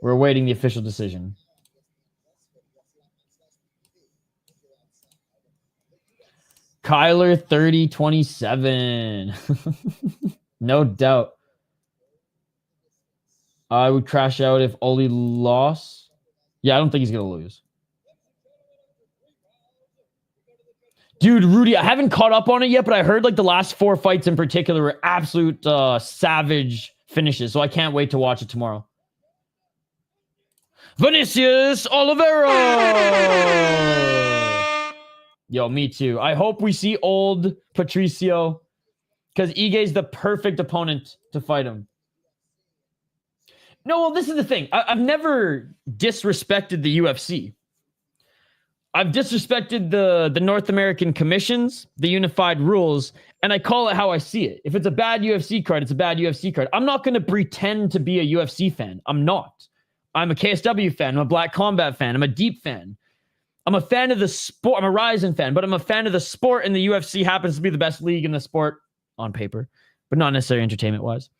We're awaiting the official decision. Kyler 30-27. No doubt. I would crash out if Oli lost. Yeah, I don't think he's going to lose. Dude, Rudy, I haven't caught up on it yet, but I heard like the last 4 fights in particular were absolute savage finishes, so I can't wait to watch it tomorrow. Vinicius Oliveira! Yo, me too. I hope we see old Patricio, because Ige's the perfect opponent to fight him. No, well, this is the thing. I've never disrespected the UFC. I've disrespected the North American commissions, the unified rules, and I call it how I see it. If it's a bad UFC card, it's a bad UFC card. I'm not going to pretend to be a UFC fan. I'm not. I'm a KSW fan. I'm a Black Combat fan. I'm a Deep fan. I'm a fan of the sport. I'm a Ryzen fan, but I'm a fan of the sport, and the UFC happens to be the best league in the sport on paper, but not necessarily entertainment-wise.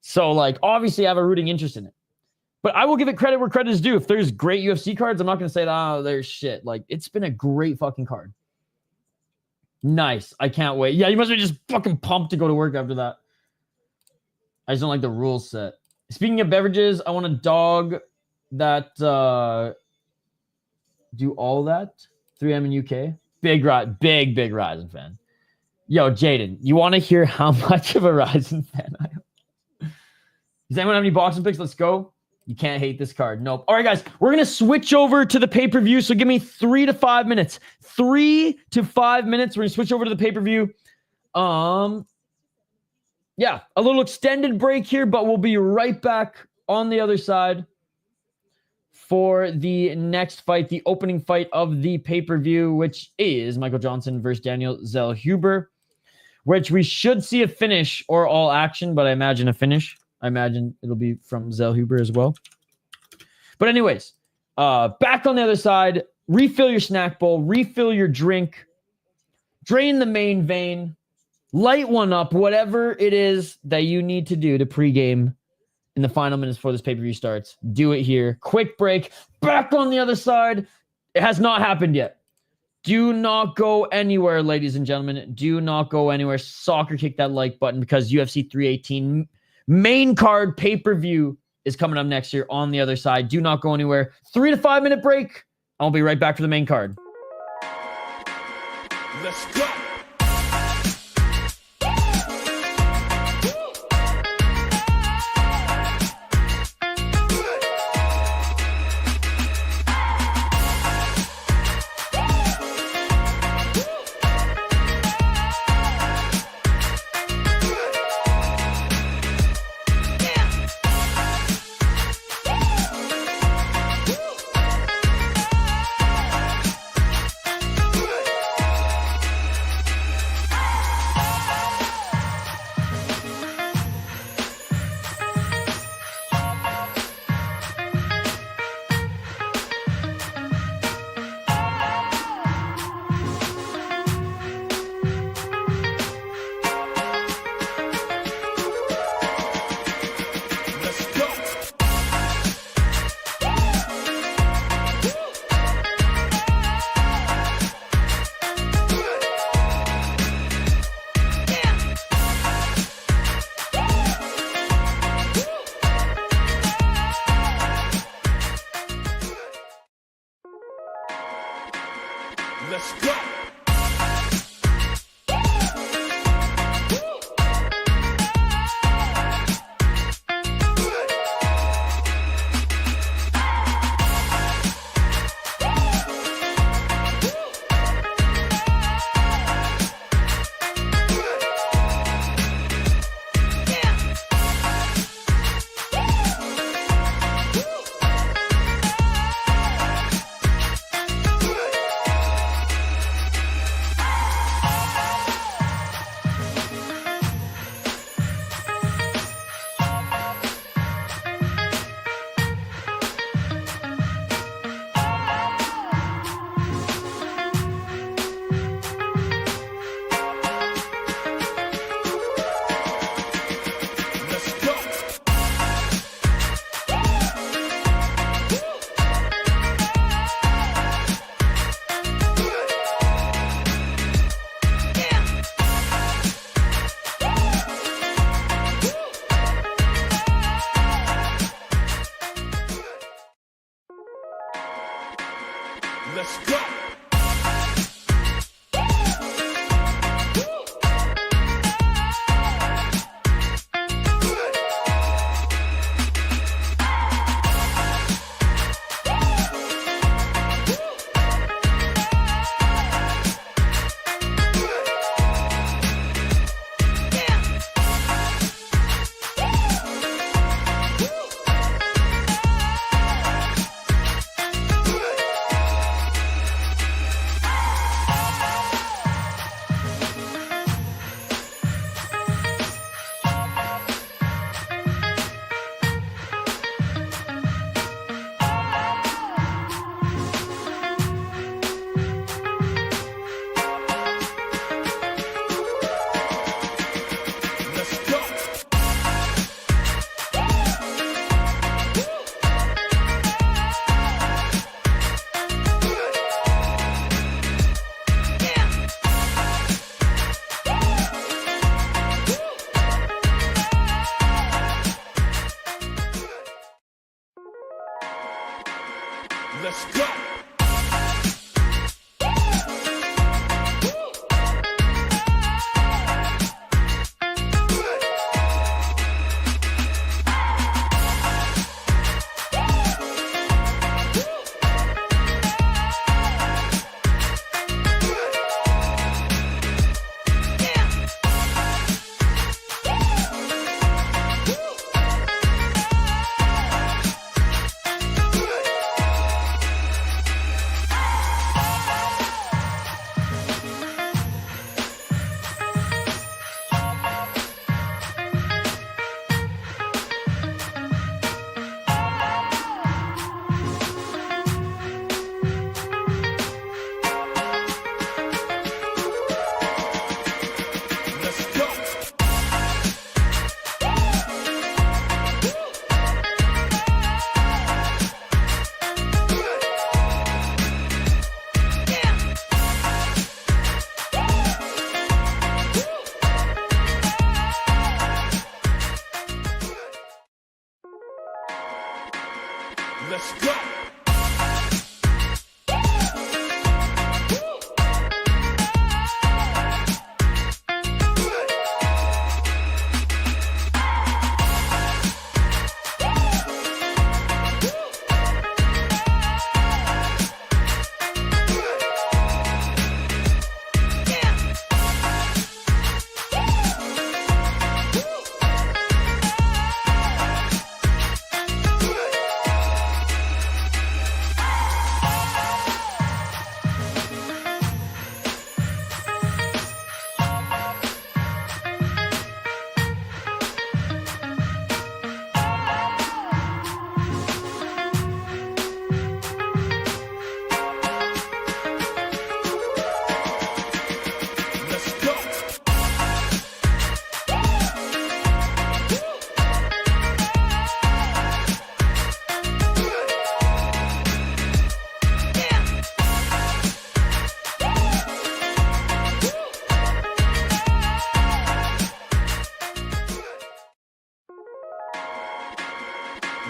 So, like, obviously I have a rooting interest in it. But I will give it credit where credit is due. If there's great UFC cards, I'm not going to say, oh, there's shit. Like, it's been a great fucking card. Nice. I can't wait. Yeah, you must be just fucking pumped to go to work after that. I just don't like the rules set. Speaking of beverages, I want a dog that do all that. 3M in UK. Big Ryzen fan. Yo, Jaden, you want to hear how much of a Ryzen fan I am? Does anyone have any boxing picks? Let's go. You can't hate this card. Nope. All right, guys. We're going to switch over to the pay-per-view. So give me 3 to 5 minutes. 3 to 5 minutes. We're going to switch over to the pay-per-view. Yeah, a little extended break here, but we'll be right back on the other side for the next fight, the opening fight of the pay-per-view, which is Michael Johnson versus Daniel Zellhuber, which we should see a finish or all action, but I imagine a finish. I imagine it'll be from Zellhuber as well. But anyways, back on the other side, refill your snack bowl, refill your drink, drain the main vein, light one up, whatever it is that you need to do to pregame in the final minutes before this pay-per-view starts. Do it here. Quick break. Back on the other side. It has not happened yet. Do not go anywhere, ladies and gentlemen. Do not go anywhere. Soccer kick that like button, because UFC 318 main card pay-per-view is coming up next year on the other side. Do not go anywhere. 3 to 5 minute break. I'll be right back for the main card. Let's go. Let's go. Let's go. Let's go. Let's go.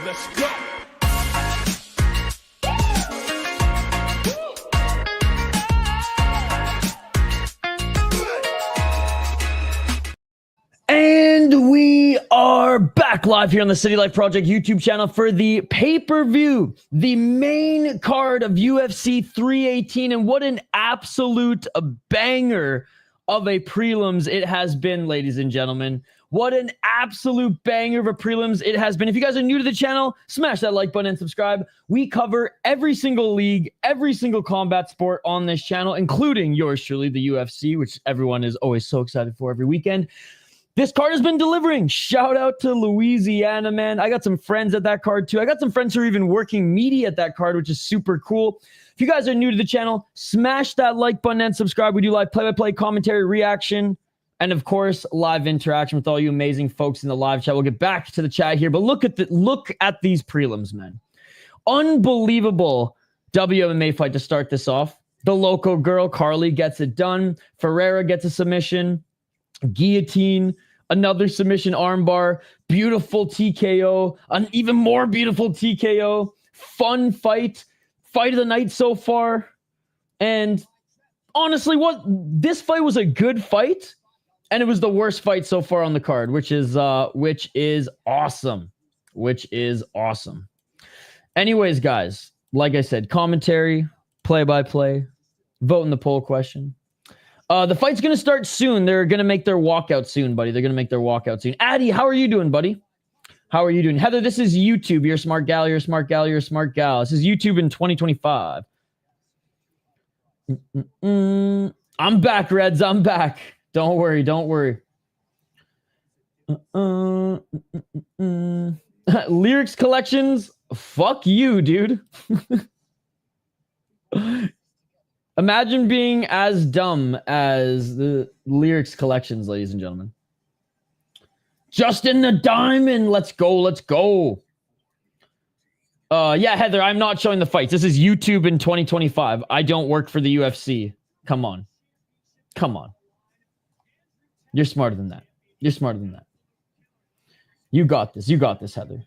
Let's go. And we are back live here on the City Life Project YouTube channel for the pay-per-view, the main card of UFC 318. And what an absolute banger of a prelims it has been, ladies and gentlemen. What an absolute banger of a prelims it has been. If you guys are new to the channel, smash that like button and subscribe. We cover every single league, every single combat sport on this channel, including yours truly, the UFC, which everyone is always so excited for every weekend. This card has been delivering. Shout out to Louisiana, man. I got some friends at that card too. I got some friends who are even working media at that card, which is super cool. If you guys are new to the channel, smash that like button and subscribe. We do live play-by-play commentary, reaction, and of course, live interaction with all you amazing folks in the live chat. We'll get back to the chat here, but look at these prelims, man. Unbelievable WMMA fight to start this off. The local girl, Carly, gets it done. Ferreira gets a submission. Guillotine, another submission armbar. Beautiful TKO. An even more beautiful TKO. Fun fight. Fight of the night so far. And honestly, this fight was a good fight, and it was the worst fight so far on the card, which is awesome. Anyways, guys, like I said, commentary, play-by-play, vote in the poll question. The fight's going to start soon. They're going to make their walkout soon, buddy. They're going to make their walkout soon. Addy, how are you doing, buddy? How are you doing? Heather, this is YouTube. You're a smart gal. You're a smart gal. You're a smart gal. This is YouTube in 2025. I'm back, Reds. I'm back. Don't worry. Don't worry. Lyrics collections. Fuck you, dude. Imagine being as dumb as the lyrics collections, ladies and gentlemen. Justin the Diamond. Let's go. Let's go. Yeah, Heather, I'm not showing the fights. This is YouTube in 2025. I don't work for the UFC. Come on. Come on. You're smarter than that. You're smarter than that. You got this. You got this, Heather.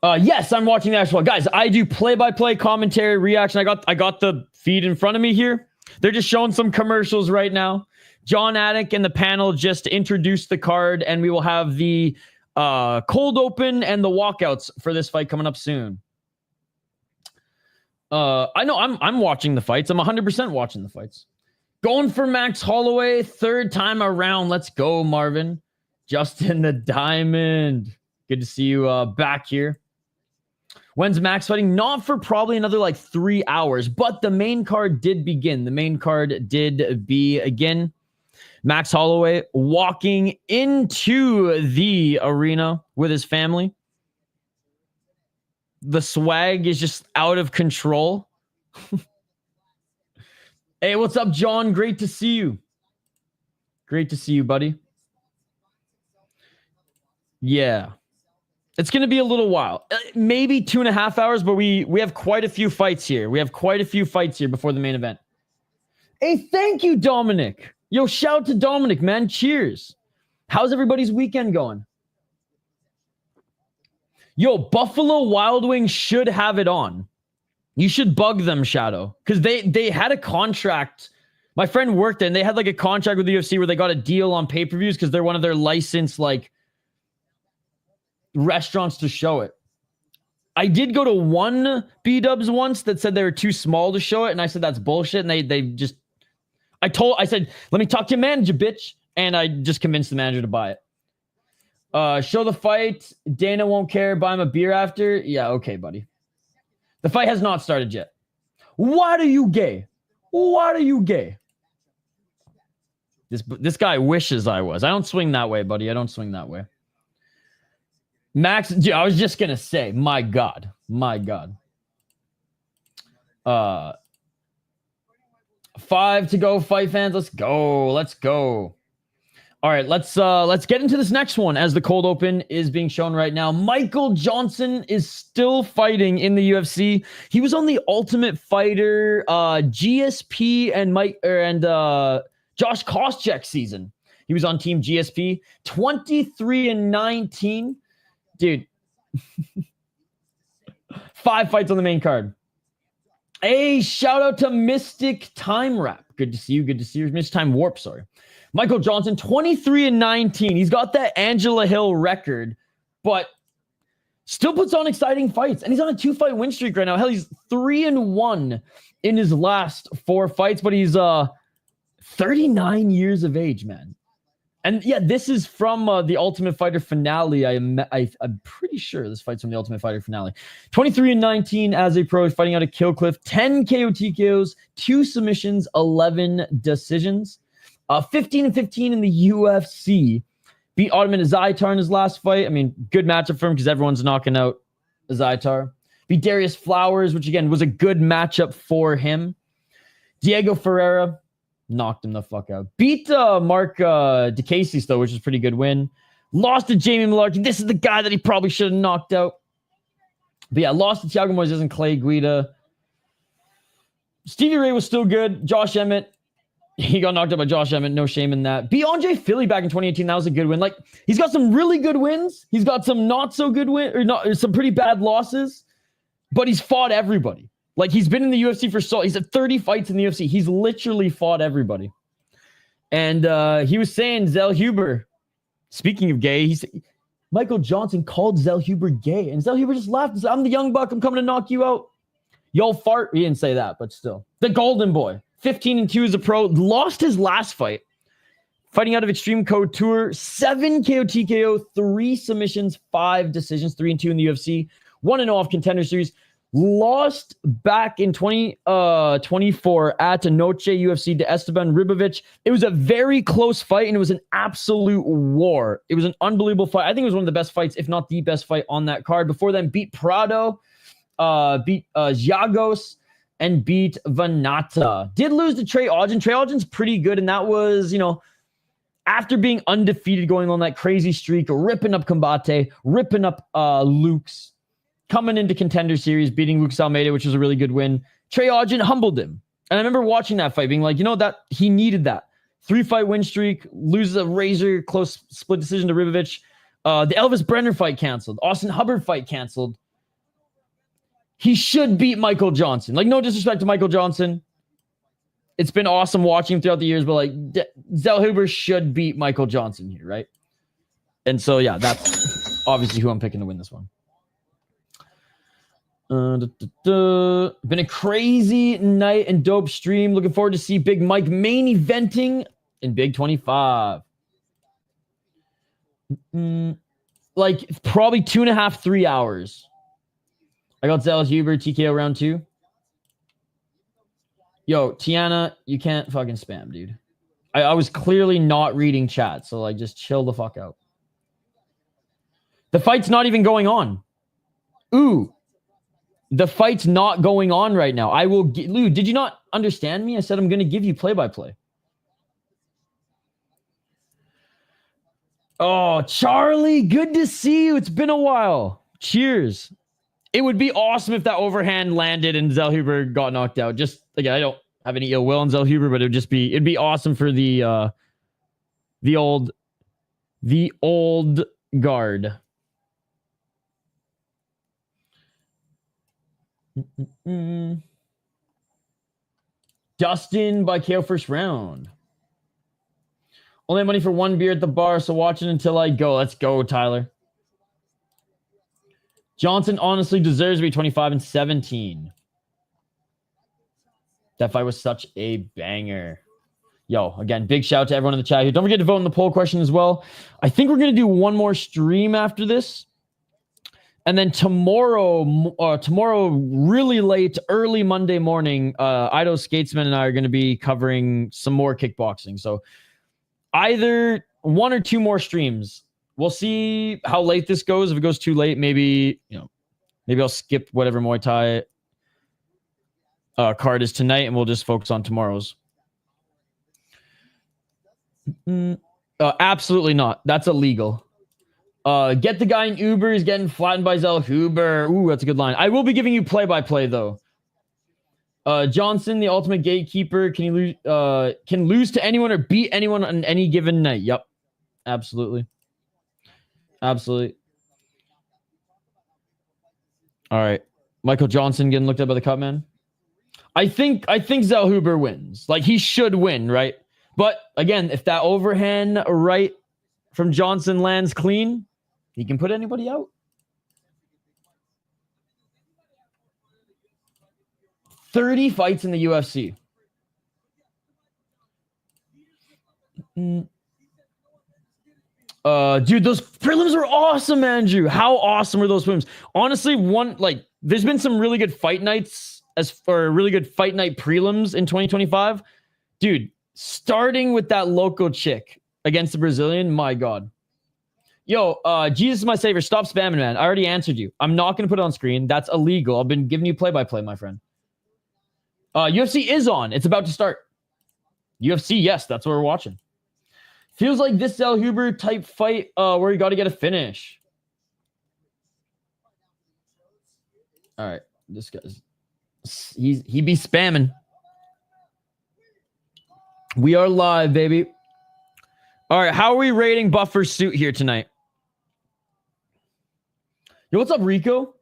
Yes, I'm watching the actual. Guys, I do play-by-play commentary, reaction. I got the feed in front of me here. They're just showing some commercials right now. John Attic and the panel just introduced the card, and we will have the cold open and the walkouts for this fight coming up soon. I know I'm watching the fights. I'm 100% watching the fights. Going for Max Holloway, third time around. Let's go, Marvin. Justin the Diamond. Good to see you back here. When's Max fighting? Not for probably another like 3 hours, but the main card did begin. The main card did begin. Max Holloway walking into the arena with his family. The swag is just out of control. Hey, what's up, John? Great to see you. Great to see you, buddy. Yeah. It's going to be a little while. Maybe 2.5 hours, but we have quite a few fights here. We have quite a few fights here before the main event. Hey, thank you, Dominic. Yo, shout out to Dominic, man. Cheers. How's everybody's weekend going? Yo, Buffalo Wild Wings should have it on. You should bug them, Shadow, because they had a contract. My friend worked there, and they had like a contract with the UFC where they got a deal on pay-per-views because they're one of their licensed like restaurants to show it. I did go to one B-dubs once that said they were too small to show it, and I said that's bullshit, and they just I said, let me talk to your manager, bitch, and I just convinced the manager to buy it. Show the fight. Dana won't care. Buy him a beer after. Yeah, okay, buddy. The fight has not started yet. What are you gay? What are you gay? This guy wishes I was. I don't swing that way, buddy. I don't swing that way. Max, dude, I was just going to say, my God. My God. 5 to go, fight fans. Let's go. Let's go. All right, let's get into this next one as the cold open is being shown right now. Michael Johnson is still fighting in the UFC. He was on the Ultimate Fighter GSP and Josh Koscheck season. He was on Team GSP. 23-19. Dude. 5 fights on the main card. Hey, shout out to Mystic Time Wrap. Good to see you. Good to see you. Mystic Time Warp, sorry. Michael Johnson, 23-19. He's got that Angela Hill record, but still puts on exciting fights. And he's on a 2-fight win streak right now. Hell, he's 3-1 in his last 4 fights, but he's 39 years of age, man. And yeah, this is from the Ultimate Fighter finale. I'm pretty sure this fight's from the Ultimate Fighter finale. 23-19 as a pro, fighting out of Killcliff. 10 KO TKOs, 2 submissions, 11 decisions. 15-15 in the UFC. Beat Ottoman Zaitar in his last fight. I mean, good matchup for him because everyone's knocking out Zaitar. Beat Darius Flowers, which again was a good matchup for him. Diego Ferreira knocked him the fuck out. Beat Mark DeCasey, though, which is a pretty good win. Lost to Jamie Malarkey. This is the guy that he probably should have knocked out. But yeah, lost to Thiago Moises and Clay Guida. Stevie Ray was still good. Josh Emmett. He got knocked out by Josh Emmett. No shame in that. Beat Andre Philly back in 2018. That was a good win. Like, he's got some really good wins. He's got some not so good wins, or some pretty bad losses. But he's fought everybody. Like, he's been in the UFC for he's at 30 fights in the UFC. He's literally fought everybody. And he was saying Zellhuber, speaking of gay, Michael Johnson called Zellhuber gay. And Zellhuber just laughed and said, I'm the young buck. I'm coming to knock you out. Y'all fart. He didn't say that, but still. The golden boy. 15-2 as a pro. Lost his last fight. Fighting out of Extreme Code Tour. 7 KO TKO, 3 submissions, 5 decisions. 3-2 in the UFC. 1-0 off Contender Series. Lost back in 2024 at Noche UFC to Esteban Ribovic. It was a very close fight, and it was an absolute war. It was an unbelievable fight. I think it was one of the best fights, if not the best fight on that card. Before then, beat Prado, beat Giagos, and beat Vanata. Did lose to Trey Ogden. Trey Ogden's pretty good, and that was, after being undefeated going on that crazy streak, ripping up Combate, ripping up Luke's, coming into Contender Series, beating Lucas Almeida, which was a really good win. Trey Ogden humbled him. And I remember watching that fight, being like, that he needed that. 3-fight win streak, loses a razor close split decision to Ribovic. The Elvis Brenner fight canceled. Austin Hubbard fight canceled. He should beat Michael Johnson. Like, no disrespect to Michael Johnson. It's been awesome watching him throughout the years, but like, Zellhuber should beat Michael Johnson here, right? And so, yeah, that's obviously who I'm picking to win this one. Been a crazy night and dope stream. Looking forward to see Big Mike main eventing in Big 25. Like probably 2.5, 3 hours. I got Zellhuber TKO round 2. Yo, Tiana, you can't fucking spam, dude. I was clearly not reading chat, so like just chill the fuck out. The fight's not even going on. Ooh. The fight's not going on right now. I will get Lou. Did you not understand me? I said I'm going to give you play-by-play. Oh, Charlie, good to see you. It's been a while. Cheers. It would be awesome if that overhand landed and Zellhuber got knocked out. Just again, I don't have any ill will on Zellhuber, but it'd be awesome for the old guard. Dustin by KO first round. Only have money for one beer at the bar, so watch it until I go. Let's go, Tyler. Johnson honestly deserves to be 25-17. That fight was such a banger. Yo, again, big shout out to everyone in the chat here. Don't forget to vote in the poll question as well. I think we're going to do one more stream after this. And then tomorrow, really late, early Monday morning, Ido Skatesman and I are going to be covering some more kickboxing. So either 1 or 2 more streams. We'll see how late this goes. If it goes too late, maybe I'll skip whatever Muay Thai card is tonight, and we'll just focus on tomorrow's. Absolutely not. That's illegal. Get the guy in Uber. He's getting flattened by Zellhuber. Ooh, that's a good line. I will be giving you play-by-play, though. Johnson, the ultimate gatekeeper, can lose to anyone or beat anyone on any given night. Yep. Absolutely. Absolutely. All right. Michael Johnson getting looked at by the cut man. I think Zellhuber wins. Like, he should win, right? But again, if that overhand right from Johnson lands clean, he can put anybody out. $30 fights in the UFC. Dude, those prelims were awesome, Andrew. How awesome were those prelims? Honestly, there's been some really good fight nights really good fight night prelims in 2025. Dude, starting with that local chick against the Brazilian, my God. Yo, Jesus is my savior. Stop spamming, man. I already answered you. I'm not going to put it on screen. That's illegal. I've been giving you play-by-play, my friend. UFC is on. It's about to start. UFC, yes, that's what we're watching. Feels like this Zellhuber type fight where you got to get a finish. All right, this guy's he be spamming. We are live, baby. All right, how are we rating Buffer's suit here tonight? Yo, what's up, Rico?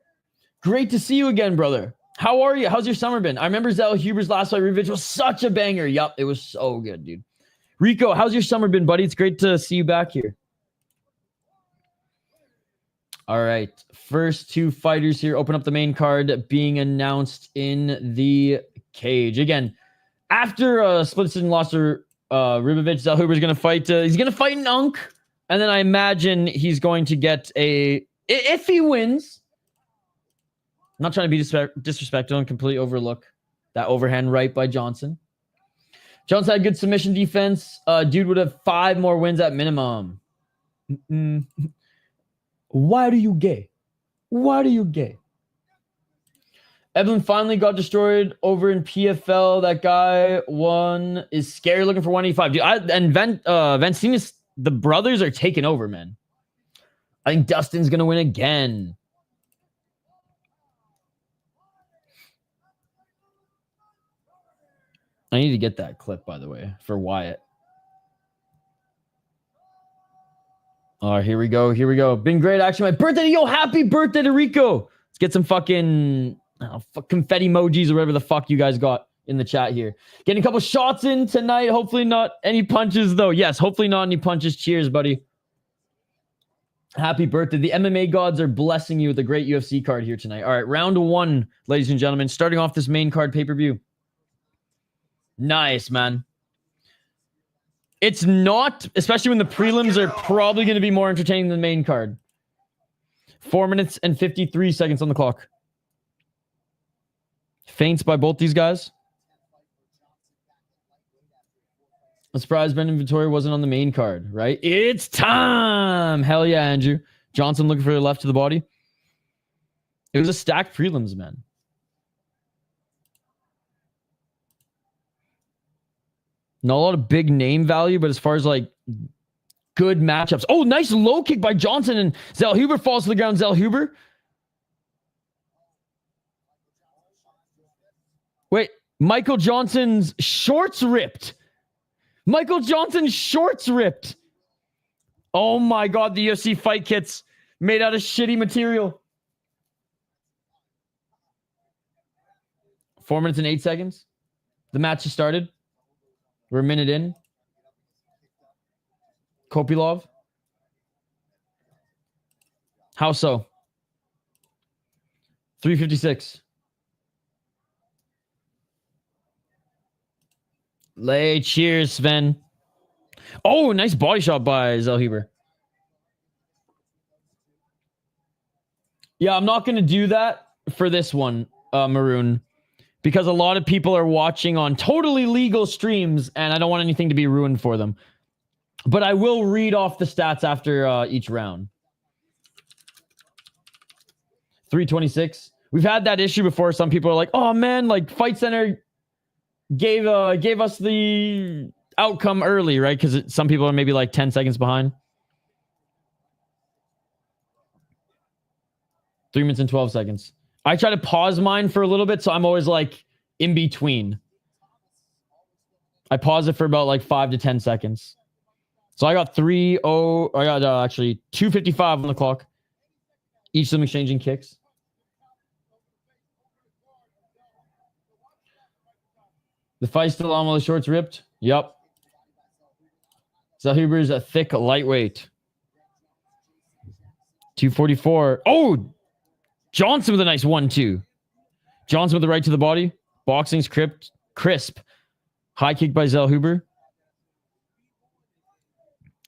Great to see you again, brother. How are you? How's your summer been? I remember Zellhuber's last fight revenge was such a banger. Yup, it was so good, dude. Rico, how's your summer been, buddy? It's great to see you back here. All right. First two fighters here open up the main card being announced in the cage. Again, after a split decision loss to Ribovic, Zellhuber's going to fight. He's going to fight Nunk. And then I imagine he's going to get a... If he wins... I'm not trying to be disrespectful and completely overlook that overhand right by Johnson. Johnson had good submission defense. Dude would have 5 more wins at minimum. Why do you gay? Why do you gay? Evelyn finally got destroyed over in PFL. That guy is scary looking for 185. Dude, and Vancinis, the brothers are taking over, man. I think Dustin's going to win again. I need to get that clip, by the way, for Wyatt. All right, here we go. Here we go. Been great, actually. My birthday. Yo, happy birthday to Rico. Let's get some fucking confetti emojis or whatever the fuck you guys got in the chat here. Getting a couple shots in tonight. Hopefully not any punches, though. Yes, hopefully not any punches. Cheers, buddy. Happy birthday. The MMA gods are blessing you with a great UFC card here tonight. All right, round 1, ladies and gentlemen. Starting off this main card pay-per-view. Nice, man. It's not, especially when the prelims are probably going to be more entertaining than the main card. 4 minutes and 53 seconds on the clock. Feints by both these guys. I'm surprised Brendan Vettori wasn't on the main card, right? It's time! Hell yeah, Andrew. Johnson looking for the left to the body. It was a stacked prelims, man. Not a lot of big name value, but as far as like good matchups. Oh, nice low kick by Johnson, and Zellhuber falls to the ground. Zellhuber. Wait, Michael Johnson's shorts ripped. Michael Johnson's shorts ripped. Oh my God, the UFC fight kits made out of shitty material. 4 minutes and 8 seconds. The match has started. We're a minute in. Kopylov. How so? 356. Cheers, Sven. Oh, nice body shot by Zellhuber. Yeah, I'm not going to do that for this one, Maroon. Because a lot of people are watching on totally legal streams, and I don't want anything to be ruined for them. But I will read off the stats after each round. 326. We've had that issue before. Some people are like, oh, man, like Fight Center gave us the outcome early, right? Because some people are maybe like 10 seconds behind. 3 minutes and 12 seconds. I try to pause mine for a little bit, so I'm always like in between. I pause it for about like 5 to 10 seconds. So I got actually 2:55 on the clock. Each of them exchanging kicks. The fight's still on while the shorts ripped. Yep. Zellhuber's a thick lightweight. 244. Oh! Johnson with a nice 1-2. Johnson with the right to the body. Boxing's crisp. High kick by Zellhuber.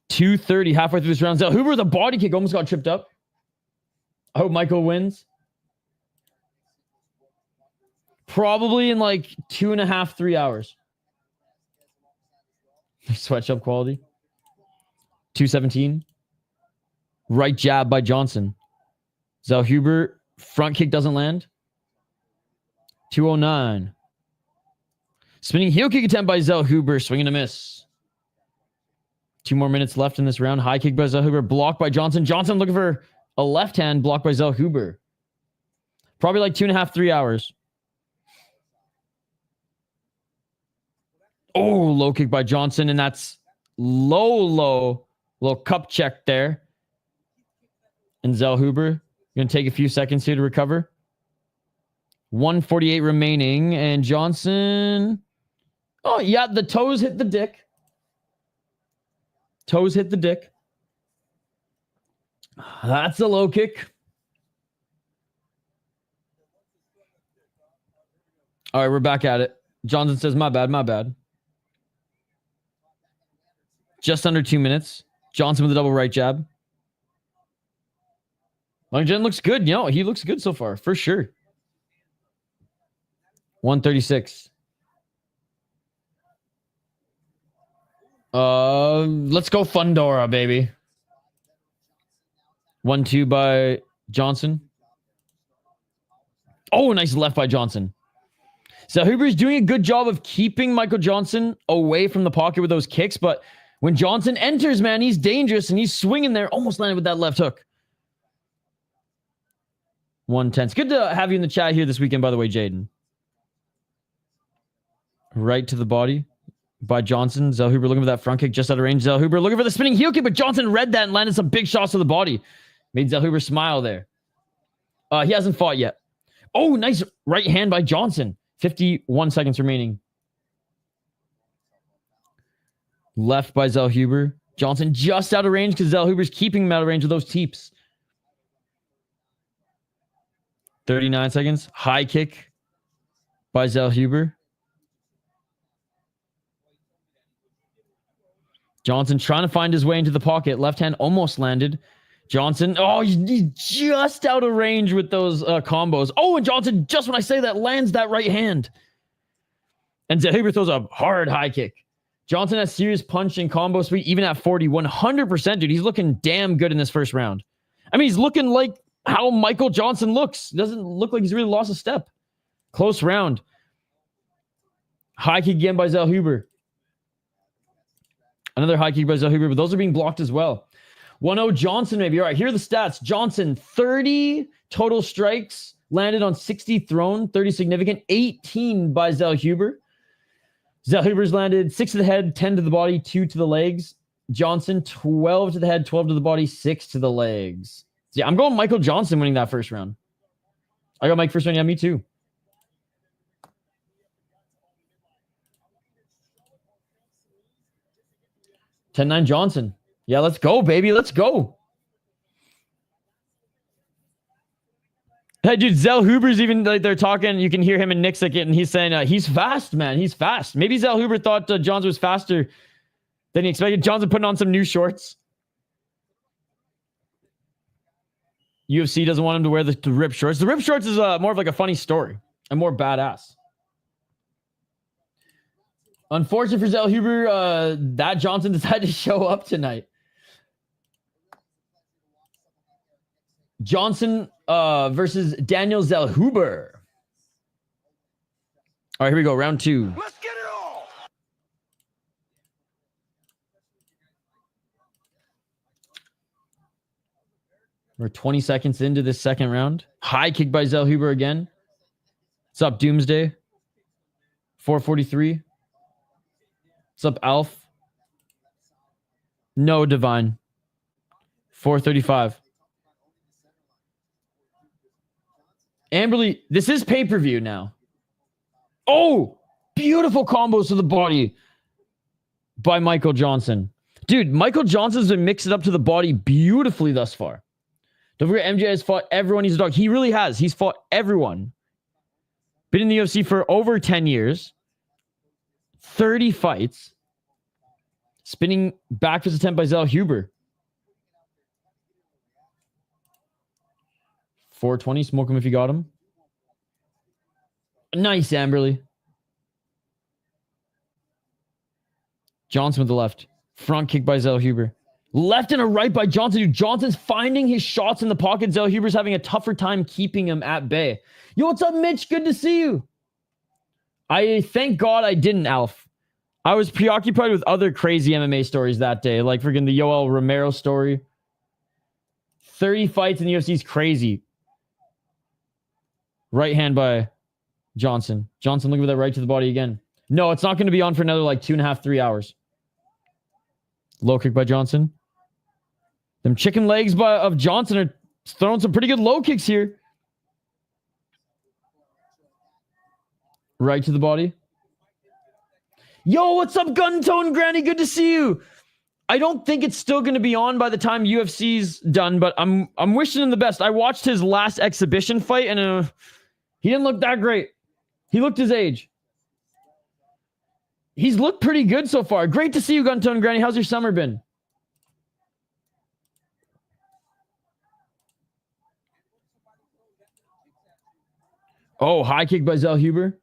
2:30 halfway through this round. Zellhuber with a body kick almost got tripped up. I hope Michael wins. Probably in like 2.5, 3 hours. Sweatshop quality. 217. Right jab by Johnson. Zellhuber, front kick doesn't land. 209. Spinning heel kick attempt by Zellhuber. Swing and a miss. 2 more minutes left in this round. High kick by Zellhuber. Blocked by Johnson. Johnson looking for a left hand. Blocked by Zellhuber. Probably like 2.5, 3 hours. Oh, low kick by Johnson. And that's low. Little cup check there. And Zellhuber going to take a few seconds here to recover. 148 remaining. And Johnson. Oh, yeah. The toes hit the dick. Toes hit the dick. That's a low kick. All right, we're back at it. Johnson says, my bad, my bad. Just under 2 minutes. Johnson with a double right jab. Longgen looks good. You know, he looks good so far, for sure. 136. Let's go Fundora, baby. 1-2 by Johnson. Oh, nice left by Johnson. Zellhuber is doing a good job of keeping Michael Johnson away from the pocket with those kicks, but when Johnson enters, man, he's dangerous and he's swinging there. Almost landed with that left hook. 110. It's good to have you in the chat here this weekend, by the way, Jaden. Right to the body by Johnson. Zellhuber looking for that front kick just out of range. Zellhuber looking for the spinning heel kick, but Johnson read that and landed some big shots to the body. Made Zellhuber smile there. He hasn't fought yet. Oh, nice right hand by Johnson. 51 seconds remaining. Left by Zellhuber. Johnson just out of range because Zellhuber's keeping him out of range with those teeps. 39 seconds. High kick by Zellhuber. Johnson trying to find his way into the pocket. Left hand almost landed. Johnson, oh, he's just out of range with those combos. Oh, and Johnson, just when I say that, lands that right hand. And Zellhuber throws a hard high kick. Johnson has serious punch and combo speed, even at 40. 100%, dude. He's looking damn good in this first round. I mean, he's looking like how Michael Johnson looks. Doesn't look like he's really lost a step. Close round. High kick again by Zellhuber. Another high kick by Zellhuber, but those are being blocked as well. 1-0 Johnson, maybe. All right, here are the stats. Johnson, 30 total strikes, landed on 60 thrown, 30 significant, 18 by Zellhuber. Zellhuber's landed 6 to the head, 10 to the body, 2 to the legs. Johnson, 12 to the head, 12 to the body, 6 to the legs. So yeah, I'm going Michael Johnson winning that first round. I got Mike first round. Yeah, me too. $10-9 Johnson. Yeah, let's go, baby. Let's go. Hey, dude, Zellhuber's even, like, they're talking. You can hear him and Nick second, and he's saying he's fast, man. He's fast. Maybe Zellhuber thought Johnson was faster than he expected. Johnson putting on some new shorts. UFC doesn't want him to wear the ripped shorts. The ripped shorts is more of like a funny story and more badass. Unfortunate for Zellhuber, that Johnson decided to show up tonight. Johnson versus Daniel Zellhuber. All right, here we go. Round 2. Let's get it all. We're 20 seconds into this second round. High kick by Zellhuber again. What's up, Doomsday? 443. What's up, Alf? No, Divine. 435. Amberly, this is pay-per-view now. Oh, beautiful combos to the body by Michael Johnson. Dude, Michael Johnson's been mixed up to the body beautifully thus far. Don't forget, MJ has fought everyone. He's a dog. He really has. He's fought everyone. Been in the UFC for over 10 years. 30 fights. Spinning back fist attempt by Zellhuber. 420. Smoke him if you got him. Nice, Amberly. Johnson with the left. Front kick by Zellhuber. Left and a right by Johnson. Dude, Johnson's finding his shots in the pocket. Zellhuber's having a tougher time keeping him at bay. Yo, what's up, Mitch? Good to see you. I thank God I didn't, Alf. I was preoccupied with other crazy MMA stories that day, like freaking the Yoel Romero story. 30 fights in the UFC is crazy. Right hand by Johnson. Johnson looking for that right to the body again. No, it's not going to be on for another like 2.5, 3 hours. Low kick by Johnson. Them chicken legs of Johnson are throwing some pretty good low kicks here. Right to the body. Yo, what's up, Gun Tone Granny? Good to see you. I don't think it's still going to be on by the time UFC's done, but I'm wishing him the best. I watched his last exhibition fight, and he didn't look that great. He looked his age. He's looked pretty good so far. Great to see you, Gun Tone Granny. How's your summer been? Oh, high kick by Zellhuber.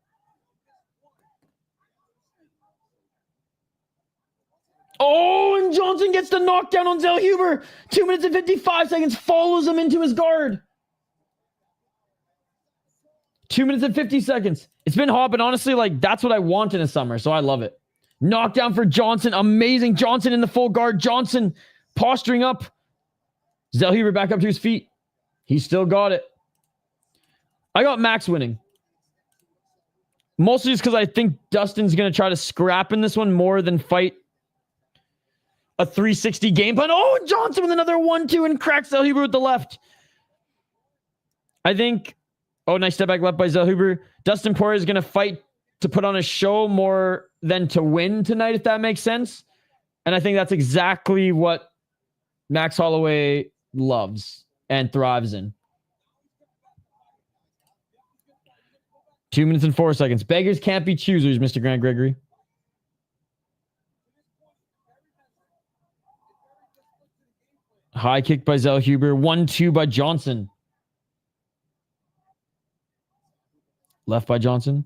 Oh, and Johnson gets the knockdown on Zellhuber. 2 minutes and 55 seconds. Follows him into his guard. 2 minutes and 50 seconds. It's been hot, but honestly, like, that's what I want in the summer, so I love it. Knockdown for Johnson. Amazing. Johnson in the full guard. Johnson posturing up. Zellhuber back up to his feet. He still got it. I got Max winning. Mostly just because I think Dustin's going to try to scrap in this one more than fight a 360 game plan. Oh, Johnson with another 1-2 and cracks Zellhuber with the left. I think... Oh, nice step back left by Zellhuber. Dustin Poirier is going to fight to put on a show more than to win tonight, if that makes sense. And I think that's exactly what Max Holloway loves and thrives in. 2 minutes and 4 seconds. Beggars can't be choosers, Mr. Grant Gregory. High kick by Zellhuber. 1-2 by Johnson. Left by Johnson.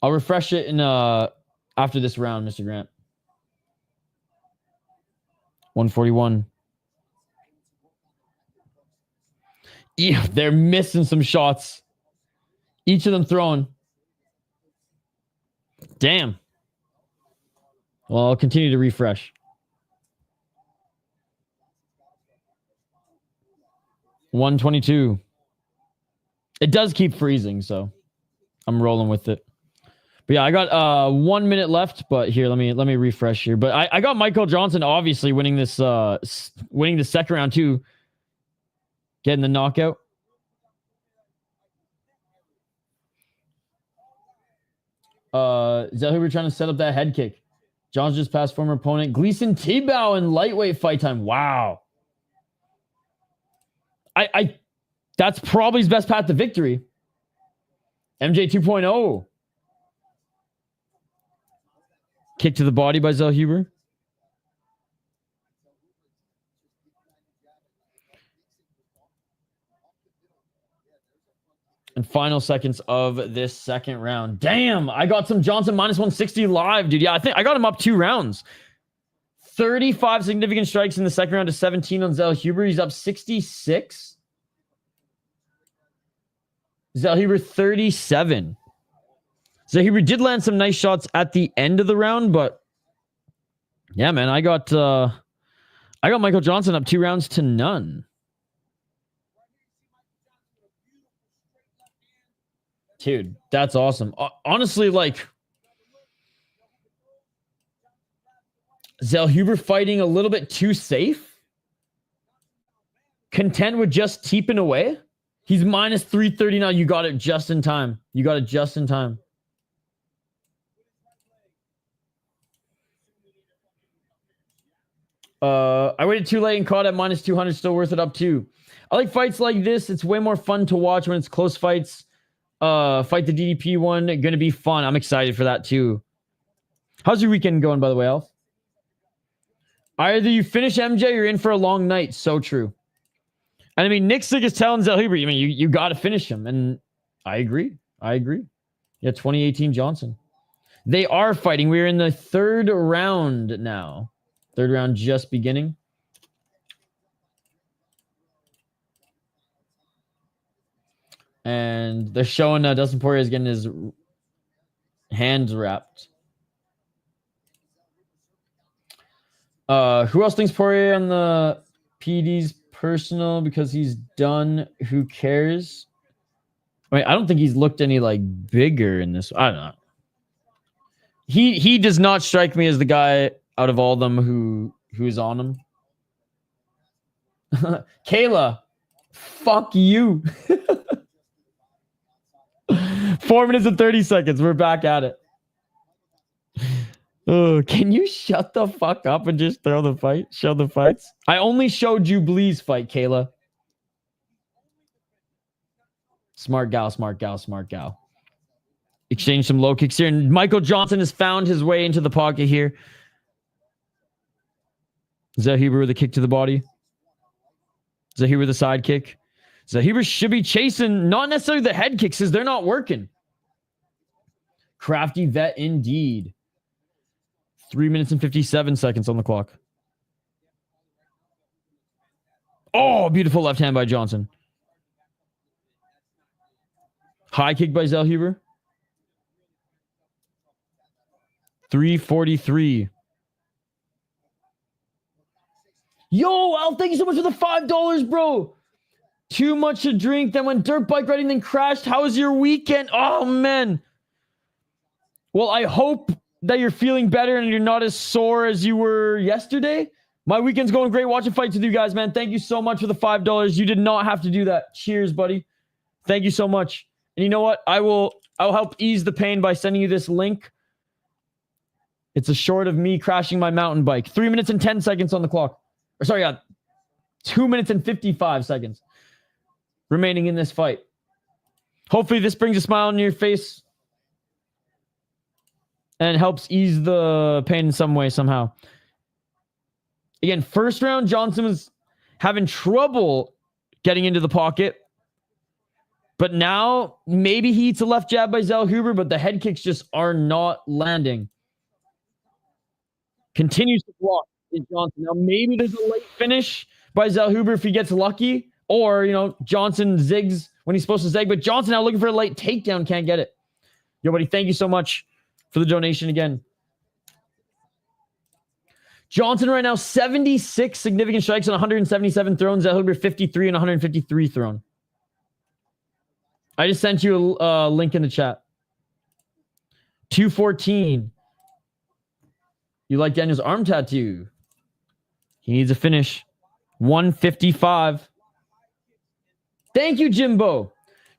I'll refresh it in after this round, Mr. Grant. 141. Yeah, they're missing some shots. Each of them thrown. Damn. Well, I'll continue to refresh. 122. It does keep freezing, so I'm rolling with it. But yeah, I got 1 minute left, but here, let me refresh here. But I got Michael Johnson obviously winning this winning the second round too. Getting the knockout. Zellhuber trying to set up that head kick. Johnson just passed former opponent. Gleason Tebow in lightweight fight time. Wow. That's probably his best path to victory. MJ 2.0. Kick to the body by Zellhuber. And final seconds of this second round. Damn, I got some Johnson minus 160 live, dude. Yeah, I think I got him up 2 rounds. 35 significant strikes in the second round to 17 on Zellhuber. He's up 66. Zellhuber 37. Zellhuber did land some nice shots at the end of the round, but yeah, man, I got Michael Johnson up 2 rounds to none. Dude, that's awesome. Honestly, like, Zellhuber fighting a little bit too safe. Content with just teeping away. He's minus 330 now. You got it just in time. You got it just in time. I waited too late and caught at minus 200. Still worth it up too. I like fights like this. It's way more fun to watch when it's close fights. Fight the DDP one. Going to be fun. I'm excited for that too. How's your weekend going, by the way, Alf? Either you finish MJ or you're in for a long night. So true. And I mean, Nick Sick is telling Zellhuber, I mean, you got to finish him. And I agree. Yeah, 2018 Johnson. They are fighting. We're in the third round now. Third round just beginning. And they're showing Dustin Poirier is getting his hands wrapped. Who else thinks Poirier on the PD's personal because he's done? Who cares? I mean, I don't think he's looked any like bigger in this. I don't know. He does not strike me as the guy out of all of them who's on him. Kayla, fuck you. 4 minutes and 30 seconds. We're back at it. Oh, can you shut the fuck up and just throw the fight? Show the fights. I only showed you Blee's fight, Kayla. Smart gal, smart gal, smart gal. Exchange some low kicks here. And Michael Johnson has found his way into the pocket here. Zellhuber with a kick to the body. Zellhuber with a side kick. Zellhuber should be chasing, not necessarily the head kicks, because they're not working. Crafty vet indeed. 3 minutes and 57 seconds on the clock. Oh, beautiful left hand by Johnson. High kick by Zellhuber. 3:43. Yo, Al, thank you so much for the $5, bro. Too much to drink, then went dirt bike riding, then crashed. How was your weekend? Oh, man. Well, I hope that you're feeling better and you're not as sore as you were yesterday. My weekend's going great watching fights with you guys, man. Thank you so much for the $5. You did not have to do that. Cheers, buddy. Thank you so much. And you know what? I'll help ease the pain by sending you this link. It's a short of me crashing my mountain bike. 3 minutes and 10 seconds on the clock. Or sorry, 2 minutes and 55 seconds remaining in this fight. Hopefully this brings a smile on your face and helps ease the pain in some way, somehow. Again, first round, Johnson was having trouble getting into the pocket. But now, maybe he eats a left jab by Zellhuber, but the head kicks just are not landing. Continues to block Johnson. Now, maybe there's a late finish by Zellhuber if he gets lucky. Or, you know, Johnson zigs when he's supposed to zig. But Johnson now looking for a late takedown. Can't get it. Yo, buddy, thank you so much for the donation again. Johnson right now, 76 significant strikes on 177 thrown. Zellhuber 53 and 153 thrown. I just sent you a link in the chat. 214. You like Daniel's arm tattoo? He needs a finish. 155. Thank you, Jimbo.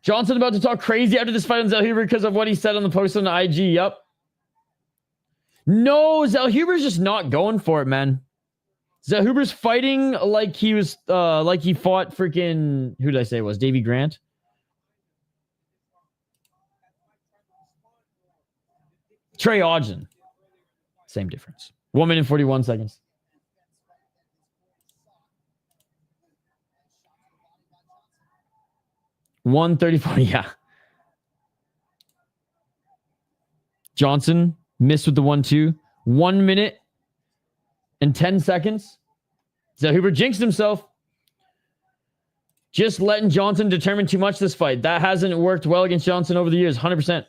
Johnson about to talk crazy after this fight on Zellhuber because of what he said on the post on the IG. Yep. No, Zellhuber's just not going for it, man. Zellhuber's fighting like he was, like he fought freaking, who did I say it was? Davey Grant? Trey Ogden. Same difference. 1 minute and 41 seconds. $134. Yeah. Johnson missed with the 1-2. 1 minute and 10 seconds. Zellhuber jinxed himself. Just letting Johnson determine too much this fight. That hasn't worked well against Johnson over the years. 100%.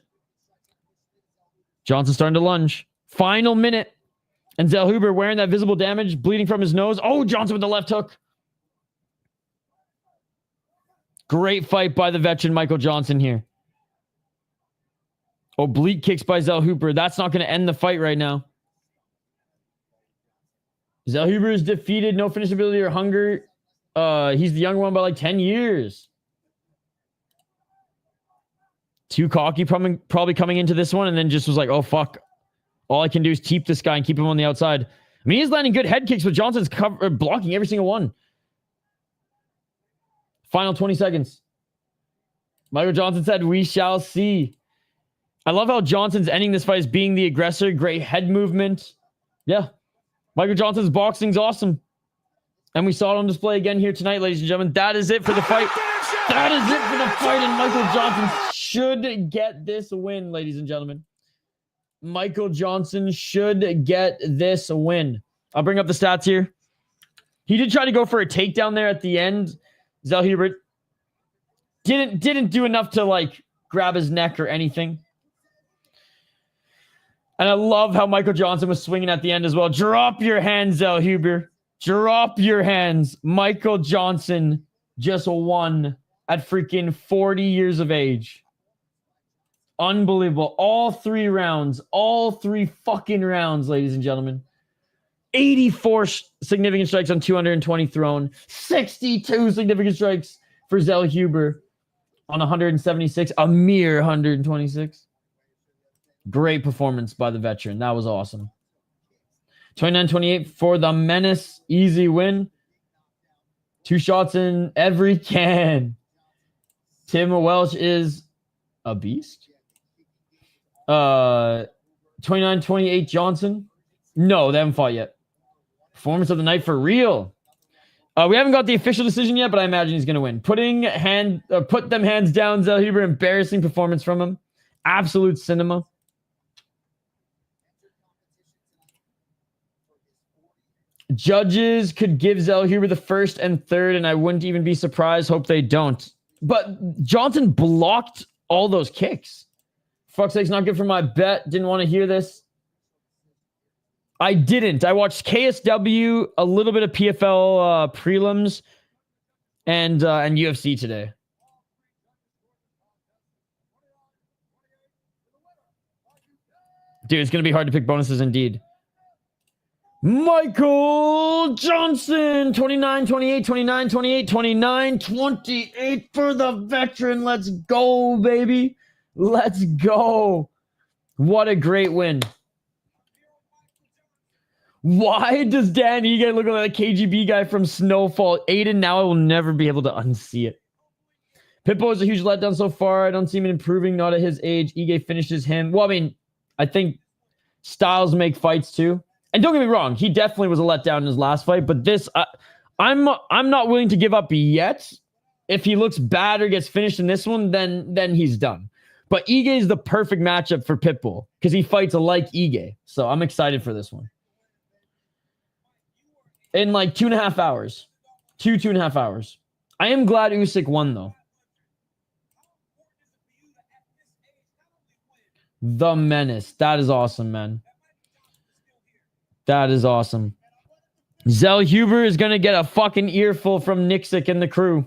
Johnson starting to lunge. Final minute. And Zellhuber wearing that visible damage, bleeding from his nose. Oh, Johnson with the left hook. Great fight by the veteran Michael Johnson here. Oblique kicks by Zellhuber. That's not going to end the fight right now. Zellhuber is defeated. No finishability or hunger. He's the younger one by like 10 years. Too cocky, probably coming into this one, and then just was like, oh, fuck. All I can do is keep this guy and keep him on the outside. I mean, he's landing good head kicks, but Johnson's blocking every single one. Final 20 seconds. Michael Johnson said, we shall see. I love how Johnson's ending this fight as being the aggressor. Great head movement. Yeah. Michael Johnson's boxing's awesome. And we saw it on display again here tonight, ladies and gentlemen. That is it for the fight. That is it for the fight, and Michael Johnson should get this win, ladies and gentlemen. Michael Johnson should get this win. I'll bring up the stats here. He did try to go for a takedown there at the end. Zellhuber didn't do enough to like grab his neck or anything. And I love how Michael Johnson was swinging at the end as well. Drop your hands, Zellhuber. Drop your hands. Michael Johnson just won at freaking 40 years of age. Unbelievable. All three rounds. All three fucking rounds, ladies and gentlemen. 84 significant strikes on 220 thrown. 62 significant strikes for Zellhuber on 176, a mere 126. Great performance by the veteran. That was awesome. 29-28 for the Menace. Easy win. 2 shots in every can. Tim Welch is a beast. 29-28 Johnson. No, they haven't fought yet. Performance of the night for real. We haven't got the official decision yet, but I imagine he's going to win. Put them hands down, Zellhuber. Embarrassing performance from him. Absolute cinema. Judges could give Zellhuber the first and third, and I wouldn't even be surprised. Hope they don't. But Johnson blocked all those kicks. Fuck's sake, not good for my bet. Didn't want to hear this. I didn't. I watched KSW, a little bit of PFL prelims, and UFC today. Dude, it's going to be hard to pick bonuses indeed. Michael Johnson, 29-28, 29-28, 29-28 for the veteran. Let's go, baby. Let's go. What a great win. Why does Dan Ige look like a KGB guy from Snowfall? Aiden, now I will never be able to unsee it. Pitbull is a huge letdown so far. I don't see him improving, not at his age. Ige finishes him. Well, I mean, I think styles make fights too. And don't get me wrong, he definitely was a letdown in his last fight, but this, I'm not willing to give up yet. If he looks bad or gets finished in this one, then he's done. But Ige is the perfect matchup for Pitbull because he fights like Ige. So I'm excited for this one. In like 2.5 hours. 2.5 hours. I am glad Usyk won, though. The Menace. That is awesome, man. That is awesome. Zellhuber is going to get a fucking earful from Nixick and the crew.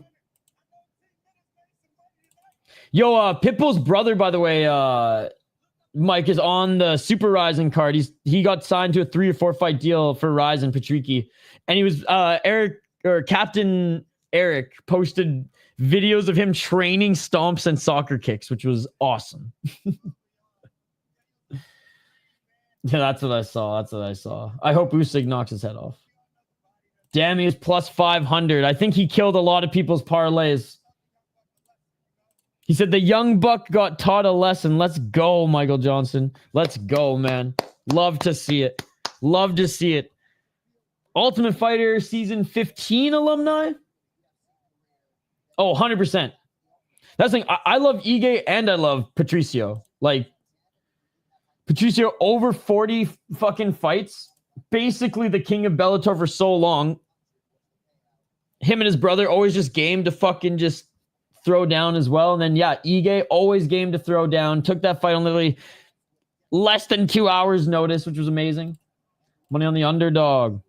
Yo, Pitbull's brother, by the way, Mike, is on the Super Rising card. He got signed to a 3 or 4 fight deal for Rising Patrici. And he was Captain Eric posted videos of him training stomps and soccer kicks, which was awesome. Yeah, that's what I saw. That's what I saw. I hope Usyk knocks his head off. Damn, he is plus 500. I think he killed a lot of people's parlays. He said the young buck got taught a lesson. Let's go, Michael Johnson. Let's go, man. Love to see it. Love to see it. Ultimate Fighter Season 15 alumni? Oh, 100%. That's the thing. I love Ige and I love Patricio. Like, Patricio over 40 fucking fights. Basically the king of Bellator for so long. Him and his brother always just game to fucking just throw down as well. And then, yeah, Ige always game to throw down. Took that fight on literally less than 2 hours notice, which was amazing. Money on the underdog.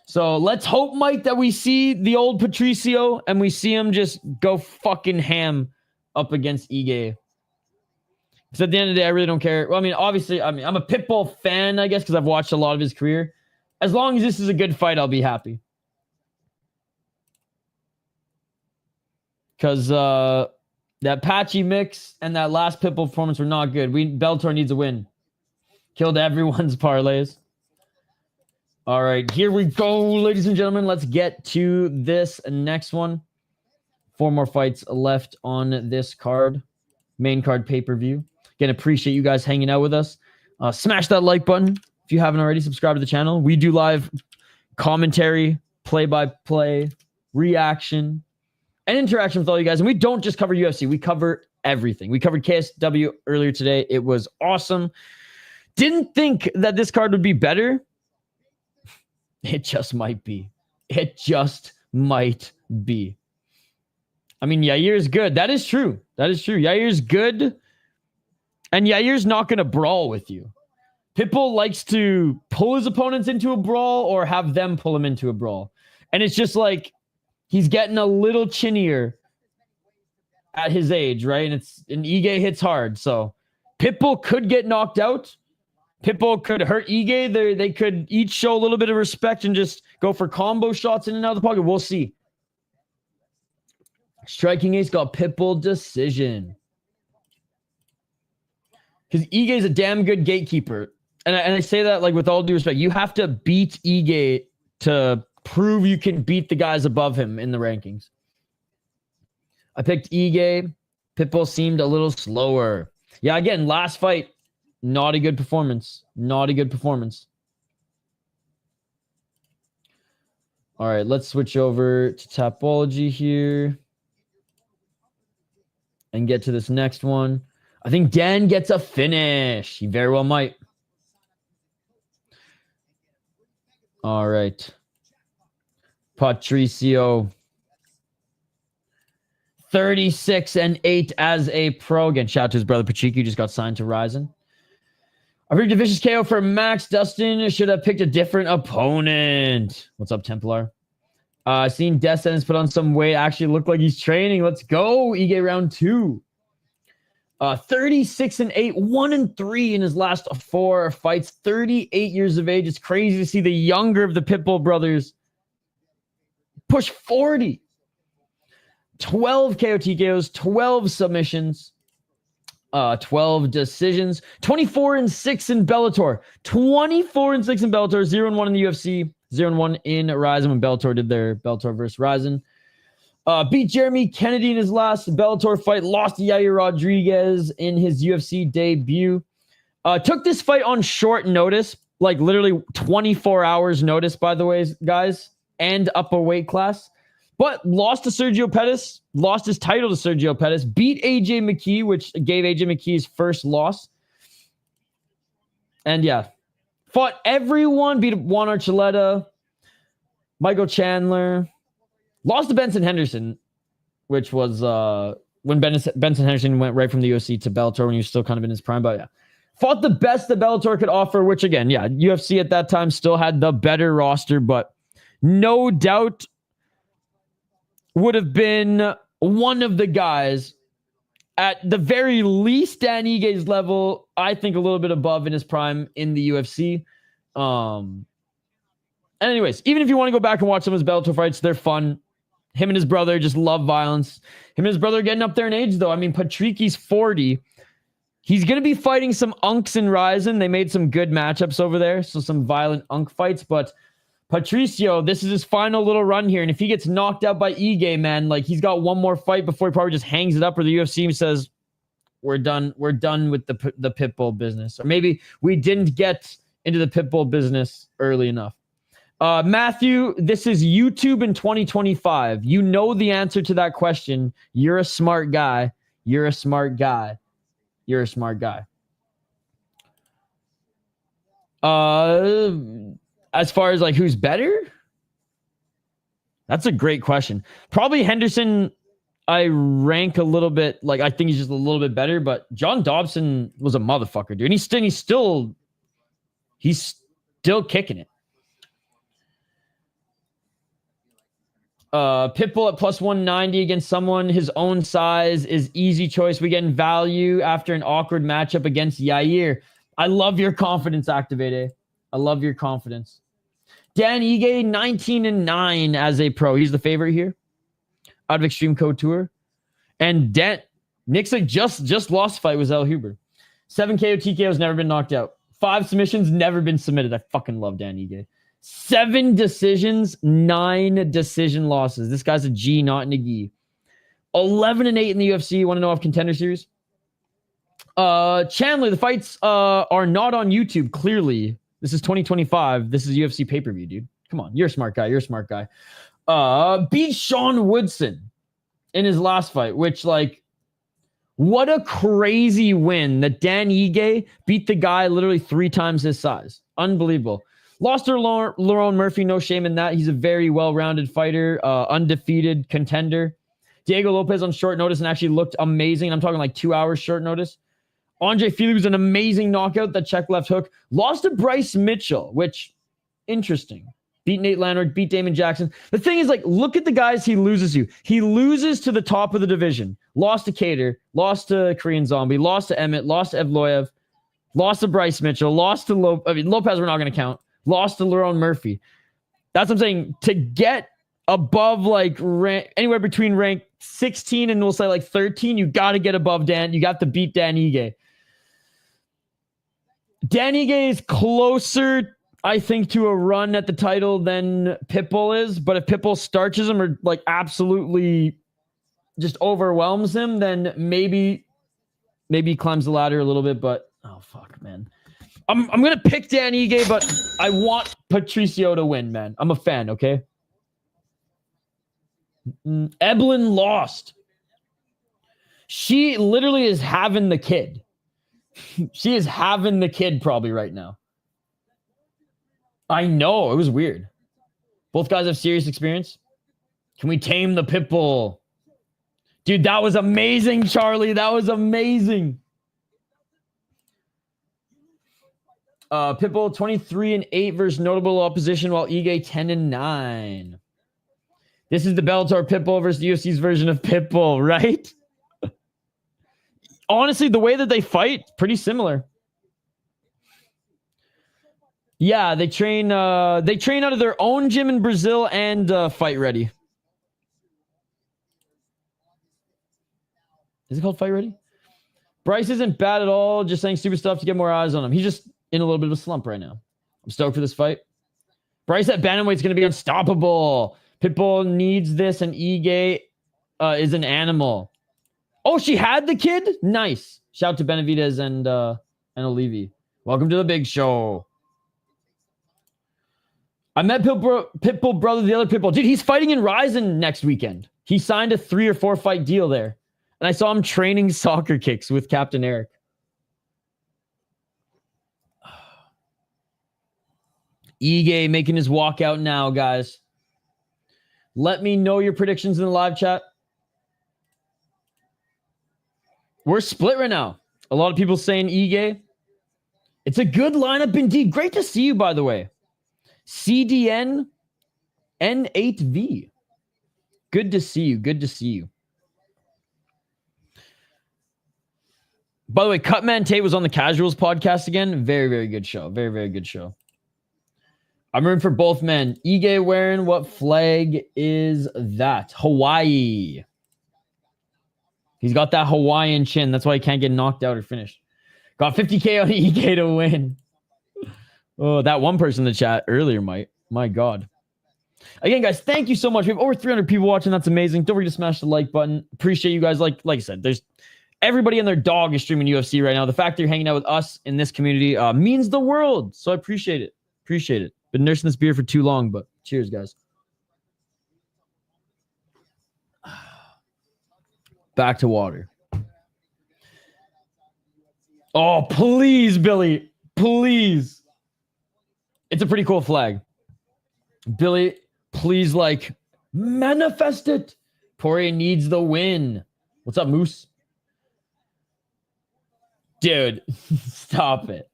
So let's hope, Mike, that we see the old Patricio and we see him just go fucking ham up against Ige. Because at the end of the day, I really don't care. Well, I mean, obviously, I'm a Pitbull fan, I guess, because I've watched a lot of his career. As long as this is a good fight, I'll be happy. Because that patchy mix and that last Pitbull performance were not good. Bellator needs a win. Killed everyone's parlays. All right, here we go, ladies and gentlemen. Let's get to this next one. 4 more fights left on this card. Main card pay-per-view. Again, appreciate you guys hanging out with us. Smash that like button if you haven't already. Subscribe to the channel. We do live commentary, play-by-play, reaction, and interaction with all you guys. And we don't just cover UFC. We cover everything. We covered KSW earlier today. It was awesome. Didn't think that this card would be better. It just might be. It just might be. I mean, Yair's good. That is true. That is true. Yair's good. And Yair's not going to brawl with you. Pitbull likes to pull his opponents into a brawl or have them pull him into a brawl. And it's just like he's getting a little chinnier at his age, right? And Ige hits hard. So Pitbull could get knocked out. Pitbull could hurt Ige. They could each show a little bit of respect and just go for combo shots in and out of the pocket. We'll see. Striking Ace got Pitbull decision. Because Ige is a damn good gatekeeper. And I say that like with all due respect. You have to beat Ige to prove you can beat the guys above him in the rankings. I picked Ige. Pitbull seemed a little slower. Yeah, again, last fight, not a good performance. Not a good performance. All right, let's switch over to Tapology here and get to this next one. I think Dan gets a finish. He very well might. All right. Patricio. 36-8 as a pro. Again, shout out to his brother Patricio, just got signed to Ryzen. I picked a vicious KO for Max. Dustin should have picked a different opponent. What's up, Templar? Seen Descendants put on some weight. Actually looked like he's training. Let's go. Ige round 2. 36-8, 1-3 in his last 4 fights. 38 years of age. It's crazy to see the younger of the Pitbull brothers push 40. 12 KO TKOs, 12 submissions, 12 decisions, 24-6 in Bellator, 24-6 in Bellator, 0-1 in the UFC, 0-1 in Ryzen when Bellator did their Bellator versus Ryzen. Beat Jeremy Kennedy in his last Bellator fight, lost to Yair Rodriguez in his UFC debut. Took this fight on short notice, like literally 24 hours notice, by the way, guys, and up a weight class. But lost to Sergio Pettis, lost his title to Sergio Pettis, beat AJ McKee, which gave AJ McKee his first loss. And yeah, fought everyone, beat Juan Archuleta, Michael Chandler, lost to Benson Henderson, which was when Benson Henderson went right from the UFC to Bellator when he was still kind of in his prime. But yeah, fought the best that Bellator could offer, which again, yeah, UFC at that time still had the better roster, but no doubt would have been one of the guys at the very least Dan Ige's level, I think a little bit above in his prime in the UFC. And anyways, even if you want to go back and watch some of his Bellator fights, they're fun. Him and his brother just love violence. Him and his brother getting up there in age, though. I mean, Patricki's 40. He's going to be fighting some unks in Ryzen. They made some good matchups over there, so some violent unk fights, but Patricio, this is his final little run here. And if he gets knocked out by Ige, man, like he's got one more fight before he probably just hangs it up, or the UFC says, we're done with the Pitbull business. Or maybe we didn't get into the Pitbull business early enough. Matthew, this is YouTube in 2025. You know the answer to that question. You're a smart guy. You're a smart guy. You're a smart guy. As far as like who's better, that's a great question. Probably Henderson. I rank a little bit, like I think he's just a little bit better, but John Dobson was a motherfucker, dude. And he's still kicking it. Pitbull at plus 190 against someone his own size is easy choice. We getting value after an awkward matchup against Yair. I love your confidence, Activate. I love your confidence. Dan Ige, 19-9 as a pro. He's the favorite here out of Extreme Couture. And Nikolay just lost fight with Zellhuber. 7 KO TKO's never been knocked out. 5 submissions, never been submitted. I fucking love Dan Ige. 7 decisions, 9 decision losses. This guy's a G, not an Iggy. 11-8 in the UFC. Want to know off Contender Series? Chandler, the fights are not on YouTube, clearly. This is 2025. This is UFC pay-per-view, dude. Come on. You're a smart guy. You're a smart guy. Beat Sean Woodson in his last fight, which, like, what a crazy win that Dan Ige beat the guy literally 3 times his size. Unbelievable. Lost to Lerone Murphy. No shame in that. He's a very well-rounded fighter, undefeated contender. Diego Lopez on short notice and actually looked amazing. I'm talking like 2 hours short notice. Andre Fili was an amazing knockout, that check left hook. Lost to Bryce Mitchell, which, interesting. Beat Nate Landwehr, beat Damon Jackson. The thing is, like, look at the guys he loses to. He loses to the top of the division. Lost to Cater, lost to Korean Zombie, lost to Emmett, lost to Evloev, lost to Bryce Mitchell, lost to Lopez we're not going to count. Lost to Lerone Murphy. That's what I'm saying. To get above like anywhere between rank 16 and we'll say like 13, you got to get above Dan. You got to beat Dan Ige. Dan Ige is closer, I think, to a run at the title than Pitbull is. But if Pitbull starches him or like absolutely just overwhelms him, then maybe he climbs the ladder a little bit. But oh fuck, man. I'm gonna pick Dan Ige, but I want Patricio to win, man. I'm a fan, okay? Evelyn lost. She literally is having the kid. She is having the kid probably right now. I know, it was weird. Both guys have serious experience. Can we tame the Pitbull? Dude, that was amazing, Charlie. That was amazing. Pitbull 23-8 versus notable opposition, while Ige 10-9. This is the Bellator Pitbull versus the UFC's version of Pitbull, right? Honestly, the way that they fight, pretty similar. Yeah, they train out of their own gym in Brazil and Fight Ready. Is it called Fight Ready? Bryce isn't bad at all, just saying stupid stuff to get more eyes on him. He's just in a little bit of a slump right now. I'm stoked for this fight. Bryce at bantamweight's going to be unstoppable. Pitbull needs this, and Ige is an animal. Oh, she had the kid? Nice. Shout out to Benavidez and Olivi. Welcome to the big show. I met Pitbull brother, the other Pitbull. Dude, he's fighting in Ryzen next weekend. He signed a 3 or 4 fight deal there. And I saw him training soccer kicks with Captain Eric. Ige making his walkout now, guys. Let me know your predictions in the live chat. We're split right now. A lot of people saying Ige. It's a good lineup indeed. Great to see you, by the way. CDN N8V. Good to see you. Good to see you. By the way, Cutman Tate was on the Casuals podcast again. Very, very good show. Very, very good show. I'm rooting for both men. Ige wearing what flag is that? Hawaii. He's got that Hawaiian chin. That's why he can't get knocked out or finished. Got 50K on Ige to win. Oh, that one person in the chat earlier, my God. Again, guys, thank you so much. We have over 300 people watching. That's amazing. Don't forget to smash the like button. Appreciate you guys. Like I said, there's everybody and their dog is streaming UFC right now. The fact that you're hanging out with us in this community means the world. So I appreciate it. Appreciate it. Been nursing this beer for too long, but cheers, guys. Back to water. Oh, please, Billy. Please. It's a pretty cool flag. Billy, please, like, manifest it. Poirier needs the win. What's up, Moose? Dude, stop it.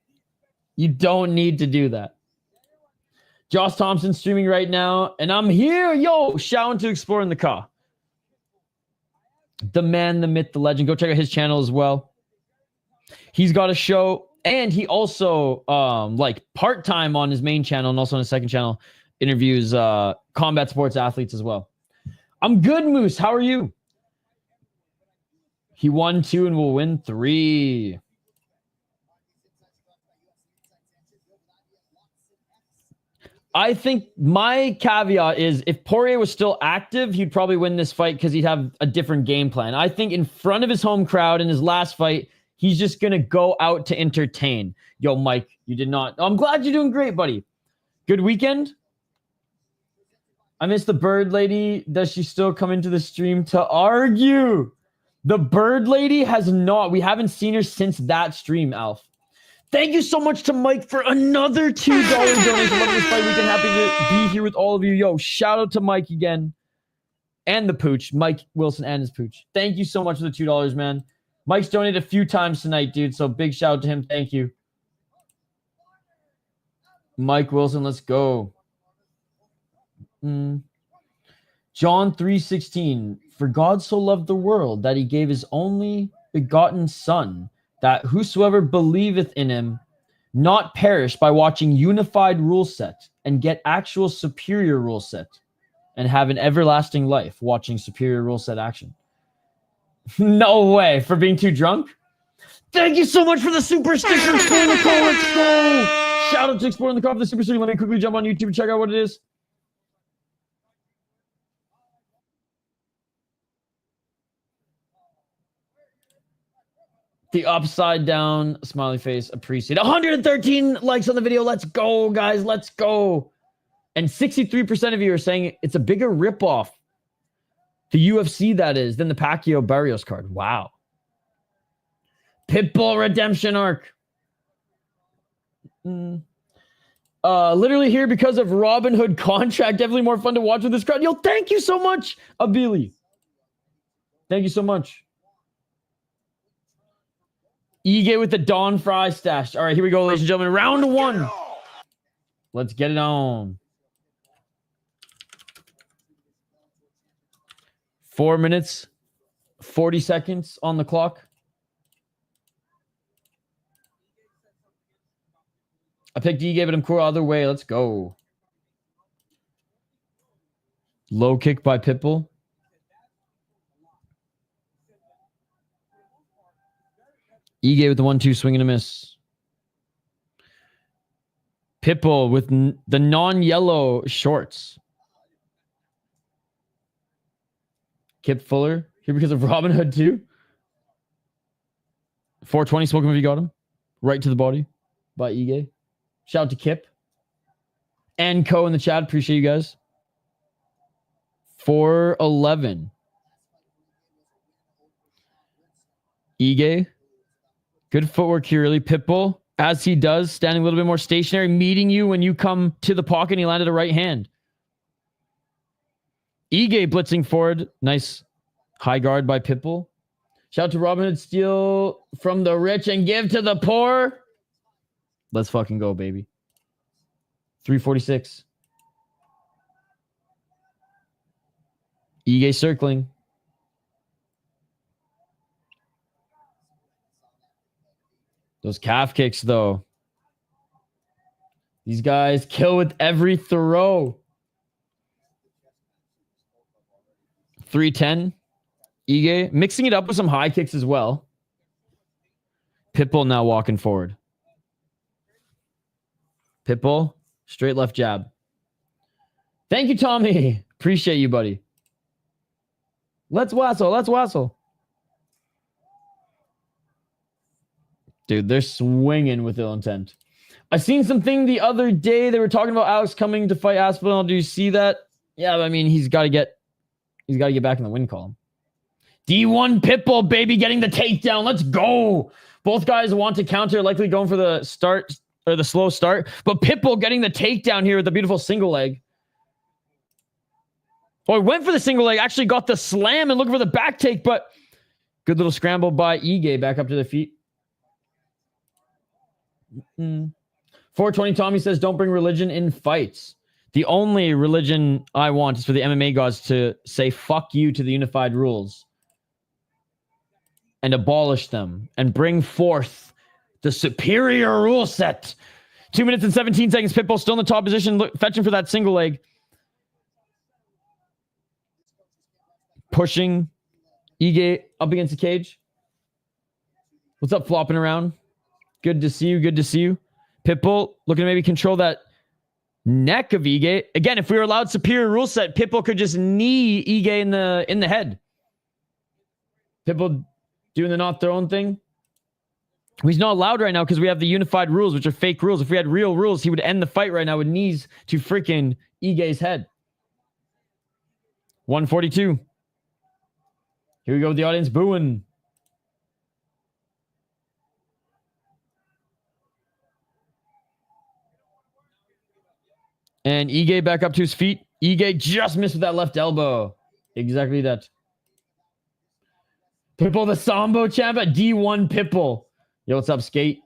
You don't need to do that. Josh Thompson streaming right now, and I'm here. Yo, shouting to Explore in the Car. The man, the myth, the legend. Go check out his channel as well. He's got a show, and he also, like, part-time on his main channel and also on his second channel, interviews combat sports athletes as well. I'm good, Moose. How are you? He won 2 and will win 3. I think my caveat is if Poirier was still active, he'd probably win this fight because he'd have a different game plan. I think in front of his home crowd in his last fight, he's just going to go out to entertain. Yo, Mike, you did not. I'm glad you're doing great, buddy. Good weekend? I miss the bird lady. Does she still come into the stream to argue? The bird lady has not. We haven't seen her since that stream, Alf. Thank you so much to Mike for another $2 donation. Love this fight weekend. Happy to be here with all of you. Yo, shout out to Mike again. And the pooch. Mike Wilson and his pooch. Thank you so much for the $2, man. Mike's donated a few times tonight, dude. So big shout out to him. Thank you. Mike Wilson, let's go. John 3:16. For God so loved the world that he gave his only begotten son, that whosoever believeth in him not perish by watching unified rule set and get actual superior rule set. and have an everlasting life watching superior rule set action. No way. For being too drunk? Thank you so much for the superstition. Exploring the call. Let's go. Shout out to Exploring the Call for the superstition. Let me quickly jump on YouTube and check out what it is. The upside down smiley face. Appreciate 113 likes on the video. Let's go, guys. Let's go. And 63% of you are saying it's a bigger ripoff. The UFC, that is, than the Pacquiao Barrios card. Wow. Pitbull redemption arc. Literally here because of Robin Hood contract. Definitely more fun to watch with this crowd. Yo, thank you so much, Abili. Thank you so much. Ige with the Don Fry stash. All right, here we go, ladies and gentlemen. Round one. Let's get it on. 4 minutes, 40 seconds on the clock. I picked Ige, but I'm cool other way. Let's go. Low kick by Pitbull. Ige with the 1-2 swing and a miss. Pitbull with the non-yellow shorts. Kip Fuller here because of Robin Hood too. 420 smoke him if you got him. Right to the body by Ige. Shout out to Kip. And Co in the chat. Appreciate you guys. 411. Ige. Good footwork here, really. Pitbull, as he does, standing a little bit more stationary, meeting you when you come to the pocket, and he landed a right hand. Ige blitzing forward. Nice high guard by Pitbull. Shout out to Robin Hood. Steal from the rich and give to the poor. Let's fucking go, baby. 346. Ige circling. Those calf kicks, though. These guys kill with every throw. 310. Ige mixing it up with some high kicks as well. Pitbull now walking forward. Pitbull, straight left jab. Thank you, Tommy. Appreciate you, buddy. Let's wassail. Let's wassail. Dude, they're swinging with ill intent. I seen something the other day. They were talking about Alex coming to fight Aspinall. Do you see that? Yeah, I mean, he's got to get back in the win column. D1 Pitbull, baby, getting the takedown. Let's go. Both guys want to counter, likely going for the start or the slow start. But Pitbull getting the takedown here with the beautiful single leg. Oh, he went for the single leg. Actually got the slam and looking for the back take. But good little scramble by Ige back up to the feet. 420 Tommy says, don't bring religion in fights. The only religion I want is for the MMA gods to say fuck you to the unified rules and abolish them and bring forth the superior rule set. 2 minutes and 17 seconds. Pitbull still in the top position, fetching for that single leg. Pushing Ige up against the cage. What's up, flopping around? Good to see you. Good to see you. Pitbull looking to maybe control that neck of Ige. Again, if we were allowed superior rule set, Pitbull could just knee Ige in the head. Pitbull doing the not throwing thing. He's not allowed right now because we have the unified rules, which are fake rules. If we had real rules, he would end the fight right now with knees to freaking Ige's head. 142. Here we go with the audience booing. And Ige back up to his feet. Ige just missed with that left elbow. Exactly that. Pitbull, the Sambo champ at D1 Pitbull. Yo, what's up, Skate?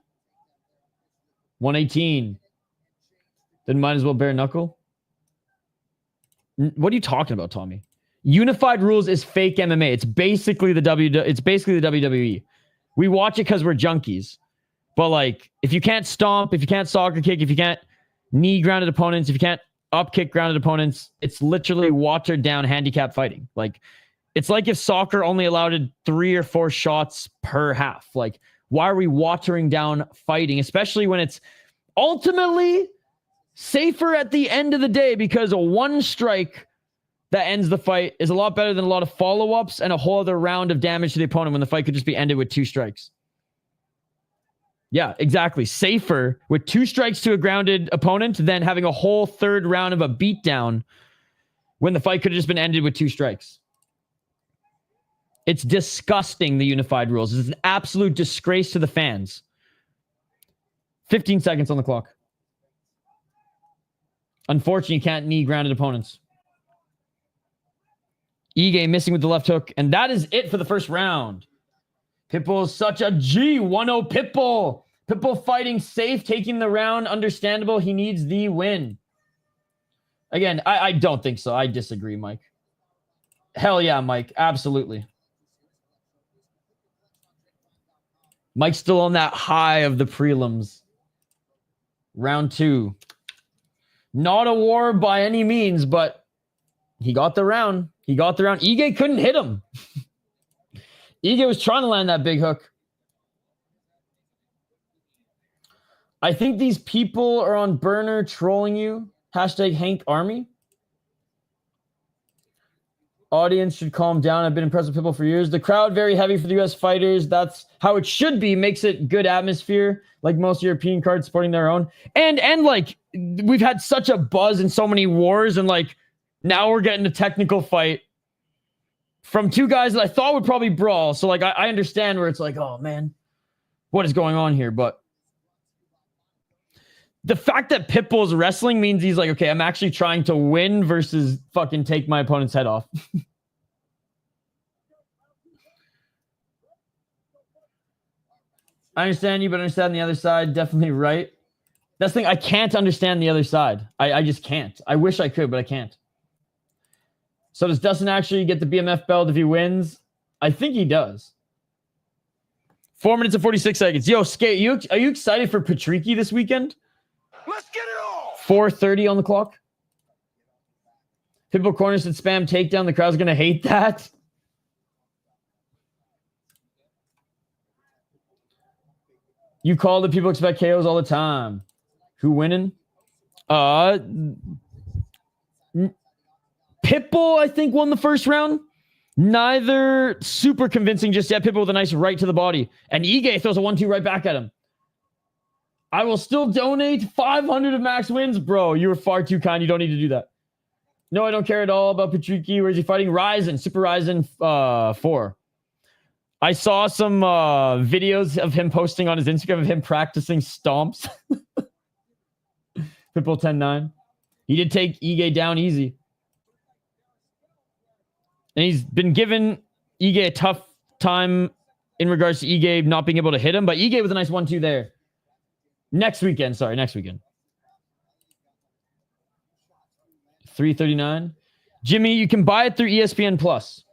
118. Then might as well bare knuckle. What are you talking about, Tommy? Unified rules is fake MMA. It's basically the WWE. We watch it because we're junkies. But like, if you can't stomp, if you can't soccer kick, if you can't knee grounded opponents, if you can't up kick grounded opponents. It's literally watered down handicap fighting. Like, it's like if soccer only allowed 3 or 4 shots per half. Like, why are we watering down fighting, especially when it's ultimately safer at the end of the day, because a 1 strike that ends the fight is a lot better than a lot of follow-ups and a whole other round of damage to the opponent when the fight could just be ended with 2 strikes. Yeah, exactly. Safer with 2 strikes to a grounded opponent than having a whole 3rd round of a beatdown when the fight could have just been ended with 2 strikes. It's disgusting, the unified rules. It's an absolute disgrace to the fans. 15 seconds on the clock. Unfortunately, you can't knee grounded opponents. Ige missing with the left hook. And that is it for the first round. Pitbull is such a G. 1-0 Pitbull. Pitbull fighting safe, taking the round. Understandable. He needs the win. Again, I don't think so. I disagree, Mike. Hell yeah, Mike. Absolutely. Mike's still on that high of the prelims. Round 2. Not a war by any means, but he got the round. He got the round. Ige couldn't hit him. Ige was trying to land that big hook. I think these people are on burner trolling you. Hashtag Hank Army. Audience should calm down. I've been impressed with people for years. The crowd very heavy for the U.S. fighters. That's how it should be. Makes it good atmosphere. Like most European cards supporting their own. And like, we've had such a buzz in so many wars. And like, now we're getting a technical fight from 2 guys that I thought would probably brawl. So like, I understand where it's like, oh man, what is going on here? But the fact that Pitbull's wrestling means he's like, okay, I'm actually trying to win versus fucking take my opponent's head off. I understand you, but understand the other side. Definitely right. That's the thing. I can't understand the other side. I just can't. I wish I could, but I can't. So does Dustin actually get the BMF belt if he wins? I think he does. 4 minutes and 46 seconds. Yo, Skate, are you excited for Patricio this weekend? Let's get it on! 4:30 on the clock. Pitbull corners and spam takedown. The crowd's going to hate that. You call it, people expect KOs all the time. Who winning? Pitbull, I think, won the first round. Neither super convincing just yet. Pitbull with a nice right to the body. And Ige throws a 1-2 right back at him. I will still donate 500 of max wins. Bro, you were far too kind. You don't need to do that. No, I don't care at all about Patricio. Where is he fighting? Ryzen, Super Ryzen 4. I saw some videos of him posting on his Instagram of him practicing stomps. Pitbull 10-9. He did take Ige down easy. And he's been giving Ige a tough time in regards to Ige not being able to hit him. But Ige with a nice 1-2 there. Next weekend. 339. Jimmy, you can buy it through ESPN Plus.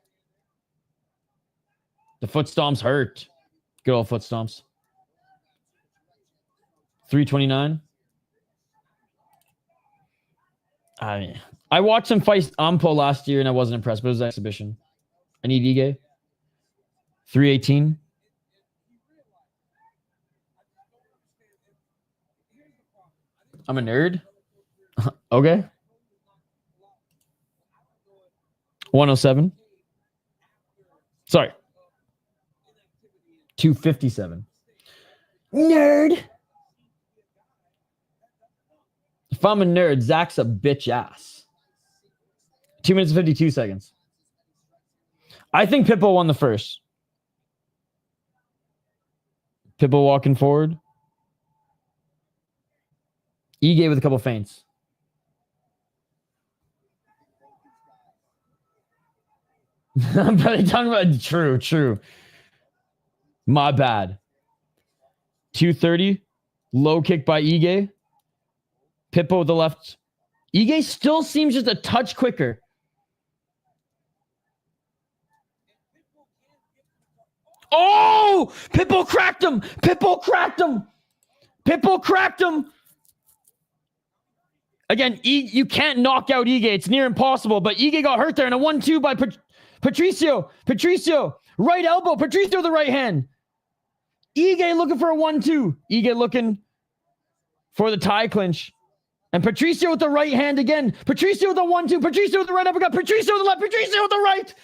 The foot stomps hurt. Good old foot stomps. 329. I watched him fight Ampo last year and I wasn't impressed, but it was an exhibition. I need Ige. 318. I'm a nerd. Okay. 107. Sorry. 257. Nerd. If I'm a nerd, Zach's a bitch ass. 2 minutes and 52 seconds. I think Pitbull won the first. Pitbull walking forward. Ige with a couple feints. I'm probably talking about true. My bad. 230. Low kick by Ige. Pitbull with the left. Ige still seems just a touch quicker. Oh! Pitbull cracked him! Again, you can't knock out Ige. It's near impossible, but Ige got hurt there, and a 1-2 by Patricio. Patricio, right elbow. Patricio, the right hand. Ige looking for a 1-2. Ige looking for the tie clinch. And Patricio with the right hand again. Patricio with the 1-2. Patricio with the right uppercut. Patricio with the left. Patricio with the right.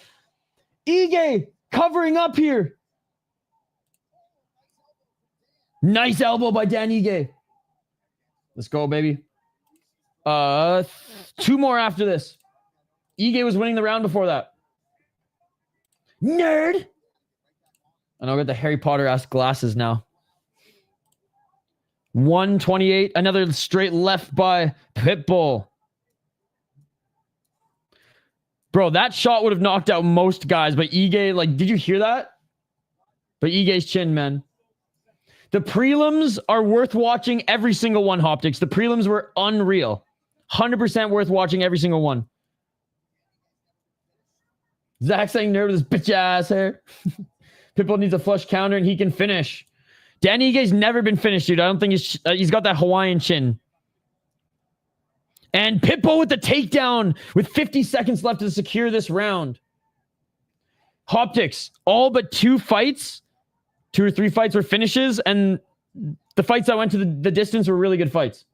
Ige covering up here. Nice elbow by Dan Ige. Let's go, baby. 2 more after this. Ige was winning the round before that. Nerd. And I'll get the Harry Potter-esque glasses now. 128. Another straight left by Pitbull. Bro, that shot would have knocked out most guys, but Ige, like, did you hear that? But Ige's chin, man. The prelims are worth watching every single one, Hoptics. The prelims were unreal. 100% worth watching every single one. Zach saying nerd with his bitch ass hair. Pitbull needs a flush counter and he can finish. Danny Ige's never been finished, dude. I don't think he's got that Hawaiian chin. And Pitbull with the takedown with 50 seconds left to secure this round. Hoptics, all but 2 fights, 2 or 3 fights were finishes, and the fights that went to the distance were really good fights.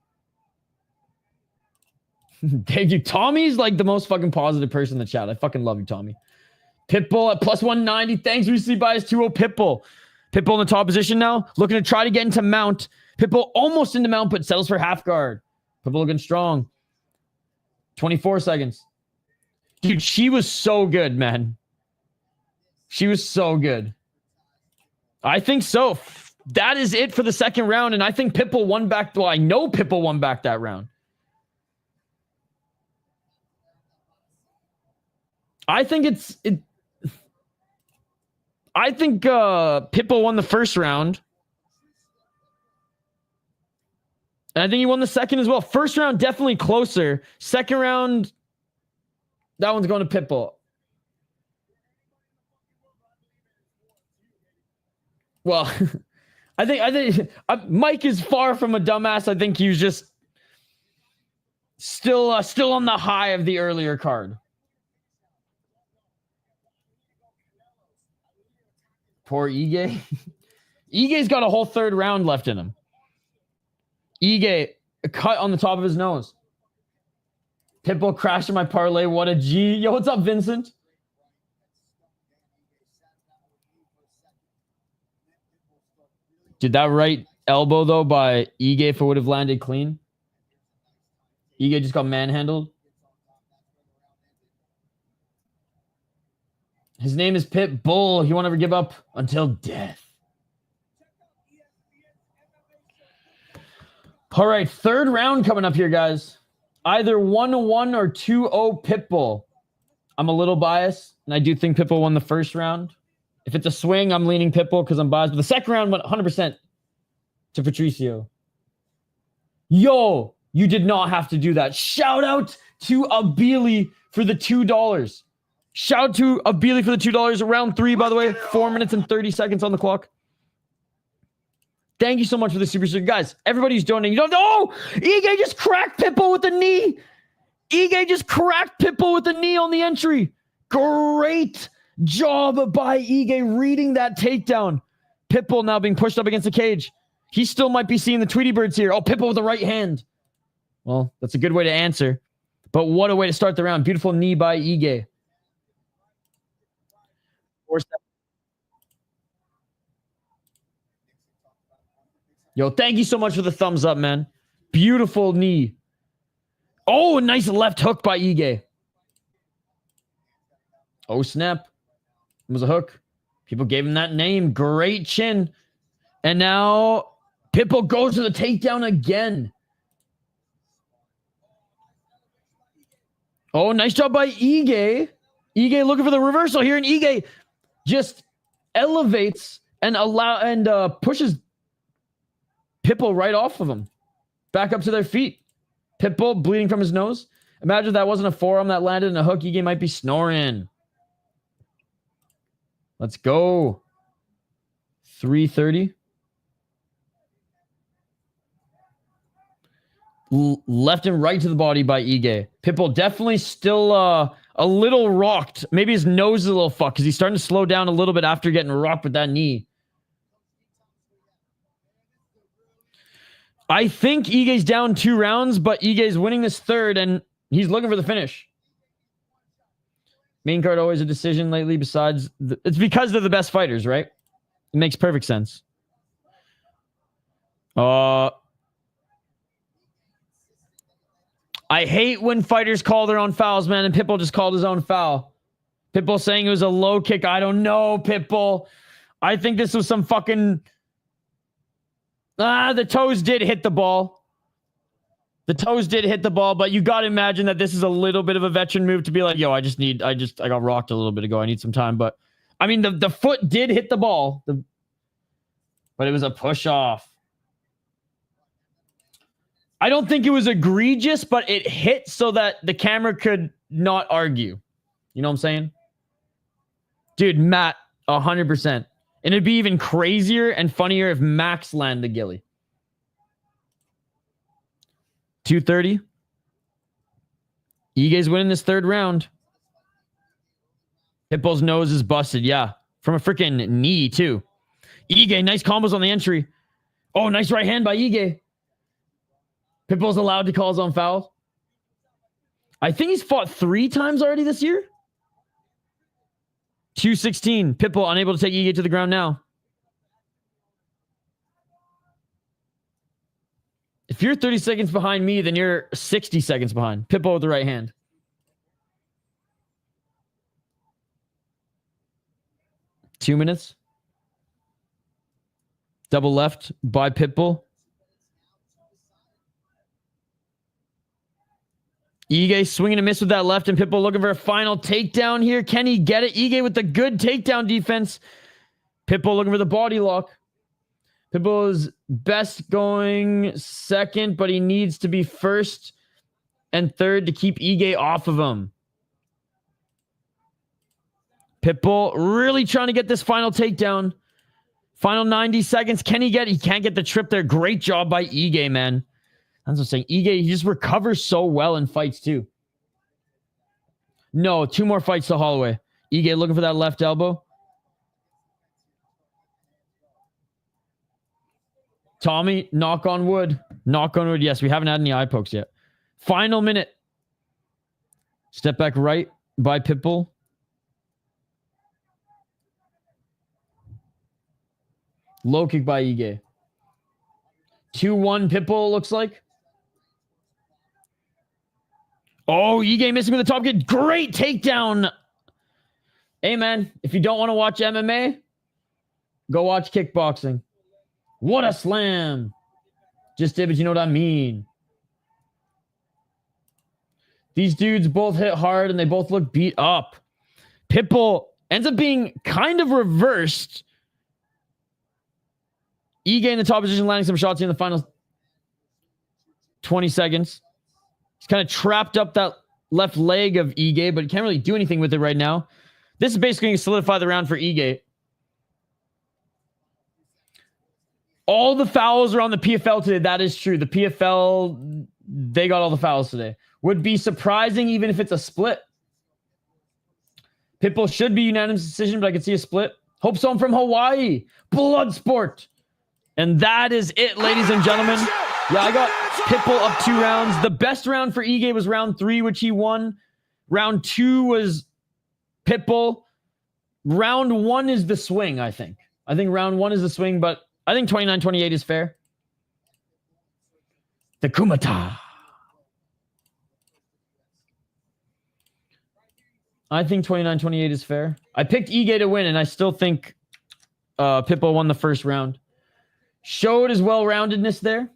Thank you. Tommy's like the most fucking positive person in the chat. I fucking love you, Tommy. Pitbull at plus 190. Thanks, recently biased 2-0 Pitbull. Pitbull in the top position now, looking to try to get into mount. Pitbull almost into mount, but settles for half guard. Pitbull looking strong. 24 seconds. Dude, she was so good, man. She was so good. I think so. That is it for the second round, and I think Pitbull won back. Well, I know Pitbull won back that round. I think I think Pitbull won the first round. And I think he won the second as well. First round, definitely closer. Second round, that one's going to Pitbull. Well, I think Mike is far from a dumbass. I think he was just still on the high of the earlier card. Poor Ige. Ige's got a whole third round left in him. Ige, a cut on the top of his nose. Pitbull crashed in my parlay. What a G. Yo, what's up, Vincent? Did that right elbow, though, by Ige, if it would have landed clean? Ige just got manhandled. His name is Pitbull. He won't ever give up until death. All right, third round coming up here, guys. Either 1-1 or 2-0 Pitbull. I'm a little biased, and I do think Pitbull won the first round. If it's a swing, I'm leaning Pitbull because I'm biased. But the second round went 100% to Patricio. Yo, you did not have to do that. Shout out to Abili for the $2. Shout out to Abili for the $2. Round 3, by the way. 4 minutes and 30 seconds on the clock. Thank you so much for the super sticker. Guys, everybody's donating. You don't know. Ige just cracked Pitbull with the knee. Ige just cracked Pitbull with the knee on the entry. Great job by Ige reading that takedown. Pitbull now being pushed up against the cage. He still might be seeing the Tweety Birds here. Oh, Pitbull with the right hand. Well, that's a good way to answer. But what a way to start the round. Beautiful knee by Ige. Yo, thank you so much for the thumbs up, man. Beautiful knee. Oh, a nice left hook by Ige. Oh, snap. It was a hook. People gave him that name. Great chin. And now Pitbull goes to the takedown again. Oh, nice job by Ige. Ige looking for the reversal here, and Ige just elevates and pushes Pitbull right off of him. Back up to their feet. Pitbull bleeding from his nose. Imagine if that wasn't a forearm that landed in a hook. Ige might be snoring. Let's go. 3:30. Left and right to the body by Ige. Pitbull definitely still a little rocked. Maybe his nose is a little fucked because he's starting to slow down a little bit after getting rocked with that knee. I think Ige's down 2 rounds, but Ige's winning this third, and he's looking for the finish. Main card always a decision lately. Besides, it's because they're the best fighters, right? It makes perfect sense. I hate when fighters call their own fouls, man, and Pitbull just called his own foul. Pitbull saying it was a low kick. I don't know, Pitbull. I think this was some fucking... the toes did hit the ball. The toes did hit the ball, but you got to imagine that this is a little bit of a veteran move to be like, yo, I got rocked a little bit ago. I need some time. But, I mean, the foot did hit the ball. But it was a push off. I don't think it was egregious, but it hit so that the camera could not argue. You know what I'm saying? Dude, Matt, 100%. And it'd be even crazier and funnier if Max landed the ghillie. 230. Ige's winning this third round. Pitbull's nose is busted. Yeah. From a freaking knee, too. Ige, nice combos on the entry. Oh, nice right hand by Ige. Pitbull's allowed to call his own foul. I think he's fought 3 times already this year. 216. Pitbull unable to take Ige to the ground now. If you're 30 seconds behind me, then you're 60 seconds behind. Pitbull with the right hand. Two minutes. Double left by Pitbull. Ige swinging a miss with that left, and Pitbull looking for a final takedown here. Can he get it? Ige with the good takedown defense. Pitbull looking for the body lock. Pitbull is best going second, but he needs to be first and third to keep Ige off of him. Pitbull really trying to get this final takedown. Final 90 seconds. Can he get it? He can't get the trip there. Great job by Ige, man. That's what I'm saying. Ige, he just recovers so well in fights, too. No, 2 more fights to Holloway. Ige looking for that left elbow. Tommy, knock on wood. Knock on wood. Yes, we haven't had any eye pokes yet. Final minute. Step back right by Pitbull. Low kick by Ige. 2-1 Pitbull looks like. Oh, Ige missing with the top kick. Great takedown. Hey, man, if you don't want to watch MMA, go watch kickboxing. What a slam. Just did, but you know what I mean. These dudes both hit hard, and they both look beat up. Pitbull ends up being kind of reversed. Ige in the top position, landing some shots in the final 20 seconds. He's kind of trapped up that left leg of Ige, but he can't really do anything with it right now. This is basically going to solidify the round for Ige. All the fouls are on the PFL today. That is true. The PFL, they got all the fouls today. Would be surprising even if it's a split. Pitbull should be unanimous decision, but I could see a split. Hope so. I'm from Hawaii. Bloodsport. And that is it, ladies and gentlemen. Yeah, I got Pitbull up 2 rounds. The best round for Ige was round 3, which he won. Round 2 was Pitbull. Round 1 is the swing, I think. I think round 1 is the swing, but I think 29-28 is fair. The Kumata. I think 29-28 is fair. I picked Ige to win, and I still think Pitbull won the first round. Showed his well-roundedness there.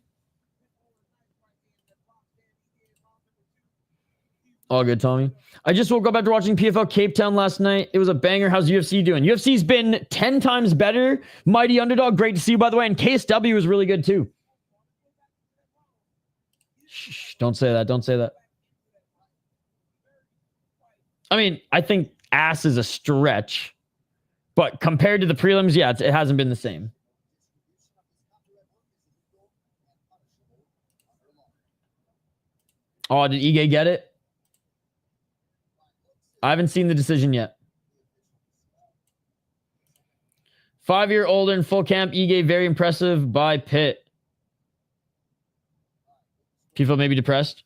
All good, Tommy. I just woke up after watching PFL Cape Town last night. It was a banger. How's UFC doing? UFC's been 10 times better. Mighty underdog. Great to see you, by the way. And KSW was really good, too. Shh, don't say that. Don't say that. I mean, I think ass is a stretch. But compared to the prelims, yeah, it hasn't been the same. Oh, did Ige get it? I haven't seen the decision yet. 5-year older in full camp. Ige, very impressive by Pitt. People may be depressed.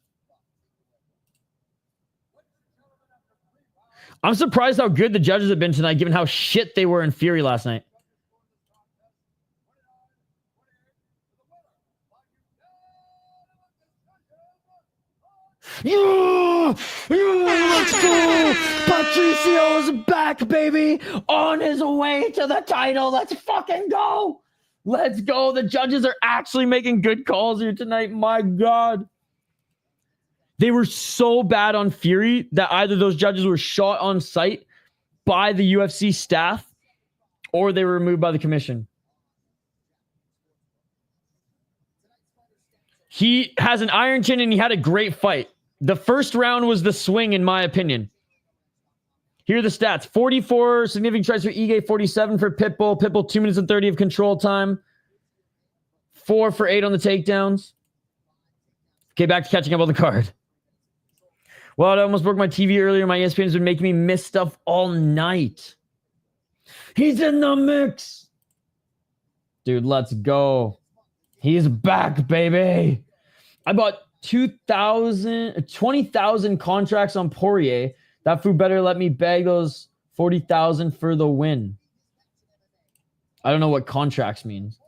I'm surprised how good the judges have been tonight, given how shit they were in Fury last night. Yeah! Let's go! Patricio is back, baby! On his way to the title. Let's fucking go! Let's go. The judges are actually making good calls here tonight. My God. They were so bad on Fury that either those judges were shot on sight by the UFC staff or they were removed by the commission. He has an iron chin and he had a great fight. The first round was the swing, in my opinion. Here are the stats. 44 significant strikes for Ige, 47 for Pitbull. Pitbull, 2 minutes and 30 of control time. 4 for 8 on the takedowns. Okay, back to catching up on the card. Well, I almost broke my TV earlier. My ESPN's been making me miss stuff all night. He's in the mix. Dude, let's go. He's back, baby. I bought 20,000 contracts on Poirier. That fool better let me bag those 40,000 for the win. I don't know what contracts means.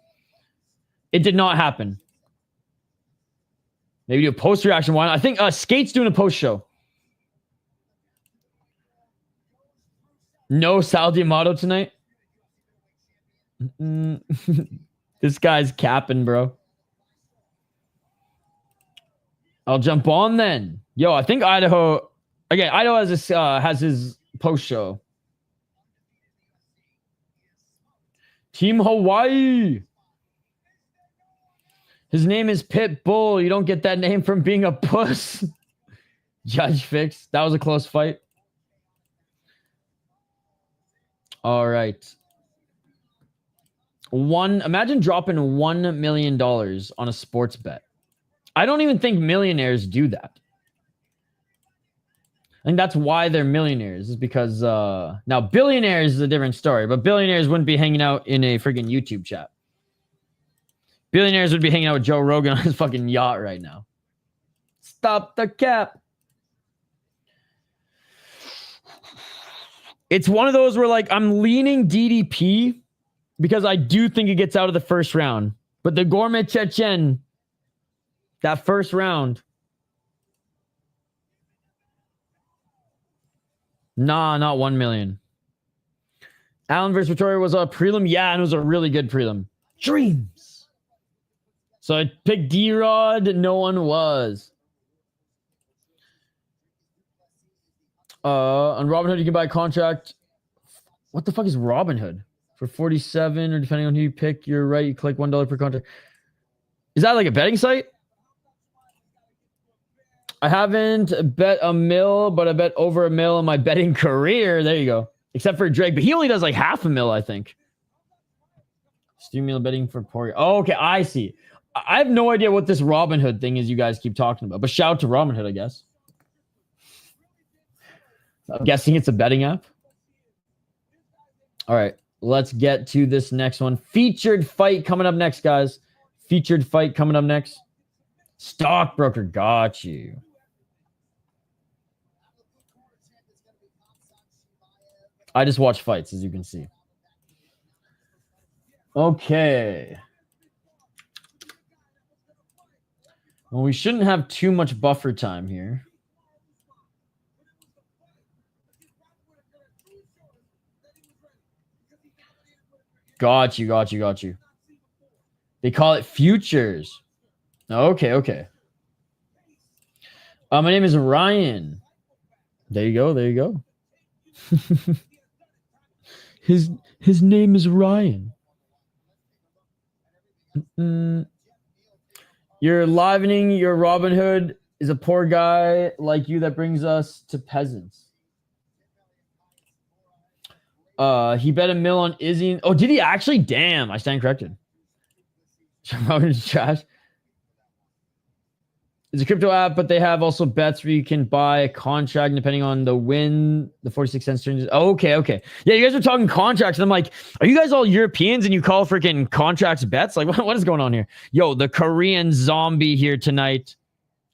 It did not happen. Maybe do a post reaction one. I think Skate's doing a post show. No Sal D'Amato tonight. This guy's capping, bro. I'll jump on then. Yo, I think Idaho. Again, Idaho has his post show. Team Hawaii. His name is Pitbull. You don't get that name from being a puss. Judge fix. That was a close fight. All right. Imagine dropping $1 million on a sports bet. I don't even think millionaires do that. I think that's why they're millionaires, is because now billionaires is a different story, but billionaires wouldn't be hanging out in a freaking YouTube chat. Billionaires would be hanging out with Joe Rogan on his fucking yacht right now. Stop the cap. It's one of those where, like, I'm leaning DDP because I do think it gets out of the first round. But the Gourmet Chechen, that first round, nah, not 1 million. Allen versus Vettori was a prelim. Yeah, and it was a really good prelim. Dreams. So I picked D-Rod. No one was. On Robinhood, you can buy a contract. What the fuck is Robinhood? For 47, or depending on who you pick, you're right. You click $1 per contract. Is that like a betting site? I haven't bet a mil, but I bet over a mil in my betting career. There you go. Except for Drake, but he only does like $500,000, I think. Stimulus betting for Poirier. Oh, okay, I see. I have no idea what this Robinhood thing is you guys keep talking about, but shout out to Robinhood, I guess. I'm guessing it's a betting app. All right, let's get to this next one. Featured fight coming up next, guys. Featured fight coming up next. Stockbroker, got you. I just watch fights, as you can see. Okay. Well, we shouldn't have too much buffer time here. Got you. They call it futures. Okay. My name is Ryan. There you go. His name is Ryan. You're livening your Robinhood is a poor guy like you that brings us to peasants. He bet a mil on Izzy. Oh, did he actually? Damn, I stand corrected. Robinhood's trash. It's a crypto app, but they have also bets where you can buy a contract depending on the win. The 46 cents turns. Oh, okay. Yeah, you guys are talking contracts, and I'm like, are you guys all Europeans and you call freaking contracts bets? Like, what is going on here? Yo, the Korean zombie here tonight.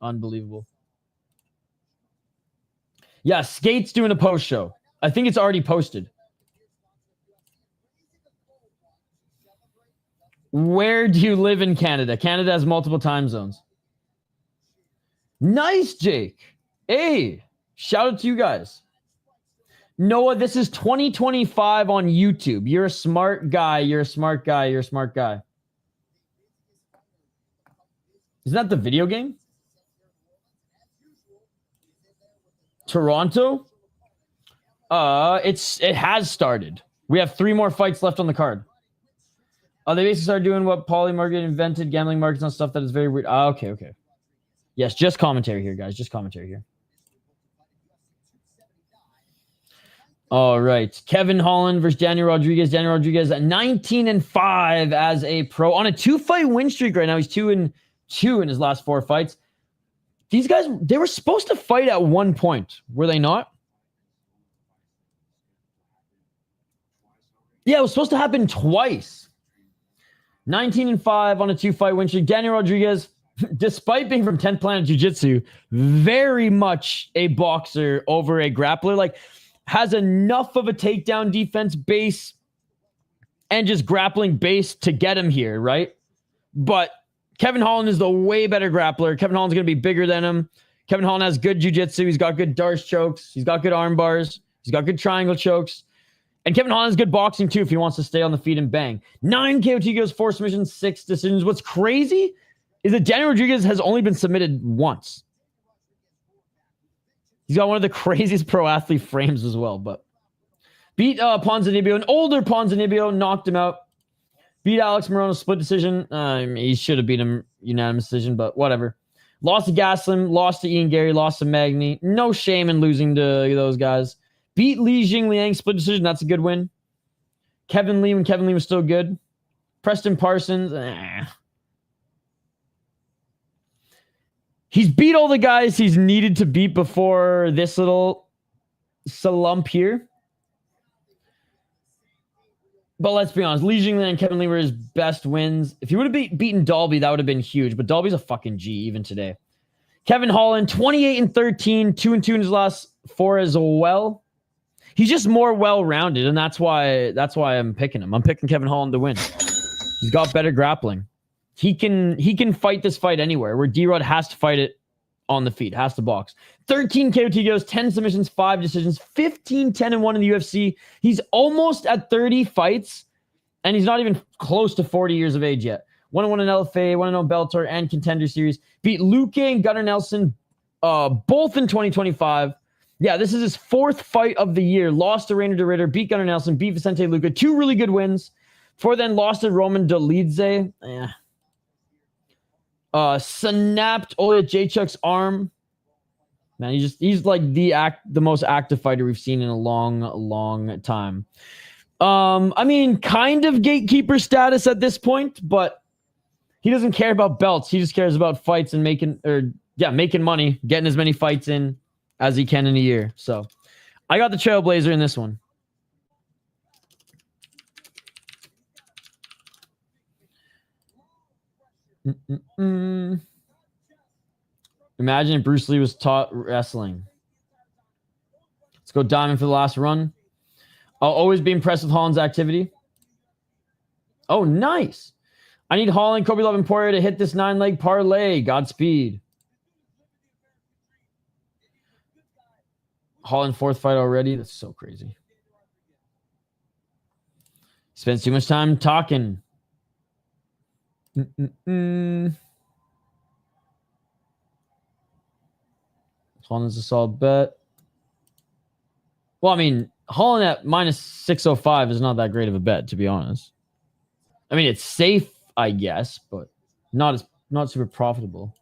Unbelievable. Yeah, Skate's doing a post show. I think it's already posted. Where do you live in Canada? Canada has multiple time zones. Nice, Jake. Hey, shout out to you guys. Noah, this is 2025 on YouTube. You're a smart guy. Isn't that the video game? Toronto? It has started. We have 3 more fights left on the card. They basically started doing what Paulie Market invented, gambling markets on stuff that is very weird. Okay. Yes, just commentary here, guys. Just commentary here. All right. Kevin Holland versus Daniel Rodriguez. Daniel Rodriguez at 19-5 as a pro on a 2-fight win streak right now. He's 2-2 in his last 4 fights. These guys, they were supposed to fight at one point. Were they not? Yeah, it was supposed to happen twice. 19-5 on a 2-fight win streak. Daniel Rodriguez, despite being from 10th Planet Jiu-Jitsu, very much a boxer over a grappler. Like, has enough of a takedown defense base and just grappling base to get him here, right? But Kevin Holland is the way better grappler. Kevin Holland's going to be bigger than him. Kevin Holland has good jiu-jitsu. He's got good Darce chokes. He's got good arm bars. He's got good triangle chokes. And Kevin Holland has good boxing, too, if he wants to stay on the feet and bang. 9 KOTs, 4 submissions, 6 decisions. What's crazy is that Daniel Rodriguez has only been submitted once. He's got one of the craziest pro athlete frames as well. But beat Ponzinibbio, an older Ponzinibbio, knocked him out. Beat Alex Morono, split decision. He should have beat him unanimous decision, but whatever. Lost to Gaslam, lost to Ian Gary, lost to Magny. No shame in losing to those guys. Beat Li Jingliang, split decision. That's a good win. Kevin Lee, when Kevin Lee was still good. Preston Parsons. He's beat all the guys he's needed to beat before this little slump here. But let's be honest, Li Jingliang and Kevin Lee were his best wins. If he would have beaten Dalby, that would have been huge. But Dalby's a fucking G even today. Kevin Holland, 28-13, 2-2 in his last 4 as well. He's just more well-rounded, and that's why I'm picking him. I'm picking Kevin Holland to win. He's got better grappling. He can fight this fight anywhere, where D-Rod has to fight it on the feet, has to box. 13 KOTs, 10 submissions, 5 decisions, 15-10-1 in the UFC. He's almost at 30 fights, and he's not even close to 40 years of age yet. 1-1 in LFA, 1-0 Bellator, and Contender Series. Beat Luque and Gunnar Nelson, both in 2025. Yeah, this is his 4th fight of the year. Lost to Rainer de Ritter, beat Gunnar Nelson, beat Vicente Luque. 2 really good wins. Before then, lost to Roman Dolidze. Snapped Oya Jacek's arm. Man, he's like the most active fighter we've seen in a long time. I mean, kind of gatekeeper status at this point, but he doesn't care about belts. He just cares about fights and making money, getting as many fights in as he can in a year. So I got the Trailblazer in this one. Imagine if Bruce Lee was taught wrestling. Let's go Diamond for the last run. I'll always be impressed with Holland's activity. Oh, nice. I need Holland, Kopylov, and Poirier to hit this 9-leg parlay. Godspeed. Holland 4th fight already. That's so crazy. Spends too much time talking. Holland's a solid bet. Well, I mean, Holland at minus 605 is not that great of a bet, to be honest. I mean, it's safe, I guess, but not super profitable.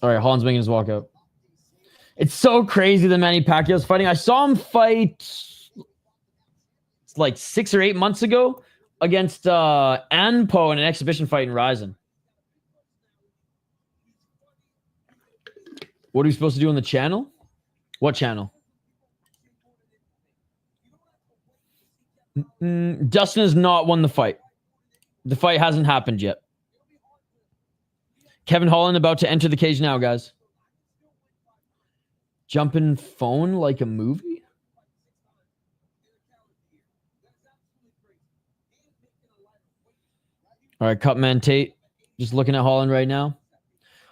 All right, Holland's making his walkout. It's so crazy that Manny Pacquiao's fighting. I saw him fight like 6 or 8 months ago against Anpo in an exhibition fight in Ryzen. What are we supposed to do on the channel? What channel? Dustin has not won the fight. The fight hasn't happened yet. Kevin Holland about to enter the cage now, guys. Jumping phone like a movie? All right, Cutman Tate. Just looking at Holland right now.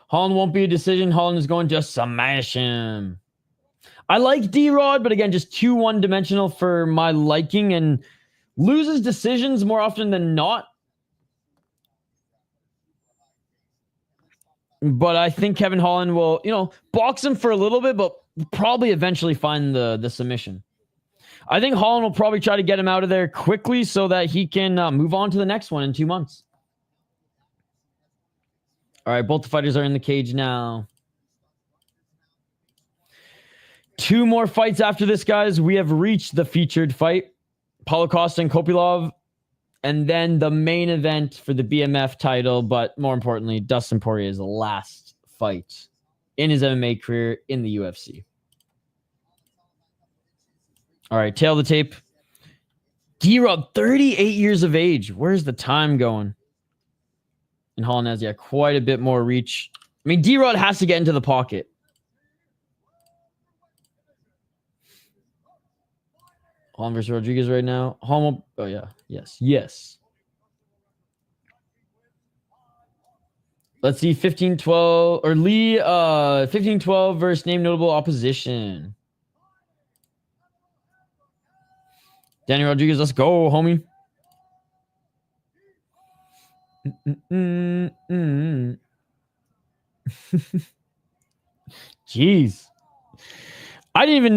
Holland won't be a decision. Holland is going to smash him. I like D-Rod, but again, just too one-dimensional for my liking and loses decisions more often than not. But I think Kevin Holland will, box him for a little bit, but probably eventually find the submission. I think Holland will probably try to get him out of there quickly so that he can move on to the next one in 2 months. All right, both the fighters are in the cage now. 2 more fights after this, guys. We have reached the featured fight. Paulo Costa and Kopylov. And then the main event for the BMF title, but more importantly, Dustin Poirier's last fight in his MMA career in the UFC. All right, tail the tape. D-Rod, 38 years of age. Where's the time going? And Holland has, quite a bit more reach. I mean, D-Rod has to get into the pocket. Holland versus Rodriguez right now. Holland. Oh, yeah. Yes. Let's see. 15-12. Or Lee. 15-12 versus name notable opposition. Danny Rodriguez. Let's go, homie. Jeez. I didn't even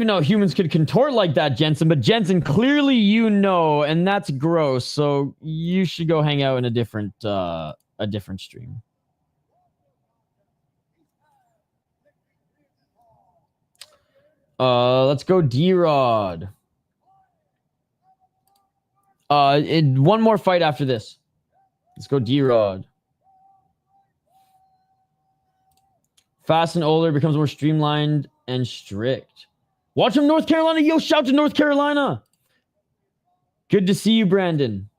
know humans could contort like that, Jensen. But Jensen, clearly and that's gross. So you should go hang out in a different stream. Let's go D-Rod. One more fight after this. Let's go D-Rod. Fast and older, becomes more streamlined and strict. Watch him, North Carolina. Yo, shout to North Carolina. Good to see you, Brandon.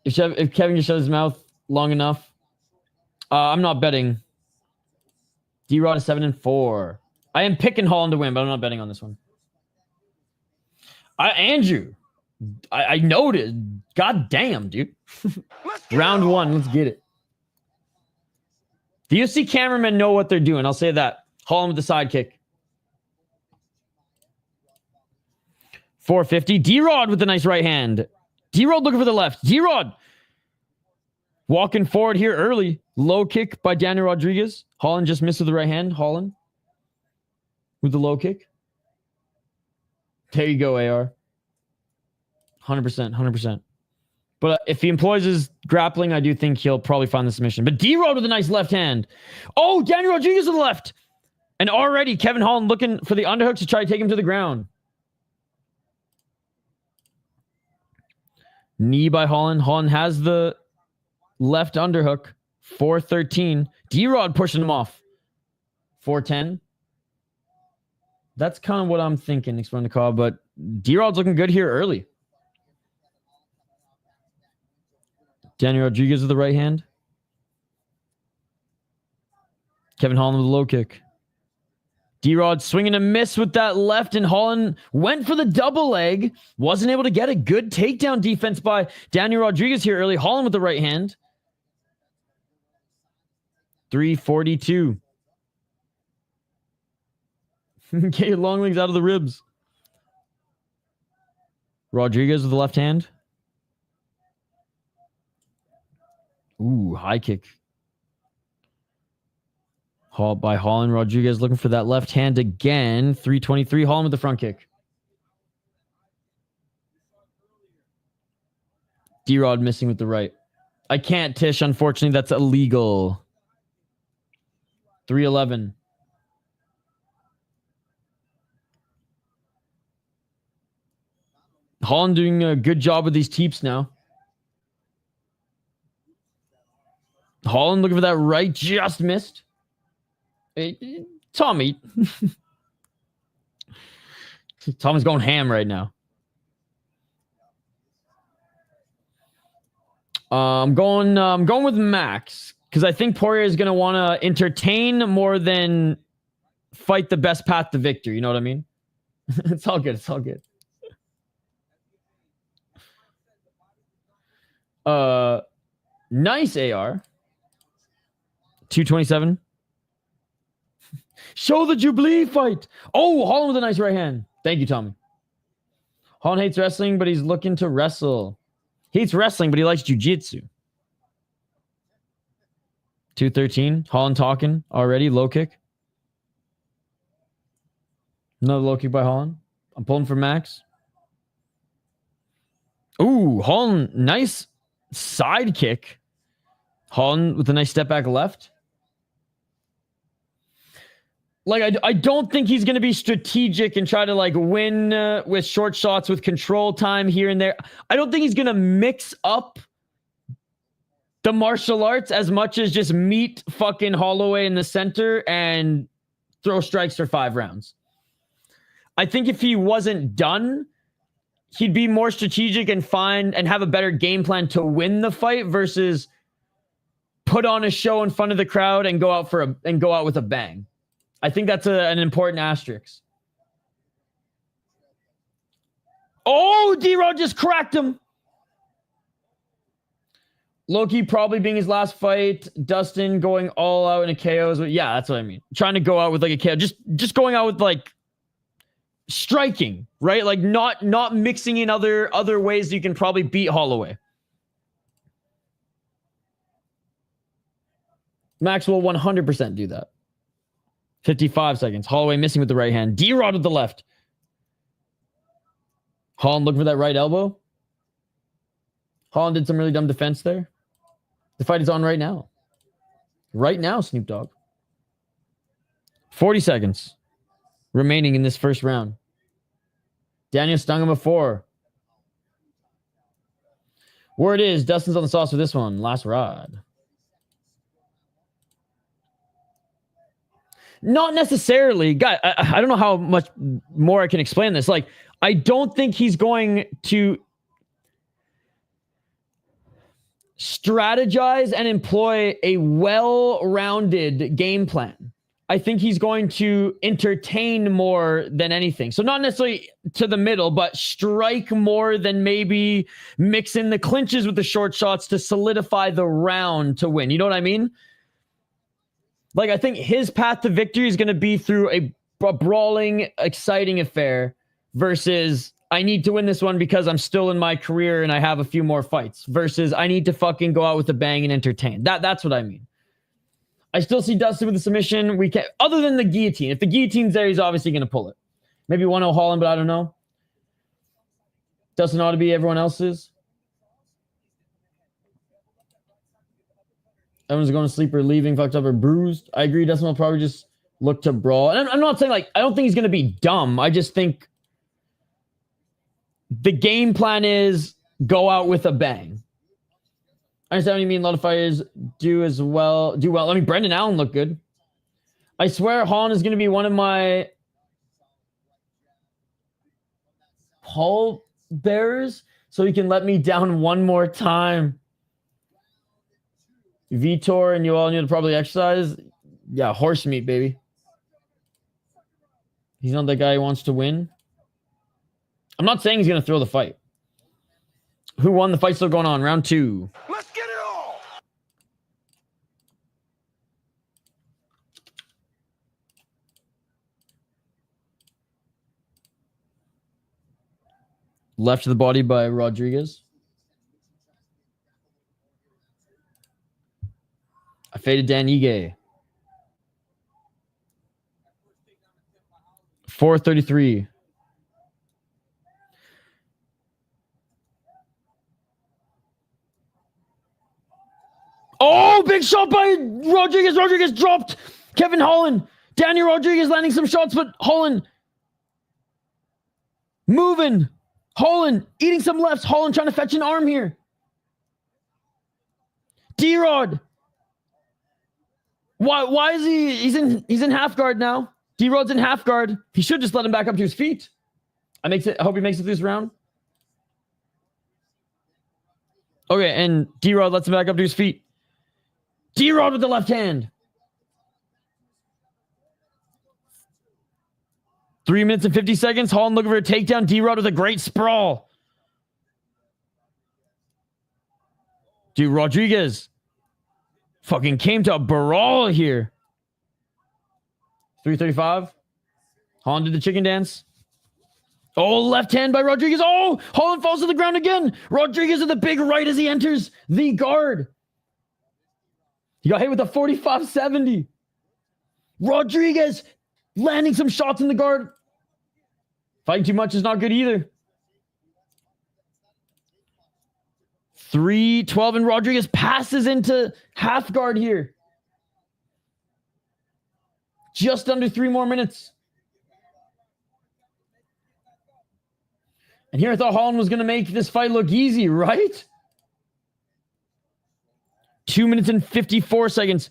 If Kevin just shut his mouth long enough. I'm not betting. D-Rod is 7-4. I am picking Holland to win, but I'm not betting on this one. Andrew. I noticed. God damn, dude. Round 1. Let's get it. The UFC cameramen know what they're doing. I'll say that. Holland with the sidekick. 450. D-Rod with the nice right hand. D-Rod looking for the left. D-Rod walking forward here early. Low kick by Daniel Rodriguez. Holland just missed with the right hand. Holland with the low kick. There you go, AR. 100%. But if he employs his grappling, I do think he'll probably find the submission. But D-Rod with a nice left hand. Oh, Daniel Rodriguez with the left. And already Kevin Holland looking for the underhooks to try to take him to the ground. Knee by Holland. Holland has the left underhook. 4-13. D-Rod pushing him off. 4-10. That's kind of what I'm thinking, exploring the call. But D-Rod's looking good here early. Daniel Rodriguez with the right hand. Kevin Holland with a low kick. D-Rod swinging a miss with that left, and Holland went for the double leg. Wasn't able to get a good takedown defense by Daniel Rodriguez here early. Holland with the right hand. 342. Get your long legs out of the ribs. Rodriguez with the left hand. Ooh, high kick. By Holland. Rodriguez looking for that left hand again. 323. Holland with the front kick. D-Rod missing with the right. I can't, Tish. Unfortunately, that's illegal. 311. Holland doing a good job with these teeps now. Holland looking for that right, just missed. Tommy. Tommy's going ham right now. I'm going with Max because I think Poirier is going to want to entertain more than fight the best path to victory. You know what I mean? It's all good. It's all good. Nice AR. 227. Show the Jubilee fight. Oh, Holland with a nice right hand. Thank you, Tommy. Holland hates wrestling, but he's looking to wrestle. He hates wrestling, but he likes jiu-jitsu. 213. Holland talking already. Low kick. Another low kick by Holland. I'm pulling for Max. Ooh, Holland. Nice side kick. Holland with a nice step back left. Like, I don't think he's going to be strategic and try to, like, win with short shots with control time here and there. I don't think he's going to mix up the martial arts as much as just meet fucking Holloway in the center and throw strikes for 5 rounds. I think if he wasn't done, he'd be more strategic and find and have a better game plan to win the fight versus put on a show in front of the crowd and go out with a bang. I think that's an important asterisk. Oh, D-Rod just cracked him. Loki probably being his last fight. Dustin going all out in a KO. Yeah, that's what I mean. Trying to go out with like a KO. Just going out with like striking, right? Like not mixing in other ways you can probably beat Holloway. Max will 100% do that. 55 seconds. Holloway missing with the right hand. D-Rod with the left. Holland looking for that right elbow. Holland did some really dumb defense there. The fight is on right now. Right now, Snoop Dogg. 40 seconds remaining in this first round. Daniel stung him before. Word is, Dustin's on the sauce for this one. Last rod. Not necessarily. Guy, I don't know how much more I can explain this. Like, I don't think he's going to strategize and employ a well-rounded game plan. I think he's going to entertain more than anything. So not necessarily to the middle, but strike more than maybe mix in the clinches with the short shots to solidify the round to win. You know what I mean? Like, I think his path to victory is going to be through a brawling, exciting affair versus I need to win this one because I'm still in my career and I have a few more fights versus I need to fucking go out with a bang and entertain. That's what I mean. I still see Dustin with a submission. We can't, other than the guillotine. If the guillotine's there, he's obviously going to pull it. Maybe 1-0 Holland, but I don't know. Dustin ought to be everyone else's. Everyone's going to sleep or leaving, fucked up or bruised. I agree. Dustin will probably just look to brawl. And I'm not saying, like, I don't think he's going to be dumb. I just think the game plan is go out with a bang. I understand what you mean. A lot of fighters do well. I mean, Brendan Allen looked good. I swear Holland is going to be one of my pall bearers so he can let me down one more time. Vitor and you all need to probably exercise. Yeah, horse meat, baby. He's not that guy who wants to win. I'm not saying he's going to throw the fight. Who won? The fight's still going on. Round 2. Let's get it all. Left to the body by Rodriguez. I faded Dan Ige. 433. Oh, big shot by Rodriguez. Rodriguez dropped Kevin Holland. Daniel Rodriguez landing some shots, but Holland moving. Holland eating some lefts. Holland trying to fetch an arm here. D-Rod Why is he's in half guard now? D-Rod's in half guard. He should just let him back up to his feet. I hope he makes it through this round. Okay, and D-Rod lets him back up to his feet. D-Rod with the left hand. 3 minutes and 50 seconds. Holland looking for a takedown. D-Rod with a great sprawl. Dude, Rodriguez fucking came to a brawl here. 335. Holland did the chicken dance. Oh, left hand by Rodriguez. Oh, Holland falls to the ground again. Rodriguez with the big right as he enters the guard. He got hit with a 45-70. Rodriguez landing some shots in the guard. Fighting too much is not good either. 3-12 and Rodriguez passes into half guard here. Just under 3 more minutes. And here I thought Holland was going to make this fight look easy, right? 2 minutes and 54 seconds.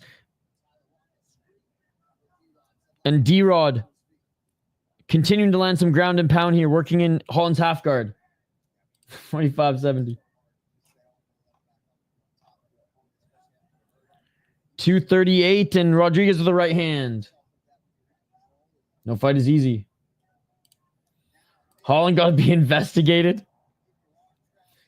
And D-Rod continuing to land some ground and pound here, working in Holland's half guard. 25-70. 238 and Rodriguez with the right hand. No fight is easy. Holland got to be investigated.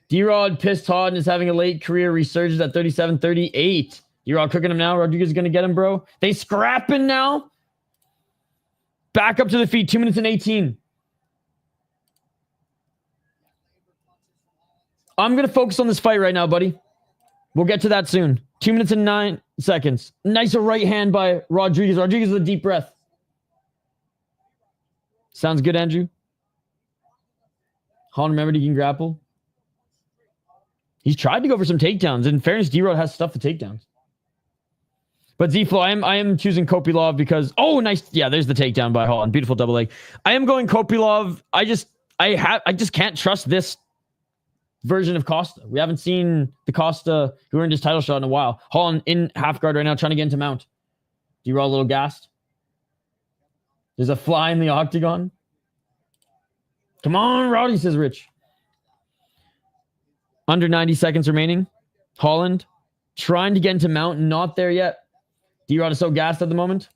D-Rod pissed hot and is having a late career resurgence at 37-38. D-Rod cooking him now. Rodriguez is going to get him, bro. They scrapping now. Back up to the feet. 2 minutes and 18. I'm going to focus on this fight right now, buddy. We'll get to that soon. 2 minutes and 9 seconds. Nice right hand by Rodriguez. Rodriguez with a deep breath. Sounds good, Andrew. Holland remembered he can grapple. He's tried to go for some takedowns. In fairness, D-Rod has stuff for takedowns. But Z-Flow, I am choosing Kopylov because... Oh, nice. Yeah, there's the takedown by Holland. Beautiful double leg. I am going Kopylov. I just can't trust this version of Costa. We haven't seen the Costa who earned his title shot in a while. Holland in half guard right now, trying to get into mount. D-Rod a little gassed. There's a fly in the octagon. Come on, Roddy, says Rich. Under 90 seconds remaining. Holland trying to get into mount, not there yet. D-Rod is so gassed at the moment.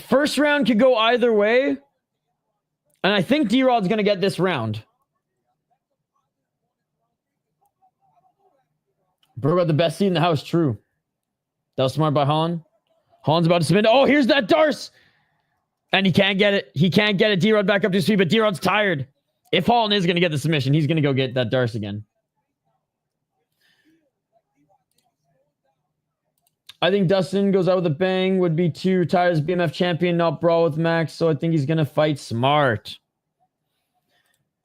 First round could go either way. And I think D-Rod's going to get this round. Bro got the best seat in the house. True. That was smart by Holland. Holland's about to submit. Oh, here's that Darce. And he can't get it. He can't get it. D-Rod back up to his feet, but D-Rod's tired. If Holland is going to get the submission, he's going to go get that Darce again. I think Dustin goes out with a bang. Would be too retired as BMF champion, not brawl with Max. So I think he's going to fight smart.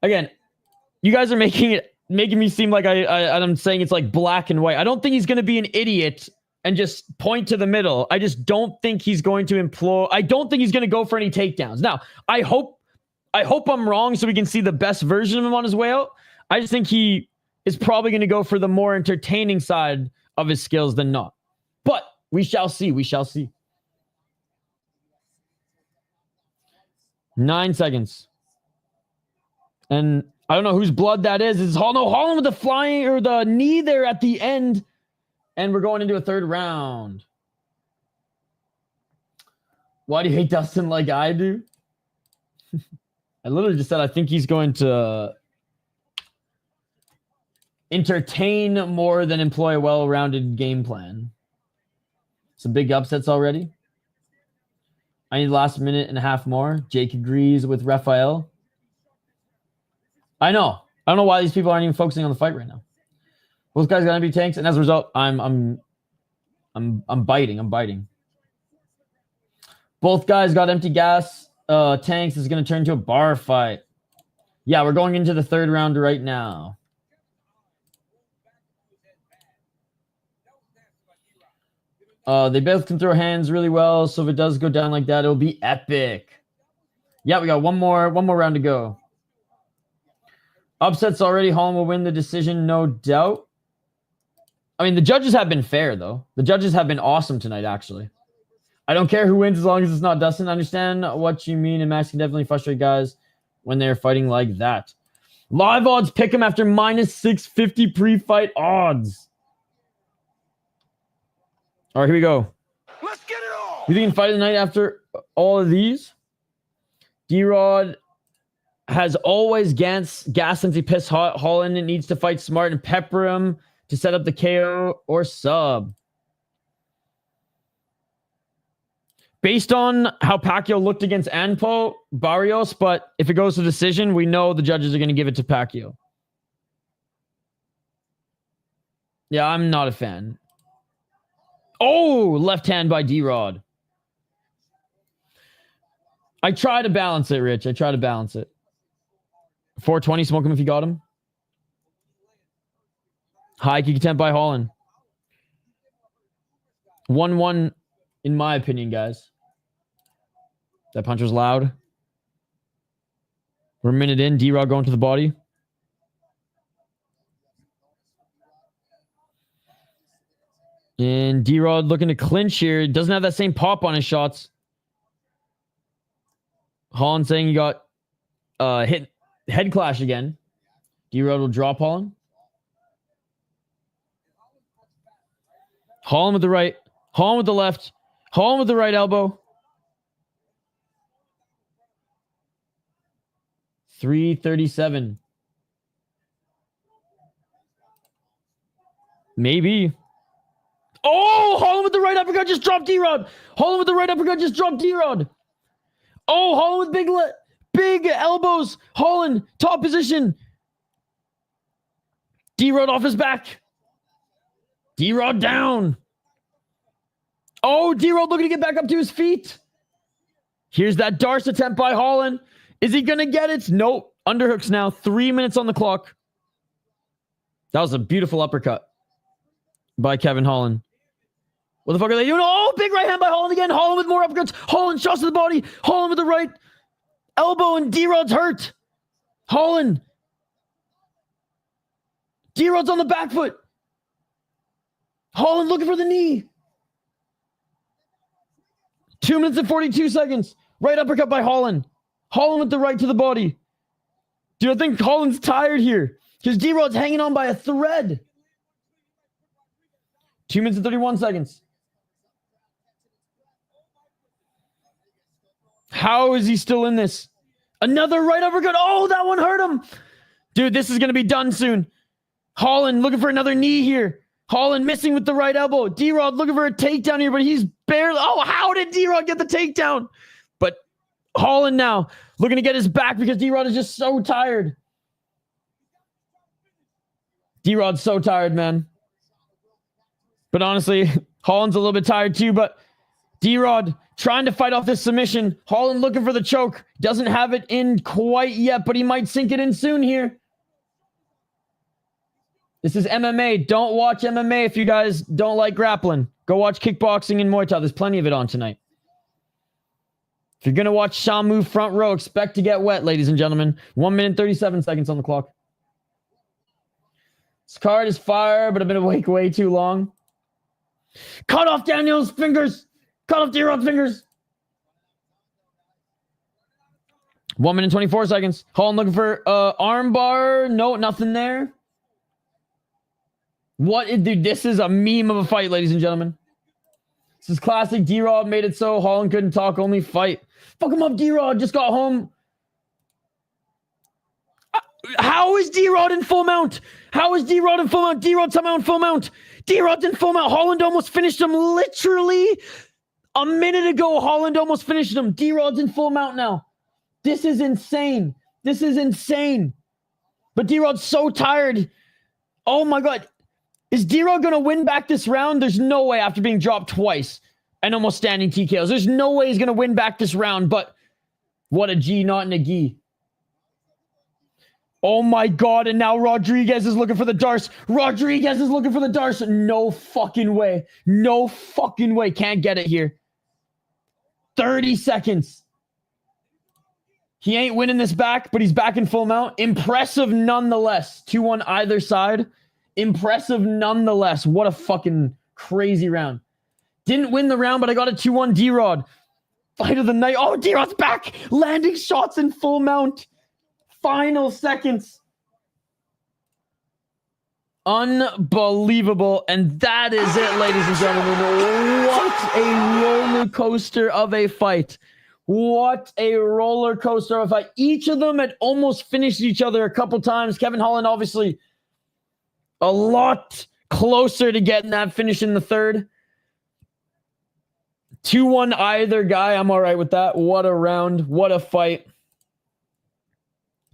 Again, you guys are making me seem like I'm saying it's like black and white. I don't think he's going to be an idiot and just point to the middle. I just don't think he's going to employ. I don't think he's going to go for any takedowns. Now, I hope I'm wrong so we can see the best version of him on his way out. I just think he is probably going to go for the more entertaining side of his skills than not. But we shall see. We shall see. 9 seconds. And I don't know whose blood that is. It's Holland with the flying or the knee there at the end. And we're going into a third round. Why do you hate Dustin like I do? I literally just said I think he's going to entertain more than employ a well-rounded game plan. Some big upsets already. I need the last minute and a half more. Jake agrees with Raphael. I know. I don't know why these people aren't even focusing on the fight right now. Both guys got empty tanks, and as a result, I'm biting. I'm biting. Both guys got empty gas tanks. Is going to turn into a bar fight. Yeah, we're going into the third round right now. They both can throw hands really well, so if it does go down like that, it'll be epic. Yeah, we got one more round to go. Upsets already. Holland will win the decision, no doubt. I mean, the judges have been fair, though. The judges have been awesome tonight, actually. I don't care who wins as long as it's not Dustin. I understand what you mean, and Max can definitely frustrate guys when they're fighting like that. Live odds pick him after minus 650 pre-fight odds. All right, here we go. Let's get it all. You think you can fight tonight after all of these? D-Rod has always gas since he pissed hot. Holland needs to fight smart and pepper him to set up the KO or sub. Based on how Pacquiao looked against Anpo Barrios, but if it goes to decision, we know the judges are going to give it to Pacquiao. Yeah, I'm not a fan. Oh, left hand by D-Rod. I try to balance it, Rich. I try to balance it. 420, smoke him if you got him. High kick attempt by Holland. 1-1 in my opinion, guys. That punch was loud. We're a minute in. D-Rod going to the body. And D-Rod looking to clinch here. Doesn't have that same pop on his shots. Holland saying he got hit head clash again. D-Rod will drop Holland. Holland with the right. Holland with the left. Holland with the right elbow. 337. Maybe. Oh, Holland with the right uppercut just dropped D-Rod. Holland with the right uppercut just dropped D-Rod. Oh, Holland with big elbows. Holland, top position. D-Rod off his back. D-Rod down. Oh, D-Rod looking to get back up to his feet. Here's that Darce attempt by Holland. Is he going to get it? Nope. Underhooks now. 3 minutes on the clock. That was a beautiful uppercut by Kevin Holland. What the fuck are they doing? Oh, big right hand by Holland again. Holland with more uppercuts. Holland shots to the body. Holland with the right elbow, and D-Rod's hurt. Holland. D-Rod's on the back foot. Holland looking for the knee. 2 minutes and 42 seconds. Right uppercut by Holland. Holland with the right to the body. Dude, I think Holland's tired here because D-Rod's hanging on by a thread. 2 minutes and 31 seconds. How is he still in this? Another right uppercut. Oh, that one hurt him. Dude, this is going to be done soon. Holland looking for another knee here. Holland missing with the right elbow. D-Rod looking for a takedown here, but he's barely... Oh, how did D-Rod get the takedown? But Holland now looking to get his back because D-Rod is just so tired. D-Rod's so tired, man. But honestly, Holland's a little bit tired too, but D-Rod trying to fight off this submission. Holland looking for the choke. Doesn't have it in quite yet, but he might sink it in soon here. This is MMA. Don't watch MMA if you guys don't like grappling. Go watch kickboxing and Muay Thai. There's plenty of it on tonight. If you're going to watch Shamu front row, expect to get wet, ladies and gentlemen. 1 minute, 37 seconds on the clock. This card is fire, but I've been awake way too long. Cut off Daniel's fingers. Cut off D-Rod's fingers. 1 minute, 24 seconds. Holland looking for arm bar. No, nothing there. Dude, this is a meme of a fight, ladies and gentlemen. This is classic. D-Rod made it so Holland couldn't talk, only fight. Fuck him up, D-Rod. Just got home. How is D-Rod in full mount? How is D-Rod in full mount? D-Rod somehow in full mount. D-Rod's in full mount. Holland almost finished him literally a minute ago. Holland almost finished him. D-Rod's in full mount now. This is insane. This is insane. But D-Rod's so tired. Oh my God. Is D-Rod going to win back this round? There's no way after being dropped twice and almost standing TKOs. There's no way he's going to win back this round, but what a G, not in a gi. Oh my God, and now Rodriguez is looking for the Darce. Rodriguez is looking for the Darce. No fucking way. No fucking way. Can't get it here. 30 seconds. He ain't winning this back, but he's back in full mount. Impressive nonetheless. 2-1 either side. Impressive nonetheless. What a fucking crazy round. Didn't win the round, but I got a 2-1 D-Rod. Fight of the night. Oh, D-Rod's back. Landing shots in full mount. Final seconds. Unbelievable. And that is it, ladies and gentlemen. What a roller coaster of a fight. What a roller coaster of a fight. Each of them had almost finished each other a couple times. Kevin Holland, obviously, a lot closer to getting that finish in the third. 2-1 either guy. I'm all right with that. What a round. What a fight.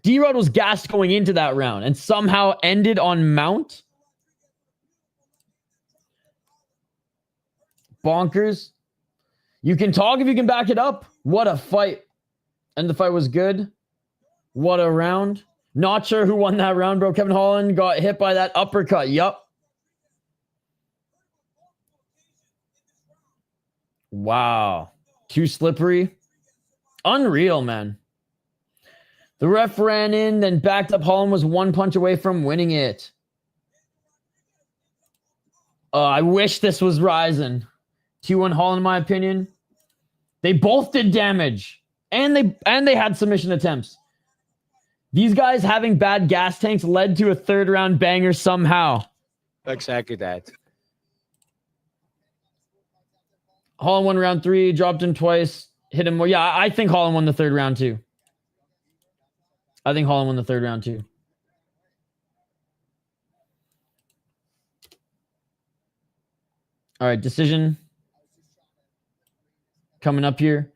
D-Rod was gassed going into that round and somehow ended on mount. Bonkers. You can talk if you can back it up. What a fight. And the fight was good. What a round. Not sure who won that round, bro. Kevin Holland got hit by that uppercut. Yup. Wow. Too slippery. Unreal, man. The ref ran in, then backed up. Holland was one punch away from winning it. I wish this was Ryzen. 2-1 Holland, in my opinion. They both did damage. And they had submission attempts. These guys having bad gas tanks led to a third round banger somehow. Exactly that. Holland won round 3, dropped him twice, hit him more. Yeah, I think Holland won the third round too. I think Holland won the third round too. All right, decision coming up here.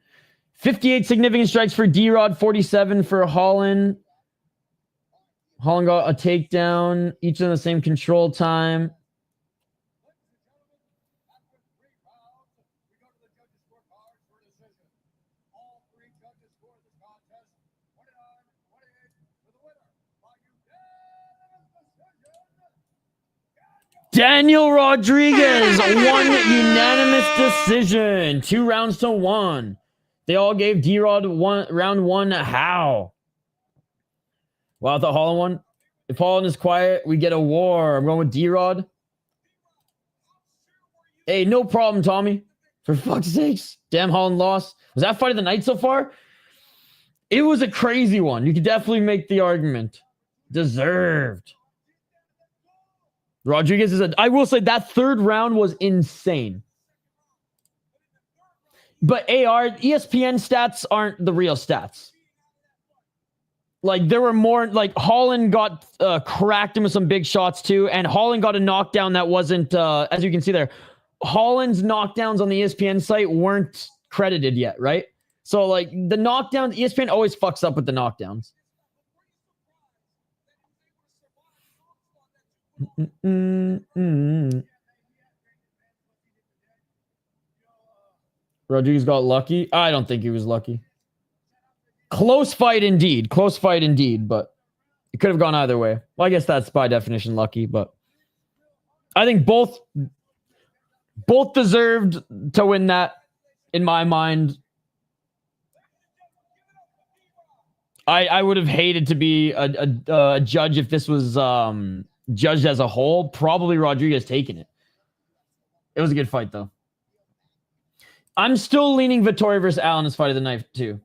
58 significant strikes for D-Rod, 47 for Holland. Holland got a takedown, each in the same control time. Daniel Rodriguez won unanimous decision. 2-1. They all gave D-Rod round 1. How? Wow, I thought Holland won. If Holland is quiet, we get a war. I'm going with D-Rod. Hey, no problem, Tommy. For fuck's sakes. Damn, Holland lost. Was that fight of the night so far? It was a crazy one. You could definitely make the argument. Deserved. Rodriguez is I will say that third round was insane. But ESPN stats aren't the real stats. Like, there were more, like, Holland got cracked him with some big shots too, and Holland got a knockdown that wasn't, as you can see there, Holland's knockdowns on the ESPN site weren't credited yet, right? So, like, the knockdowns, ESPN always fucks up with the knockdowns. Rodriguez got lucky. I don't think he was lucky. Close fight indeed, but it could have gone either way. Well, I guess that's by definition lucky, but I think both deserved to win that, in my mind. I would have hated to be a judge if this was judged as a whole. Probably Rodriguez taking it. It was a good fight, though. I'm still leaning Vettori versus Allen as fight of the night, too.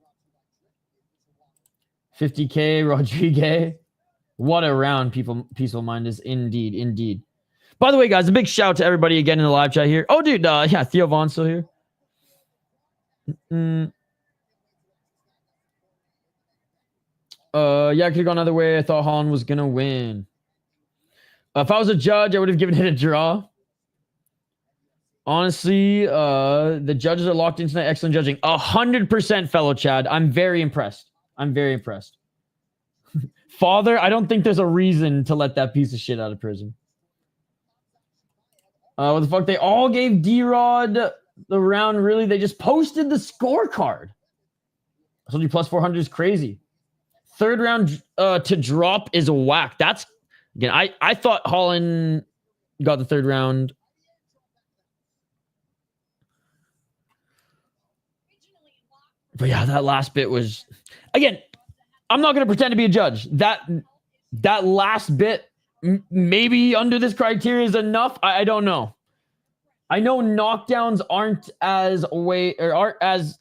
50K, Rodriguez. What a round, Peaceful Mind is indeed. By the way, guys, a big shout out to everybody again in the live chat here. Oh, dude, yeah, Theo Vaughn's still here. Yeah, I could have gone another way. I thought Holland was going to win. If I was a judge, I would have given it a draw. Honestly, the judges are locked into tonight. Excellent judging. 100%, fellow Chad. I'm very impressed. Father, I don't think there's a reason to let that piece of shit out of prison. What the fuck? They all gave D-Rod the round. Really? They just posted the scorecard. I told you plus 400 is crazy. Third round to drop is a whack. That's, again, I thought Holland got the third round. But yeah, that last bit was, again, I'm not going to pretend to be a judge. That last bit, maybe under this criteria is enough. I don't know. I know knockdowns aren't as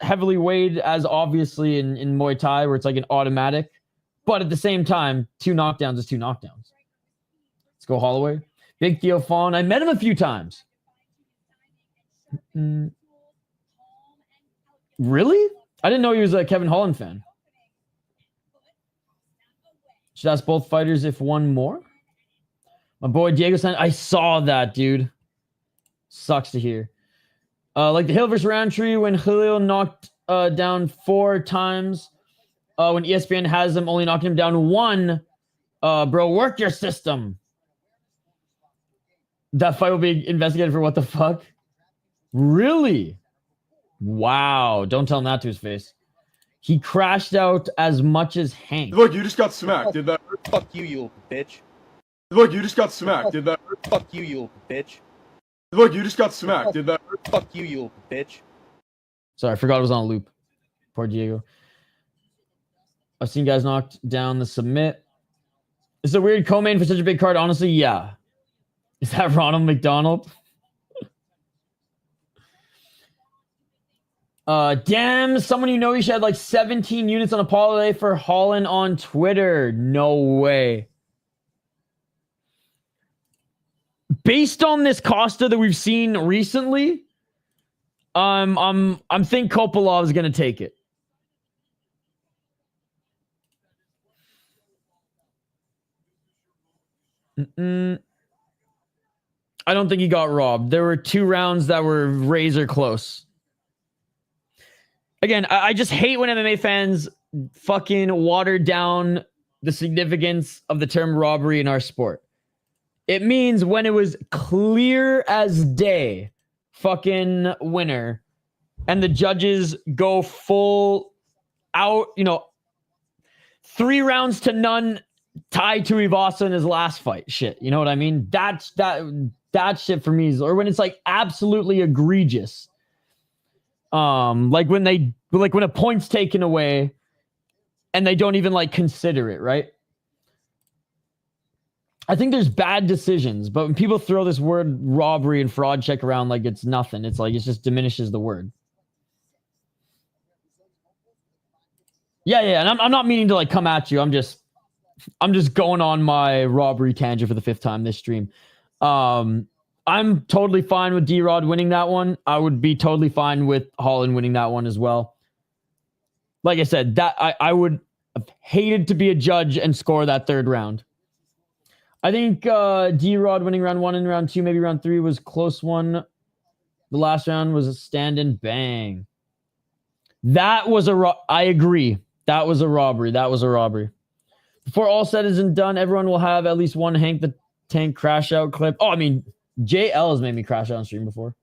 heavily weighed as obviously in Muay Thai, where it's like an automatic. But at the same time, 2 knockdowns is 2 knockdowns. Let's go Holloway. Big Theo Fawn. I met him a few times. Really? I didn't know he was a Kevin Holland fan. Should ask both fighters if one more. My boy Diego San. I saw that, dude. Sucks to hear. Like the Hill versus Roundtree when Julio knocked down 4 times. When ESPN has them only knocking him down 1. Bro, work your system. That fight will be investigated for what the fuck? Really? Wow. Don't tell him that to his face. He crashed out as much as Hank. Look, you just got smacked. Did that hurt? Fuck you, you bitch. Look, you just got smacked. Did that hurt? Fuck you, you bitch. Look, you just got smacked. Did that hurt? Fuck you, you bitch. Sorry, I forgot it was on a loop. Poor Diego. I've seen guys knocked down the submit. It's a weird co-main for such a big card. Honestly, yeah. Is that Ronald McDonald? Damn, someone you know he had like 17 units on a parlay for Holland on Twitter. No way. Based on this Costa that we've seen recently, I'm think Kopylov is gonna take it. I don't think he got robbed. There were 2 rounds that were razor close. Again, I just hate when MMA fans fucking water down the significance of the term robbery in our sport. It means when it was clear as day, fucking winner, and the judges go full out, 3 rounds to none, tied to Ivasa in his last fight. Shit, you know what I mean? That shit for me is, or when it's like absolutely egregious. Like when a point's taken away and they don't even like consider it, right? I think there's bad decisions, but when people throw this word robbery and fraud check around like it's nothing, it's like it just diminishes the word. Yeah, and I'm not meaning to like come at you. I'm just going on my robbery tangent for the 5th time this stream. I'm totally fine with D-Rod winning that one. I would be totally fine with Holland winning that one as well. Like I said, that I would have hated to be a judge and score that 3rd round. I think D-Rod winning round 1 and round 2, maybe round 3 was a close one. The last round was a stand and bang. That was I agree. That was a robbery. Before all said is done, everyone will have at least one Hank the Tank crash out clip. Oh, I mean, JL has made me crash out on stream before.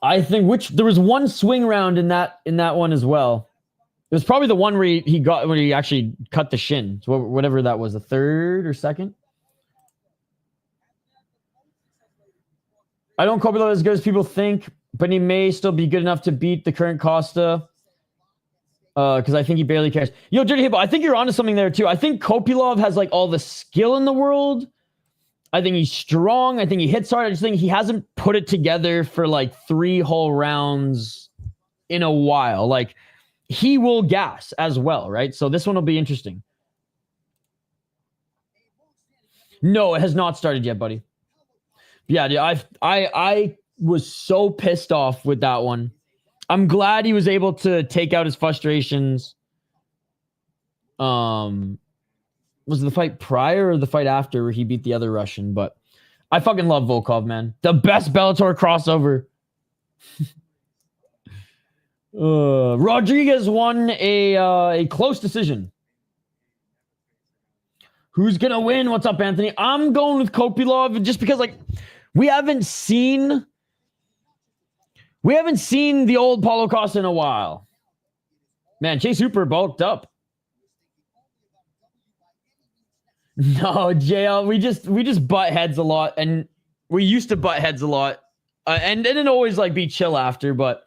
I think there was one swing round in that one as well. It was probably the one where he actually cut the shin. So whatever that was, the 3rd or 2nd. I don't Kopylov as good as people think, but he may still be good enough to beat the current Costa. Because I think he barely cares. Yo, Dirty Hippo, I think you're onto something there too. I think Kopylov has like all the skill in the world. I think he's strong. I think he hits hard. I just think he hasn't put it together for like 3 whole rounds in a while. Like he will gas as well, right? So this one will be interesting. No, it has not started yet, buddy. Yeah, dude, I was so pissed off with that one. I'm glad he was able to take out his frustrations. Was it the fight prior or the fight after where he beat the other Russian? But I fucking love Volkov, man. The best Bellator crossover. Rodriguez won a close decision. Who's gonna win? What's up, Anthony? I'm going with Kopylov just because, like, we haven't seen the old Paulo Costa in a while. Man, Chase Hooper bulked up. No, JL, we just butt heads a lot, and we used to butt heads a lot, and didn't always like be chill after. But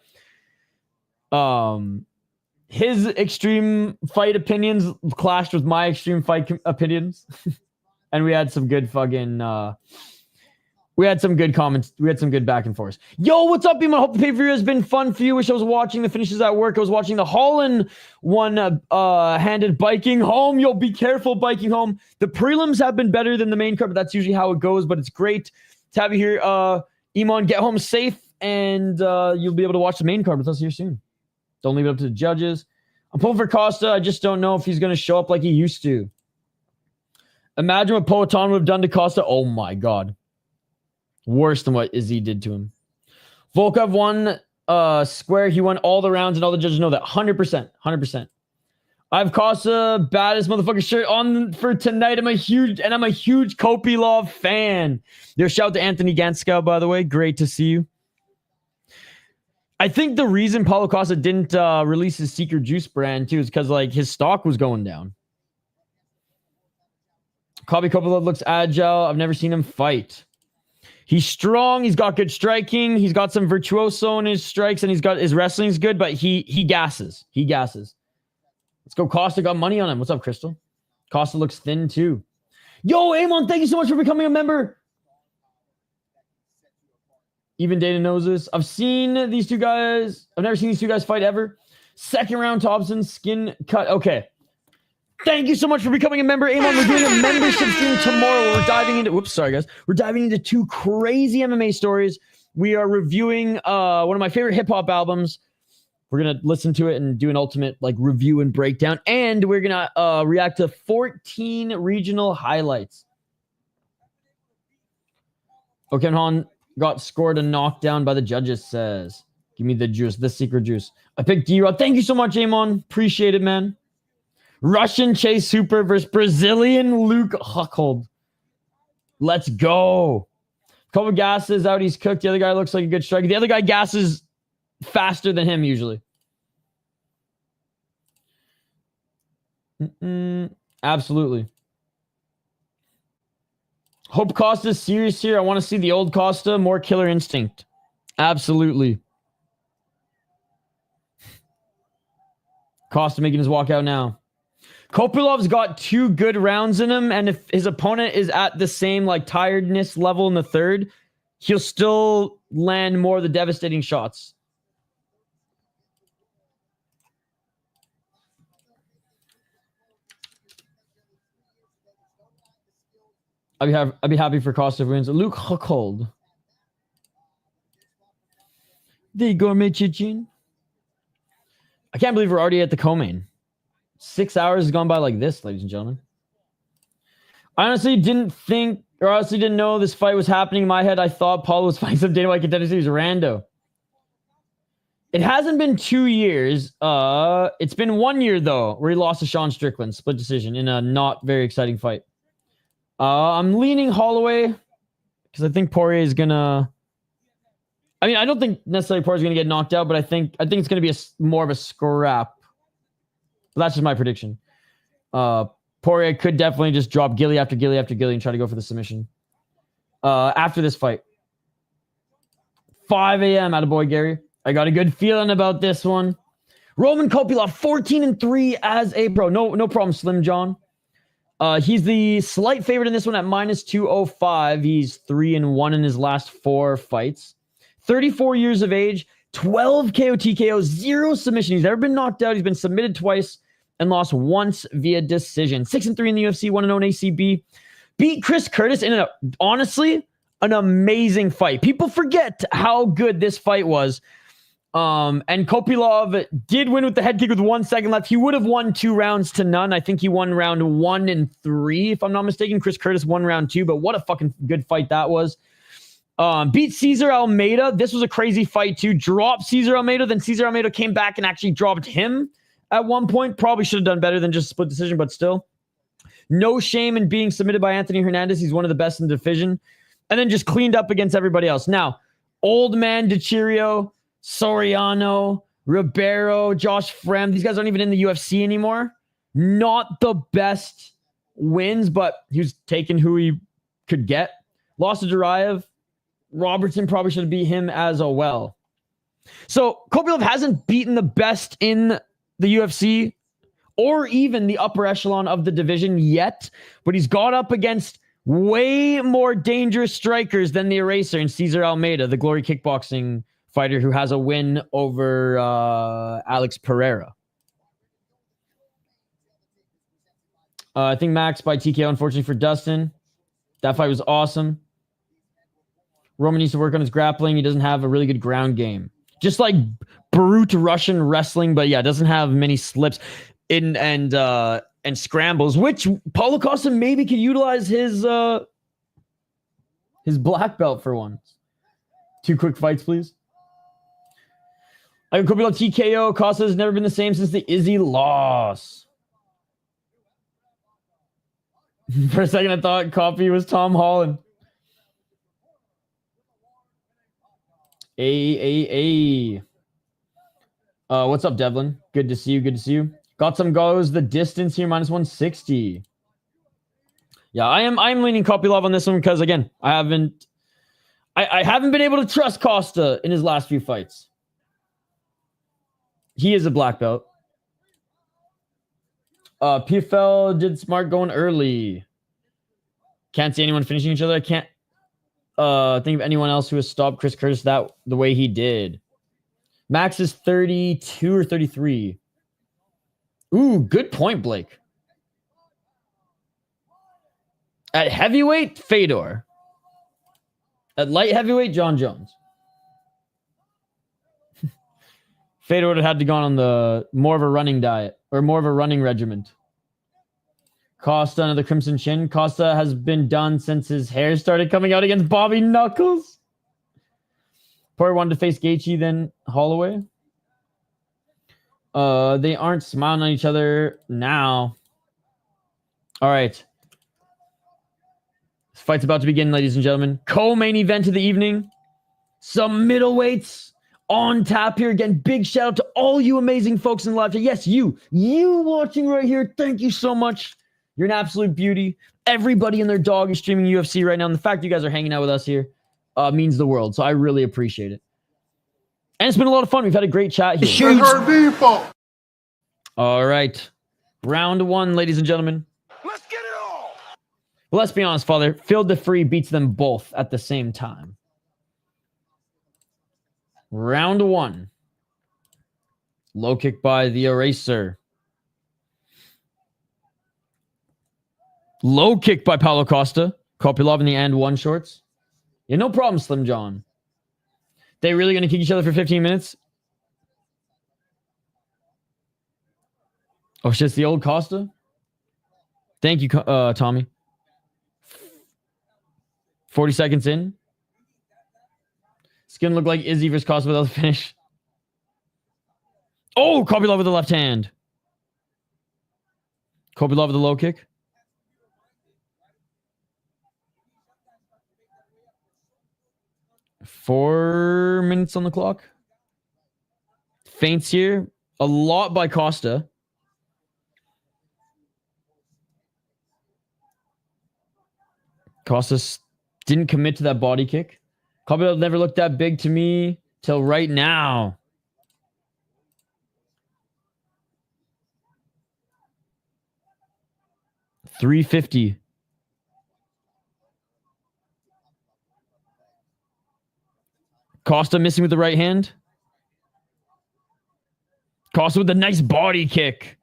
His extreme fight opinions clashed with my extreme fight opinions. And we had some good fucking we had some good comments. We had some good back and forth. Yo, what's up, Beam? I hope the pay-per-view has been fun for you. Wish I was watching the finishes at work. I was watching the Holland one-handed biking home. Yo, be careful biking home. The prelims have been better than the main card, but that's usually how it goes. But it's great to have you here. Iman, get home safe, and you'll be able to watch the main card with us here soon. Don't leave it up to the judges. I'm pulling for Costa. I just don't know if he's going to show up like he used to. Imagine what Poatan would have done to Costa. Oh, my God. Worse than what Izzy did to him. Volkov won square. He won all the rounds, and all the judges know that. 100%. 100%. I have Costa, baddest motherfucker shirt on for tonight. I'm a huge Kopylov fan. There's shout out to Anthony Ganskow, by the way. Great to see you. I think the reason Paulo Costa didn't release his Secret Juice brand, too, is because like his stock was going down. Kopylov looks agile. I've never seen him fight. He's strong. He's got good striking. He's got some virtuoso in his strikes, and his wrestling's good, but he gasses. He gasses. Let's go. Costa got money on him. What's up, Crystal? Costa looks thin, too. Yo, Amon, thank you so much for becoming a member. Even Data knows this. I've seen these two guys. I've never seen these two guys fight ever. Second round, Thompson, skin cut. Okay. Thank you so much for becoming a member. Amon, we're doing a membership stream tomorrow. We're diving into... Whoops, sorry, guys. We're diving into two crazy MMA stories. We are reviewing one of my favorite hip-hop albums. We're going to listen to it and do an ultimate like review and breakdown. And we're going to react to 14 regional highlights. Okay, Han got scored a knockdown by the judges, says. Give me the juice, the secret juice. I picked D-Rod. Thank you so much, Amon. Appreciate it, man. Russian Chase Hooper versus Brazilian Luke Huckhold. Let's go. Couple gasses out. He's cooked. The other guy looks like a good striker. The other guy gasses faster than him usually. Absolutely. Hope Costa's serious here. I want to see the old Costa. More killer instinct. Absolutely. Costa making his walkout now. Kopylov's got 2 good rounds in him, and if his opponent is at the same like tiredness level in the third, he'll still land more of the devastating shots. I'd be happy for Costa wins. Luke Huckhold. The gourmet chicken. I can't believe we're already at the co-main. 6 hours has gone by like this, ladies and gentlemen. I honestly didn't know this fight was happening in my head. I thought Paulo was fighting some Dana White contenders. He was rando. It hasn't been 2 years. It's been 1 year, though, where he lost to Sean Strickland. Split decision in a not very exciting fight. I'm leaning Holloway because I think Poirier is going to... I mean, I don't think necessarily Poirier's going to get knocked out, but I think it's going to be more of a scrap. But that's just my prediction. Poirier could definitely just drop Gilly after Gilly after Gilly and try to go for the submission. After this fight. 5 a.m. Attaboy, Gary. I got a good feeling about this one. Roman Kopylov, 14-3 as a pro. No problem, Slim John. He's the slight favorite in this one at -205. He's 3-1 in his last 4 fights. 34 years of age, 12 KO TKO, 0 submission. He's never been knocked out. He's been submitted twice and lost once via decision. 6-3 in the UFC, 1-0 in ACB. Beat Chris Curtis in honestly an amazing fight. People forget how good this fight was. And Kopylov did win with the head kick with 1 second left. He would have won 2 rounds to none. I think he won round 1 and 3, if I'm not mistaken. Chris Curtis won round 2, but what a fucking good fight that was. Beat Cesar Almeida. This was a crazy fight too. Dropped Cesar Almeida. Then Cesar Almeida came back and actually dropped him at one point. Probably should have done better than just split decision, but still. No shame in being submitted by Anthony Hernandez. He's one of the best in the division. And then just cleaned up against everybody else. Now, old man DeCirio, Soriano, Ribeiro, Josh Frem. These guys aren't even in the UFC anymore. Not the best wins, but he was taking who he could get. Lost to Duraev. Robertson probably should have beat him as well. So Kopylov hasn't beaten the best in the UFC or even the upper echelon of the division yet, but he's got up against way more dangerous strikers than the Eraser and Cesar Almeida, the Glory Kickboxing fighter who has a win over Alex Pereira. I think Max by TKO, unfortunately for Dustin. That fight was awesome. Roman needs to work on his grappling. He doesn't have a really good ground game. Just like brute Russian wrestling, but yeah, doesn't have many slips in and scrambles, which Paulo Costa maybe could utilize his black belt for once. 2 quick fights, please. I got Kopylov TKO. Costa has never been the same since the Izzy loss. For a second, I thought Coffee was Tom Holland. What's up, Devlin? Good to see you. Good to see you. Got some goes the distance here, -160. Yeah, I'm leaning Kopylov on this one because again, I haven't been able to trust Costa in his last few fights. He is a black belt. PFL did smart going early. Can't see anyone finishing each other. I can't think of anyone else who has stopped Chris Curtis the way he did. Max is 32 or 33. Ooh, good point, Blake. At heavyweight, Fedor. At light heavyweight, John Jones. Fedor would have had to gone on the more of a running diet or more of a running regiment. Costa, another Crimson Chin. Costa has been done since his hair started coming out against Bobby Knuckles. Poirier wanted to face Gaethje, then Holloway. They aren't smiling on each other now. All right. This fight's about to begin, ladies and gentlemen. Co-main event of the evening. Some middleweights on tap here. Again, big shout out to all you amazing folks in the live chat. Yes, you watching right here. Thank you so much. You're an absolute beauty. Everybody and their dog is streaming UFC right now. And the fact you guys are hanging out with us here means the world. So I really appreciate it. And it's been a lot of fun. We've had a great chat here. All right. Round 1, ladies and gentlemen. Let's get it all. Well, let's be honest, Father. Phil DeFree beats them both at the same time. Round 1. Low kick by the Eraser. Low kick by Paulo Costa. Kopylov in the and 1 shorts. Yeah, no problem, Slim John. They really going to kick each other for 15 minutes? Oh, shit, it's the old Costa? Thank you, Tommy. 40 seconds in. It's going to look like Izzy versus Costa without the finish. Oh, Kopylov with the left hand. Kopylov with the low kick. Four minutes on the clock. Feints here. A lot by Costa. Costa didn't commit to that body kick. Kopylov never looked that big to me till right now. $350. Costa missing with the right hand. Costa with a nice body kick.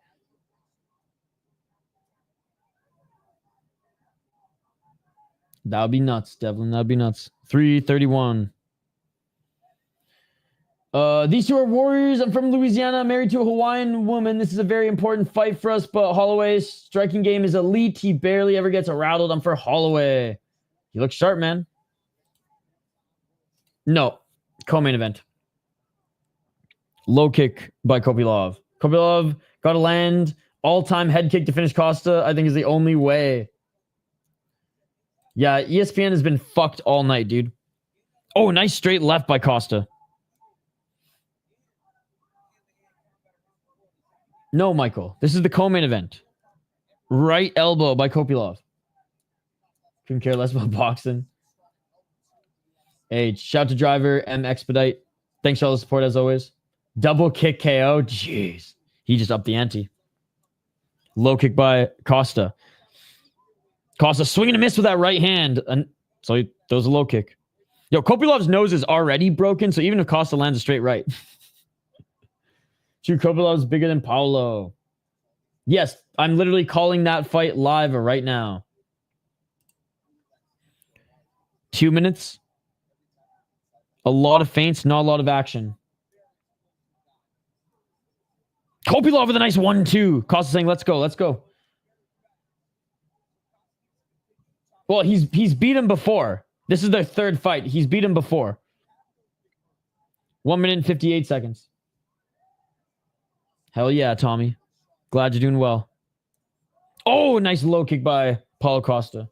That would be nuts, Devlin. That would be nuts. 331. These two are warriors. I'm from Louisiana, married to a Hawaiian woman. This is a very important fight for us, but Holloway's striking game is elite. He barely ever gets rattled. I'm for Holloway. He looks sharp, man. No. Co-main event. Low kick by Kopylov. Kopylov got to land all-time head kick to finish Costa. I think is the only way. Yeah, ESPN has been fucked all night, dude. Oh, nice straight left by Costa. No, Michael. This is the co-main event. Right elbow by Kopylov. Couldn't care less about boxing. Hey, shout to driver M Expedite. Thanks for all the support as always. Double kick KO. Jeez. He just upped the ante. Low kick by Costa. Costa swinging a miss with that right hand. And so he throws a low kick. Yo, Kopylov's nose is already broken, so even if Costa lands a straight right. True, Kopylov's bigger than Paulo. Yes, I'm literally calling that fight live right now. 2 minutes. A lot of feints, not a lot of action. Kopylov with a nice 1-2. Costa saying, let's go, let's go. Well, he's beat him before. This is their third fight. He's beat him before. 1 minute and 58 seconds. Hell yeah, Tommy. Glad you're doing well. Oh, nice low kick by Paulo Costa.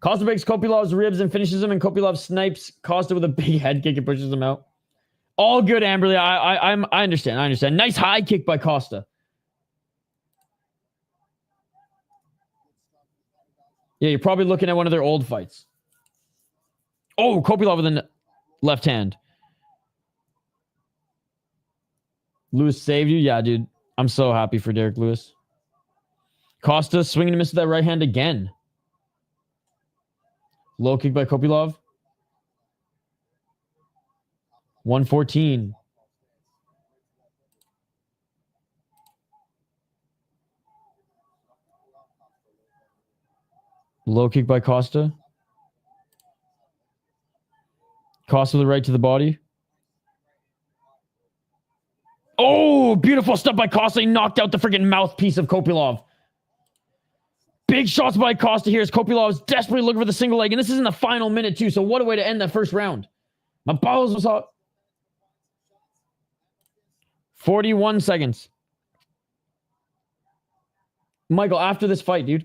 Costa breaks Kopylov's ribs and finishes him, and Kopylov snipes Costa with a big head kick and pushes him out. All good, Amberly. I understand. I understand. Nice high kick by Costa. Yeah, you're probably looking at one of their old fights. Oh, Kopylov with the left hand. Lewis saved you? Yeah, dude. I'm so happy for Derek Lewis. Costa swinging to miss with that right hand again. Low kick by Kopylov. 114. Low kick by Costa. Costa with the right to the body. Oh, beautiful stuff by Costa. He knocked out the freaking mouthpiece of Kopylov. Big shots by Costa here as Kopylov is desperately looking for the single leg. And this is in the final minute too. So what a way to end that first round. My balls was up. 41 seconds. Michael, after this fight, dude.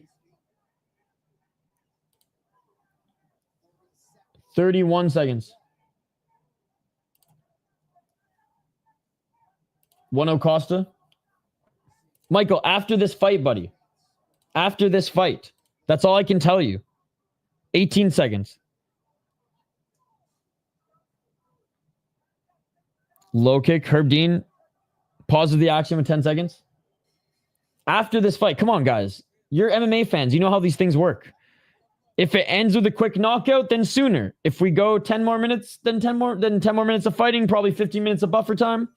31 seconds. 1-0 Costa. Michael, after this fight, buddy. After this fight. That's all I can tell you. 18 seconds. Low kick, Herb Dean. Pause of the action with 10 seconds. After this fight, come on, guys. You're MMA fans. You know how these things work. If it ends with a quick knockout, then sooner. If we go 10 more minutes, then 10 more minutes of fighting, probably 15 minutes of buffer time.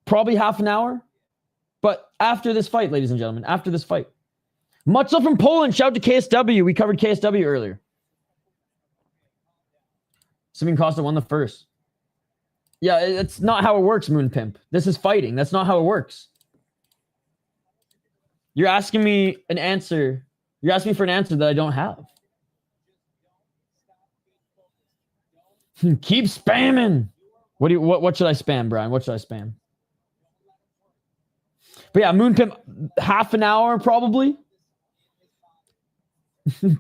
Probably half an hour. But after this fight, ladies and gentlemen, after this fight. Much love from Poland. Shout out to KSW. We covered KSW earlier. Assuming Costa won the first. Yeah, it's not how it works, Moon Pimp. This is fighting. That's not how it works. You're asking me an answer. You're asking me for an answer that I don't have. Keep spamming. What should I spam, Brian? What should I spam? But yeah, Moon Pimp, half an hour probably.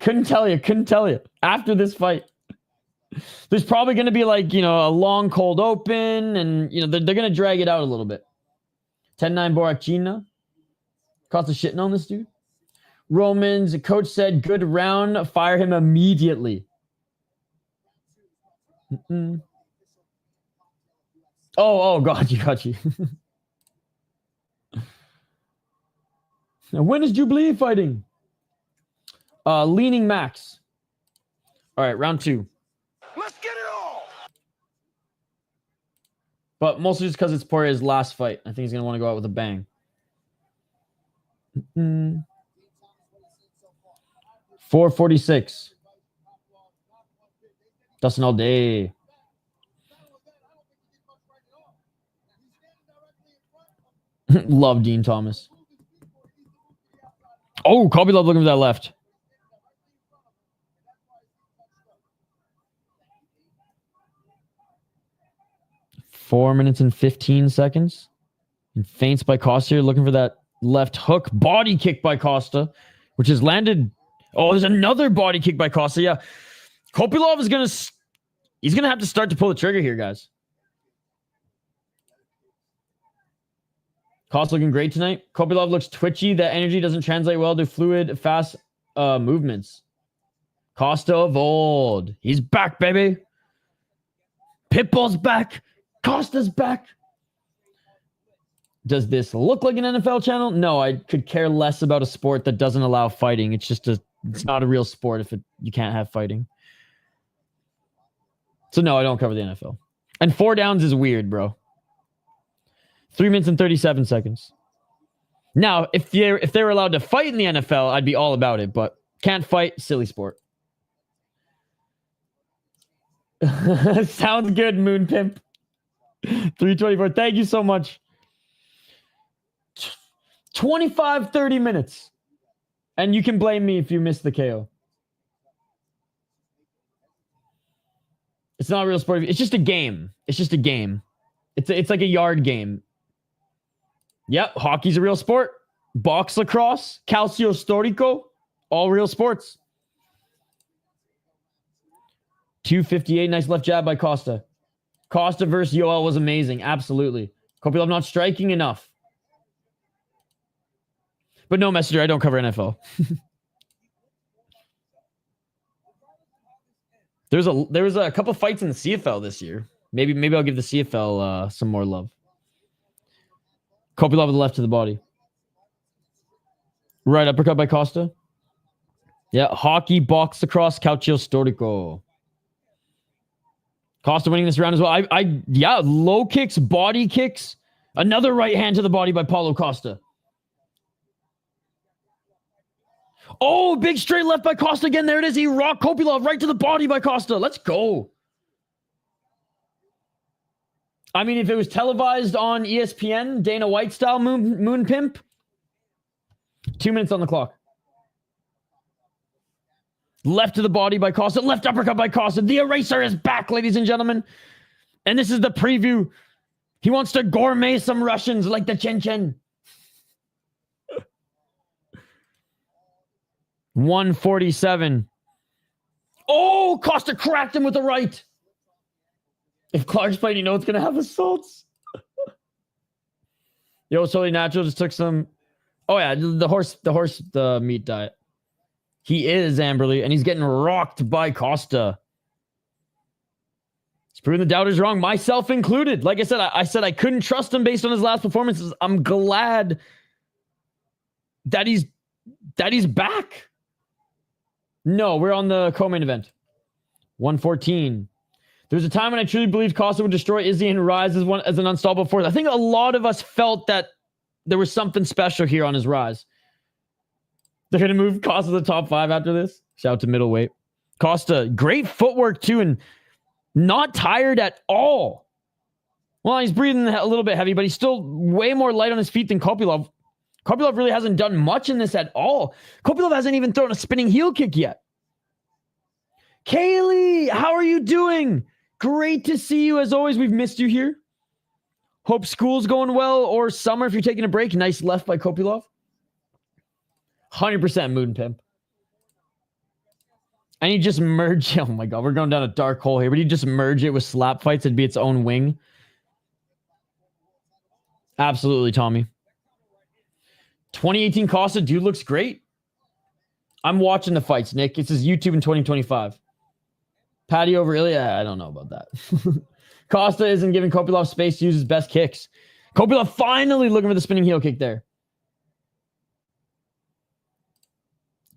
Couldn't tell you. After this fight. There's probably going to be like, a long cold open and, they're going to drag it out a little bit. 10-9 Borachina. Costa shitting on this dude. Romans, the coach said, good round. Fire him immediately. Oh, got you. Now, when is Jubilee fighting? Leaning Max. All right, round 2. Let's get it all. But mostly just because it's Poirier's last fight. I think he's going to want to go out with a bang. 4:46. Dustin all day. Love Dean Thomas. Oh, Kopylov looking for that left. Four minutes and 15 seconds. And feints by Costa here, looking for that left hook. Body kick by Costa, which has landed. Oh, there's another body kick by Costa. Yeah. Kopylov is going to... He's going to have to start to pull the trigger here, guys. Costa looking great tonight. Kopylov looks twitchy. That energy doesn't translate well to fluid, fast movements. Costa of old. He's back, baby. Pitbull's back. Costa's back. Does this look like an NFL channel? No, I could care less about a sport that doesn't allow fighting. It's not a real sport if you can't have fighting. So no, I don't cover the NFL. And 4 downs is weird, bro. 3 minutes and 37 seconds. Now, if they were allowed to fight in the NFL, I'd be all about it, but can't fight, silly sport. Sounds good, Moon Pimp. 324. Thank you so much. 25, 30 minutes. And you can blame me if you missed the KO. It's not a real sport. It's just a game. It's just a game. It's like a yard game. Yep, hockey's a real sport. Box lacrosse, calcio storico, all real sports. 258, nice left jab by Costa. Costa versus Yoel was amazing. Absolutely. Kopylov not striking enough. But no, Messenger, I don't cover NFL. There was a couple fights in the CFL this year. Maybe I'll give the CFL some more love. Kopylov with the left to the body. Right uppercut by Costa. Yeah, hockey, box across, calcio storico. Costa winning this round as well. Yeah, low kicks, body kicks. Another right hand to the body by Paulo Costa. Oh, big straight left by Costa again. There it is. He rocked Kopylov right to the body by Costa. Let's go. I mean, if it was televised on ESPN, Dana White style moon pimp, 2 minutes on the clock. Left to the body by Costa. Left uppercut by Costa. The eraser is back, ladies and gentlemen. And this is the preview. He wants to gourmet some Russians like the Chen Chen. 147. Oh, Costa cracked him with the right. If Clark's playing, you know it's going to have assaults. Yo, it's totally natural. Just took some. Oh, yeah. The meat diet. He is Amberly, and he's getting rocked by Costa. He's proving the doubters wrong, myself included. Like I said I couldn't trust him based on his last performances. I'm glad that he's back. No, we're on the co-main event. 114. There was a time when I truly believed Costa would destroy Izzy and rise as an unstoppable force. I think a lot of us felt that there was something special here on his rise. They're going to move Costa to the top 5 after this. Shout out to middleweight. Costa, great footwork too, and not tired at all. Well, he's breathing a little bit heavy, but he's still way more light on his feet than Kopylov. Kopylov really hasn't done much in this at all. Kopylov hasn't even thrown a spinning heel kick yet. Kaylee, how are you doing? Great to see you. As always, we've missed you here. Hope school's going well, or summer if you're taking a break. Nice left by Kopylov. 100% Moon Pimp. And you just merge. Oh my God, we're going down a dark hole here. But you just merge it with slap fights. It'd be its own wing. Absolutely, Tommy. 2018 Costa, dude looks great. I'm watching the fights, Nick. This is YouTube in 2025. Patty over Ilya, I don't know about that. Costa isn't giving Kopylov space to use his best kicks. Kopylov finally looking for the spinning heel kick there.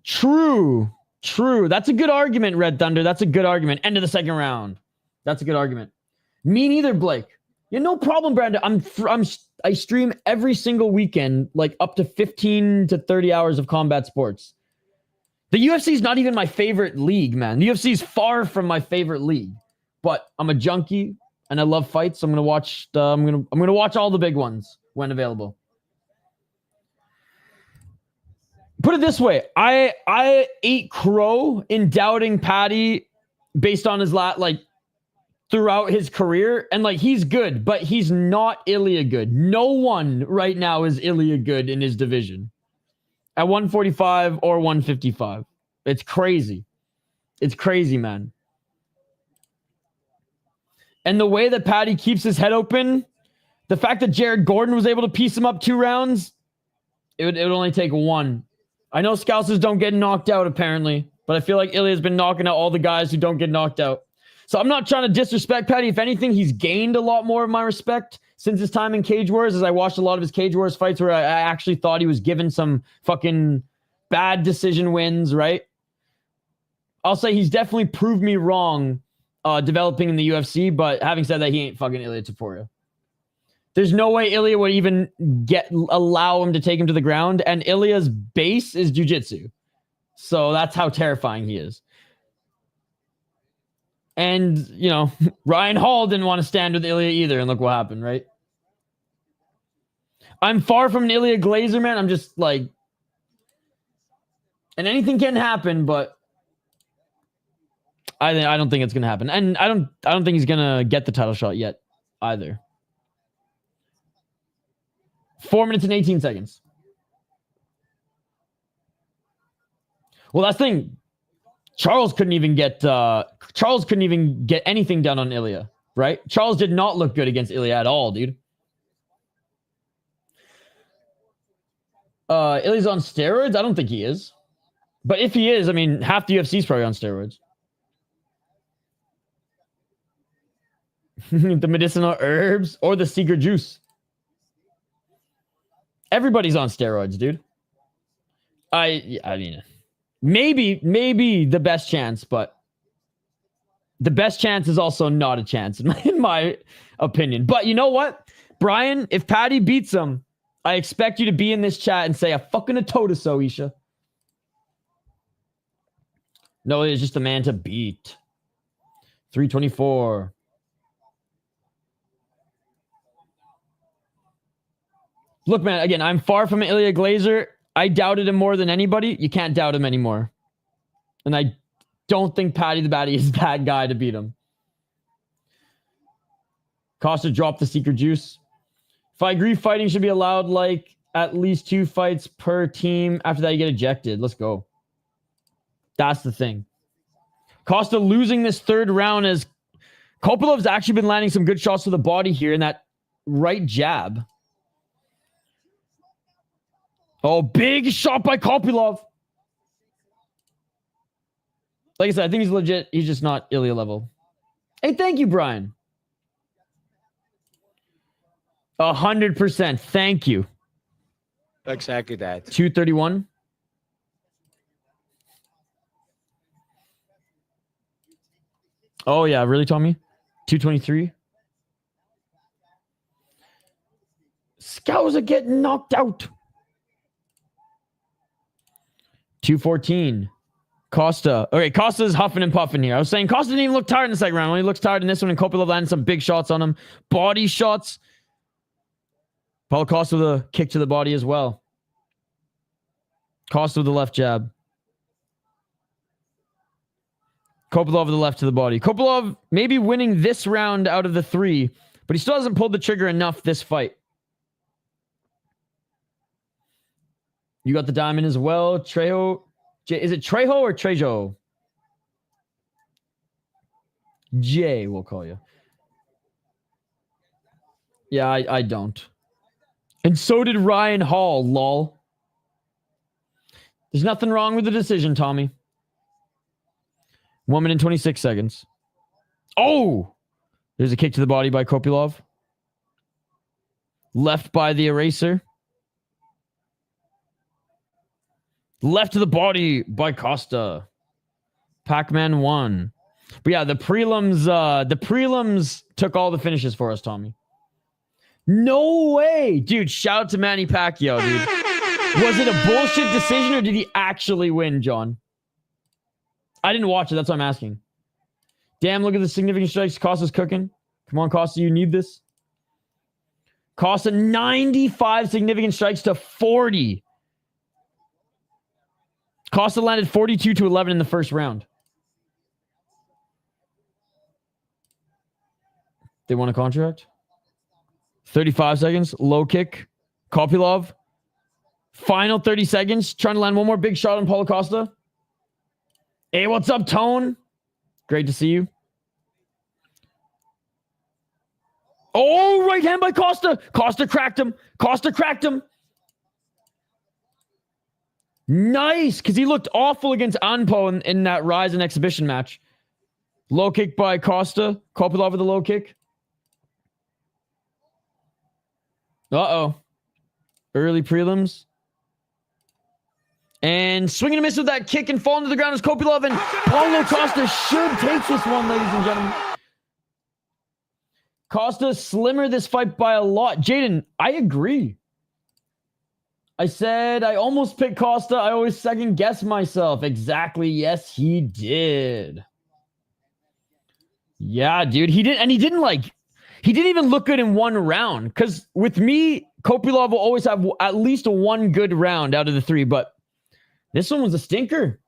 True. That's a good argument, Red Thunder. That's a good argument. End of the second round. That's a good argument. Me neither, Blake. Yeah, no problem, Brandon. I stream every single weekend, like up to 15 to 30 hours of combat sports. The UFC is not even my favorite league, man. The UFC is far from my favorite league. But I'm a junkie and I love fights. So I'm gonna watch. I'm gonna watch all the big ones when available. Put it this way: I ate crow in doubting Patty based on his throughout his career, and he's good, but he's not Ilya good. No one right now is Ilya good in his division at 145 or 155. It's crazy. It's crazy, man. And the way that Patty keeps his head open, the fact that Jared Gordon was able to piece him up 2 rounds, it would only take 1. I know Scousers don't get knocked out apparently, but I feel like Ilya's been knocking out all the guys who don't get knocked out. So I'm not trying to disrespect Patty. If anything, he's gained a lot more of my respect since his time in Cage Wars, as I watched a lot of his Cage Wars fights where I actually thought he was given some fucking bad decision wins, right? I'll say he's definitely proved me wrong developing in the UFC, but having said that, he ain't fucking Ilia Topuria. There's no way Ilia would even allow him to take him to the ground, and Ilia's base is jiu-jitsu. So that's how terrifying he is. And, you know, Ryan Hall didn't want to stand with Ilia either, and look what happened, right? I'm far from an Ilia Glazer, man. I'm just like... And anything can happen, but... I don't think it's going to happen. And I don't think he's going to get the title shot yet, either. 4 minutes and 18 seconds. Well, that's the thing. Charles couldn't even get anything done on Ilia, right? Charles did not look good against Ilia at all, dude. Ilia's on steroids? I don't think he is. But if he is, I mean, half the UFC is probably on steroids. The medicinal herbs or the secret juice. Everybody's on steroids, dude. I mean... Maybe the best chance, but the best chance is also not a chance in my opinion. But you know what, Brian? If Patty beats him, I expect you to be in this chat and say a fucking Atoda Isha. No, it's just a man to beat. 324. Look, man. Again, I'm far from Ilia Glazer. I doubted him more than anybody. You can't doubt him anymore. And I don't think Patty the Batty is that guy to beat him. Costa dropped the secret juice. If I agree, fighting should be allowed like at least 2 fights per team. After that, you get ejected. Let's go. That's the thing. Costa losing this 3rd round as Kopilov's actually been landing some good shots to the body here in that right jab. Oh, big shot by Kopylov. Like I said, I think he's legit. He's just not Ilia level. Hey, thank you, Brian. 100%. Thank you. Exactly that. 231. Oh, yeah. Really, Tommy? 223. Scouts are getting knocked out. 214. Costa. Okay, Costa's huffing and puffing here. I was saying Costa didn't even look tired in the second round. Only looks tired in this one, and Kopylov landed some big shots on him. Body shots. Paulo Costa with a kick to the body as well. Costa with the left jab. Kopylov with the left to the body. Kopylov maybe winning this round out of the 3, but he still hasn't pulled the trigger enough this fight. You got the diamond as well. Trejo. Is it Trejo or Trejo? Jay, we'll call you. Yeah, I don't. And so did Ryan Hall, lol. There's nothing wrong with the decision, Tommy. 1 minute and 26 seconds. Oh! There's a kick to the body by Kopylov. Left by the eraser. Left to the body by Costa. Pac-Man won. But yeah, the prelims took all the finishes for us, Tommy. No way! Dude, shout out to Manny Pacquiao, dude. Was it a bullshit decision or did he actually win, John? I didn't watch it, that's what I'm asking. Damn, look at the significant strikes Costa's cooking. Come on, Costa, you need this. Costa 95 significant strikes to 40. Costa landed 42-11 in the first round. They won a contract. 35 seconds. Low kick. Kopylov. Final 30 seconds. Trying to land one more big shot on Paulo Costa. Hey, what's up, Tone? Great to see you. Oh, right hand by Costa. Costa cracked him. Costa cracked him. Nice, because he looked awful against Anpo in that Rise and exhibition match. Low kick by Costa. Kopylov with the low kick. Uh-oh. Early prelims. And swinging a miss with that kick and falling to the ground is Kopylov. And Paulo Costa should take this one, ladies and gentlemen. Costa slimmer this fight by a lot. Jaden, I agree. I said I almost picked Costa. I always second guess myself. Exactly. Yes, he did. Yeah, dude. He didn't even look good in one round. Because with me, Kopylov will always have at least one good round out of the three. But this one was a stinker.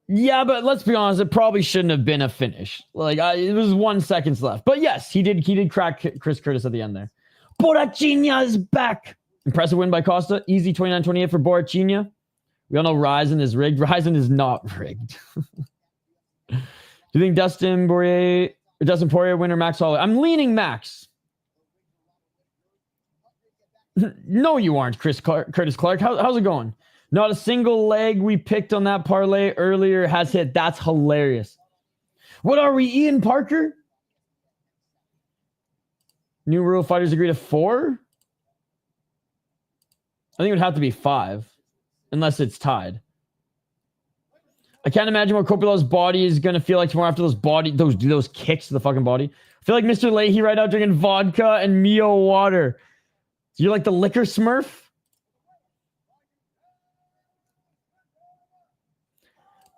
Yeah, but let's be honest. It probably shouldn't have been a finish. It was 1 second left. But yes, he did crack Chris Curtis at the end there. Borrachinha is back. Impressive win by Costa. Easy 29-28 for Borrachinha. We all know Ryzen is rigged. Ryzen is not rigged. Do you think Dustin Poirier win or Max Holloway? I'm leaning Max. No, you aren't, Curtis Clark. How's it going? Not a single leg we picked on that parlay earlier has hit. That's hilarious. What are we, Ian Parker? New rule fighters agree to 4? I think it would have to be 5. Unless it's tied. I can't imagine what Kopylov's body is going to feel like tomorrow after those kicks to the fucking body. I feel like Mr. Leahy right now drinking vodka and Mio water. You're like the liquor smurf?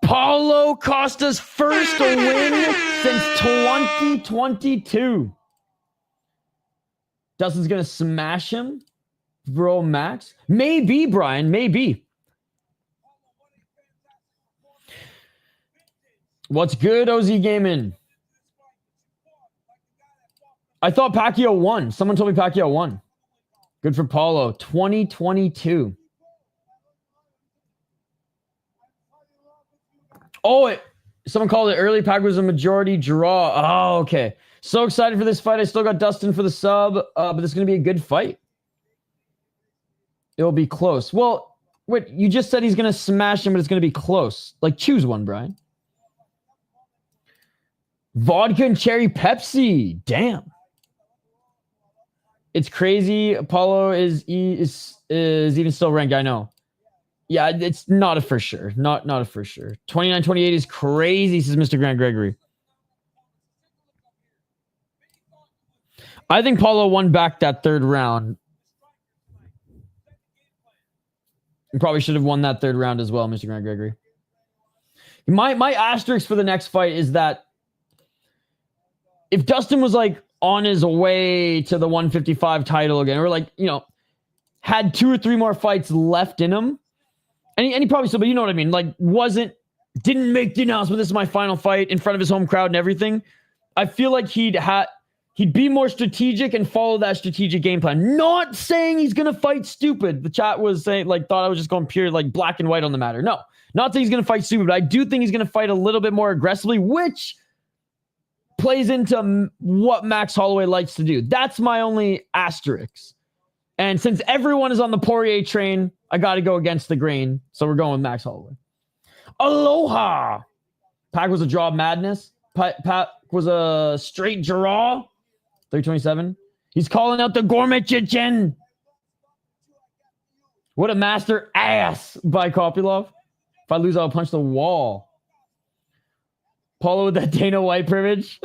Paulo Costa's first win since 2022. Dustin's going to smash him? Bro, Max? Maybe, Brian. Maybe. What's good, OZ Gaming? I thought Pacquiao won. Someone told me Pacquiao won. Good for Paulo. 2022. Oh, someone called it early. Pac was a majority draw. Oh, okay. So excited for this fight. I still got Dustin for the sub, but this is going to be a good fight. It'll be close. Well, wait, you just said he's going to smash him, but it's going to be close. Choose one, Brian. Vodka and cherry Pepsi. Damn. It's crazy. Paulo is even still ranked. I know. Yeah, it's not a for sure. Not a for sure. 29-28 is crazy, says Mr. Grant Gregory. I think Paulo won back that third round. You probably should have won that third round as well, Mr. Grant Gregory. My asterisk for the next fight is that if Dustin was on his way to the 155 title again, or had 2 or 3 more fights left in him, and he probably still, but you know what I mean, didn't make the announcement, this is my final fight in front of his home crowd and everything, I feel like he'd be more strategic and follow that strategic game plan. Not saying he's going to fight stupid. The chat was saying, thought I was just going pure, black and white on the matter. No, not saying he's going to fight stupid, but I do think he's going to fight a little bit more aggressively, which plays into what Max Holloway likes to do. That's my only asterisk. And since everyone is on the Poirier train, I got to go against the grain. So we're going with Max Holloway. Aloha! Pac was a draw madness. Pac was a straight draw. 327. He's calling out the gourmet chicken. What a master ass by Kopylov. If I lose, I'll punch the wall. Paulo with that Dana White privilege.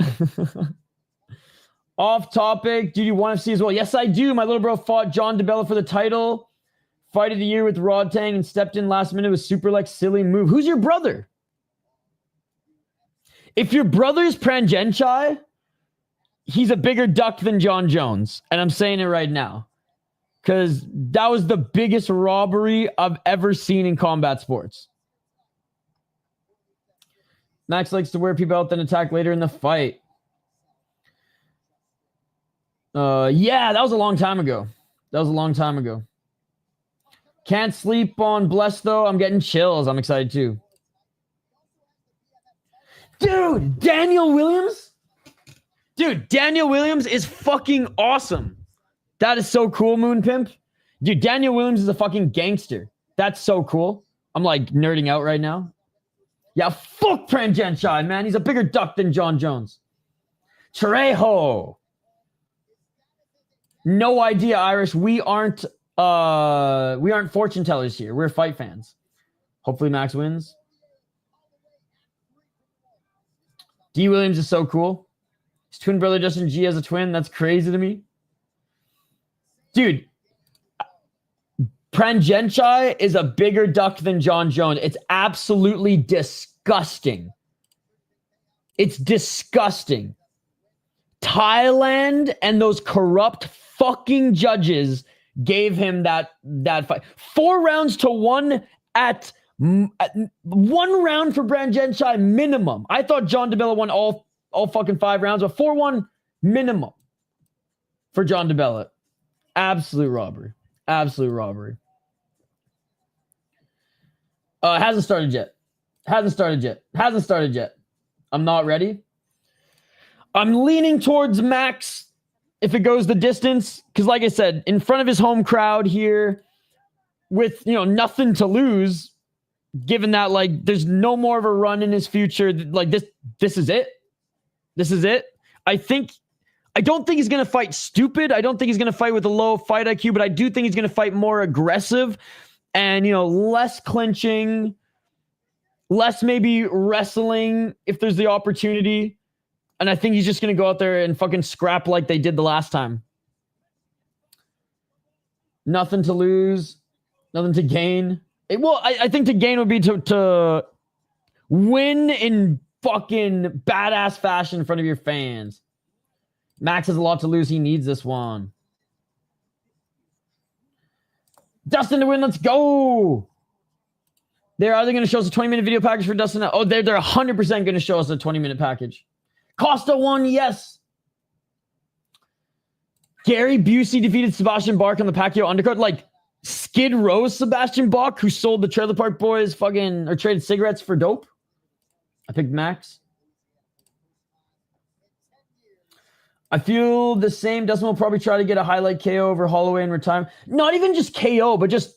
Off topic. Do you want UFC as well? Yes, I do. My little bro fought John DeBella for the title. Fight of the year with Rodtang and stepped in last minute with super silly move. Who's your brother? If your brother's Prangenchai, he's a bigger duck than John Jones. And I'm saying it right now. Because that was the biggest robbery I've ever seen in combat sports. Max likes to wear people out, then attack later in the fight. Yeah, that was a long time ago. Can't sleep on Bless, though. I'm getting chills. I'm excited, too. Dude, Daniel Williams? Dude, Daniel Williams is fucking awesome. That is so cool, Moon Pimp. Dude, Daniel Williams is a fucking gangster. That's so cool. I'm nerding out right now. Yeah, fuck Pranjanchai, man. He's a bigger duck than John Jones. Trejo. No idea, Irish. We aren't fortune tellers here. We're fight fans. Hopefully Max wins. D. Williams is so cool. His twin brother Justin G has a twin. That's crazy to me. Dude, Pranjanchai is a bigger duck than John Jones. It's absolutely disgusting. It's disgusting. Thailand and those corrupt fucking judges gave him that fight. 4 rounds to 1 at 1 round for Pranjanchai minimum. I thought John DeBella won all fucking 5 rounds, but 4-1 minimum for John DeBella. Absolute robbery. Absolute robbery. Hasn't started yet. I'm not ready. I'm leaning towards Max if it goes the distance. Because like I said, in front of his home crowd here with, nothing to lose, given that, like, there's no more of a run in his future. Like, this is it. This is it. I don't think he's going to fight stupid. I don't think he's going to fight with a low fight IQ, but I do think he's going to fight more aggressive and, less clinching, less maybe wrestling if there's the opportunity. And I think he's just going to go out there and fucking scrap like they did the last time. Nothing to lose, nothing to gain. I think to gain would be to win in fucking badass fashion in front of your fans. Max has a lot to lose. He needs this one. Dustin to win. Let's go. They're either going to show us a 20-minute video package for Dustin. Oh, they're 100% going to show us a 20-minute package. Costa won, yes. Gary Busey defeated Sebastian Bach on the Pacquiao undercard. Like, Skid Row's Sebastian Bach, who sold the Trailer Park Boys or traded cigarettes for dope. I picked Max. I feel the same. Dustin will probably try to get a highlight KO over Holloway in retirement. Not even just KO, but just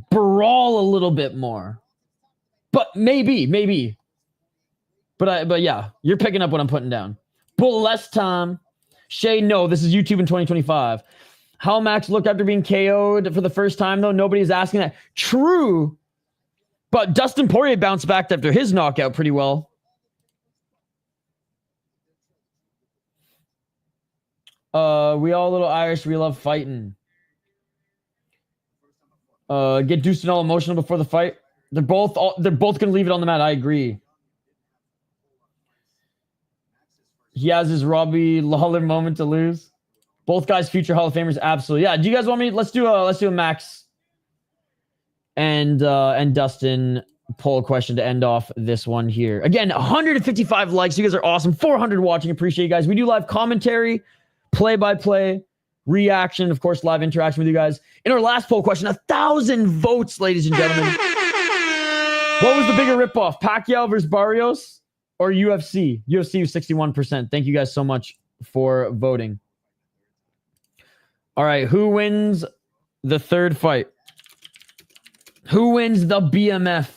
brawl a little bit more. But maybe. But yeah, you're picking up what I'm putting down. Bull less time. Shay, no, this is YouTube in 2025. How Max looked after being KO'd for the first time, though. Nobody's asking that. True. But Dustin Poirier bounced back after his knockout pretty well. We all a little Irish. We love fighting. Get Dustin all emotional before the fight. They're both gonna leave it on the mat. I agree. He has his Robbie Lawler moment to lose. Both guys future Hall of Famers. Absolutely. Yeah. Do you guys want me? Let's do a Max and Dustin poll question to end off this one here. Again, 155 likes. You guys are awesome. 400 watching. Appreciate you guys. We do live commentary, play-by-play, reaction, of course, live interaction with you guys. In our last poll question, 1,000 votes, ladies and gentlemen. What was the bigger ripoff, Pacquiao versus Barrios or UFC? UFC was 61%. Thank you guys so much for voting. All right, who wins the third fight? Who wins the BMF?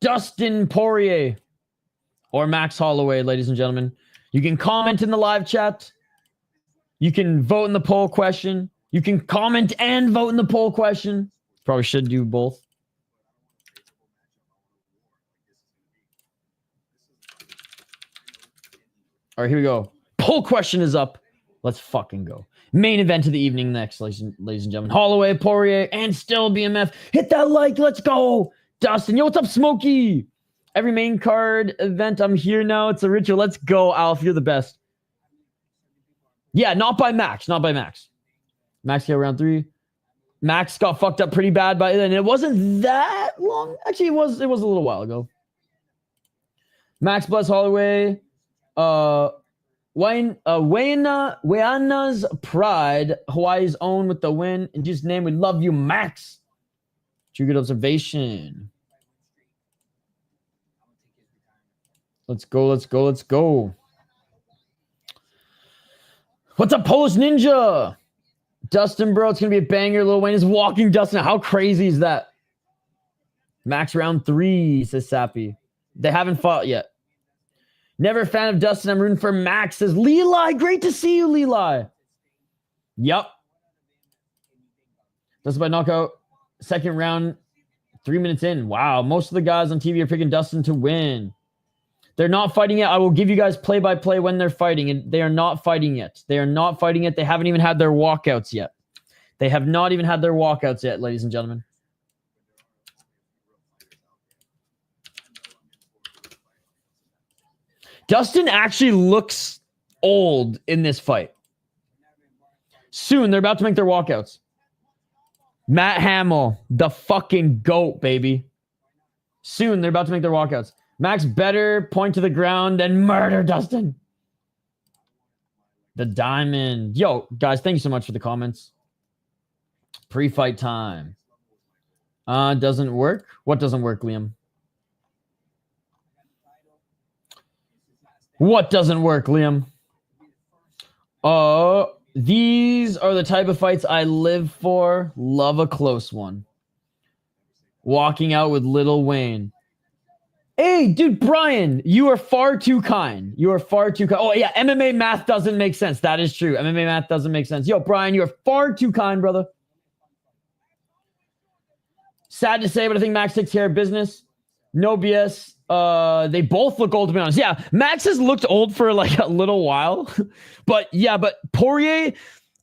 Dustin Poirier or Max Holloway, ladies and gentlemen. You can comment in the live chat. You can vote in the poll question. You can comment and vote in the poll question. Probably should do both. All right, here we go. Poll question is up. Let's fucking go. Main event of the evening next, ladies and gentlemen. Holloway, Poirier, and still BMF. Hit that like. Let's go. Dustin. Yo, what's up, Smokey? Every main card event, I'm here now. It's a ritual. Let's go, Alf. You're the best. Yeah, not by Max. Not by Max. Max got round 3. Max got fucked up pretty bad by it, and it wasn't that long. Actually, it was a little while ago. Max bless Holloway. Wayana's Pride, Hawaii's own with the win. In Jesus' name, we love you, Max. True good observation. Let's go, let's go, let's go. What's up, Polish Ninja? Dustin, bro, it's going to be a banger. Lil Wayne is walking Dustin. How crazy is that? Max round 3, says Sappy. They haven't fought yet. Never a fan of Dustin. I'm rooting for Max, says Leeli. Great to see you, Leeli. Yep. Dustin by knockout. Second round, 3 minutes in. Wow. Most of the guys on TV are picking Dustin to win. They're not fighting yet. I will give you guys play-by-play when they're fighting. And they are not fighting yet. They are not fighting yet. They haven't even had their walkouts yet. They have not even had their walkouts yet, ladies and gentlemen. Dustin actually looks old in this fight. Soon, they're about to make their walkouts. Matt Hamill, the fucking GOAT, baby. Soon, they're about to make their walkouts. Max better point to the ground and murder Dustin. The Diamond. Yo, guys, thank you so much for the comments. Pre-fight time. Doesn't work? What doesn't work, Liam? What doesn't work, Liam? These are the type of fights I live for. Love a close one. Walking out with Lil Wayne. Hey, dude, Brian, you are far too kind. You are far too kind. Oh, yeah, MMA math doesn't make sense. That is true. MMA math doesn't make sense. Yo, Brian, you are far too kind, brother. Sad to say, but I think Max takes care of business. No BS. They both look old, to be honest. Yeah, Max has looked old for like a little while. But yeah, but Poirier,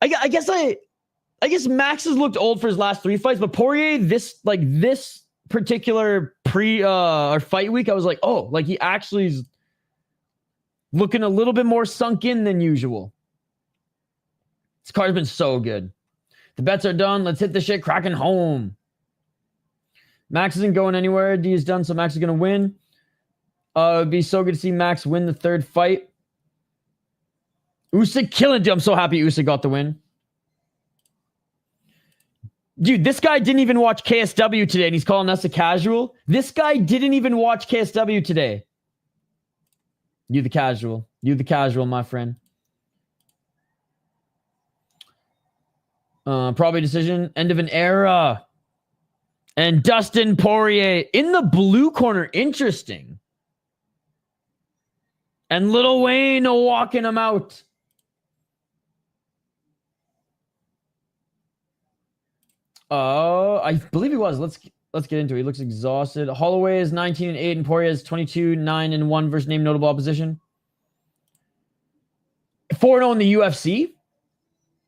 I guess Max has looked old for his last 3 fights, but Poirier, this particular or fight week, I was like, oh, like he actually is looking a little bit more sunk in than usual. This card's been so good. The bets are done. Let's hit the shit cracking home. Max isn't going anywhere. D is done, so Max is going to win. It'd be so good to see Max win the 3rd fight. Usyk killing it. I'm so happy Usyk got the win. Dude, this guy didn't even watch KSW today, and he's calling us a casual. This guy didn't even watch KSW today. You the casual. You the casual, my friend. Probably decision. End of an era. And Dustin Poirier in the blue corner. Interesting. And Lil Wayne walking him out. I believe he was. Let's get into it. He looks exhausted. Holloway is 19-8 and Poirier is 22-9-1 versus named notable opposition. 4-0 in the UFC.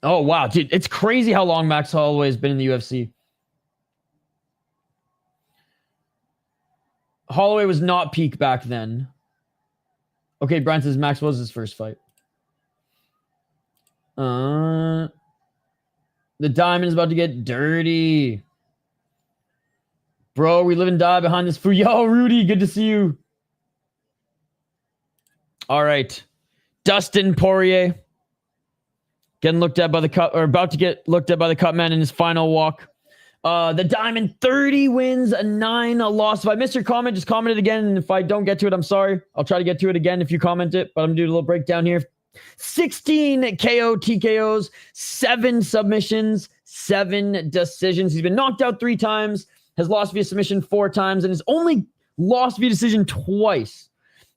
Oh wow, dude, it's crazy how long Max Holloway has been in the UFC. Holloway was not peak back then. Okay, Brian says Max was his first fight. The diamond is about to get dirty. Bro, we live and die behind this food. Yo, Rudy, good to see you. All right. Dustin Poirier. Getting looked at by the cut, or about to get looked at by the cut man in his final walk. The diamond, 30 wins, a 9 loss. If I missed your comment, just comment it again. And if I don't get to it, I'm sorry. I'll try to get to it again if you comment it. But I'm doing a little breakdown here. 16 KO TKOs, 7 submissions, 7 decisions. He's been knocked out 3 times, has lost via submission 4 times, and has only lost via decision twice.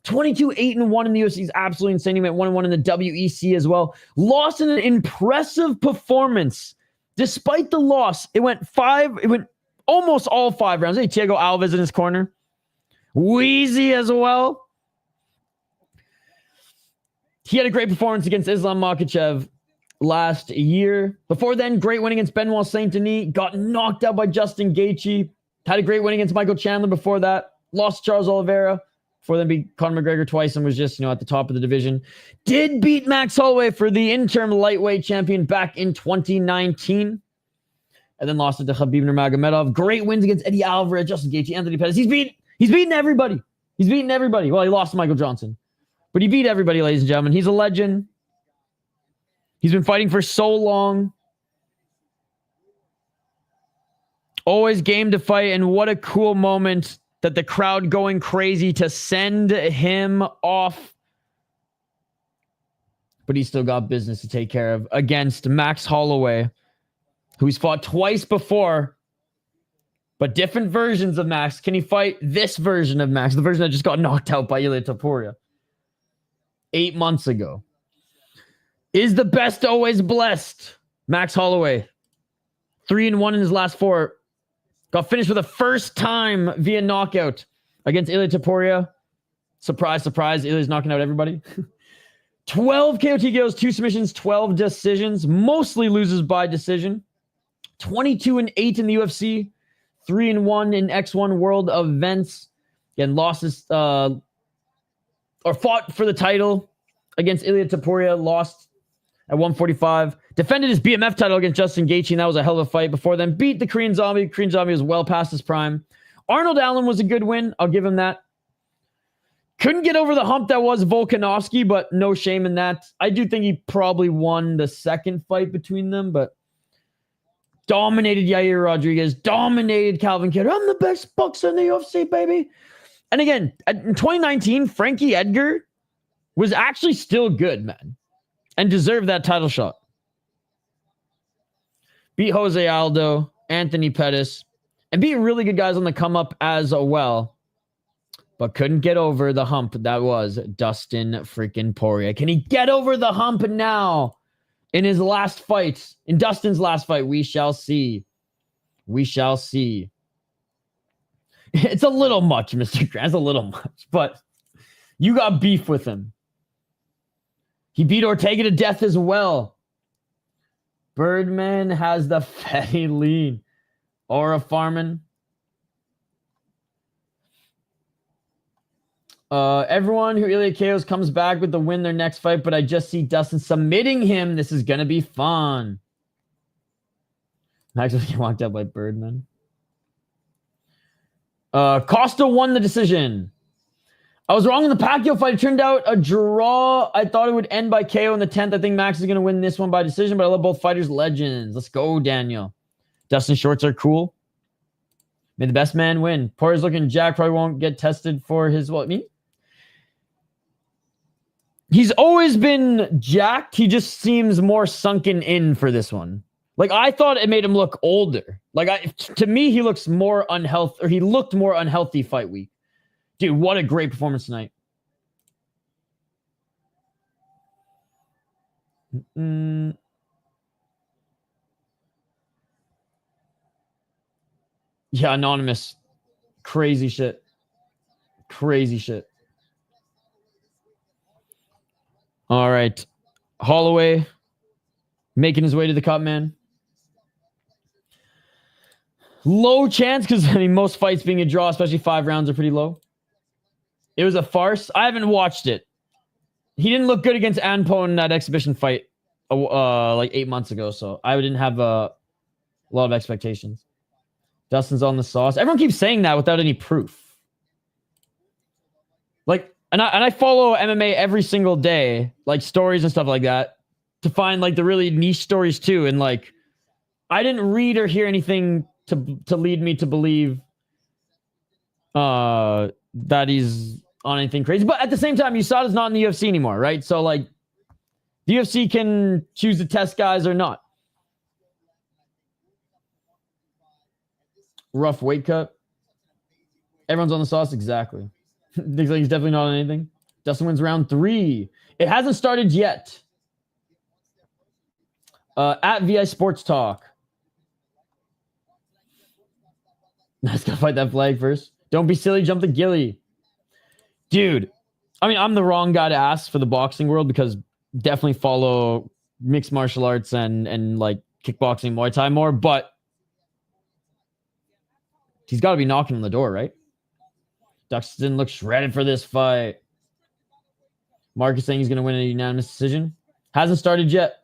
22-8-1 in the UFC is absolutely insane. He went 1-1 in the WEC as well. Lost in an impressive performance. Despite the loss, it went almost all 5 rounds. Hey, Thiago Alves in his corner. Wheezy as well. He had a great performance against Islam Makhachev last year. Before then, great win against Benoit Saint Denis. Got knocked out by Justin Gaethje. Had a great win against Michael Chandler before that. Lost to Charles Oliveira. Before then beat Conor McGregor twice and was just, at the top of the division. Did beat Max Holloway for the interim lightweight champion back in 2019. And then lost it to Khabib Nurmagomedov. Great wins against Eddie Alvarez, Justin Gaethje, Anthony Pettis. He's beaten everybody. He's beaten everybody. Well, he lost to Michael Johnson. But he beat everybody, ladies and gentlemen. He's a legend. He's been fighting for so long. Always game to fight. And what a cool moment that the crowd going crazy to send him off. But he's still got business to take care of against Max Holloway, who he's fought twice before, but different versions of Max. Can he fight this version of Max? The version that just got knocked out by Ilia Topuria 8 months ago. Is the best always blessed? Max Holloway. 3-1 in his last 4. Got finished for the first time via knockout against Ilia Topuria. Surprise, surprise. Ilia's knocking out everybody. 12 KO TKOs, 2 submissions, 12 decisions. Mostly loses by decision. 22-8 in the UFC. 3-1 in X1 World events. Again, losses or fought for the title against Ilia Topuria. Lost at 145. Defended his BMF title against Justin Gaethje, and that was a hell of a fight. Before then, beat the Korean Zombie. Korean Zombie was well past his prime. Arnold Allen was a good win. I'll give him that. Couldn't get over the hump that was Volkanovski, but no shame in that. I do think he probably won the second fight between them, but dominated Yair Rodriguez, dominated Calvin Kattar. I'm the best boxer in the UFC, baby. And again, in 2019, Frankie Edgar was actually still good, man, and deserved that title shot. Beat Jose Aldo, Anthony Pettis, and beat really good guys on the come up as well, but couldn't get over the hump that was Dustin freaking Poirier. Can he get over the hump now in his last fight? In Dustin's last fight, we shall see. We shall see. It's a little much, Mr. Grant. It's a little much, but you got beef with him. He beat Ortega to death as well. Birdman has the fatty lean. Aura Farman. Everyone who Ilia KOs comes back with the win their next fight, but I just see Dustin submitting him. This is going to be fun. Actually, he walked out by Birdman. Costa won the decision. I was wrong in the Pacquiao fight. It turned out a draw. I thought it would end by KO in the 10th. I think Max is going to win this one by decision, but I love both fighters' legends. Let's go, Daniel. Dustin shorts are cool. May the best man win. Poirier's looking jacked. Probably won't get tested for his, what, I mean? He's always been jacked. He just seems more sunken in for this one. Like, I thought it made him look older. Like, to me, he looks more unhealthy, or he looked more unhealthy fight week. Dude, what a great performance tonight. Yeah, anonymous. Crazy shit. Crazy shit. All right. Holloway making his way to the cup, man. Low chance because, I mean, most fights being a draw, especially 5 rounds, are pretty low. It was a farce. I haven't watched it. He didn't look good against Anpo in that exhibition fight like 8 months ago, so I didn't have a lot of expectations. Dustin's on the sauce. Everyone keeps saying that without any proof. Like, and I follow MMA every single day, like stories and stuff like that, to find like the really niche stories too. And like, I didn't read or hear anything to lead me to believe that he's on anything crazy. But at the same time, USADA's not in the UFC anymore, right? So like, the UFC can choose to test guys or not. Rough weight cut. Everyone's on the sauce. Exactly. Thinks like he's definitely not on anything. Dustin wins round 3. It hasn't started yet. At VI Sports Talk. Let's go fight that flag first. Don't be silly. Jump the ghillie. Dude, I mean, I'm the wrong guy to ask for the boxing world because definitely follow mixed martial arts and like kickboxing, Muay Thai more, but he's got to be knocking on the door, right? Dustin looks shredded for this fight. Mark is saying he's going to win a unanimous decision. Hasn't started yet.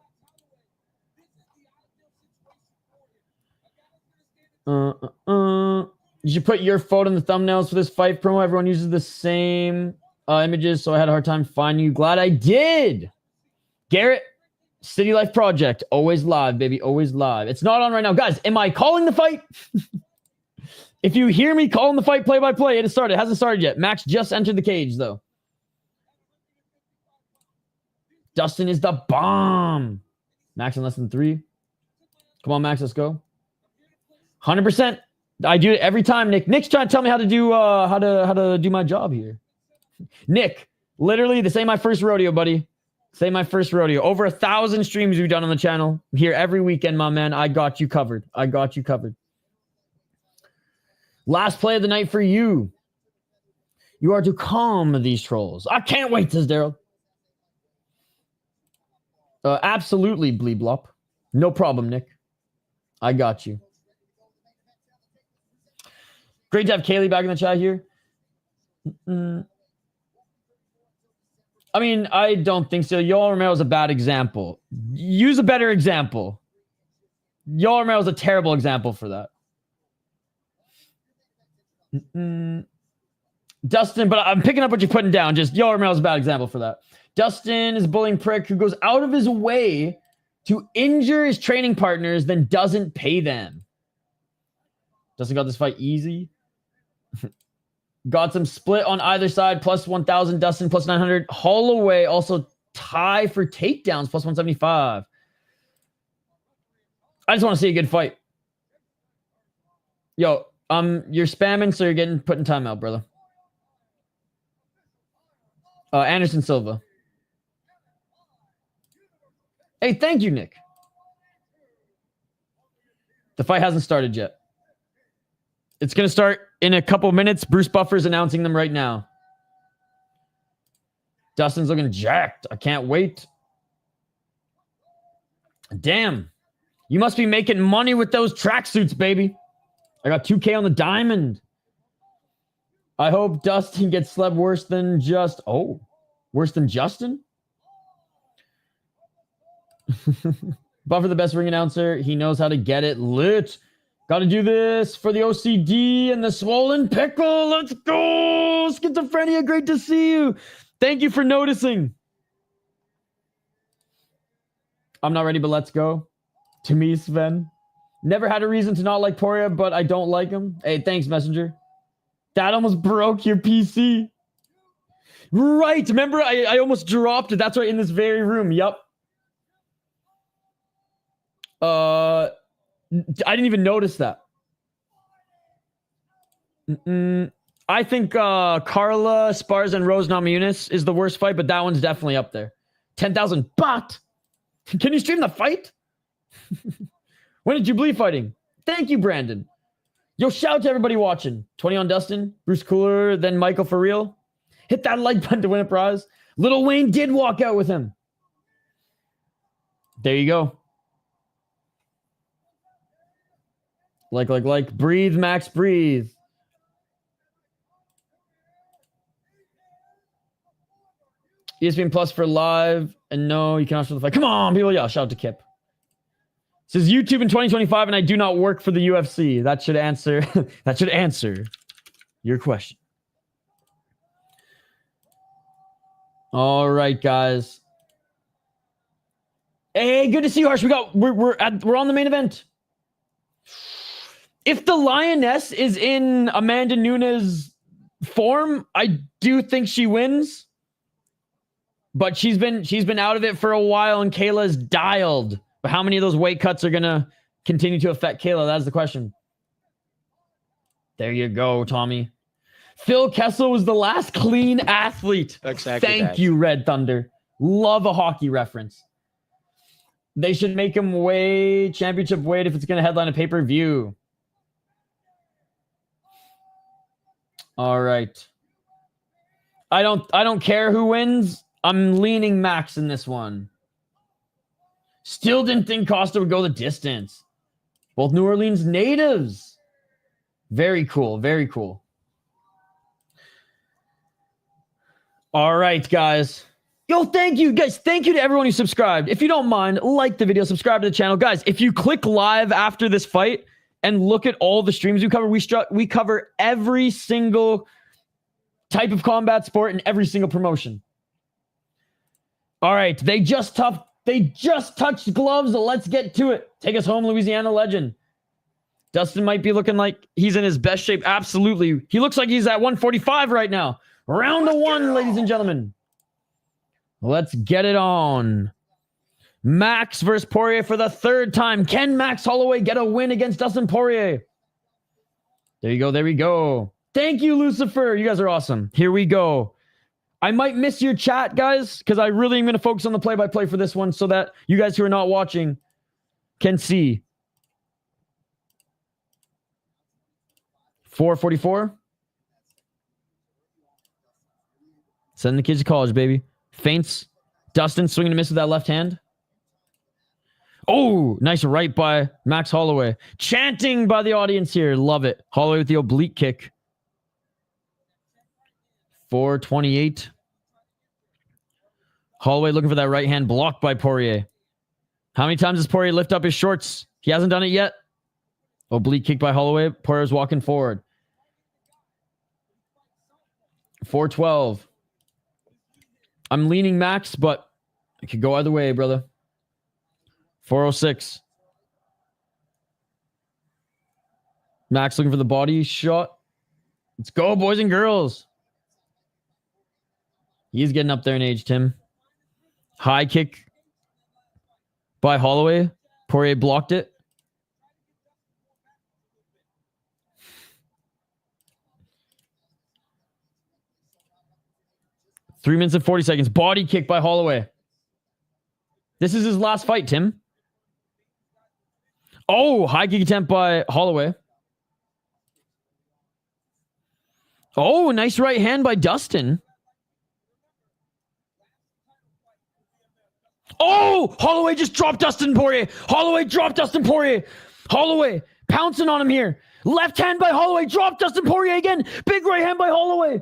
You should put your photo in the thumbnails for this fight promo. Everyone uses the same images, so I had a hard time finding you. Glad I did. Garrett, City Life Project. Always live, baby. Always live. It's not on right now. Guys, am I calling the fight? If you hear me calling the fight play-by-play, it has started. It hasn't started yet. Max just entered the cage, though. Dustin is the bomb. Max in less than 3. Come on, Max, let's go. 100%. I do it every time, Nick. Nick's trying to tell me how to do my job here. Nick, literally, this ain't my first rodeo, buddy. This ain't my first rodeo. Over 1,000 streams we've done on the channel. I'm here every weekend, my man. I got you covered. I got you covered. Last play of the night for you. You are to calm these trolls. I can't wait, says Daryl. Absolutely, Bleeblop. No problem, Nick. I got you. Great to have Kaylee back in the chat here. I mean, I don't think so. Yoel Romero is a bad example. Use a better example. Yoel Romero is a terrible example for that. Dustin, but I'm picking up what you're putting down. Just Yoel Romero is a bad example for that. Dustin is a bullying prick who goes out of his way to injure his training partners, then doesn't pay them. Dustin got this fight easy. Got some split on either side, plus 1,000. Dustin, plus 900. Holloway also tie for takedowns, plus 175. I just want to see a good fight. Yo, you're spamming, so you're getting put in timeout, brother. Anderson Silva. Hey, thank you, Nick. The fight hasn't started yet. It's going to start in a couple minutes. Bruce Buffer's announcing them right now. Dustin's looking jacked. I can't wait. Damn. You must be making money with those tracksuits, baby. I got 2K on the diamond. I hope Dustin gets slept worse than just... Oh, worse than Justin? Buffer, the best ring announcer. He knows how to get it lit. Got to do this for the OCD and the swollen pickle. Let's go. Schizophrenia, great to see you. Thank you for noticing. I'm not ready, but let's go. To me, Sven. Never had a reason to not like Poirier, but I don't like him. Hey, thanks, Messenger. That almost broke your PC. Right. Remember, I almost dropped it. That's right, in this very room. Yup. I didn't even notice that. I think Carla, Spars, and Rose Namajunas is the worst fight, but that one's definitely up there. 10,000 baht. Can you stream the fight? When did you bleed fighting? Thank you, Brandon. Yo, shout out to everybody watching. 20 on Dustin. Bruce Cooler, then Michael for real. Hit that like button to win a prize. Little Wayne did walk out with him. There you go. Like. Breathe, Max, breathe. ESPN Plus for live. And no, you cannot show the fight. Come on, people. Yeah, shout out to Kip. It says YouTube in 2025 and I do not work for the UFC. That should answer your question. All right, guys. Hey, good to see you, Harsh. We're on the main event. If the Lioness is in Amanda Nunes form, I do think she wins. But she's been out of it for a while and Kayla's dialed. But how many of those weight cuts are going to continue to affect Kayla? That's the question. There you go, Tommy. Phil Kessel was the last clean athlete. Exactly. Thank you, Red Thunder. Love a hockey reference. They should make him weigh championship weight if it's going to headline a pay-per-view. All right. I don't care who wins. I'm leaning Max in this one. Still didn't think Costa would go the distance. Both New Orleans natives. Very cool. Very cool. All right, guys. Yo, thank you, guys. Thank you to everyone who subscribed. If you don't mind, like the video, subscribe to the channel. Guys, if you click live after this fight and look at all the streams we cover, we cover every single type of combat sport and every single promotion. All right, they just touched gloves. Let's get to it. Take us home, Louisiana legend. Dustin might be looking like he's in his best shape. Absolutely. He looks like he's at 145 right now. Round of one, ladies and gentlemen. Let's get it on. Max versus Poirier for the third time. Can Max Holloway get a win against Dustin Poirier? There you go. There we go. Thank you, Lucifer. You guys are awesome. Here we go. I might miss your chat, guys, because I really am going to focus on the play-by-play for this one so that you guys who are not watching can see. 4:44. Send the kids to college, baby. Feints. Dustin swinging a miss with that left hand. Oh, nice right by Max Holloway. Chanting by the audience here. Love it. Holloway with the oblique kick. 4:28. Holloway looking for that right hand blocked by Poirier. How many times does Poirier lift up his shorts? He hasn't done it yet. Oblique kick by Holloway. Poirier's walking forward. 4:12. I'm leaning Max, but it could go either way, brother. 4:06. Max looking for the body shot. Let's go, boys and girls. He's getting up there in age, Tim. High kick by Holloway. Poirier blocked it. Three minutes and 40 seconds. Body kick by Holloway. This is his last fight, Tim. Oh, high kick attempt by Holloway. Oh, nice right hand by Dustin. Oh, Holloway just dropped Dustin Poirier. Holloway dropped Dustin Poirier. Holloway pouncing on him here. Left hand by Holloway. Dropped Dustin Poirier again. Big right hand by Holloway.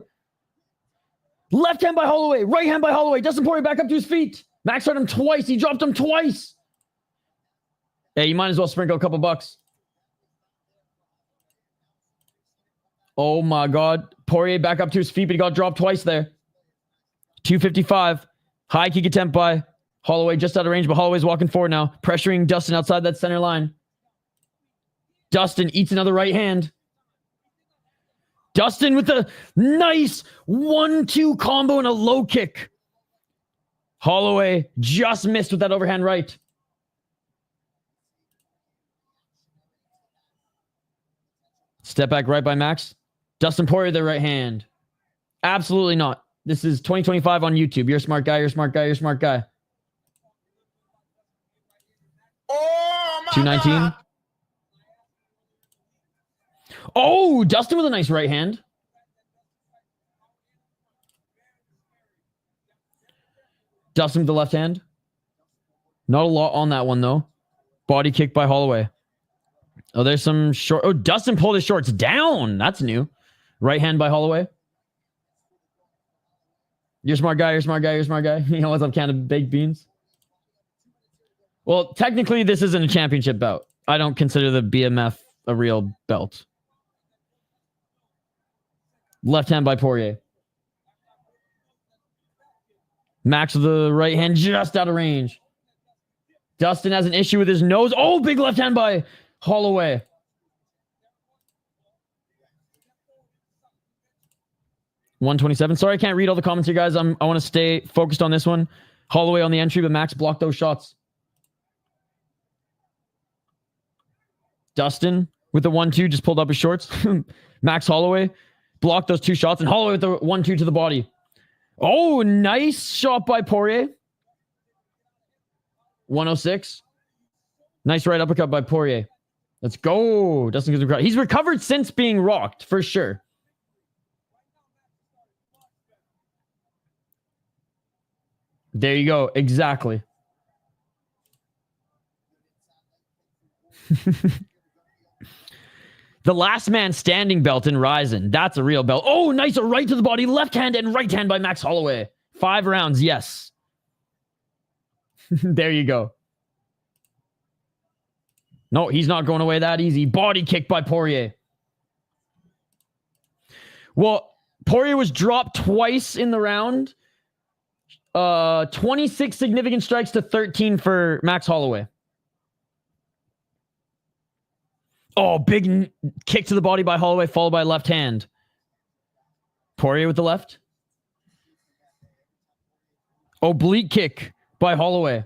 Left hand by Holloway. Right hand by Holloway. Dustin Poirier back up to his feet. Max hurt him twice. He dropped him twice. Hey, you might as well sprinkle a couple bucks. Oh my God. Poirier back up to his feet, but he got dropped twice there. 255. High kick attempt by Holloway just out of range, but Holloway's walking forward now, pressuring Dustin outside that center line. Dustin eats another right hand. Dustin with a nice 1-2 combo and a low kick. Holloway just missed with that overhand right. Step back right by Max. Dustin Poirier, the right hand. Absolutely not. This is 2025 on YouTube. You're a smart guy. You're a smart guy. You're a smart guy. 219. Oh, Dustin with a nice right hand. Dustin with the left hand. Not a lot on that one, though. Body kick by Holloway. Oh, there's some short. Oh, Dustin pulled his shorts down. That's new. Right hand by Holloway. You're a smart guy. You're a smart guy. You're a smart guy. You know what's up, can of baked beans? Well, technically, this isn't a championship bout. I don't consider the BMF a real belt. Left hand by Poirier. Max with the right hand just out of range. Dustin has an issue with his nose. Oh, big left hand by Holloway. $127. Sorry, I can't read all the comments here, guys. I want to stay focused on this one. Holloway on the entry, but Max blocked those shots. Dustin with the 1-2 just pulled up his shorts. Max Holloway blocked those two shots, and Holloway with the 1-2 to the body. Oh, nice shot by Poirier. 106. Nice right uppercut by Poirier. Let's go. Dustin gets recovered. He's recovered since being rocked, for sure. There you go. Exactly. The last man standing belt in Ryzen. That's a real belt. Oh, nice. A right to the body. Left hand and right hand by Max Holloway. 5 rounds. Yes. There you go. No, he's not going away that easy. Body kick by Poirier. Well, Poirier was dropped twice in the round. 26 significant strikes to 13 for Max Holloway. Oh, big kick to the body by Holloway, followed by left hand. Poirier with the left. Oblique kick by Holloway.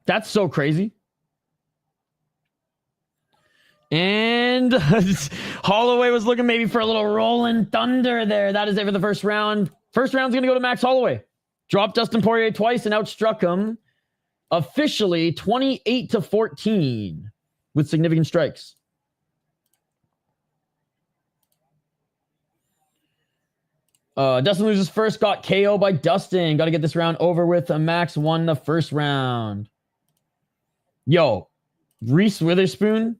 That's so crazy. And Holloway was looking maybe for a little rolling thunder there. That is it for the first round. First round's going to go to Max Holloway. Dropped Dustin Poirier twice and outstruck him officially 28-14 with significant strikes. Dustin loses first, got KO by Dustin. Got to get this round over with. Max won the first round. Yo, Reese Witherspoon,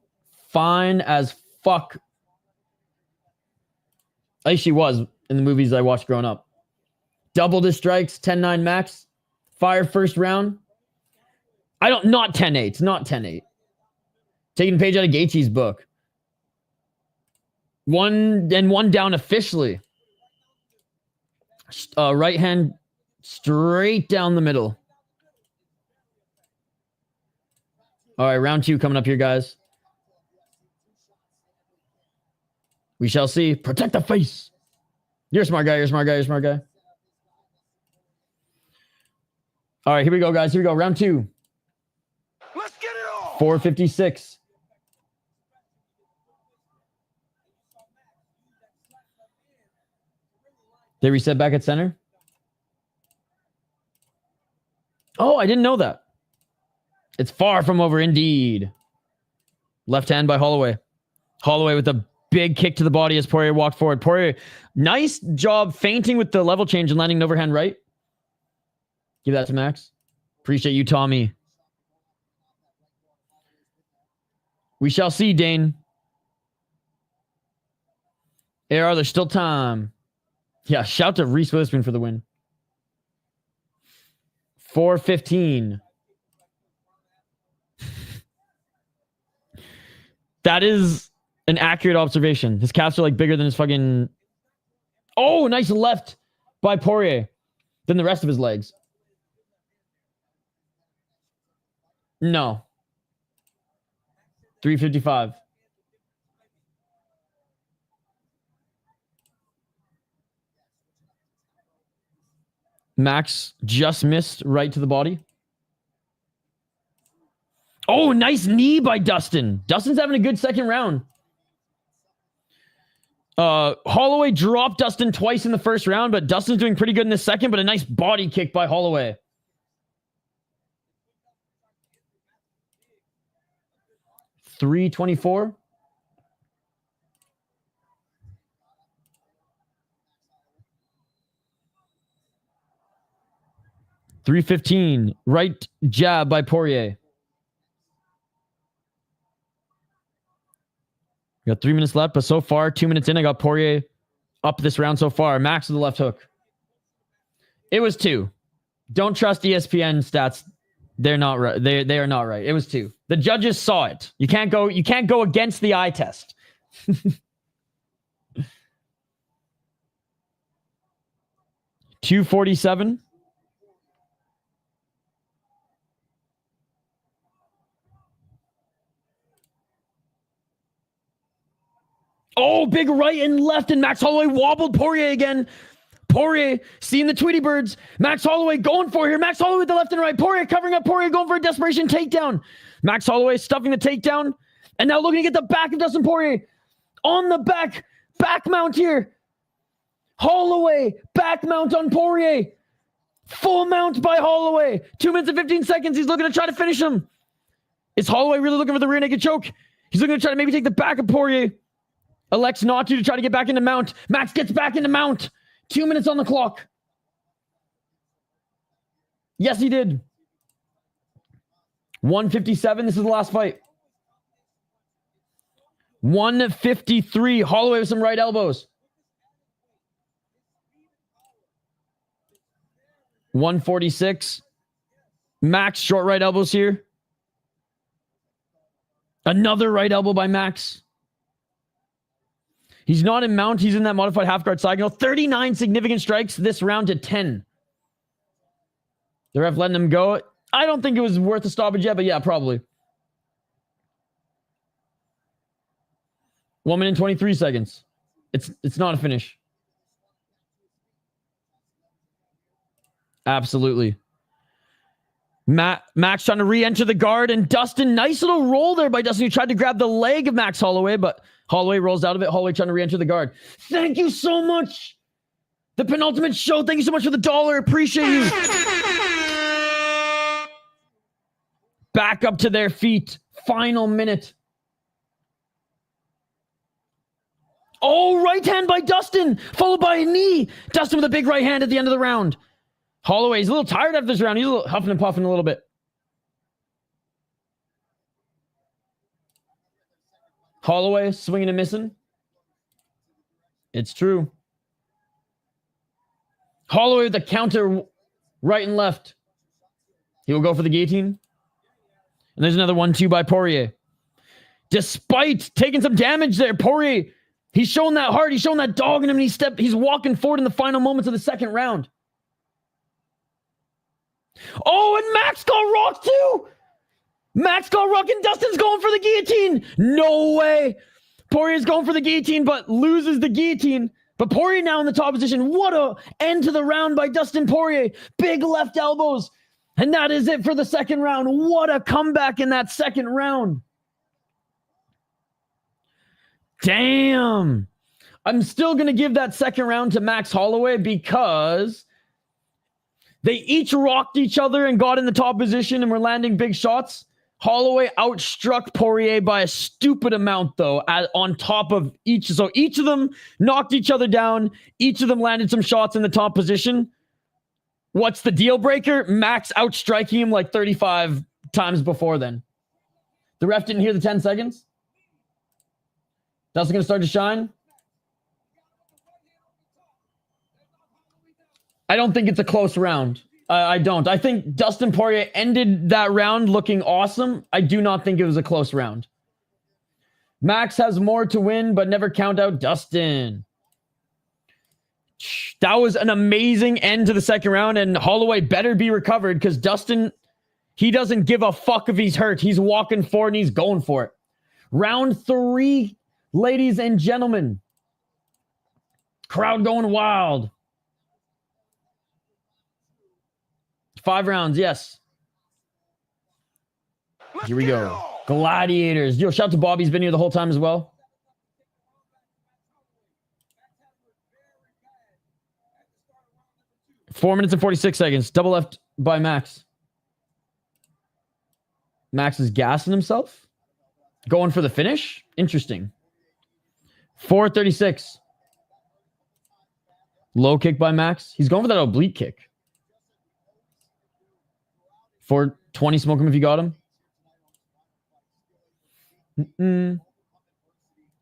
fine as fuck. At least she was in the movies I watched growing up. Doubled his strikes, 10-9 max. Fire first round. Not 10-8. Not 10-8. Taking a page out of Gaethje's book. One down officially. Right hand straight down the middle. All right, round 2 coming up here, guys. We shall see. Protect the face. You're a smart guy. You're a smart guy. You're a smart guy. All right, here we go, guys. Here we go. Round 2. Let's get it all. 456. They reset back at center. Oh, I didn't know that. It's far from over indeed. Left hand by Holloway. Holloway with a big kick to the body as Poirier walked forward. Poirier, nice job feinting with the level change and landing an overhand right. Give that to Max. Appreciate you, Tommy. We shall see, Dane. AR, there's still time. Yeah, shout to Reese Witherspoon for the win. 4:15. That is an accurate observation. His calves are like bigger than his fucking... Oh, nice left by Poirier than the rest of his legs. No. 3:55. Max just missed right to the body. Oh, nice knee by Dustin. Dustin's having a good second round. Holloway dropped Dustin twice in the first round, but Dustin's doing pretty good in the second, but a nice body kick by Holloway. $3.24. $3.15. Right jab by Poirier. We got 3 minutes left, but so far, 2 minutes in, I got Poirier up this round so far. Max with the left hook. It was 2. Don't trust ESPN stats. They're not right. They are not right. It was 2. The judges saw it. You can't go against the eye test. $2.47. Oh, big right and left, and Max Holloway wobbled Poirier again. Poirier seeing the Tweety Birds. Max Holloway going for it here. Max Holloway with the left and right. Poirier covering up. Poirier going for a desperation takedown. Max Holloway stuffing the takedown. And now looking to get the back of Dustin Poirier. On the back mount here. Holloway, back mount on Poirier. Full mount by Holloway. 2 minutes and 15 seconds. He's looking to try to finish him. Is Holloway really looking for the rear naked choke? He's looking to try to maybe take the back of Poirier. Elects not to try to get back into mount. Max gets back into mount. 2 minutes on the clock. Yes, he did. 1:57. This is the last fight. 1:53. Holloway with some right elbows. 1:46. Max short right elbows here. Another right elbow by Max. He's not in mount. He's in that modified half guard side. 39 significant strikes this round to 10. The ref letting him go. I don't think it was worth a stoppage yet, but yeah, probably. 1 minute and 23 seconds. It's not a finish. Absolutely. Max trying to re-enter the guard, and Dustin, nice little roll there by Dustin, who tried to grab the leg of Max Holloway, but Holloway rolls out of it. Holloway trying to re-enter the guard. Thank you so much. The penultimate show. Thank you so much for the $1. Appreciate you. Back up to their feet. Final minute. Oh, right hand by Dustin, followed by a knee. Dustin with a big right hand at the end of the round. Holloway's a little tired after this round. He's a little huffing and puffing a little bit. Holloway swinging and missing. It's true. Holloway with the counter right and left. He will go for the guillotine. And there's another 1-2 by Poirier. Despite taking some damage there, Poirier, he's showing that heart. He's showing that dog in him. And he's walking forward in the final moments of the second round. Oh, and Max got rocked too. Max got rocked and Dustin's going for the guillotine. No way. Poirier's going for the guillotine, but loses the guillotine. But Poirier now in the top position. What a end to the round by Dustin Poirier. Big left elbows. And that is it for the second round. What a comeback in that second round. Damn. I'm still going to give that second round to Max Holloway because they each rocked each other and got in the top position and were landing big shots. Holloway outstruck Poirier by a stupid amount, though, on top of each. So each of them knocked each other down. Each of them landed some shots in the top position. What's the deal breaker? Max outstriking him like 35 times before then. The ref didn't hear the 10 seconds. Dustin going to start to shine. I don't think it's a close round. I don't. I think Dustin Poirier ended that round looking awesome. I do not think it was a close round. Max has more to win, but never count out Dustin. That was an amazing end to the second round, and Holloway better be recovered because Dustin, he doesn't give a fuck if he's hurt. He's walking forward and he's going for it. Round 3, ladies and gentlemen. Crowd going wild. 5 rounds, yes. Here we go. Gladiators. Yo, shout out to Bobby. He's been here the whole time as well. Four minutes and 46 seconds. Double left by Max. Max is gassing himself. Going for the finish. Interesting. 4:36. Low kick by Max. He's going for that oblique kick. 4:20. Smoke him if you got him.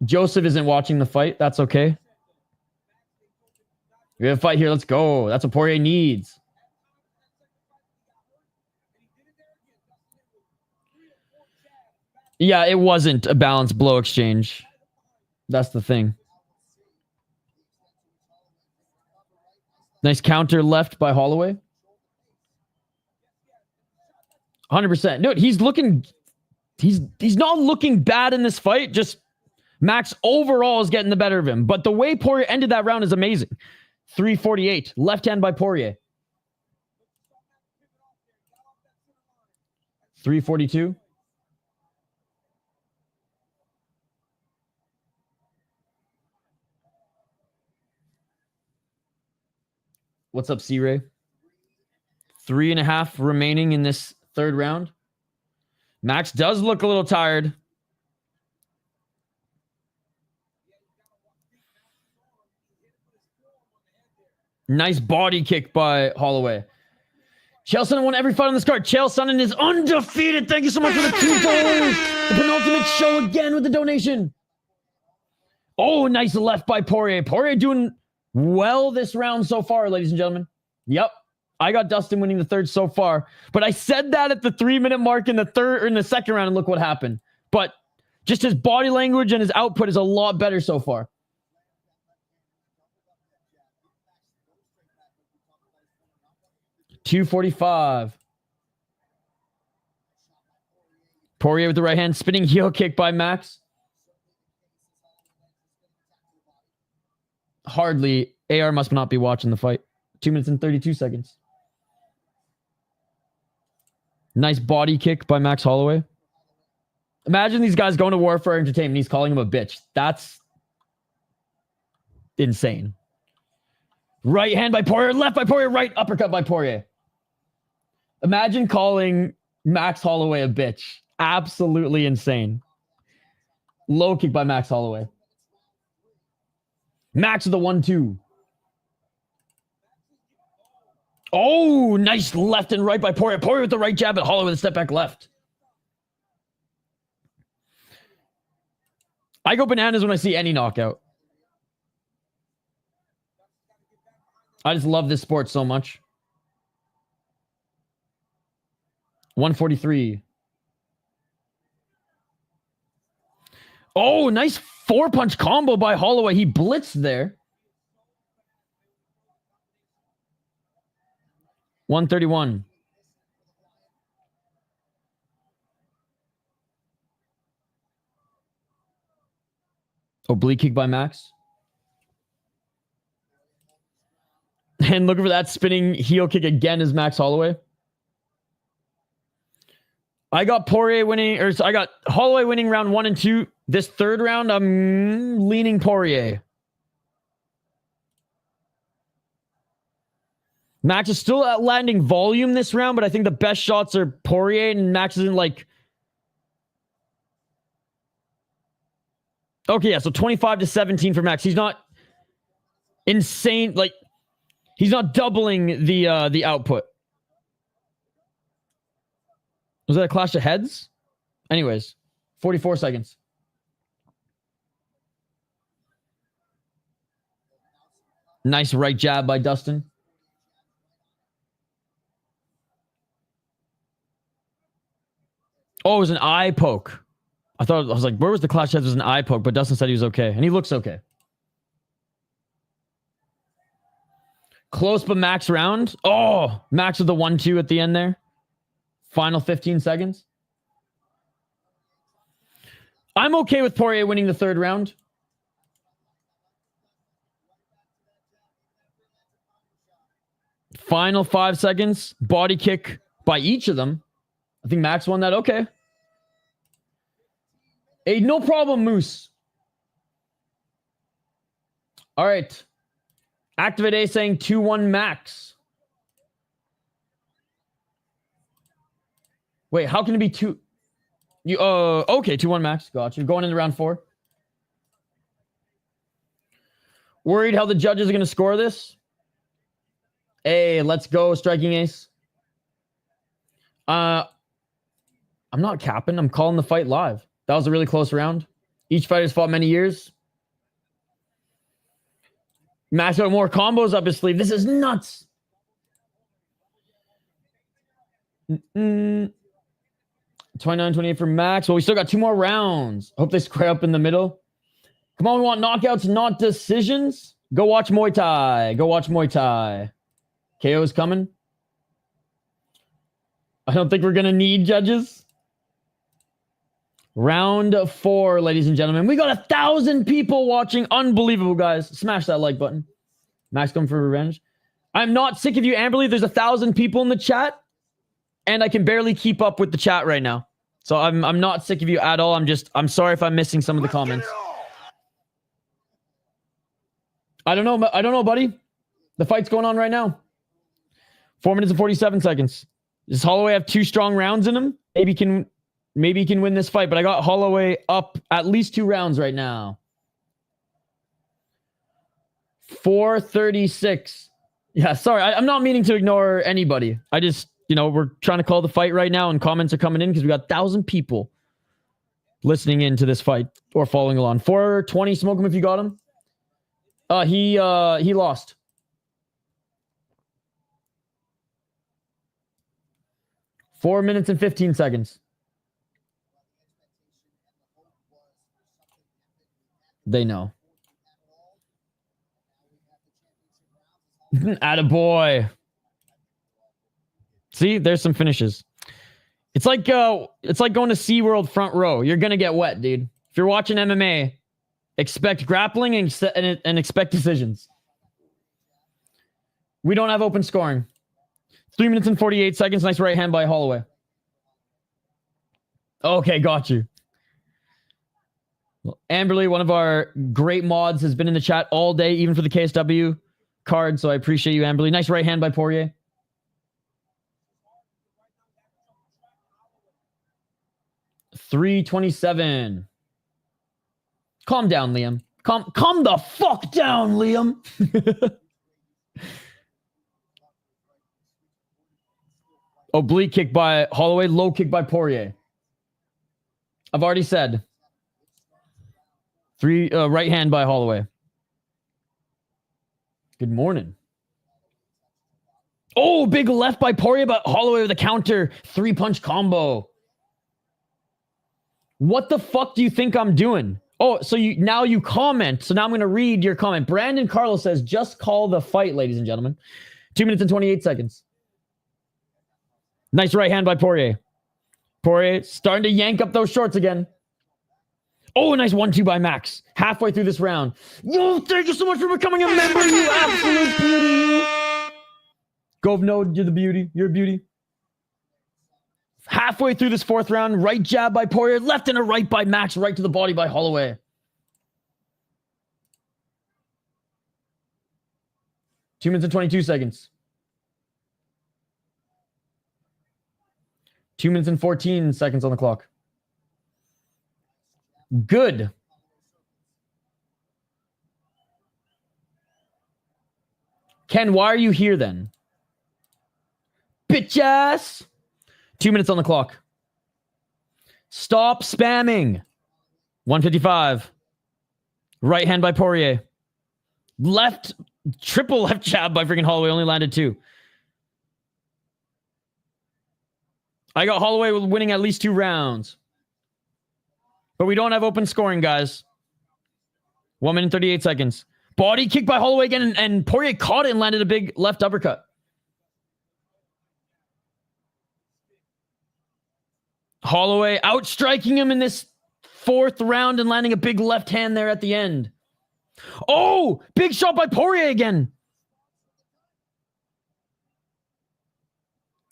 Joseph isn't watching the fight. That's okay. We have a fight here. Let's go. That's what Poirier needs. Yeah, it wasn't a balanced blow exchange. That's the thing. Nice counter left by Holloway. 100%. Dude, he's not looking bad in this fight. Just Max overall is getting the better of him. But the way Poirier ended that round is amazing. 3:48. Left hand by Poirier. 3:42. What's up, C-Ray? 3.5 remaining in this third round. Max does look a little tired. Nice body kick by Holloway. Chael Sonnen won every fight on this card. Chael Sonnen is undefeated. Thank you so much for the $2. The penultimate show again with the donation. Oh, nice left by Poirier. Poirier doing well this round so far, ladies and gentlemen. Yep. I got Dustin winning the third so far. But I said that at the 3-minute mark in the third or in the second round, and look what happened. But just his body language and his output is a lot better so far. $2.45. Poirier with the right hand. Spinning heel kick by Max. Hardly. AR must not be watching the fight. 2 minutes and 32 seconds. Nice body kick by Max Holloway. Imagine these guys going to war for entertainment. He's calling him a bitch. That's insane. Right hand by Poirier. Left by Poirier. Right uppercut by Poirier. Imagine calling Max Holloway a bitch. Absolutely insane. Low kick by Max Holloway. Max with the 1-2. Oh, nice left and right by Poirier. Poirier with the right jab, and Holloway with a step back left. I go bananas when I see any knockout. I just love this sport so much. 143. Oh, nice 4-punch combo by Holloway. He blitzed there. 131. Oblique kick by Max. And looking for that spinning heel kick again is Max Holloway. I got Poirier winning, or I got Holloway winning round 1 and 2. This third round, I'm leaning Poirier. Max is still landing volume this round, but I think the best shots are Poirier, and Max isn't like... Okay, yeah, so 25-17 for Max. He's not insane, like, he's not doubling the output. Was that a clash of heads? Anyways, 44 seconds. Nice right jab by Dustin. Oh, it was an eye poke. I was like, where was the clash of heads? It was an eye poke, but Dustin said he was okay. And he looks okay. Close but Max round. Oh, Max with the 1-2 at the end there. Final 15 seconds. I'm okay with Poirier winning the third round. Final 5 seconds. Body kick by each of them. I think Max won that. Okay. Hey, no problem, Moose. All right. Activate A saying 2-1 Max. Wait, how can it be 2? Okay, 2-1 Max. Gotcha. Going into round 4. Worried how the judges are going to score this? Hey, let's go, striking ace. I'm not capping. I'm calling the fight live. That was a really close round. Each fighter's fought many years. Max got more combos up his sleeve. This is nuts. 29-28 for Max. Well, we still got 2 more rounds. Hope they square up in the middle. Come on, we want knockouts, not decisions. Go watch Muay Thai. Go watch Muay Thai. KO's coming. I don't think we're going to need judges. Round 4, ladies and gentlemen. We got 1,000 people watching. Unbelievable, guys. Smash that like button. Max coming for revenge. I'm not sick of you, Amberly. There's 1,000 people in the chat, and I can barely keep up with the chat right now. So I'm not sick of you at all. I'm sorry if I'm missing some of the comments. I don't know, buddy. The fight's going on right now. 4 minutes and 47 seconds. Does Holloway have 2 strong rounds in him? Maybe he can win this fight, but I got Holloway up at least 2 rounds right now. 4:36. Yeah, sorry. I'm not meaning to ignore anybody. I just, we're trying to call the fight right now, and comments are coming in because we got 1,000 people listening in to this fight or following along. 4:20, smoke him if you got him. He lost. Four minutes and 15 seconds. They know. Attaboy. See, there's some finishes. It's like going to SeaWorld front row. You're gonna get wet, dude. If you're watching MMA, expect grappling and expect decisions. We don't have open scoring. 3 minutes and 48 seconds. Nice right hand by Holloway. Okay, got you. Well, Amberly, one of our great mods, has been in the chat all day, even for the KSW card, so I appreciate you, Amberly. Nice right hand by Poirier. $327. Calm down, Liam. Calm the fuck down, Liam. Oblique kick by Holloway, low kick by Poirier. I've already said. Right hand by Holloway. Good morning. Oh, big left by Poirier, but Holloway with a counter 3-punch combo. What the fuck do you think I'm doing? Oh, so now you comment. So now I'm going to read your comment. Brandon Carlos says, just call the fight, ladies and gentlemen. 2 minutes and 28 seconds. Nice right hand by Poirier. Poirier starting to yank up those shorts again. Oh, a nice 1-2 by Max. Halfway through this round. Yo, thank you so much for becoming a member, you absolute beauty. Govno, you're the beauty. You're a beauty. Halfway through this 4th round, right jab by Poirier, left and a right by Max, right to the body by Holloway. Two minutes and 22 seconds. 2 minutes and 14 seconds on the clock. Good. Ken, why are you here then? Bitch ass. 2 minutes on the clock. Stop spamming. 155. Right hand by Poirier. Triple left jab by freaking Holloway. Only landed 2. I got Holloway winning at least 2 rounds. But we don't have open scoring, guys. 1 minute and 38 seconds. Body kick by Holloway again, and Poirier caught it and landed a big left uppercut. Holloway outstriking him in this 4th round and landing a big left hand there at the end. Oh, big shot by Poirier again.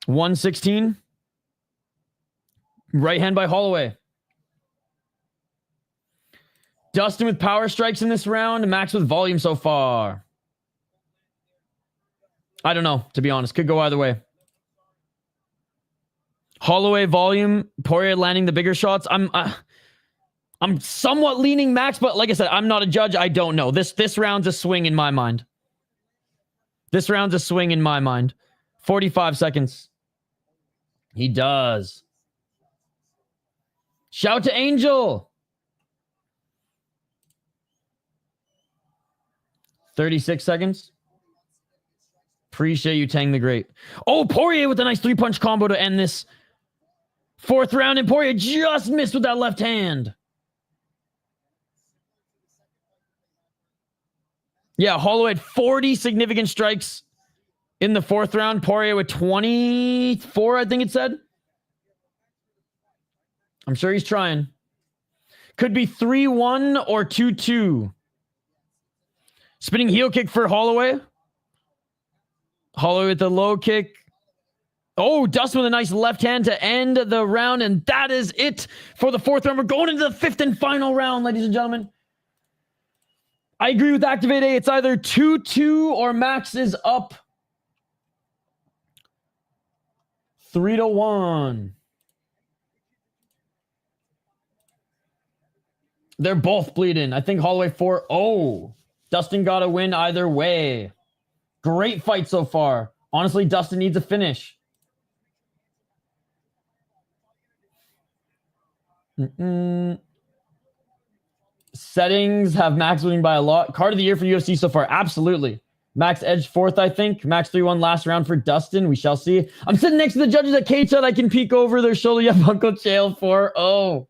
116. Right hand by Holloway. Dustin with power strikes in this round. Max with volume so far. I don't know, to be honest. Could go either way. Holloway volume. Poirier landing the bigger shots. I'm somewhat leaning Max, but like I said, I'm not a judge. I don't know. This round's a swing in my mind. 45 seconds. He does. Shout to Angel. 36 seconds. Appreciate you, Tang the Great. Oh, Poirier with a nice 3-punch combo to end this 4th round, and Poirier just missed with that left hand. Yeah, Holloway had 40 significant strikes in the 4th round. Poirier with 24, I think it said. I'm sure he's trying. Could be 3-1 or 2-2. Spinning heel kick for Holloway. Holloway with the low kick. Oh, Dustin with a nice left hand to end the round. And that is it for the 4th round. We're going into the 5th and final round, ladies and gentlemen. I agree with Activate A. It's either 2-2 or Max is up 3-1. They're both bleeding. I think Holloway 4-0. Dustin got a win either way. Great fight so far. Honestly, Dustin needs a finish. Settings have Max winning by a lot. Card of the year for UFC so far. Absolutely. Max edged 4th, I think. Max 3-1 last round for Dustin. We shall see. I'm sitting next to the judges at K-Chat. I can peek over their shoulder. You have Uncle Chael 4-0.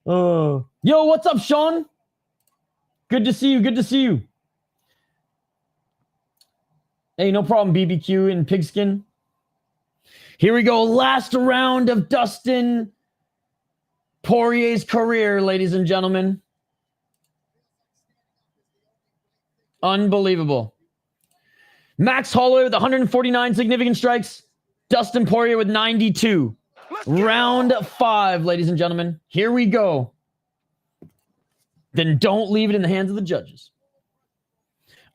Oh. Yo, what's up, Sean? Good to see you. Good to see you. Hey, no problem, BBQ and Pigskin. Here we go. Last round of Dustin Poirier's career, ladies and gentlemen. Unbelievable. Max Holloway with 149 significant strikes. Dustin Poirier with 92. Round 5, ladies and gentlemen. Here we go. Then don't leave it in the hands of the judges.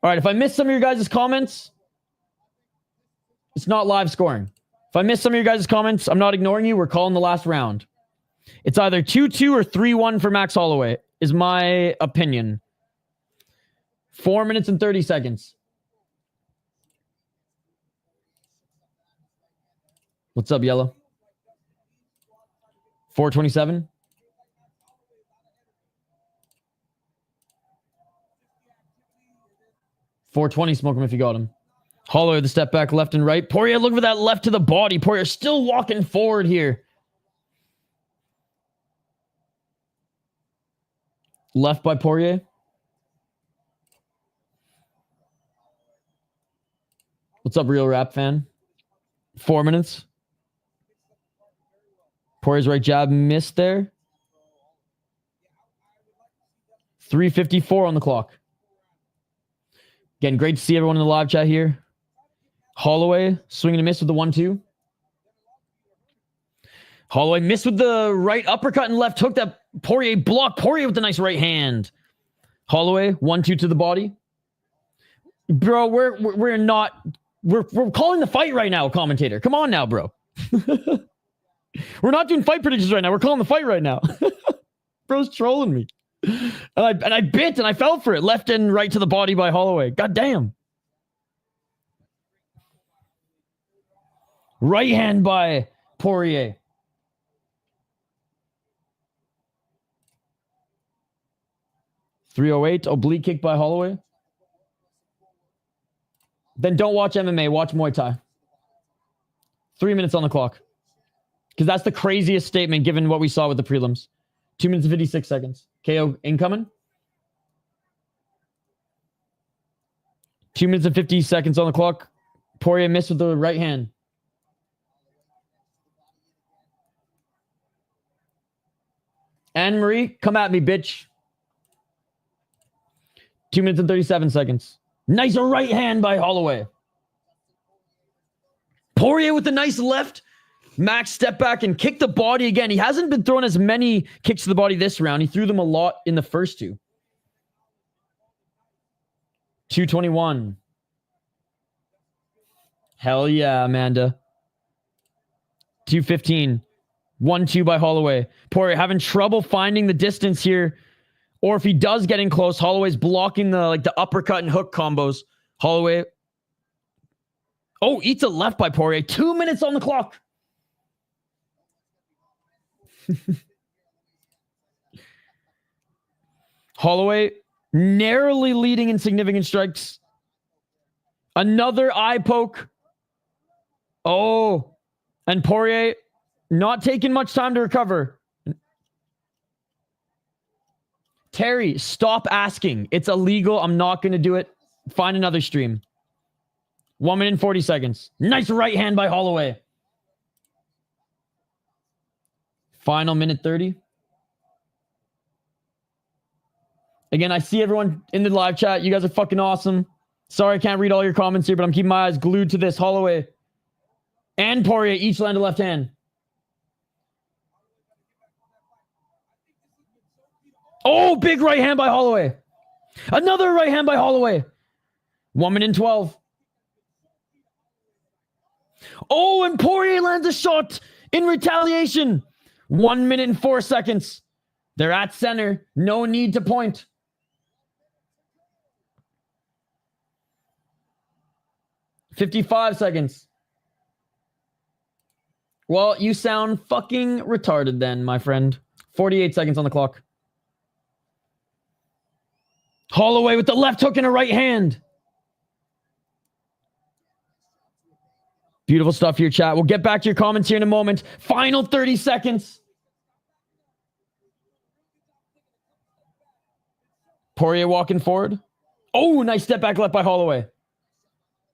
All right, if I missed some of your guys' comments, it's not live scoring. If I missed some of your guys' comments, I'm not ignoring you. We're calling the last round. It's either 2-2 or 3-1 for Max Holloway, is my opinion. 4 minutes and 30 seconds. What's up, Yellow? 427. .420, smoke him if you got him. Holloway, the step back left and right. Poirier, look for that left to the body. Poirier still walking forward here. Left by Poirier. What's up, Real Rap fan? 4 minutes. Poirier's right jab missed there. 3:54 on the clock. Again, great to see everyone in the live chat here. Holloway swinging a miss with the 1-2. Holloway missed with the right uppercut and left hook that Poirier blocked. Poirier with the nice right hand. Holloway 1-2 to the body. Bro, we're calling the fight right now, commentator. Come on now, bro. We're not doing fight predictions right now. We're calling the fight right now. Bro's trolling me. And I bit and I fell for it. Left and right to the body by Holloway. God damn. Right hand by Poirier. .308 oblique kick by Holloway. Then don't watch MMA. Watch Muay Thai. 3 minutes on the clock. Because that's the craziest statement given what we saw with the prelims. 2 minutes and 56 seconds. KO incoming. 2 minutes and 50 seconds on the clock. Poirier missed with the right hand. Anne-Marie, come at me, bitch. 2 minutes and 37 seconds. Nice right hand by Holloway. Poirier with the nice left. Max step back and kick the body again. He hasn't been throwing as many kicks to the body this round. He threw them a lot in the first two. 221. Hell yeah, Amanda. 215. 1-2 by Holloway. Poirier having trouble finding the distance here. Or if he does get in close, Holloway's blocking the uppercut and hook combos. Holloway. Oh, eats a left by Poirier. 2 minutes on the clock. Holloway narrowly leading in significant strikes. Another eye poke. Oh, and Poirier not taking much time to recover. Terry, stop asking. It's illegal. I'm not going to do it. Find another stream. 1 minute and 40 seconds. Nice right hand by Holloway. Final minute 30. Again, I see everyone in the live chat. You guys are fucking awesome. Sorry I can't read all your comments here, but I'm keeping my eyes glued to this. Holloway and Poirier each land a left hand. Oh, big right hand by Holloway. Another right hand by Holloway. 1 minute and 12. Oh, and Poirier lands a shot in retaliation. 1 minute and 4 seconds. They're at center. No need to point. .55 seconds. Well, you sound fucking retarded then, my friend. 48 seconds on the clock. Holloway with the left hook and a right hand. Beautiful stuff here, chat. We'll get back to your comments here in a moment. Final 30 seconds. Poirier walking forward. Oh, nice step back left by Holloway.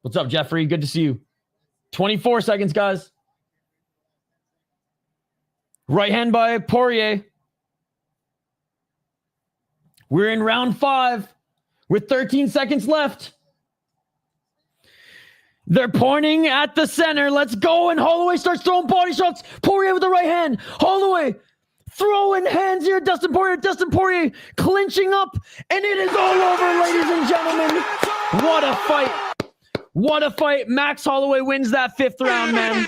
What's up, Jeffrey? Good to see you. 24 seconds, guys. Right hand by Poirier. We're in round 5 with 13 seconds left. They're pointing at the center. Let's go. And Holloway starts throwing body shots. Poirier with the right hand. Holloway throwing hands here. Dustin Poirier clinching up. And it is all over, ladies and gentlemen. What a fight. What a fight. Max Holloway wins that 5th round, man.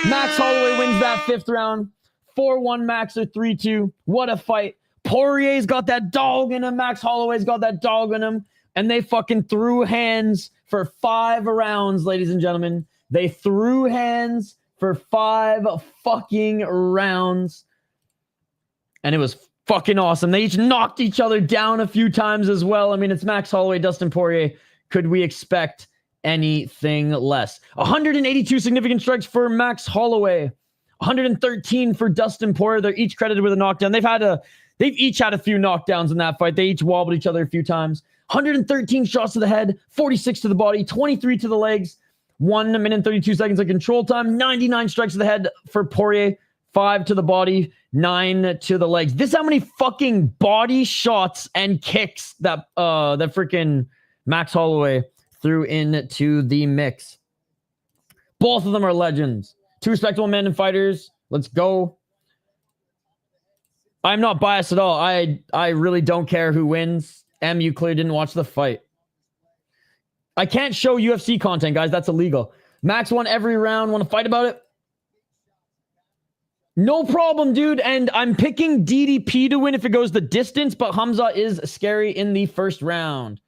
Max Holloway wins that 5th round. 4-1 Max or 3-2. What a fight. Poirier's got that dog in him. Max Holloway's got that dog in him. And they fucking threw hands for 5 rounds, ladies and gentlemen. They threw hands for 5 fucking rounds. And it was fucking awesome. They each knocked each other down a few times as well. I mean, it's Max Holloway, Dustin Poirier. Could we expect anything less? 182 significant strikes for Max Holloway. 113 for Dustin Poirier. They're each credited with a knockdown. They've each had a few knockdowns in that fight. They each wobbled each other a few times. 113 shots to the head, 46 to the body, 23 to the legs, 1 minute and 32 seconds of control time, 99 strikes to the head for Poirier, 5 to the body, 9 to the legs. This is how many fucking body shots and kicks that freaking Max Holloway threw into the mix. Both of them are legends. 2 respectable men and fighters. Let's go. I'm not biased at all. I really don't care who wins. You clearly didn't watch the fight. I can't show UFC content, guys. That's illegal. Max won every round. Want to fight about it? No problem, dude. And I'm picking DDP to win if it goes the distance, but Hamza is scary in the 1st round.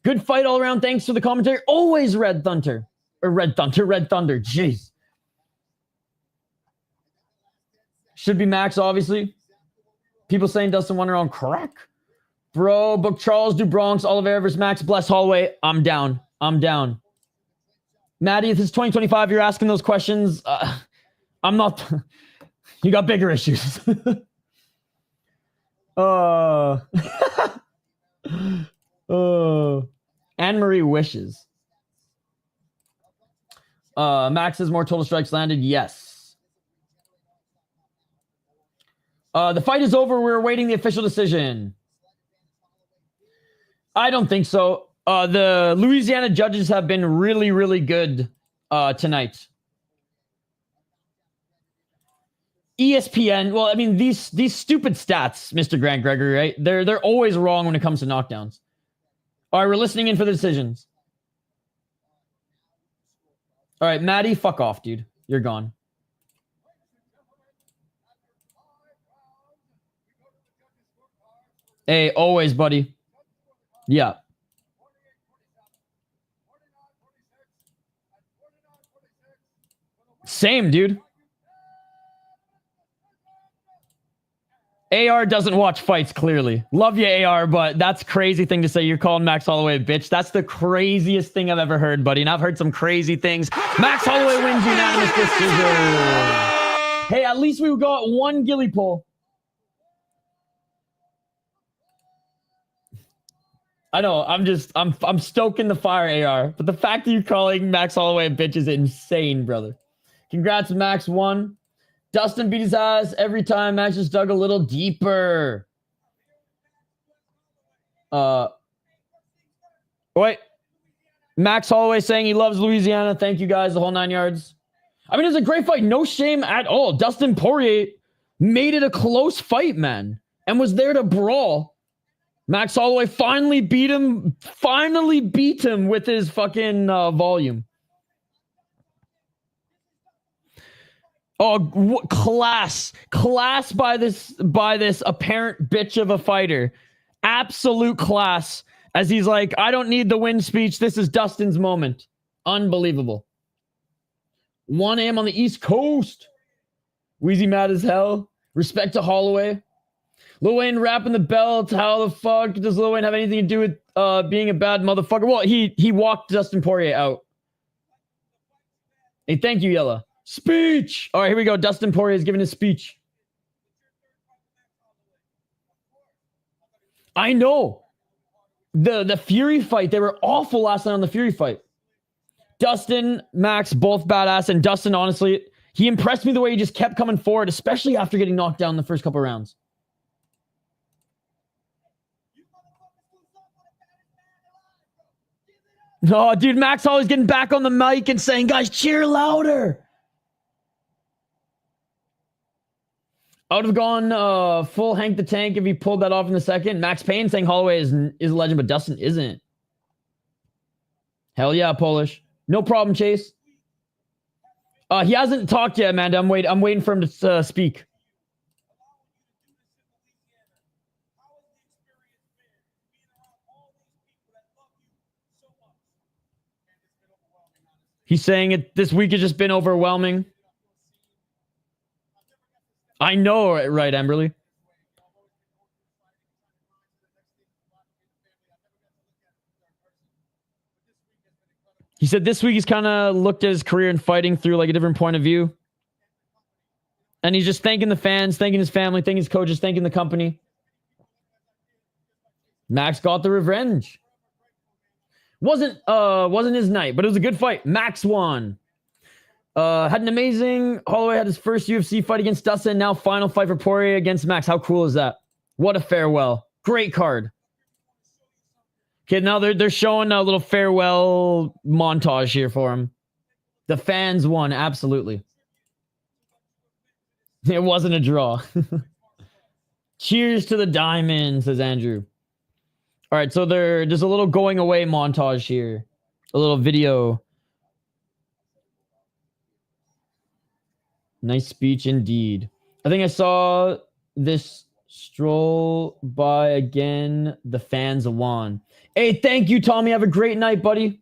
Good fight all around. Thanks for the commentary. Always Red Thunder. Or Red Thunder. Jeez. Should be Max, obviously. People saying Dustin won around crack. Bro, book Charles DuBronx, Oliveira versus Max, bless Holloway. I'm down. Maddie, if it's 2025, you're asking those questions. I'm not. You got bigger issues. Anne-Marie wishes. Max has more total strikes landed. Yes. The fight is over. We're awaiting the official decision. I don't think so. The Louisiana judges have been really, really good tonight. ESPN, well, I mean, these stupid stats, Mr. Grant Gregory, right? They're always wrong when it comes to knockdowns. All right, we're listening in for the decisions. All right, Maddie, fuck off, dude. You're gone. Hey, always, buddy. Yeah. Same, dude. AR doesn't watch fights, clearly. Love you, AR, but that's a crazy thing to say. You're calling Max Holloway a bitch. That's the craziest thing I've ever heard, buddy. And I've heard some crazy things. Max Holloway wins unanimous decision. Hey, at least we got one ghillie pull. I know, I'm stoking the fire, AR. But the fact that you're calling Max Holloway a bitch is insane, brother. Congrats, Max won. Dustin beat his ass every time. Max just dug a little deeper. Wait. Max Holloway saying he loves Louisiana. Thank you guys, the whole 9 yards. I mean, it was a great fight. No shame at all. Dustin Poirier made it a close fight, man. And was there to brawl. Max Holloway finally beat him with his fucking volume. Oh, class by this apparent bitch of a fighter. Absolute class. As he's like, I don't need the win speech. This is Dustin's moment. Unbelievable. 1 a.m. on the East Coast. Wheezy mad as hell. Respect to Holloway. Lil Wayne rapping the belt. How the fuck does Lil Wayne have anything to do with being a bad motherfucker? Well, he walked Dustin Poirier out. Hey, thank you, Yella. Speech. All right, here we go. Dustin Poirier is giving his speech. I know. The Fury fight, they were awful last night on the Fury fight. Dustin, Max, both badass. And Dustin, honestly, he impressed me the way he just kept coming forward, especially after getting knocked down in the first couple rounds. Oh, dude, Max always getting back on the mic and saying, guys, cheer louder. I would have gone full Hank the Tank if he pulled that off in the second. Max Payne saying Holloway is a legend, but Dustin isn't. Hell yeah, Polish. No problem, Chase. He hasn't talked yet, Amanda. I'm waiting for him to speak. He's saying this week has just been overwhelming. I know, right, Emberly? He said this week he's kind of looked at his career in fighting through like a different point of view. And he's just thanking the fans, thanking his family, thanking his coaches, thanking the company. Max got the revenge. Wasn't his night, but it was a good fight. Max won. Had an amazing... Holloway had his first UFC fight against Dustin. Now final fight for Poirier against Max. How cool is that? What a farewell. Great card. Okay, now they're showing a little farewell montage here for him. The fans won, absolutely. It wasn't a draw. Cheers to the diamond, says Andrew. All right, so there's a little going away montage here. A little video. Nice speech indeed. I think I saw this stroll by again. The fans won. Hey, thank you, Tommy. Have a great night, buddy.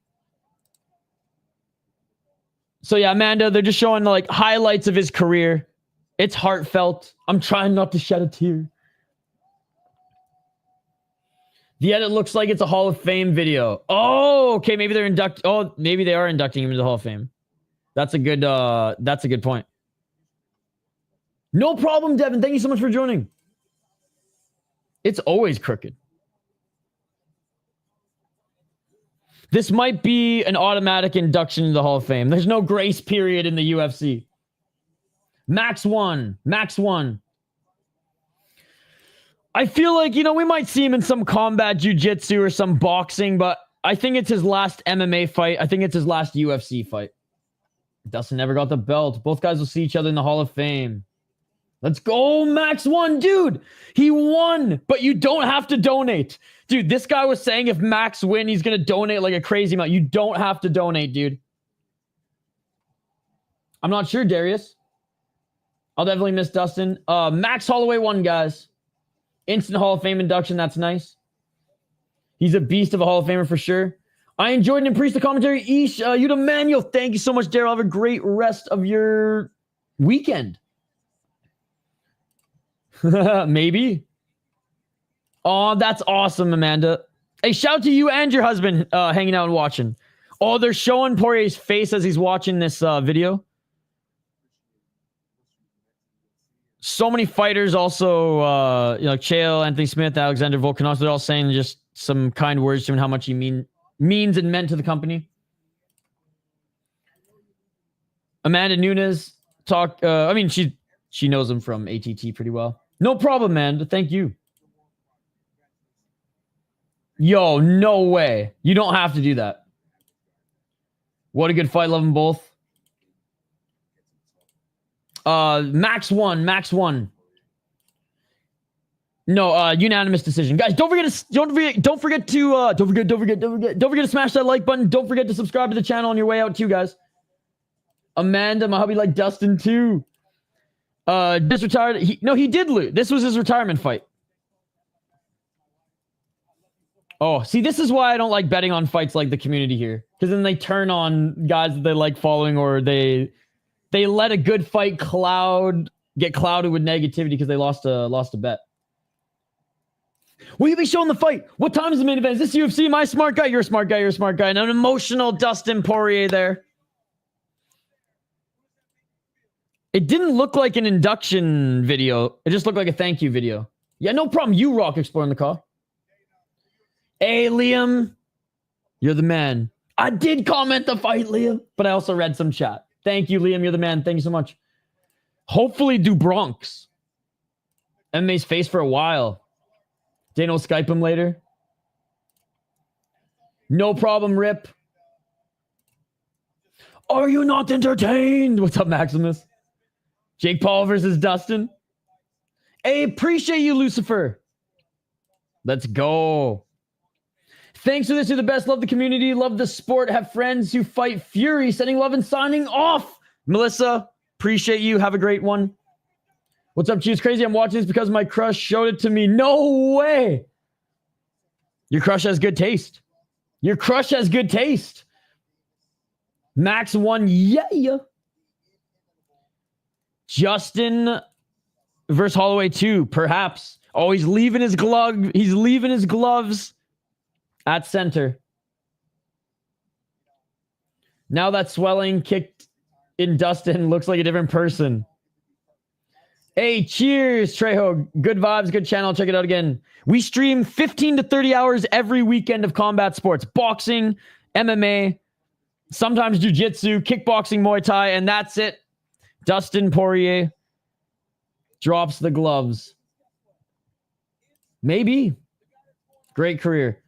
So yeah, Amanda, they're just showing like highlights of his career. It's heartfelt. I'm trying not to shed a tear. The edit looks like it's a Hall of Fame video. Oh, okay. Maybe they're maybe they are inducting him into the Hall of Fame. That's a good point. No problem, Devin. Thank you so much for joining. It's always crooked. This might be an automatic induction into the Hall of Fame. There's no grace period in the UFC. Max won. Max won. I feel like, we might see him in some combat jiu-jitsu or some boxing, but I think it's his last MMA fight. I think it's his last UFC fight. Dustin never got the belt. Both guys will see each other in the Hall of Fame. Let's go. Max won, dude. He won, but you don't have to donate. Dude, this guy was saying if Max win, he's going to donate like a crazy amount. You don't have to donate, dude. I'm not sure, Darius. I'll definitely miss Dustin. Max Holloway won, guys. Instant Hall of Fame induction. That's nice. He's a beast of a Hall of Famer for sure. I enjoyed and appreciate the commentary. Ish, you the manual. Thank you so much, Daryl. Have a great rest of your weekend. Maybe. Oh, that's awesome, Amanda. Hey, shout out to you and your husband hanging out and watching. Oh, they're showing Poirier's face as he's watching this video. So many fighters also, Chael, Anthony Smith, Alexander Volkanovski, they're all saying just some kind words to him, how much he means and meant to the company. Amanda Nunes she knows him from ATT pretty well. No problem, man. Thank you. Yo, no way. You don't have to do that. What a good fight. Love them both. Max won. No, unanimous decision. Guys, don't forget to smash that like button. Don't forget to subscribe to the channel on your way out too, guys. Amanda, my hubby like Dustin too. Just retired. He did lose. This was his retirement fight. Oh, see, this is why I don't like betting on fights like the community here. Because then they turn on guys that they like following, or they let a good fight get clouded with negativity because they lost a bet. Will you be showing the fight? What time is the main event? Is this UFC? Am I a smart guy? You're a smart guy. You're a smart guy. And an emotional Dustin Poirier there. It didn't look like an induction video. It just looked like a thank you video. Yeah, no problem. You rock exploring the car. Hey, Liam. You're the man. I did comment the fight, Liam, but I also read some chat. Thank you, Liam. You're the man. Thank you so much. Hopefully do Bronx. MMA's face for a while. Dana will Skype him later. No problem, Rip. Are you not entertained? What's up, Maximus? Jake Paul versus Dustin. Hey, appreciate you, Lucifer. Let's go. Thanks for this. You're the best. Love the community. Love the sport. Have friends who fight Fury. Sending love and signing off. Melissa, appreciate you. Have a great one. What's up, Cheese Crazy? I'm watching this because my crush showed it to me. No way. Your crush has good taste. Your crush has good taste. Max 1. Yeah. Justin versus Holloway 2. Perhaps. Oh, he's leaving his glove. He's leaving his gloves at center. Now that swelling kicked in Dustin looks like a different person. Hey, cheers, Trejo. Good vibes, good channel. Check it out again. We stream 15 to 30 hours every weekend of combat sports. Boxing, MMA, sometimes jiu-jitsu, kickboxing, Muay Thai, and that's it. Dustin Poirier drops the gloves. Maybe. Great career.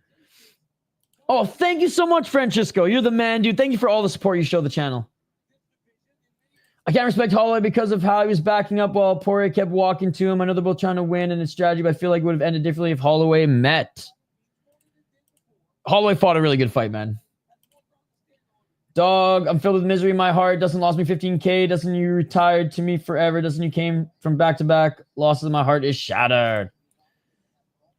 Oh, thank you so much, Francisco. You're the man, dude. Thank you for all the support you show the channel. I can't respect Holloway because of how he was backing up while Poirier kept walking to him. I know they're both trying to win and it's strategy, but I feel like it would have ended differently if Holloway met. Holloway fought a really good fight, man. Dog, I'm filled with misery in my heart. Dustin lost me 15K. Dustin, you retired to me forever. Dustin, you came from back-to-back losses. My heart is shattered.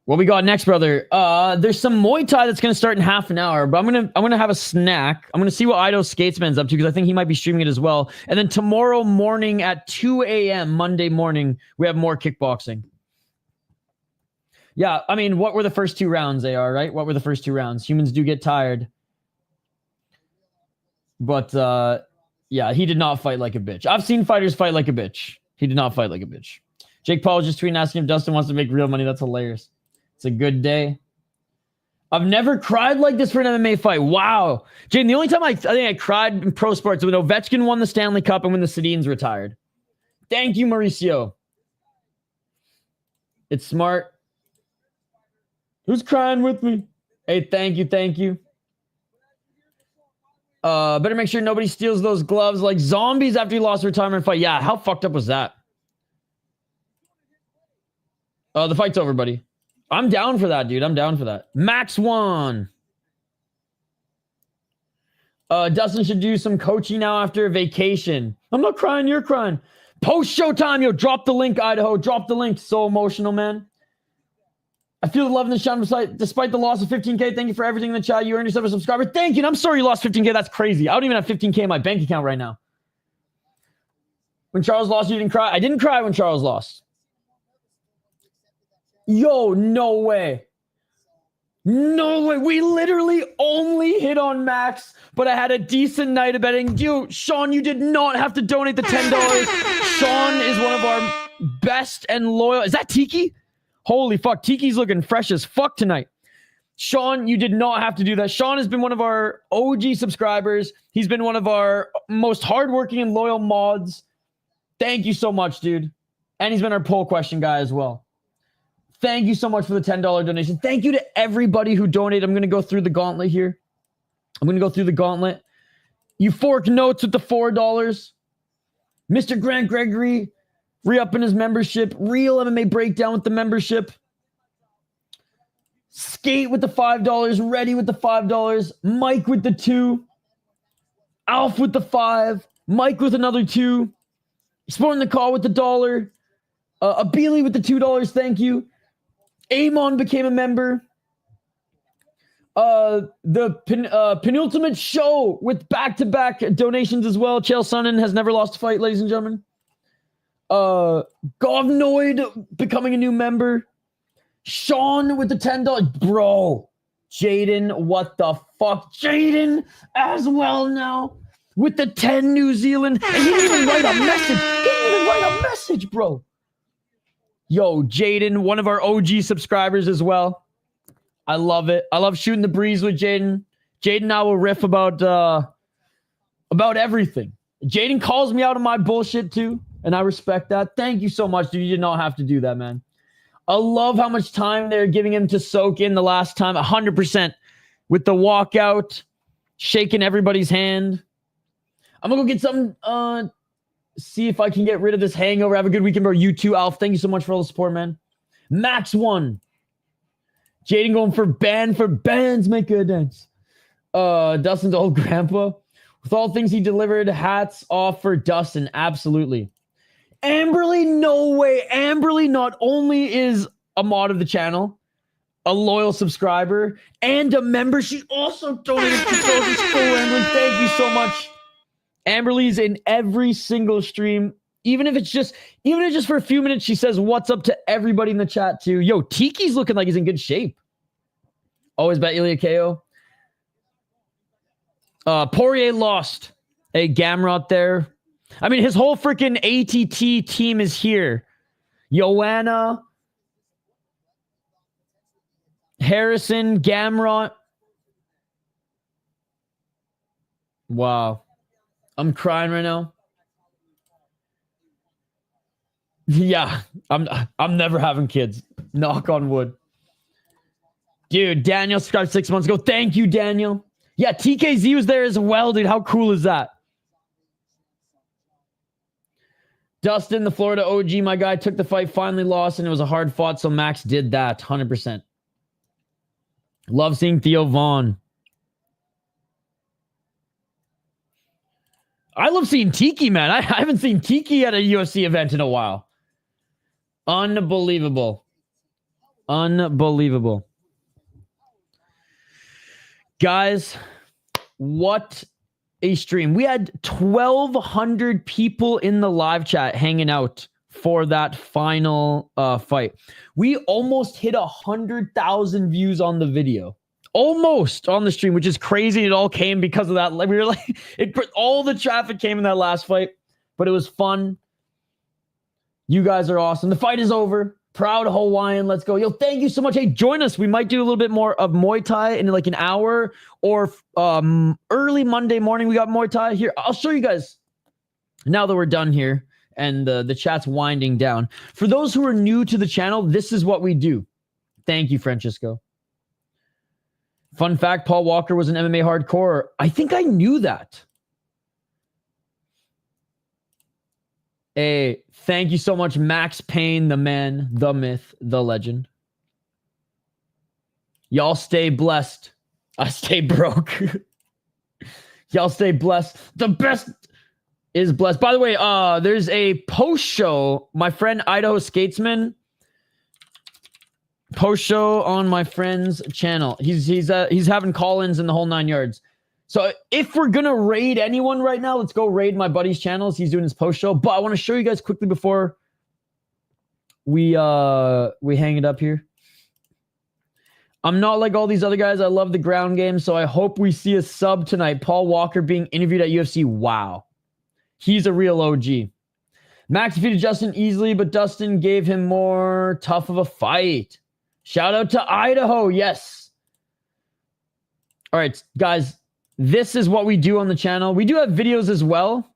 What we got next, brother? There's some Muay Thai that's gonna start in half an hour, but I'm gonna have a snack. I'm gonna see what Ido Skatesman's up to because I think he might be streaming it as well. And then tomorrow morning at 2 a.m. Monday morning, we have more kickboxing. Yeah, I mean, what were the first 2 rounds? They are right. What were the first 2 rounds? Humans do get tired, but yeah, he did not fight like a bitch. I've seen fighters fight like a bitch. He did not fight like a bitch. Jake Paul was just tweeting asking if Dustin wants to make real money. That's hilarious. It's a good day. I've never cried like this for an MMA fight. Wow. Jane, the only time I think I cried in pro sports when Ovechkin won the Stanley Cup and when the Sedins retired. Thank you, Mauricio. It's smart. Who's crying with me? Hey, thank you. Better make sure nobody steals those gloves like zombies after he lost a retirement fight. Yeah, how fucked up was that? The fight's over, buddy. I'm down for that, dude. I'm down for that. Max 1. Dustin should do some coaching now after a vacation. I'm not crying. You're crying. Post showtime. Yo, drop the link, Idaho. Drop the link. So emotional, man. I feel the love in the chat despite the loss of 15K. Thank you for everything in the chat. You earned yourself a subscriber. Thank you. And I'm sorry you lost 15K. That's crazy. I don't even have 15K in my bank account right now. When Charles lost, you didn't cry. I didn't cry when Charles lost. Yo, no way. No way. We literally only hit on Max, but I had a decent night of betting. Dude, Sean, you did not have to donate the $10. Sean is one of our best and loyal. Is that Tiki? Holy fuck. Tiki's looking fresh as fuck tonight. Sean, you did not have to do that. Sean has been one of our OG subscribers. He's been one of our most hardworking and loyal mods. Thank you so much, dude. And he's been our poll question guy as well. Thank you so much for the $10 donation. Thank you to everybody who donated. I'm going to go through the gauntlet here. Euphoric Notes with the $4. Mr. Grant Gregory re-upping his membership. Real MMA Breakdown with the membership. Skate with the $5. Ready with the $5. Mike with the 2. Alf with the 5. Mike with another 2. Sporting the Call with the $1. Abili with the $2. Thank you. Amon became a member. The penultimate show with back-to-back donations as well. Chael Sonnen has never lost a fight, ladies and gentlemen. Govnoid becoming a new member. Sean with the $10. Bro. Jaden, what the fuck? Jaden as well now with the 10 New Zealand. And he didn't even write a message. Bro. Yo, Jaden, one of our OG subscribers as well. I love it. I love shooting the breeze with Jaden. Jaden and I will riff about everything. Jaden calls me out on my bullshit too, and I respect that. Thank you so much, dude. You did not have to do that, man. I love how much time they're giving him to soak in the last time. 100% with the walkout, shaking everybody's hand. I'm gonna go get some. See if I can get rid of this hangover. Have a good weekend, bro. You too, Alf. Thank you so much for all the support, man. Max 1. Jaden going for bands, make a dance. Dustin's old grandpa. With all things he delivered, hats off for Dustin. Absolutely. Amberly, no way. Amberly not only is a mod of the channel, a loyal subscriber, and a member, she also donated $2 for Amberly. Thank you so much. Amberly's in every single stream. Even if it's just for a few minutes, she says what's up to everybody in the chat too. Yo, Tiki's looking like he's in good shape. Always bet Ilya KO. Poirier lost. Hey, Gamrot there. I mean, his whole freaking ATT team is here. Joanna, Harrison, Gamrot. Wow. I'm crying right now. Yeah, I'm never having kids. Knock on wood. Dude, Daniel subscribed 6 months ago. Thank you, Daniel. Yeah, TKZ was there as well, dude. How cool is that? Dustin, the Florida OG, my guy, took the fight, finally lost, and it was a hard fought, so Max did that, 100%. Love seeing Theo Vaughn. I love seeing Tiki, man. I haven't seen Tiki at a UFC event in a while. Unbelievable. Unbelievable. Guys, what a stream. We had 1,200 people in the live chat hanging out for that final fight. We almost hit 100,000 views on the video. Almost on the stream, which is crazy. It all came because of that. We were like, all the traffic came in that last fight, but it was fun. You guys are awesome. The fight is over. Proud Hawaiian. Let's go. Yo, thank you so much. Hey, join us. We might do a little bit more of Muay Thai in like an hour or early Monday morning. We got Muay Thai here. I'll show you guys now that we're done here and the chat's winding down. For those who are new to the channel, this is what we do. Thank you, Francisco. Fun fact, Paul Walker was an MMA hardcore. I think I knew that. Hey, thank you so much, Max Payne, the man, the myth, the legend. Y'all stay blessed. I stay broke. Y'all stay blessed. The best is blessed. By the way, there's a post show. My friend Idaho Skatesman. Post show on my friend's channel. He's having call-ins in the whole 9 yards. So if we're gonna raid anyone right now, let's go raid my buddy's channels. He's doing his post show. But I want to show you guys quickly before we hang it up here. I'm not like all these other guys. I love the ground game, so I hope we see a sub tonight. Paul Walker being interviewed at UFC. Wow, he's a real OG. Max defeated Justin easily, but Dustin gave him more tough of a fight. Shout out to Idaho. Yes. All right, guys. This is what we do on the channel. We do have videos as well.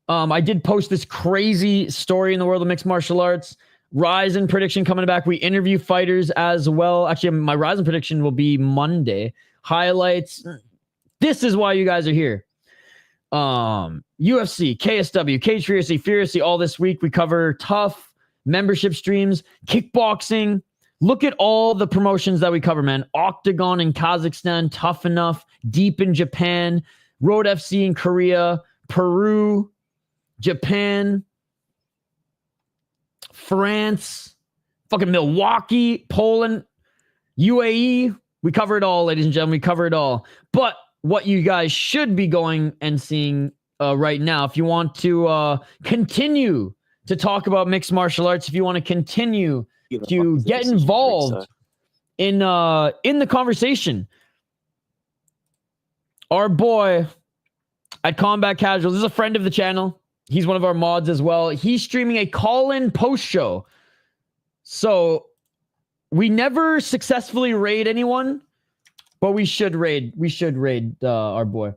I did post this crazy story in the world of mixed martial arts. Ryzen prediction coming back. We interview fighters as well. Actually, my Ryzen prediction will be Monday. Highlights. This is why you guys are here. UFC, KSW, Cage Furiously, all this week. We cover tough membership streams, kickboxing. Look at all the promotions that we cover, man. Octagon in Kazakhstan, Tough Enough, Deep in Japan, Road FC in Korea, Peru, Japan, France, fucking Milwaukee, Poland, UAE. We cover it all, ladies and gentlemen. We cover it all. But what you guys should be going and seeing right now, if you want to continue to talk about mixed martial arts, if you want to continue to get involved in the conversation, our boy at Combat Casuals is a friend of the channel. He's one of our mods as well. He's streaming a call-in post show. So we never successfully raid anyone, but we should raid. We should raid our boy.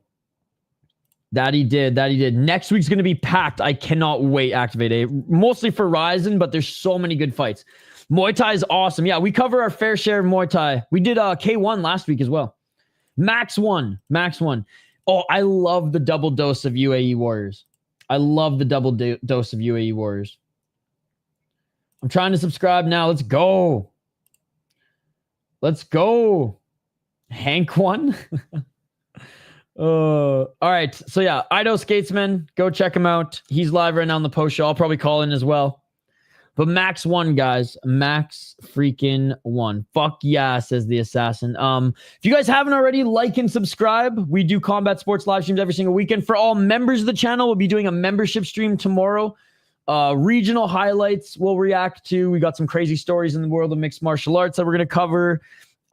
That he did. Next week's going to be packed. I cannot wait. Activate A. Mostly for Ryzen, but there's so many good fights. Muay Thai is awesome. Yeah, we cover our fair share of Muay Thai. We did K1 last week as well. Max 1. Oh, I love the double dose of UAE Warriors. I love the double dose of UAE Warriors. I'm trying to subscribe now. Let's go. Let's go. Hank won. All right. So yeah, Ido Skatesman, go check him out. He's live right now on the post show. I'll probably call in as well. But Max won, guys. Max freaking won. Fuck yeah, says the assassin. If you guys haven't already, like and subscribe. We do combat sports live streams every single weekend. For all members of the channel, we'll be doing a membership stream tomorrow. Regional highlights we'll react to. We got some crazy stories in the world of mixed martial arts that we're going to cover.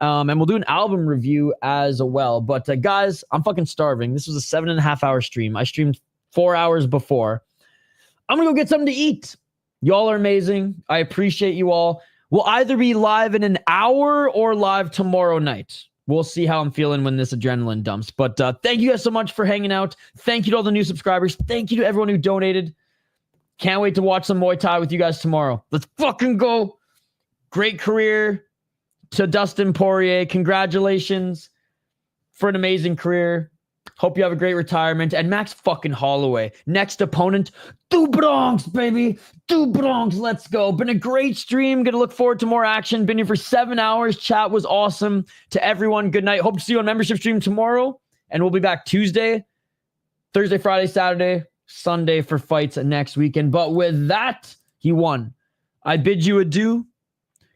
And we'll do an album review as well. But guys, I'm fucking starving. This was a 7.5 hour stream. I streamed 4 hours before. I'm going to go get something to eat. Y'all are amazing. I appreciate you all. We'll either be live in an hour or live tomorrow night. We'll see how I'm feeling when this adrenaline dumps. But thank you guys so much for hanging out. Thank you to all the new subscribers. Thank you to everyone who donated. Can't wait to watch some Muay Thai with you guys tomorrow. Let's fucking go. Great career to Dustin Poirier. Congratulations for an amazing career. Hope you have a great retirement. And Max fucking Holloway. Next opponent, Do Bronx, baby. Do Bronx. Let's go. Been a great stream. Gonna look forward to more action. Been here for 7 hours. Chat was awesome. To everyone, good night. Hope to see you on membership stream tomorrow. And we'll be back Tuesday, Thursday, Friday, Saturday, Sunday for fights next weekend. But with that, he won. I bid you adieu.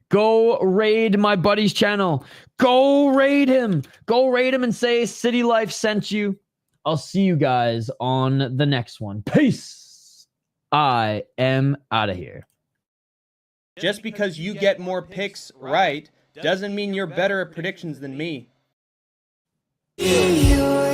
Go raid my buddy's channel. Go raid him. Go raid him and say City Life sent you. I'll see you guys on the next one. Peace. I am out of here. Just because you get more picks right doesn't mean you're better at predictions than me. Yeah.